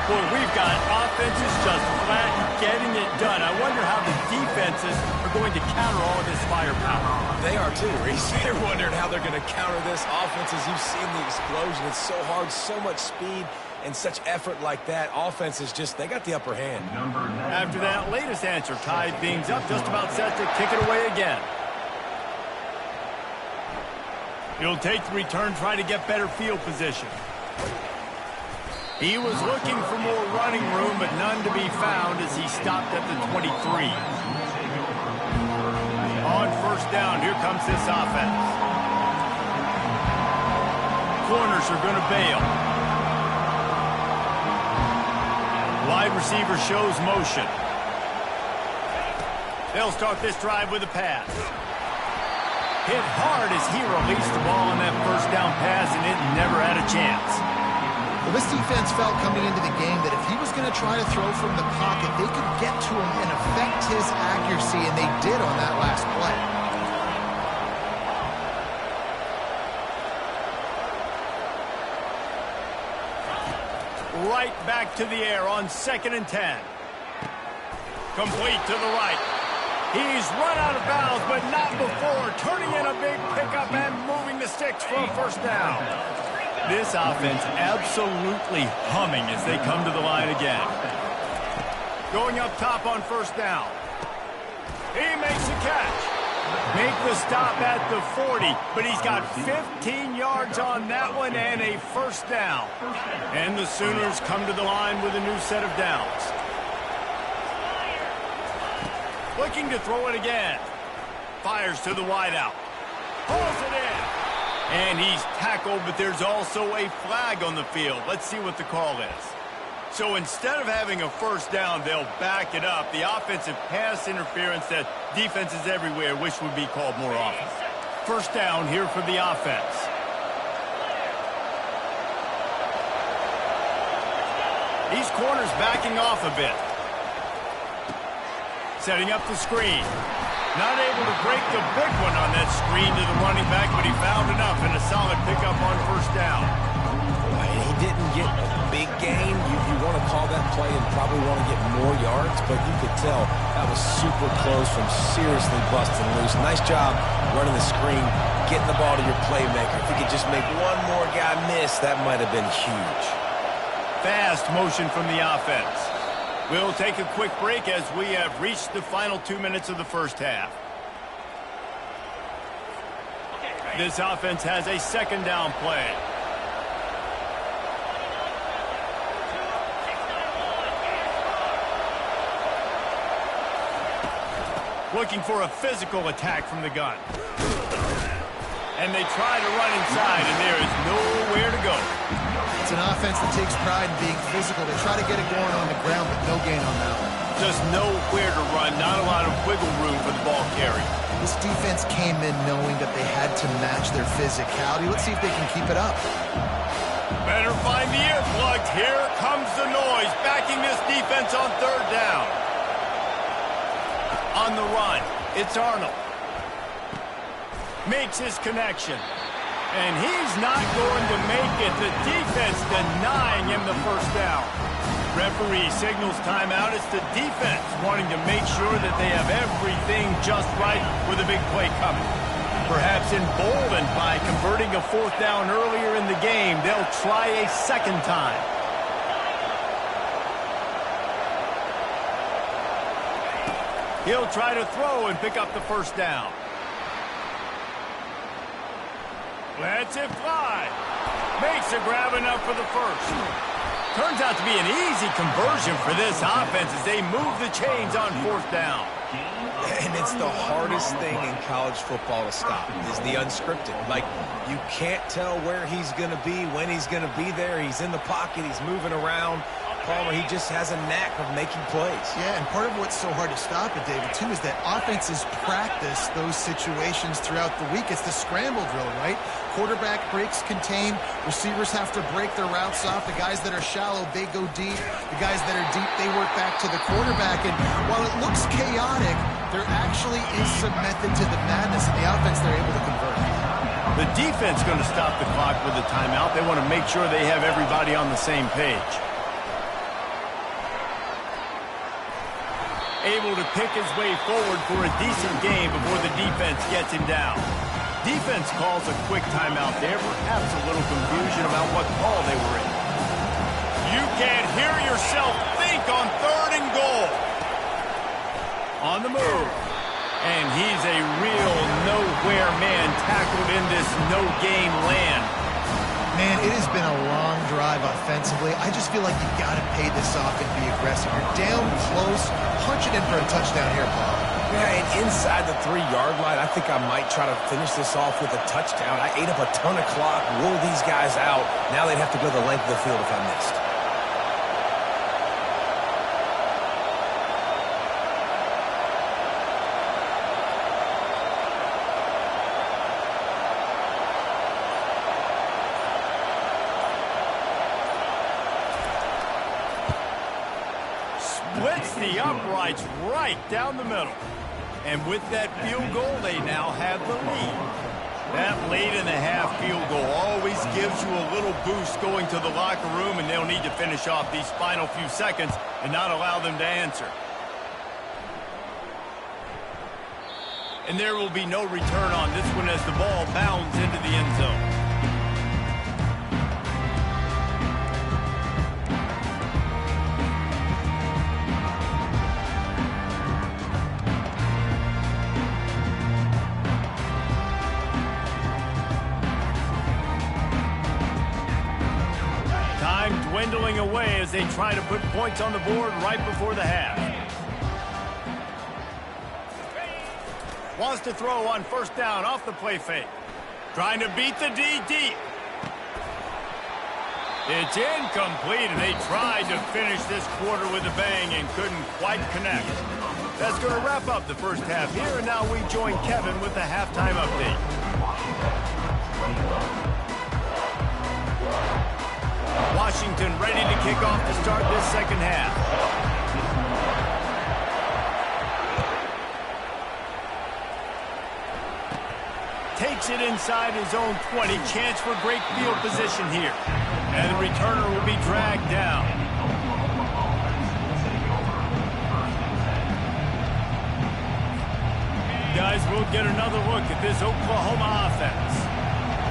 Boy, we've got offenses just flat getting it done. I wonder how the defenses are going to counter all of this firepower. They are too, Reese. They're wondering how they're going to counter this. Offenses, you've seen the explosion. It's so hard, so much speed, and such effort like that. Offenses just, they got the upper hand. After that latest answer, tied things up, just about set to kick it away again. He'll take the return, try to get better field position. He was looking for more running room, but none to be found as he stopped at the 23. On first down, here comes this offense. Corners are going to bail. Wide receiver shows motion. They'll start this drive with a pass. Hit hard as he released the ball on that first down pass, and it never had a chance. Well, this defense felt coming into the game that if he was going to try to throw from the pocket, they could get to him and affect his accuracy, and they did on that last play. Right back to the air on 2nd and 10. Complete to the right. He's run out of bounds, but not before turning in a big pickup and moving the sticks for a first down. This offense absolutely humming as they come to the line again. Going up top on first down. He makes a catch. Make the stop at the 40, but he's got 15 yards on that one and a first down. And the Sooners come to the line with a new set of downs. Looking to throw it again. Fires to the wideout. Pulls it in. And he's tackled, but there's also a flag on the field. Let's see what the call is. So instead of having a first down, they'll back it up. The offensive pass interference that defenses everywhere wish would be called more often. First down here for the offense. These corners backing off a bit. Setting up the screen. Not able to break the big one on that screen to the running back, but he found enough and a solid pickup on first down. He didn't get a big gain. You want to call that play and probably want to get more yards, but you could tell that was super close from seriously busting loose. Nice job running the screen, getting the ball to your playmaker. If he could just make one more guy miss, that might have been huge. Fast motion from the offense. We'll take a quick break as we have reached the final 2 minutes of the first half. This offense has a second down play. Looking for a physical attack from the gun. And they try to run inside, and there is nowhere to go. It's an offense that takes pride in being physical. They try to get it going on the ground, but no gain on that one. Just nowhere to run, not a lot of wiggle room for the ball carrier. This defense came in knowing that they had to match their physicality. Let's see if they can keep it up. Better find the earplugs. Here comes the noise, backing this defense on third down. On the run, it's Arnold. Makes his connection. And he's not going to make it. The defense denying him the first down. Referee signals timeout. It's the defense wanting to make sure that they have everything just right with a big play coming. Perhaps emboldened by converting a fourth down earlier in the game, they'll try a second time. He'll try to throw and pick up the first down. Lets it fly. Makes a grab enough for the first. Turns out to be an easy conversion for this offense as they move the chains on fourth down. And it's the hardest thing in college football to stop, is the unscripted. Like, you can't tell where he's going to be, when he's going to be there. He's in the pocket. He's moving around. Palmer, he just has a knack of making plays. Yeah, and part of what's so hard to stop it, David, too, is that offenses practice those situations throughout the week. It's the scramble drill, right? Quarterback breaks contain. Receivers have to break their routes off. The guys that are shallow, they go deep. The guys that are deep, they work back to the quarterback. And while it looks chaotic, there actually is some method to the madness, and the offense, they're able to convert. The defense going to stop the clock with a timeout. They want to make sure they have everybody on the same page. Able to pick his way forward for a decent game before the defense gets him down. Defense calls a quick timeout there, perhaps a little confusion about what call they were in. You can't hear yourself think on 3rd and goal. On the move. And he's a real nowhere man tackled in this no-game land. Man, it has been a long drive offensively. I just feel like you've got to pay this off and be aggressive. You're down close. Punch it in for a touchdown here, Paul. Yeah, and inside the 3-yard line, I think I might try to finish this off with a touchdown. I ate up a ton of clock, rule these guys out. Now they'd have to go the length of the field if I missed. Splits the uprights right down the middle. And with that field goal, they now have the lead. That late-in-the-half field goal always gives you a little boost going to the locker room, and they'll need to finish off these final few seconds and not allow them to answer. And there will be no return on this one as the ball bounds into the end zone. Dwindling away as they try to put points on the board right before the half. Wants to throw on 1st down off the play fake. Trying to beat the D deep. It's incomplete, and they tried to finish this quarter with a bang and couldn't quite connect. That's going to wrap up the first half here, and now we join Kevin with the halftime update. Washington ready to kick off to start this second half. Takes it inside his own 20. Chance for great field position here. And the returner will be dragged down. Guys, we'll get another look at this Oklahoma offense.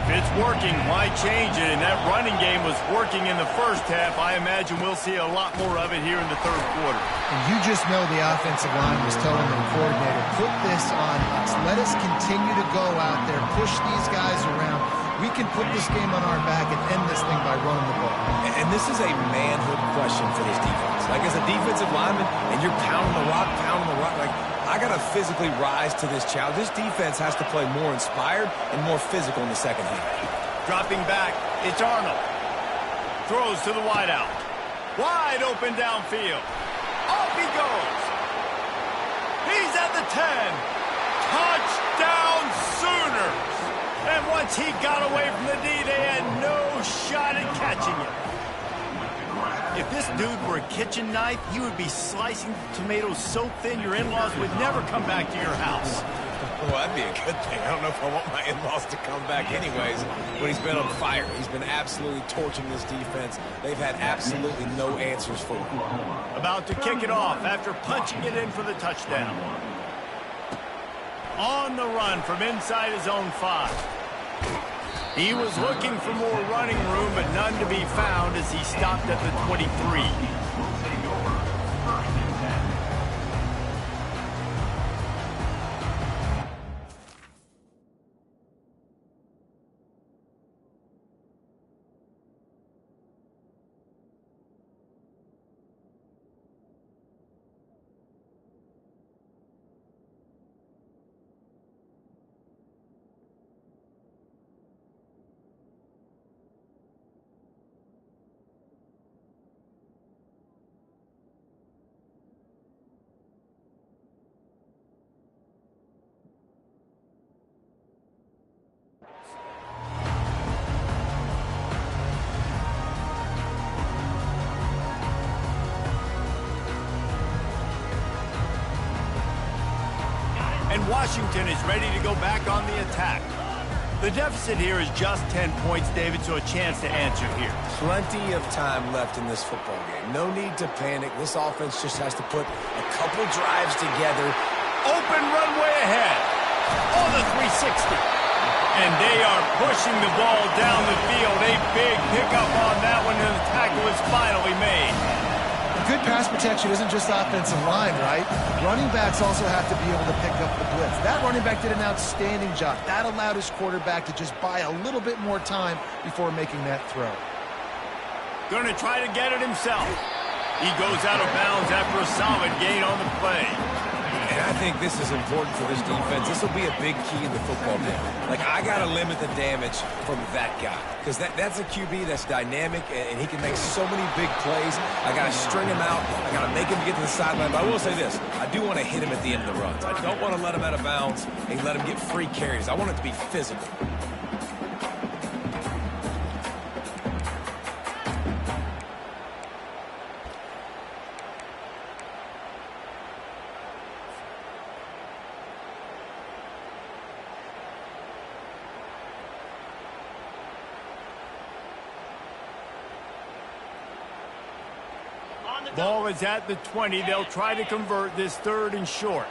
If it's working, why change it? And that running game was working in the first half. I imagine we'll see a lot more of it here in the 3rd quarter. And you just know the offensive line was telling the coordinator, put this on us. Let us continue to go out there, push these guys around. We can put this game on our back and end this thing by running the ball. And this is a manhood question for this defense. Like, as a defensive lineman, and you're pounding the rock, like, I got to physically rise to this challenge. This defense has to play more inspired and more physical in the second half. Dropping back, it's Arnold. Throws to the wideout. Wide open downfield. Off he goes. He's at the 10. Touchdown Sooners. And once he got away from the D, they had no shot at catching him. If this dude were a kitchen knife, you would be slicing tomatoes so thin your in-laws would never come back to your house. Well, that'd be a good thing. I don't know if I want my in-laws to come back anyways, but he's been on fire. He's been absolutely torching this defense. They've had absolutely no answers for him. About to kick it off after punching it in for the touchdown. On the run from inside his own 5. He was looking for more running room, but none to be found as he stopped at the 23. Washington is ready to go back on the attack. The deficit here is just 10 points, David, so a chance to answer here. Plenty of time left in this football game. No need to panic. This offense just has to put a couple drives together. Open runway ahead. On the 360. And they are pushing the ball down the field. A big pickup on that one, and the tackle is finally made. Good pass protection isn't just offensive line, right? Running backs also have to be able to pick up the blitz. That running back did an outstanding job. That allowed his quarterback to just buy a little bit more time before making that throw. Going to try to get it himself. He goes out of bounds after a solid gain on the play. And I think this is important for this defense. This will be a big key in the football game. Like, I got to limit the damage from that guy. Because that's a QB that's dynamic, and he can make so many big plays. I got to string him out. I got to make him get to the sideline. But I will say this. I do want to hit him at the end of the runs. I don't want to let him out of bounds and let him get free carries. I want it to be physical. Ball is at the 20. They'll try to convert this 3rd and short.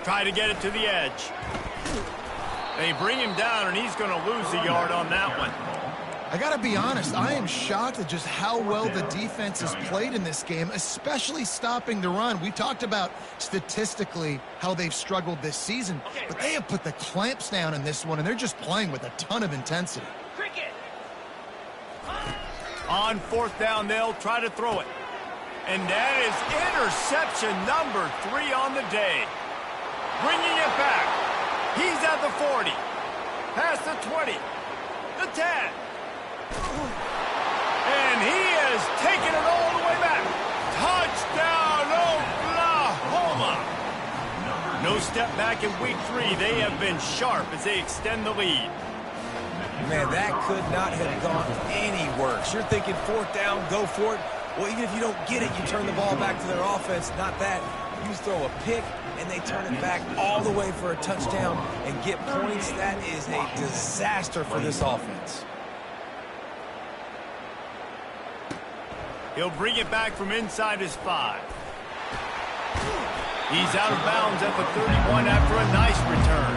Try to get it to the edge. They bring him down, and he's going to lose a yard on that one. I got to be honest, I am shocked at just how well the defense has played in this game, especially stopping the run. We talked about statistically how they've struggled this season, but they have put the clamps down in this one, and they're just playing with a ton of intensity. On 4th down, they'll try to throw it. And that is interception number 3 on the day. Bringing it back. He's at the 40. Past the 20. The 10. And he is taking it all the way back. Touchdown, Oklahoma. No step back in week 3. They have been sharp as they extend the lead. Man, that could not have gone any worse. You're thinking 4th down, go for it. Well, even if you don't get it, you turn the ball back to their offense. Not that. You throw a pick, and they turn it back all the way for a touchdown and get points. That is a disaster for this offense. He'll bring it back from inside his 5. He's out of bounds at the 31 after a nice return.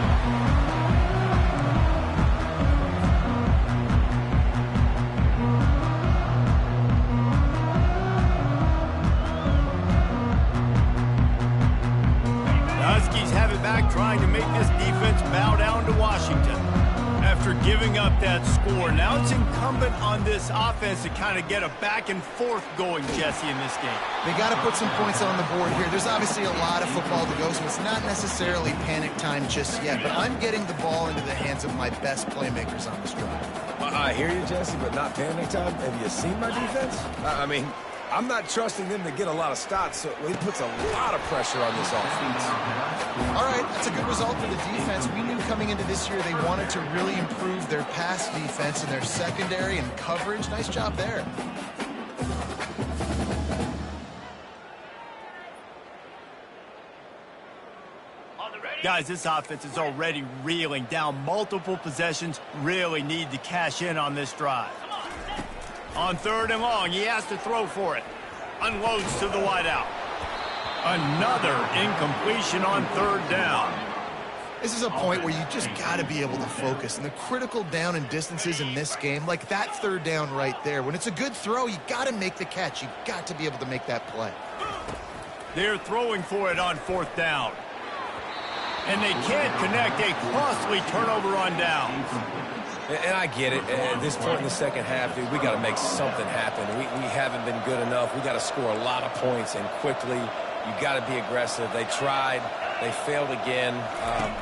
Trying to make this defense bow down to Washington. After giving up that score, now it's incumbent on this offense to kind of get a back and forth going, Jesse, in this game. They got to put some points on the board here. There's obviously a lot of football to go, so it's not necessarily panic time just yet, but I'm getting the ball into the hands of my best playmakers on this drive. I hear you, Jesse, but not panic time. Have you seen my defense? I mean, I'm not trusting them to get a lot of stops, so it puts a lot of pressure on this offense. All right, that's a good result for the defense. We knew coming into this year they wanted to really improve their pass defense and their secondary and coverage. Nice job there. Guys, this offense is already reeling down multiple possessions. Really need to cash in on this drive. On 3rd and long, he has to throw for it. Unloads to the wideout. Another incompletion on 3rd down. This is a point where you just got to be able to focus. And the critical down and distances in this game, like that 3rd down right there, when it's a good throw, you got to make the catch. You got to be able to make that play. They're throwing for it on 4th down. And they can't connect. A costly turnover on downs. And I get it. At this point in the second half, dude, we got to make something happen. We haven't been good enough. We got to score a lot of points and quickly. You got to be aggressive. They tried. They failed again.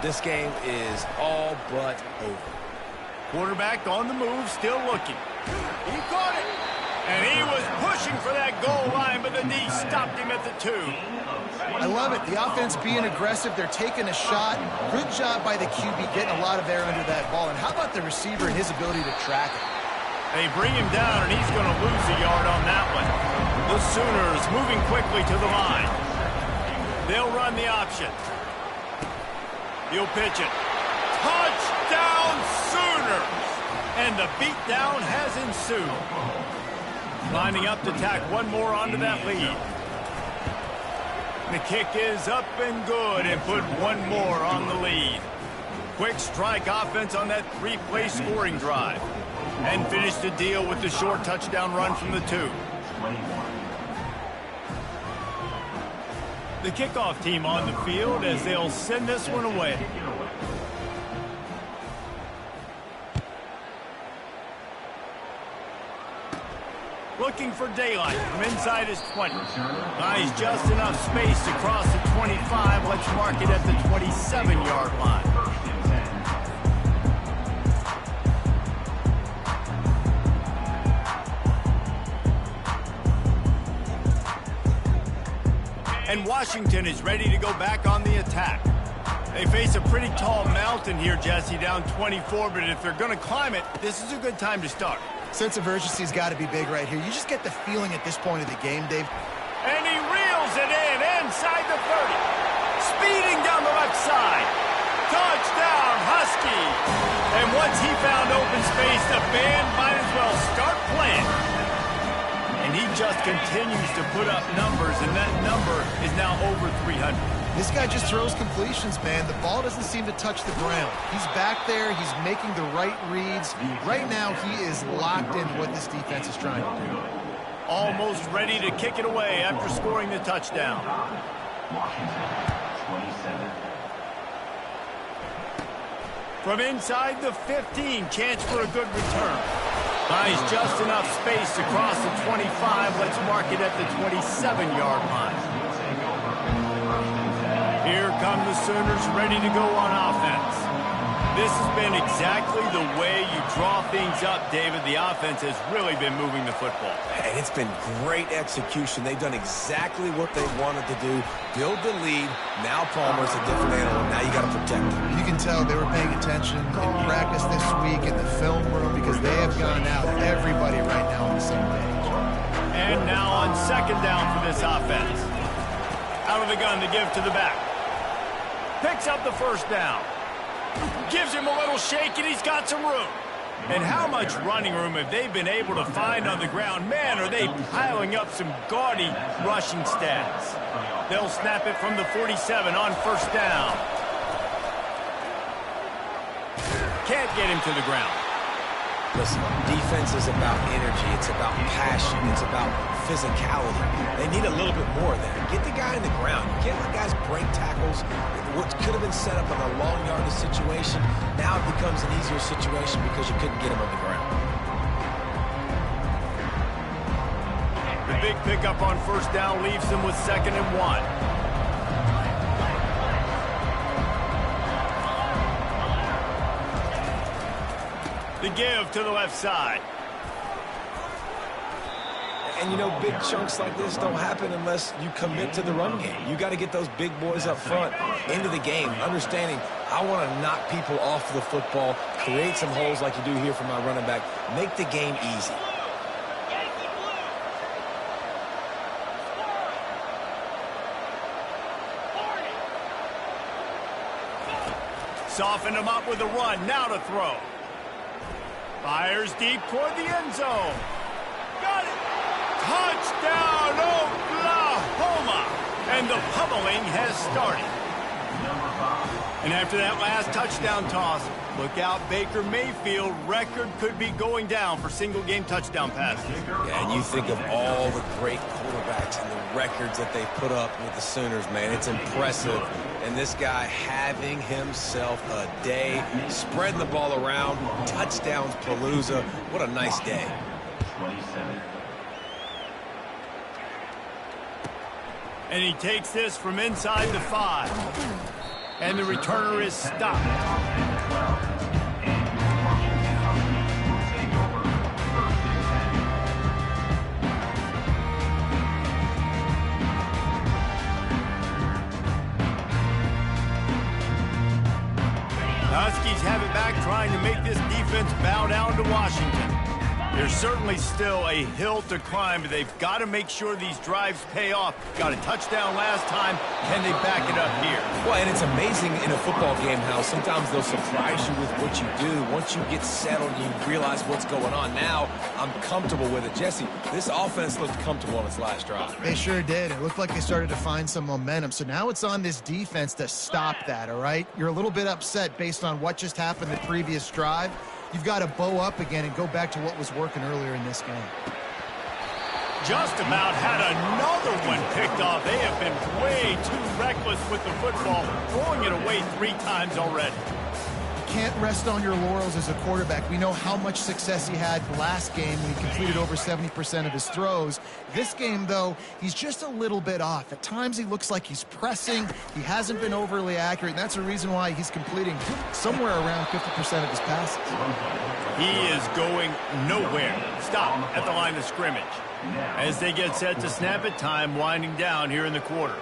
This game is all but over. Quarterback on the move, still looking. He caught it. And he was pushing for that goal line, but the D stopped him at the 2. I love it. The offense being aggressive. They're taking a shot. Good job by the QB getting a lot of air under that ball. And how about the receiver and his ability to track it? They bring him down, and he's going to lose a yard on that one. The Sooners moving quickly to the line. They'll run the option. He'll pitch it. Touchdown Sooners! And the beatdown has ensued. Lining up to tack one more onto that lead. The kick is up and good and put one more on the lead. Quick strike offense on that three-play scoring drive. And finish the deal with the short touchdown run from the 2. The kickoff team on the field as they'll send this one away. Looking for daylight from inside his 20. Nice, just enough space to cross the 25. Let's mark it at the 27-yard line. And Washington is ready to go back on the attack. They face a pretty tall mountain here, Jesse, down 24, but if they're going to climb it, this is a good time to start. Sense of urgency's got to be big right here. You just get the feeling at this point of the game, Dave. And he reels it in inside the 30. Speeding down the left side. Touchdown, Huskies. And once he found open space, the band might as well start playing. And he just continues to put up numbers, and that number is now over 300. This guy just throws completions, man. The ball doesn't seem to touch the ground. He's back there. He's making the right reads. Right now, he is locked into what this defense is trying to do. Almost ready to kick it away after scoring the touchdown. From inside the 15, chance for a good return. Nice, just enough space to cross the 25. Let's mark it at the 27-yard line. Here come the Sooners ready to go on offense. This has been exactly the way you draw things up, David. The offense has really been moving the football. And it's been great execution. They've done exactly what they wanted to do. Build the lead. Now Palmer's a different animal. Now you got to protect him. You can tell they were paying attention in practice this week in the film room because they have gone out. Everybody right now on the same page. And now on second down for this offense. Out of the gun to give to the back. Picks up the first down. Gives him a little shake, and he's got some room. And how much running room have they been able to find on the ground? Man, are they piling up some gaudy rushing stats. They'll snap it from the 47 on first down. Can't get him to the ground. Listen, defense is about energy. It's about passion. It's about physicality. They need a little bit more of that. Get the guy in the ground. You can't let guys break tackles. What could have been set up in a long yardage situation, now it becomes an easier situation because you couldn't get him on the ground. The big pickup on first down leaves them with 2nd and 1. The give to the left side. And, you know, big chunks like this don't happen unless you commit to the run game. You got to get those big boys up front into the game, understanding I want to knock people off the football, create some holes like you do here for my running back, make the game easy. Soften him up with a run. Now to throw. Fires deep toward the end zone. Got it. Touchdown, Oklahoma! And the pummeling has started. And after that last touchdown toss, look out, Baker Mayfield. Record could be going down for single-game touchdown passes. Yeah, and you think of all the great quarterbacks and the records that they've put up with the Sooners, man. It's impressive. And this guy having himself a day, spreading the ball around, touchdowns palooza. What a nice day. 27. And he takes this from inside the 5. And the returner is stopped. The Huskies have it back, trying to make this defense bow down to Washington. There's certainly still a hill to climb, but they've got to make sure these drives pay off. Got a touchdown last time. Can they back it up here? Well, and it's amazing in a football game how sometimes they'll surprise you with what you do. Once you get settled, you realize what's going on. Now, I'm comfortable with it. Jesse, this offense looked comfortable on its last drive. They sure did. It looked like they started to find some momentum. So now it's on this defense to stop that, all right? You're a little bit upset based on what just happened the previous drive. You've got to bow up again and go back to what was working earlier in this game. Just about had another one picked off. They have been way too reckless with the football, throwing it away 3 times already. You can't rest on your laurels as a quarterback. We know how much success he had last game when he completed over 70% of his throws. This game, though, he's just a little bit off. At times, he looks like he's pressing. He hasn't been overly accurate, and that's a reason why he's completing somewhere around 50% of his passes. He is going nowhere. Stop at the line of scrimmage. As they get set to snap it, time winding down here in the quarter.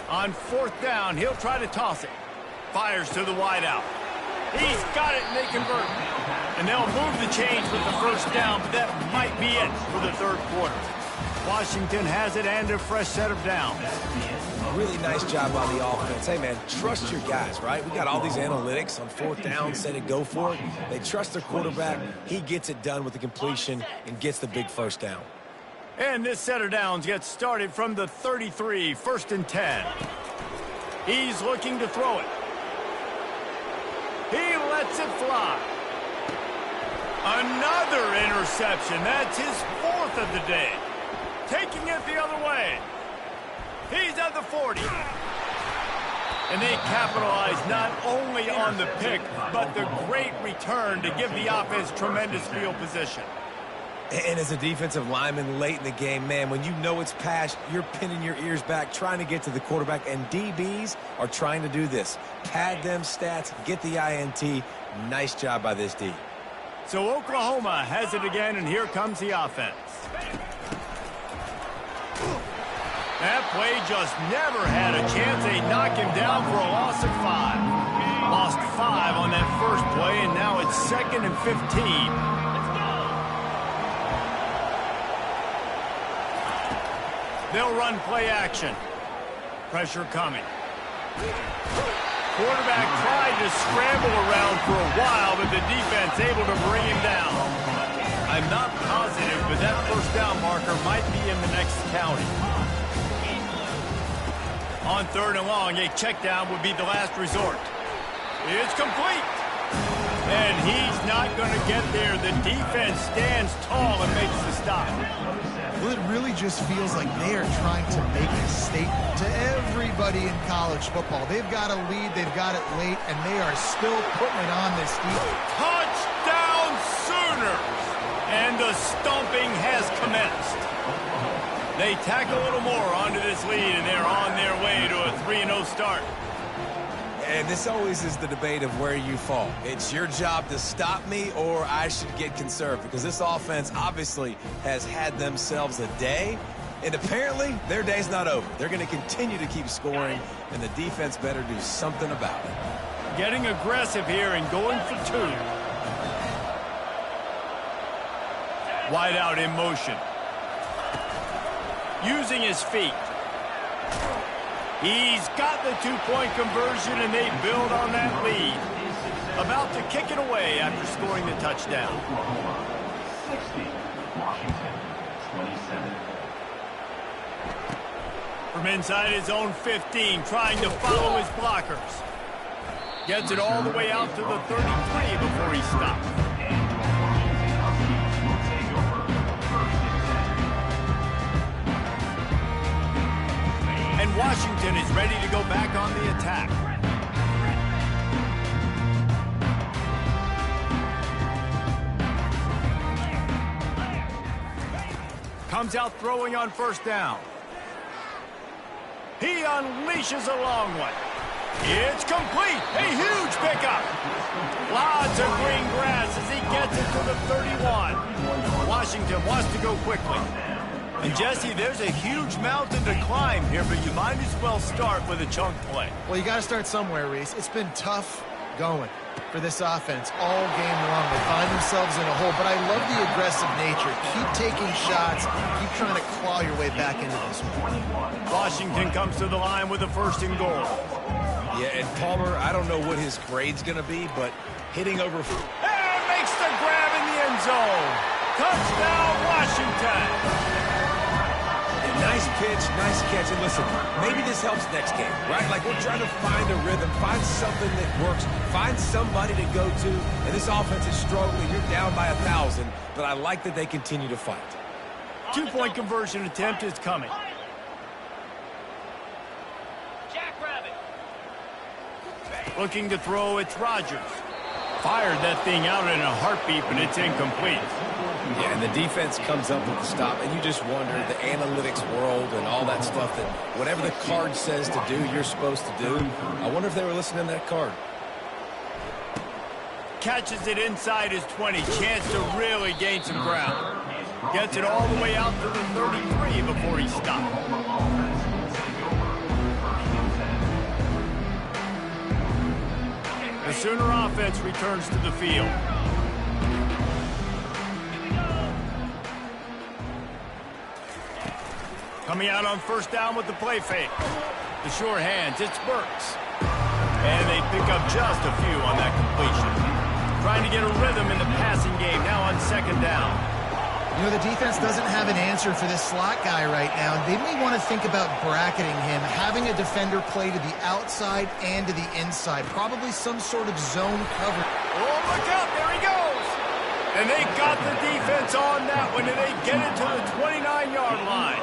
On 4th down, he'll try to toss it. Fires to the wideout. He's got it, and they convert. And they'll move the chains with the first down, but that might be it for the 3rd quarter. Washington has it and a fresh set of downs. Really nice job on the offense. Hey, man, trust your guys, right? We got all these analytics on 4th down, set it, go for it. They trust their quarterback. He gets it done with the completion and gets the big first down. And this set of downs gets started from the 33, 1st and 10. He's looking to throw it. He lets it fly. Another interception. That's his 4th of the day. Taking it the other way. He's at the 40. And they capitalize not only on the pick, but the great return to give the offense tremendous field position. And as a defensive lineman late in the game, man, when you know it's pass, you're pinning your ears back, trying to get to the quarterback, and DBs are trying to do this. Pad them stats, get the INT. Nice job by this D. So Oklahoma has it again, and here comes the offense. That play just never had a chance. They knock him down for a loss of 5. Lost 5 on that first play, and now it's 2nd and 15. They'll run play action. Pressure coming. Quarterback tried to scramble around for a while, but the defense able to bring him down. I'm not positive, but that first down marker might be in the next county. On 3rd and long, a check down would be the last resort. It's complete. And he's not going to get there. The defense stands tall and makes the stop. Well, it really just feels like they are trying to make a statement to everybody in college football. They've got a lead, they've got it late, and they are still putting it on this defense. Touchdown Sooners! And the stomping has commenced. They tack a little more onto this lead, and they're on their way to a 3-0 start. And this always is the debate of where you fall. It's your job to stop me, or I should get conserved, because this offense obviously has had themselves a day, and apparently their day's not over. They're going to continue to keep scoring, and the defense better do something about it. Getting aggressive here and going for 2. Wide out in motion. Using his feet. He's got the 2-point conversion, and they build on that lead. About to kick it away after scoring the touchdown. 60, Washington, 27. From inside his own 15, trying to follow his blockers. Gets it all the way out to the 33 before he stops. And Washington is ready to go back on the attack. Comes out throwing on 1st down. He unleashes a long one. It's complete. A huge pickup. Lots of green grass as he gets it to the 31. Washington wants to go quickly. And, Jesse, there's a huge mountain to climb here, but you might as well start with a chunk play. Well, you got to start somewhere, Reese. It's been tough going for this offense all game long. They find themselves in a hole, but I love the aggressive nature. Keep taking shots. Keep trying to claw your way back into this one. Washington comes to the line with a 1st and goal. Yeah, and Palmer, I don't know what his grade's going to be, but hitting over... And makes the grab in the end zone. Touchdown, Washington. Nice pitch, nice catch. And listen, maybe this helps next game, right? Like we're trying to find a rhythm, find something that works, find somebody to go to. And this offense is struggling. You're down by 1,000, but I like that they continue to fight. 2-point conversion attempt is coming. Jackrabbit. Looking to throw, it's Rodgers. Fired that thing out in a heartbeat, but it's incomplete. Yeah, and the defense comes up with the stop, and you just wonder, the analytics world and all that stuff, that whatever the card says to do, you're supposed to do. I wonder if they were listening to that card. Catches it inside his 20. Chance to really gain some ground. Gets it all the way out to the 33 before he stopped. The Sooner offense returns to the field. Coming out on 1st down with the play fake. The sure hands, it's Burks. And they pick up just a few on that completion. Trying to get a rhythm in the passing game now on 2nd down. You know, the defense doesn't have an answer for this slot guy right now. They may want to think about bracketing him, having a defender play to the outside and to the inside. Probably some sort of zone cover. Oh, look out, there he goes. And they got the defense on that one, and they get it to the 29-yard line.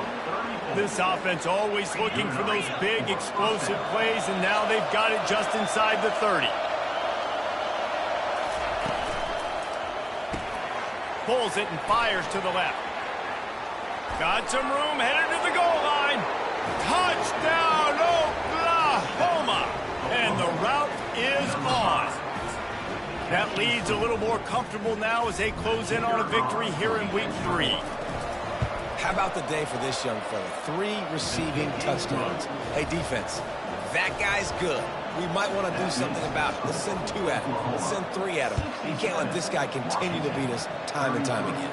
This offense always looking for those big, explosive plays, and now they've got it just inside the 30. Pulls it and fires to the left. Got some room, headed to the goal line. Touchdown, Oklahoma! And the route is on. That lead's a little more comfortable now as they close in on a victory here in Week 3. How about the day for this young fella? 3 receiving touchdowns. Hey, defense, that guy's good. We might want to do something about it. Let's send 2 at him. Let's send 3 at him. You can't let this guy continue to beat us time and time again.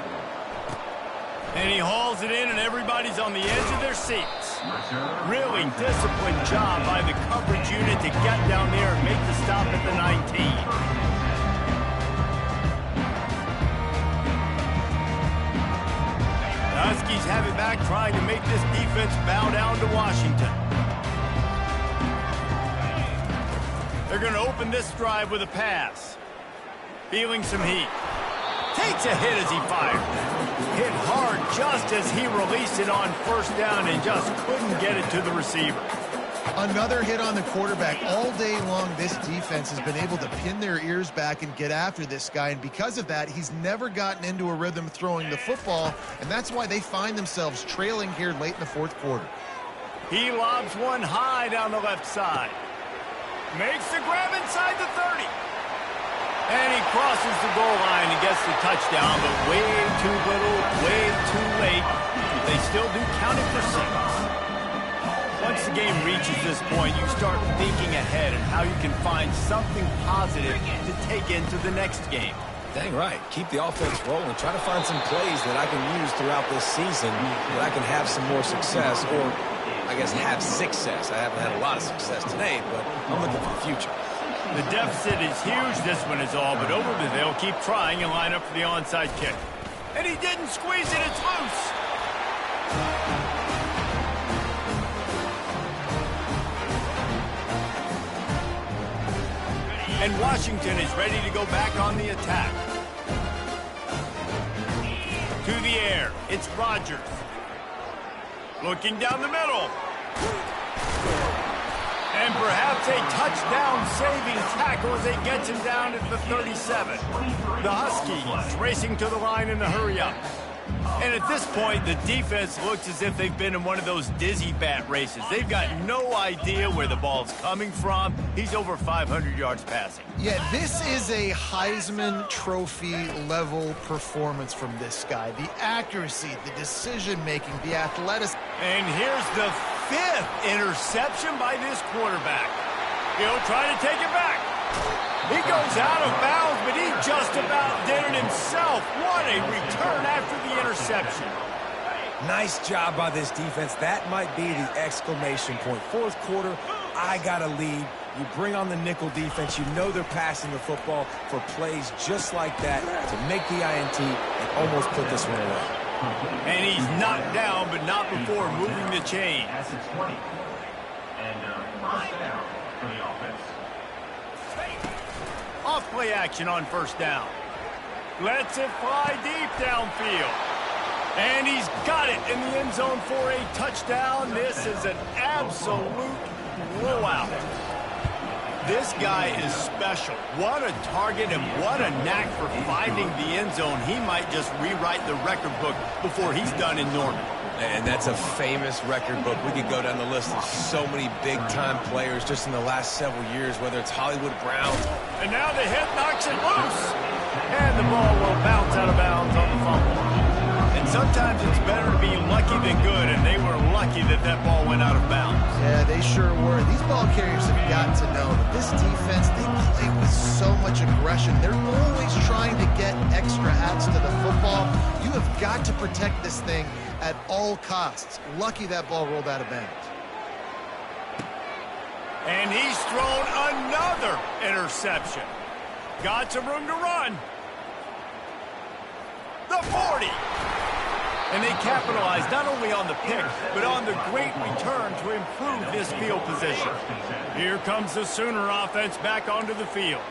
And he hauls it in, and everybody's on the edge of their seats. Really disciplined job by the coverage unit to get down there and make the stop at the 19. The Huskies have it back, trying to make this defense bow down to Washington. They're going to open this drive with a pass. Feeling some heat. Takes a hit as he fired. Hit hard just as he released it on 1st down and just couldn't get it to the receiver. Another hit on the quarterback. All day long, this defense has been able to pin their ears back and get after this guy, and because of that, he's never gotten into a rhythm throwing the football, and that's why they find themselves trailing here late in the 4th quarter. He lobs one high down the left side. Makes the grab inside the 30. And he crosses the goal line and gets the touchdown, but way too little, way too late. They still do count it for 6. Once the game reaches this point, you start thinking ahead and how you can find something positive to take into the next game. Dang right. Keep the offense rolling. Try to find some plays that I can use throughout this season that I can have some more success, or I guess have success. I haven't had a lot of success today, but I'm looking for the future. The deficit is huge, this one is all, but over they'll keep trying and line up for the onside kick. And he didn't squeeze it, it's loose. And Washington is ready to go back on the attack. To the air, it's Rodgers. Looking down the middle. And perhaps a touchdown-saving tackle as they get him down at the 37. The Huskies racing to the line in a hurry-up. And at this point, the defense looks as if they've been in one of those dizzy bat races. They've got no idea where the ball's coming from. He's over 500 yards passing. Yeah, this is a Heisman Trophy-level performance from this guy. The accuracy, the decision-making, the athleticism. And here's the 5th interception by this quarterback. He'll try to take it back. He goes out of bounds, but he just about did it himself. What a return after the interception. Nice job by this defense. That might be the exclamation point. Fourth quarter, I got a lead. You bring on the nickel defense. You know they're passing the football for plays just like that to make the INT and almost put this one away. And he's knocked down, but not before moving the chain. That's a 20. And first down for the offense. Off play action on first down. Lets it fly deep downfield. And he's got it in the end zone for a touchdown. This is an absolute blowout. This guy is special. What a target and what a knack for finding the end zone. He might just rewrite the record book before he's done in Norman. And that's a famous record book. We could go down the list of so many big-time players just in the last several years, whether it's Hollywood Brown. And now the hit knocks it loose. And the ball will bounce out of bounds on the fumble. And sometimes it's better to be lucky than good, and they were lucky that that ball went out of bounds. Yeah, they sure were. These ball carriers have got to know that this defense, they play with so much aggression. They're always trying to get extra hats to the football. You have got to protect this thing at all costs. Lucky that ball rolled out of bounds. And he's thrown another interception. Got some room to run. The 40. And they capitalized not only on the pick, but on the great return to improve this field position. Here comes the Sooner offense back onto the field.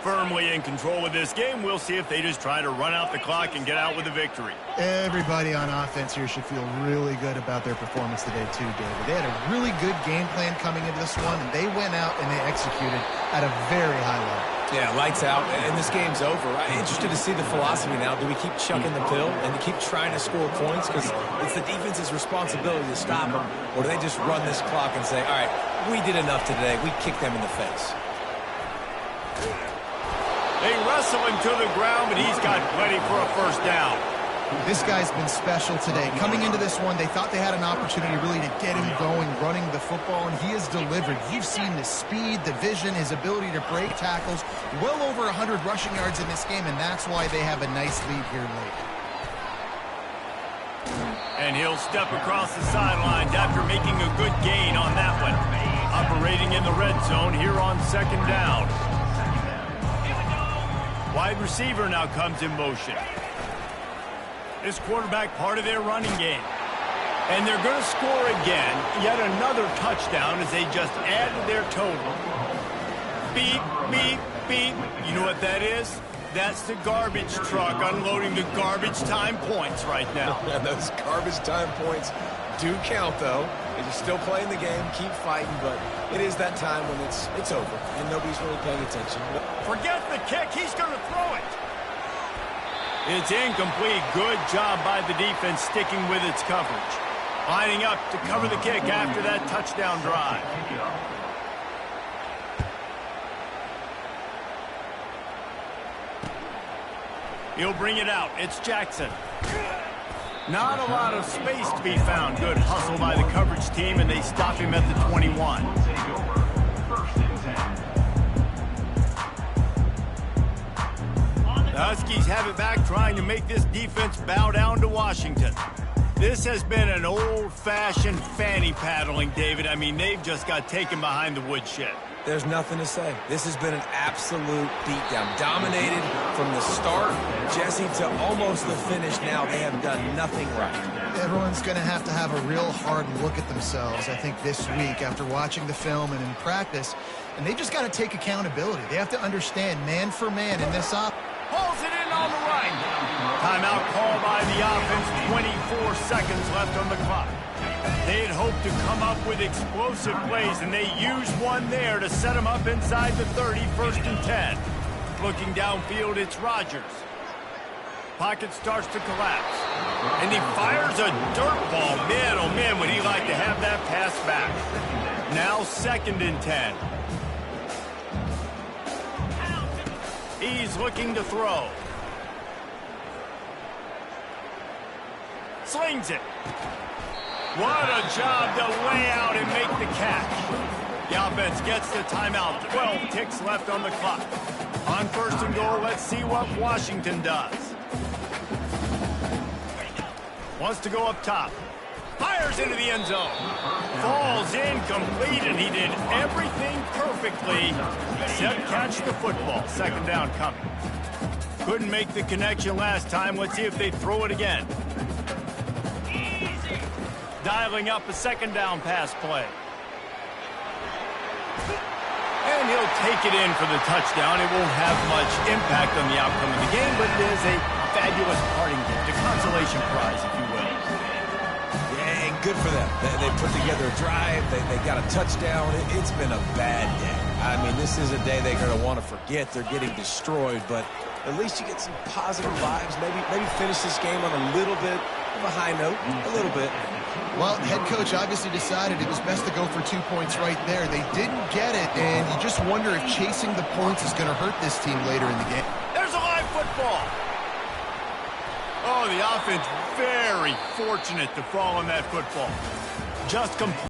Firmly in control of this game. We'll see if they just try to run out the clock and get out with a victory. Everybody on offense here should feel really good about their performance today too, David. They had a really good game plan coming into this one, and they went out and they executed at a very high level. Yeah, lights out, and this game's over. I'm interested to see the philosophy now. Do we keep chucking the pill and keep trying to score points because it's the defense's responsibility to stop them, or do they just run this clock and say, all right, we did enough today. We kicked them in the face. They wrestle him to the ground, but he's got plenty for a first down. This guy's been special today. Coming into this one, they thought they had an opportunity really to get him going, running the football, and he has delivered. You've seen the speed, the vision, his ability to break tackles. Well over 100 rushing yards in this game, and that's why they have a nice lead here late. And he'll step across the sidelines after making a good gain on that one. Operating in the red zone here on second down. Wide receiver now comes in motion. This quarterback part of their running game. And they're going to score again. Yet another touchdown as they just add to their total. Beep, beep, beep. You know what that is? That's the garbage truck unloading the garbage time points right now. And those garbage time points do count, though. You're still playing the game, keep fighting, but it is that time when it's over and nobody's really paying attention. Forget the kick. He's going to throw it. It's incomplete. Good job by the defense sticking with its coverage. Lining up to cover the kick after that touchdown drive. He'll bring it out. It's Jackson. Not a lot of space to be found. Good hustle by the coverage team, and they stop him at the 21. The Huskies have it back, trying to make this defense bow down to Washington. This has been an old-fashioned fanny paddling, David. I mean, they've just got taken behind the woodshed. There's nothing to say. This has been an absolute beatdown. Dominated from the start, Jesse, to almost the finish now. They have done nothing right. Everyone's going to have a real hard look at themselves, I think, this week after watching the film and in practice. And they've just got to take accountability. They have to understand man for man in this op. Pulls it in on the right. Timeout call by the offense. 24 seconds left on the clock. They had hoped to come up with explosive plays, and they used one there to set them up inside the 30, first and 10. Looking downfield, it's Rodgers. Pocket starts to collapse. And he fires a dirt ball. Man, oh man, would he like to have that pass back. Now second and 10. He's looking to throw. Slings it. What a job to lay out and make the catch. The offense gets the timeout. 12 ticks left on the clock. On first and goal, let's see what Washington does. Wants to go up top. Fires into the end zone. Falls incomplete, and he did everything perfectly except catch the football. Second down coming. Couldn't make the connection last time. Let's see if they throw it again. Dialing up a second down pass play. And he'll take it in for the touchdown. It won't have much impact on the outcome of the game, but it is a fabulous parting gift, a consolation prize, if you will. Yeah, and good for them. They put together a drive. They got a touchdown. It's been a bad day. I mean, this is a day they're going to want to forget. They're getting destroyed, but at least you get some positive vibes. Maybe finish this game on a little bit of a high note, a little bit. Well, head coach obviously decided it was best to go for 2 points right there. They didn't get it, and you just wonder if chasing the points is going to hurt this team later in the game. There's a live football. Oh, the offense very fortunate to fall on that football. Just complete.